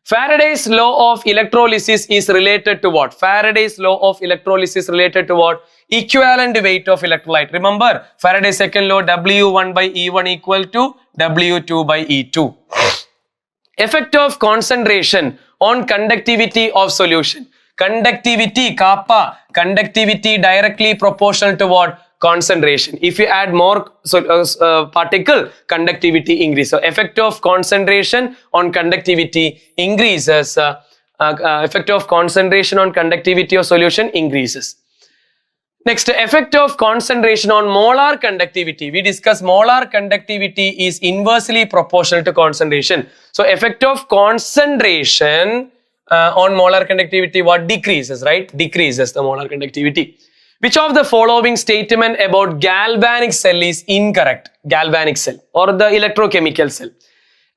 Faraday's law of electrolysis is related to what? Faraday's law of electrolysis related to what? Equivalent weight of electrolyte. Remember, Faraday's second law, W1 by E1 equal to W2 by E2. Effect of concentration on conductivity of solution. Conductivity, kappa, conductivity directly proportional to what? Concentration. If you add more particle, conductivity increases. So effect of concentration on conductivity increases. Effect of concentration on conductivity of solution increases. Next, effect of concentration on molar conductivity. We discussed molar conductivity is inversely proportional to concentration. So effect of concentration on molar conductivity what? Decreases, right? Decreases the molar conductivity. Which of the following statement about galvanic cell is incorrect? Galvanic cell or the electrochemical cell.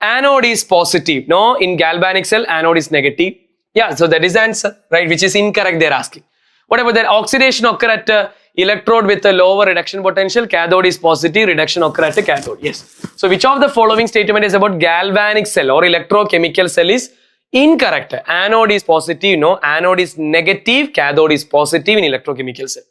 Anode is positive. No, in galvanic cell, anode is negative. Yeah, so that is the answer, right? Which is incorrect, they're asking. What about that? Oxidation occur at electrode with a lower reduction potential. Cathode is positive. Reduction occur at a cathode. Yes. So which of the following statement is about galvanic cell or electrochemical cell is incorrect? Anode is positive. No, anode is negative. Cathode is positive in electrochemical cell.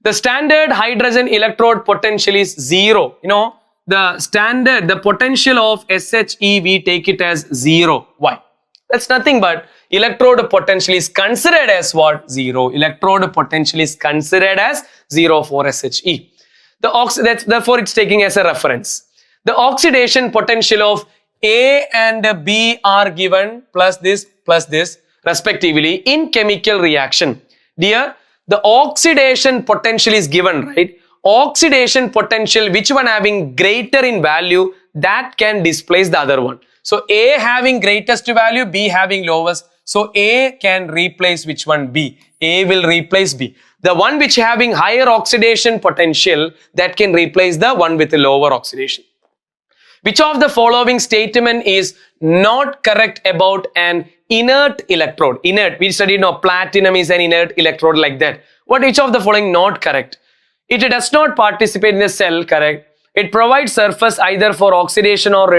The standard hydrogen electrode potential is 0. You know, the potential of SHE, we take it as 0. Why? That's nothing but electrode potential is considered as what? 0. Electrode potential is considered as 0 for SHE. Therefore, it's taking as a reference. The oxidation potential of A and B are given plus this respectively in chemical reaction. Dear, the oxidation potential is given, right? Oxidation potential, which one having greater in value, that can displace the other one. So A having greatest value, B having lowest. So A can replace which one? B. A will replace B. The one which having higher oxidation potential, that can replace the one with the lower oxidation. Which of the following statement is not correct about an inert electrode? Inert, we studied now platinum is an inert electrode like that. Which of the following not correct? It does not participate in the cell, correct? It provides surface either for oxidation or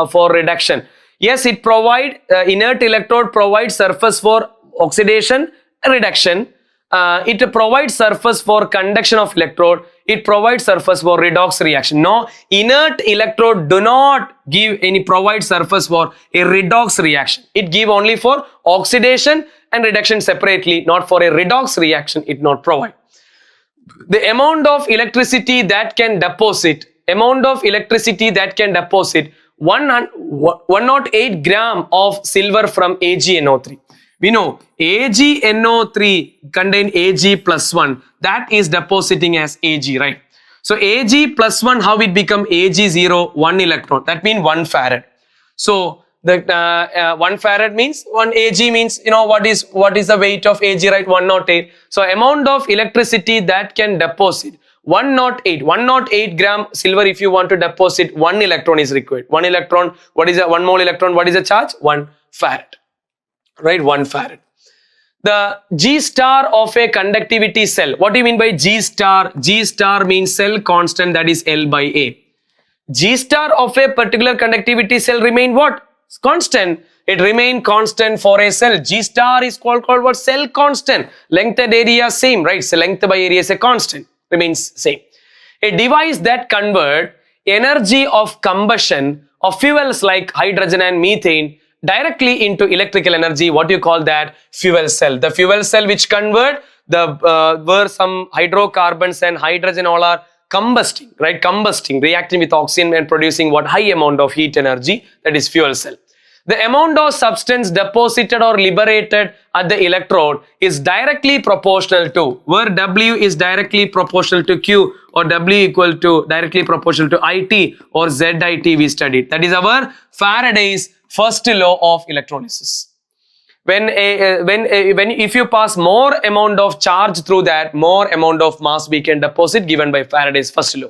for reduction. Yes, it provide inert electrode provides surface for oxidation and reduction. It provides surface for conduction of electrode. It provides surface for redox reaction. No, inert electrode do not give any provide surface for a redox reaction. It give only for oxidation and reduction separately, not for a redox reaction. It not provide. The amount of electricity that can deposit. 108 gram of silver from AgNO3. We know AgNO3 contain Ag plus 1. That is depositing as Ag, right? So Ag plus 1, how it become Ag0, 1 electron. That means 1 farad. So the 1 farad means 1 Ag means, you know, what is the weight of Ag, right? 108. So amount of electricity that can deposit 108 gram silver. If you want to deposit 1 electron is required. 1 electron, what is a 1 mole electron? What is the charge? 1 farad, right? 1 farad. The G star of a conductivity cell. What do you mean by G star? G star means cell constant, that is L by A. G star of a particular conductivity cell remain what? Constant. It remain constant for a cell. G star is called what? Cell constant. Length and area same, right? So length by area is a constant. Remains same. A device that convert energy of combustion of fuels like hydrogen and methane directly into electrical energy. What do you call that? Fuel cell. The fuel cell which convert where some hydrocarbons and hydrogen all are combusting, right? Combusting, reacting with oxygen and producing what? High amount of heat energy, that is fuel cell. The amount of substance deposited or liberated at the electrode is directly proportional to, where W is directly proportional to Q or W equal to directly proportional to IT or ZIT we studied. That is our Faraday's first law of electrolysis. If you pass more amount of charge through that, more amount of mass we can deposit, given by Faraday's first law.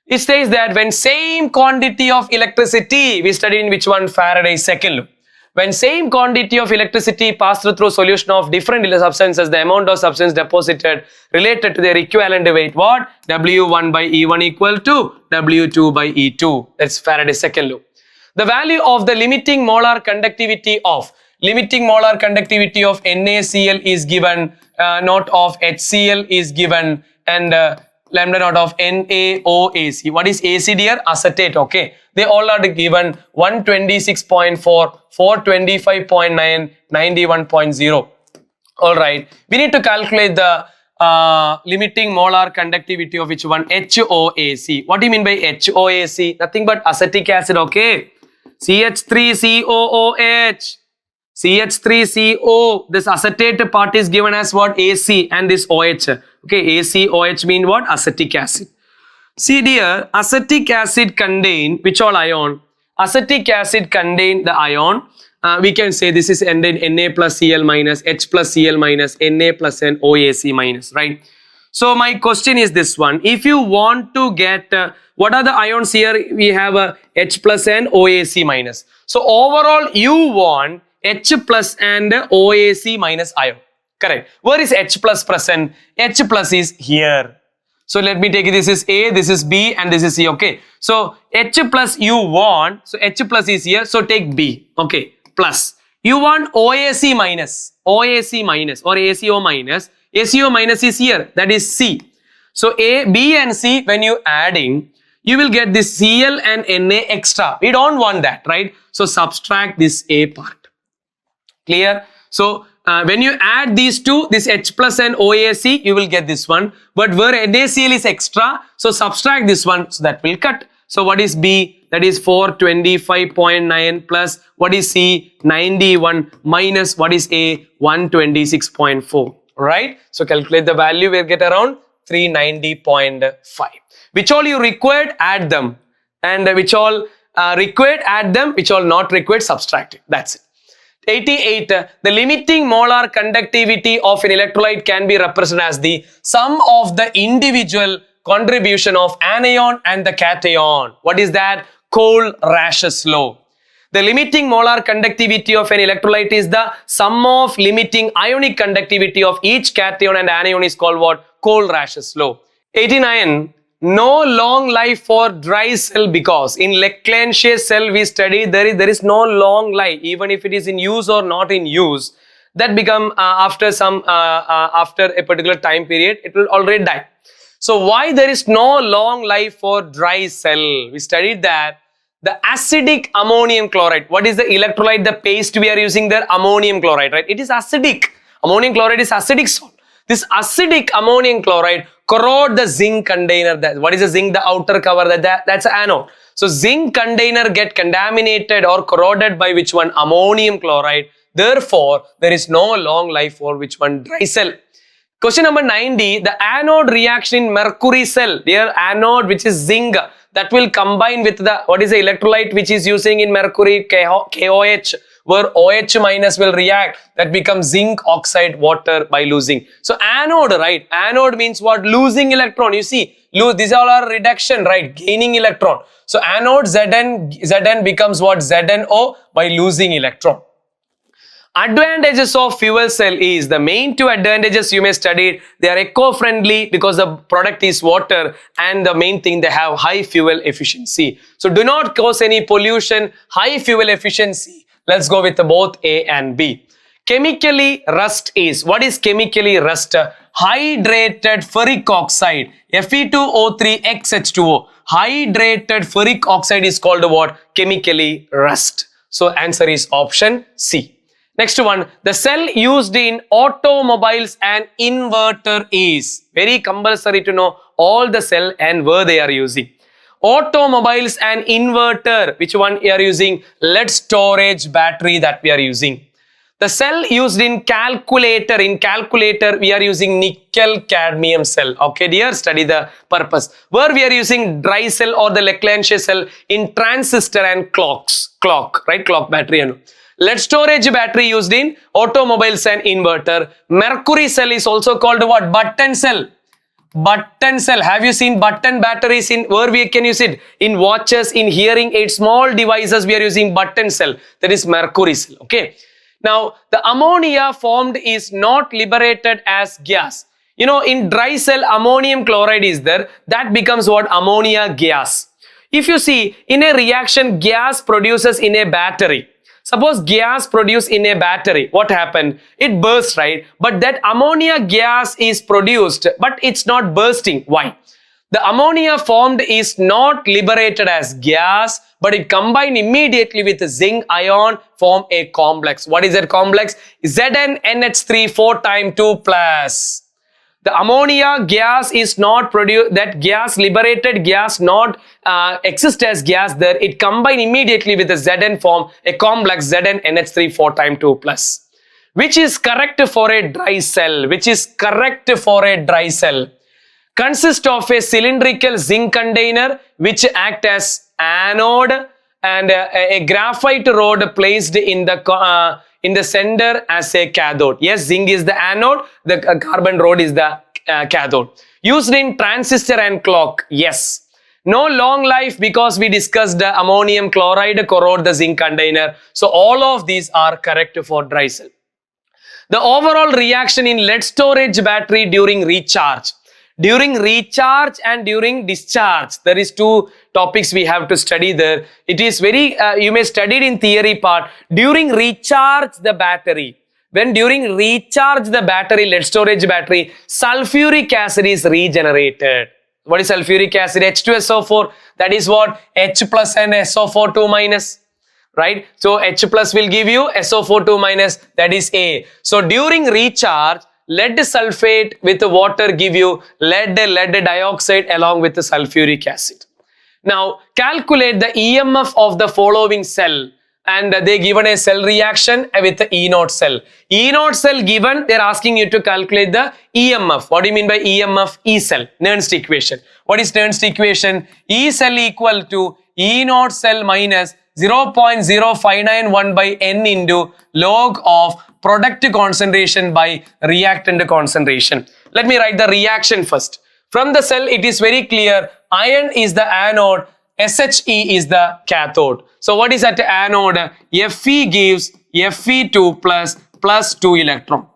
It says that when same quantity of electricity, we studied in which one? Faraday's second law. When same quantity of electricity passed through solution of different substances, the amount of substance deposited related to their equivalent weight, what? W1 by E1 equal to W2 by E2. That's Faraday's second law. The value of the limiting molar conductivity of NaCl is given, naught of HCl is given, and lambda naught of NaOAc. What is AC, dear? Acetate. Okay, they all are given 126.4, 425.9, 91.0. all right, we need to calculate the limiting molar conductivity of which one? HOAc. What do you mean by HOAc? Nothing but acetic acid. Okay, CH3COOH, CH3CO. This acetate part is given as what? AC, and this OH. Okay, ACOH mean what? Acetic acid. See dear, acetic acid contain which all ion? Acetic acid contain the ion. We can say this is ended Na plus Cl minus, H plus Cl minus, Na plus N, OAc minus, right? So my question is this one. If you want to get, what are the ions here? We have H plus N, OAc minus. So overall you want H plus and OAc minus ion. Correct. Where is H plus present? H plus is here. So let me take it. This is A, this is B, and this is C. Okay. So H plus you want. So H plus is here. So take B. Okay. Plus. You want OAc minus. OAc minus or ACO minus. ACO minus is here. That is C. So A, B and C, when you adding, you will get this Cl and Na extra. We don't want that, right? So subtract this A part. Clear? So when you add these two, this H plus and OAc, you will get this one. But where NaCl is extra, so subtract this one, so that will cut. So what is B? That is 425.9 plus what is C? 91 minus what is A? 126.4. Right? So calculate the value, we'll get around 390.5. Which all you required, add them. And which all required, add them. Which all not required, subtract it. That's it. 88. The limiting molar conductivity of an electrolyte can be represented as the sum of the individual contribution of anion and the cation. What is that? Cole-Rash's law. The limiting molar conductivity of an electrolyte is the sum of limiting ionic conductivity of each cation and anion is called what? Cole-Rash's law. 89. No long life for dry cell, because in Leclanché cell we studied there is no long life, even if it is in use or not in use, that become after a particular time period it will already die. So why there is no long life for dry cell? We studied that the acidic ammonium chloride. What is the electrolyte, the paste we are using there? Ammonium chloride, right? It is acidic. Ammonium chloride is acidic salt. This acidic ammonium chloride corrode the zinc container. What is the zinc? The outer cover, that's an anode. So zinc container get contaminated or corroded by which one? Ammonium chloride. Therefore, there is no long life for which one? Dry cell. Question number 90. The anode reaction in mercury cell. Their anode, which is zinc, that will combine with the, what is the electrolyte which is using in mercury? KOH. Where OH minus will react, that becomes zinc oxide water by losing. So anode, right? Anode means what? Losing electron. You see, these all are reduction, right? Gaining electron. So anode Zn becomes what? ZnO by losing electron. Advantages of fuel cell is, the main two advantages you may study. They are eco-friendly because the product is water, and the main thing, they have high fuel efficiency. So do not cause any pollution, high fuel efficiency. Let's go with both A and B. Chemically rust is, what is chemically rust? Hydrated ferric oxide, Fe2O3XH2O. Hydrated ferric oxide is called what? Chemically rust. So answer is option C. Next one, the cell used in automobiles and inverter is, very compulsory to know all the cell and where they are using. Automobiles and inverter, which one we are using? Lead storage battery that we are using. The cell used in calculator, we are using nickel cadmium cell. Okay dear, study the purpose. Where we are using dry cell or the Leclanché cell? In transistor and clock, right? Clock battery. Lead storage battery used in automobiles and inverter. Mercury cell is also called what? Button cell. Button cell. Have you seen button batteries in where we can use it? In watches, in hearing aids, small devices we are using button cell. That is mercury cell. Okay. Now the ammonia formed is not liberated as gas. You know, in dry cell ammonium chloride is there. That becomes what? Ammonia gas. If you see in a reaction gas produces in a battery. Suppose gas produced in a battery, what happened? It burst, right? But that ammonia gas is produced, but it's not bursting. Why? The ammonia formed is not liberated as gas, but it combined immediately with the zinc ion, form a complex. What is that complex? ZnNH3 4 times 2 plus. The ammonia gas is not produced, that gas, liberated gas not exist as gas there. It combined immediately with the Zn form a complex ZnNH3 4 times 2 plus. Which is correct for a dry cell? Which is correct for a dry cell? Consists of a cylindrical zinc container which act as anode and a graphite rod placed in the center as a cathode. Yes, zinc is the anode, the carbon rod is the cathode. Used in transistor and clock. Yes. No long life because we discussed the ammonium chloride corrode the zinc container. So all of these are correct for dry cell. The overall reaction in lead storage battery during recharge. During recharge and during discharge, there is two topics we have to study there. It is very, you may study it in theory part. During recharge the battery, when during recharge the battery, lead storage battery, sulfuric acid is regenerated. What is sulfuric acid? H2SO4, that is what? H plus and SO4 2 minus. Right? So H plus will give you SO4 2 minus, that is A. So during recharge, lead sulfate with water give you lead dioxide along with the sulfuric acid. Now calculate the EMF of the following cell, and they given a cell reaction with the E0 cell. E0 cell given, they are asking you to calculate the EMF. What do you mean by EMF? E cell, Nernst equation. What is Nernst equation? E cell equal to E0 cell minus 0.0591 by N into log of product concentration by reactant concentration. Let me write the reaction first. From the cell, it is very clear. Iron is the anode, SHE is the cathode. So what is at anode? Fe gives Fe2 plus 2 electron.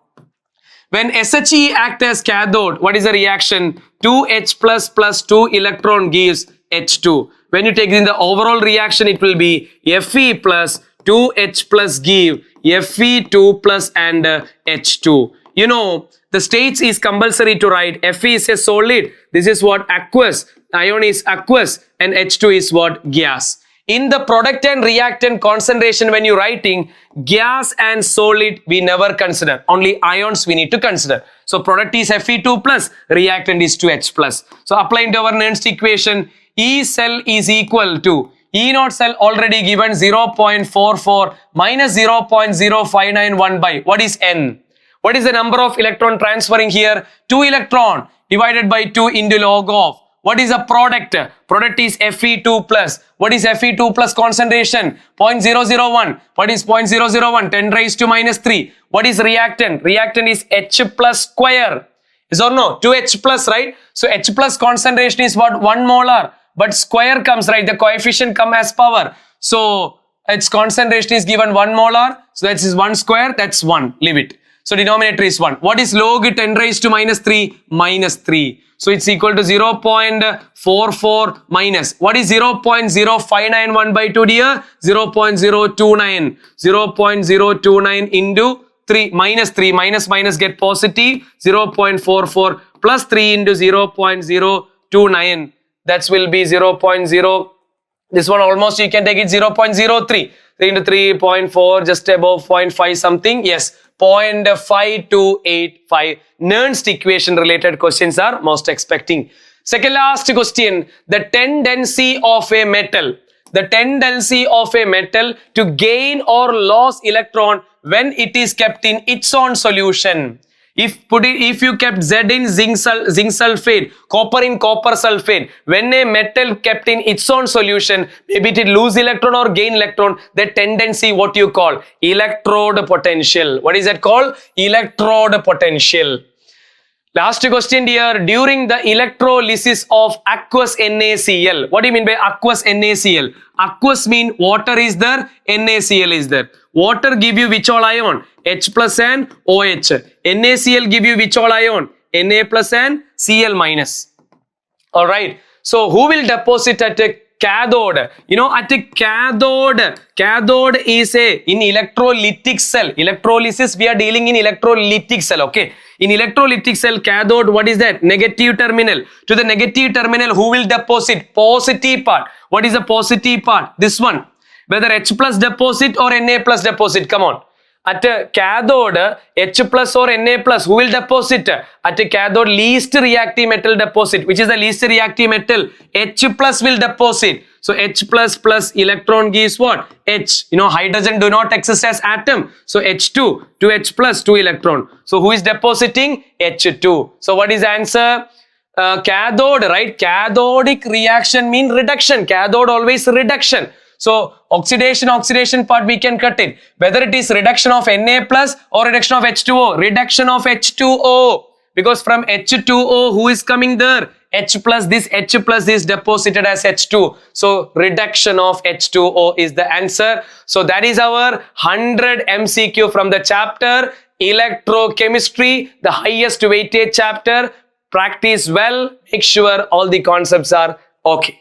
When SHE act as cathode, what is the reaction? 2H plus 2 electron gives H2. When you take in the overall reaction, it will be Fe plus 2H plus give Fe2 plus and H2. You know, the states is compulsory to write. Fe is a solid. This is what? Aqueous. Ion is aqueous and H2 is what? Gas. In the product and reactant concentration, when you're writing gas and solid, we never consider. Only ions we need to consider. So product is Fe2 plus, reactant is 2H plus. So applying to our Nernst equation, E cell is equal to E0 cell already given 0.44 minus 0.0591 by what is N? What is the number of electron transferring here? 2 electron divided by 2 into log of. What is the product? Product is Fe2 plus. What is Fe2 plus concentration? 0.001. What is 0.001? 10 raised to minus 3. What is reactant? Reactant is H plus square. Yes or no? 2H plus, right? So H plus concentration is what? 1 molar. But square comes, right? The coefficient come as power. So its concentration is given 1 molar. So that is 1 square. That's 1. Leave it. So denominator is 1. What is log 10 raised to minus 3? Minus 3. So it's equal to 0.44 minus. What is 0.0591 by 2 dear? 0.029. 0.029 into 3 minus 3. Minus get positive. 0.44 plus 3 into 0.029. That will be 0.0. This one almost you can take it 0.03. 3 into 3.4 just above 0.5 something. Yes. 0.5285. Nernst equation related questions are most expecting. Second last question. The tendency of a metal. The tendency of a metal to gain or lose electron when it is kept in its own solution. If you kept Z in zinc sulfate, copper in copper sulfate, when a metal kept in its own solution, maybe it lose electron or gain electron, the tendency what you call? Electrode potential. What is that called? Electrode potential. Last question here. During the electrolysis of aqueous NaCl. What do you mean by aqueous NaCl? Aqueous mean water is there, NaCl is there. Water give you which all ion? H plus and OH. NaCl give you which all ion? Na plus and Cl minus. Alright. So who will deposit at a cathode? You know, at a cathode is in electrolytic cell. Electrolysis, we are dealing in electrolytic cell, okay? In electrolytic cell, cathode, what is that? Negative terminal. To the negative terminal, who will deposit? Positive part. What is the positive part? This one. Whether H plus deposit or Na plus deposit, come on. At a cathode, H plus or Na plus, who will deposit? At a cathode, least reactive metal deposit. Which is the least reactive metal? H plus will deposit. So H plus plus electron gives what? H. You know, hydrogen do not exist as atom. So H2, 2H plus, 2 electron. So who is depositing? H2. So what is the answer? Cathode, right? Cathodic reaction mean reduction. Cathode always reduction. So oxidation part we can cut it. Whether it is reduction of Na plus or reduction of H2O. Reduction of H2O. Because from H2O, who is coming there? H plus is deposited as H2. So reduction of H2O is the answer. So that is our 100 MCQ from the chapter Electrochemistry, the highest weighted chapter. Practice well. Make sure all the concepts are okay.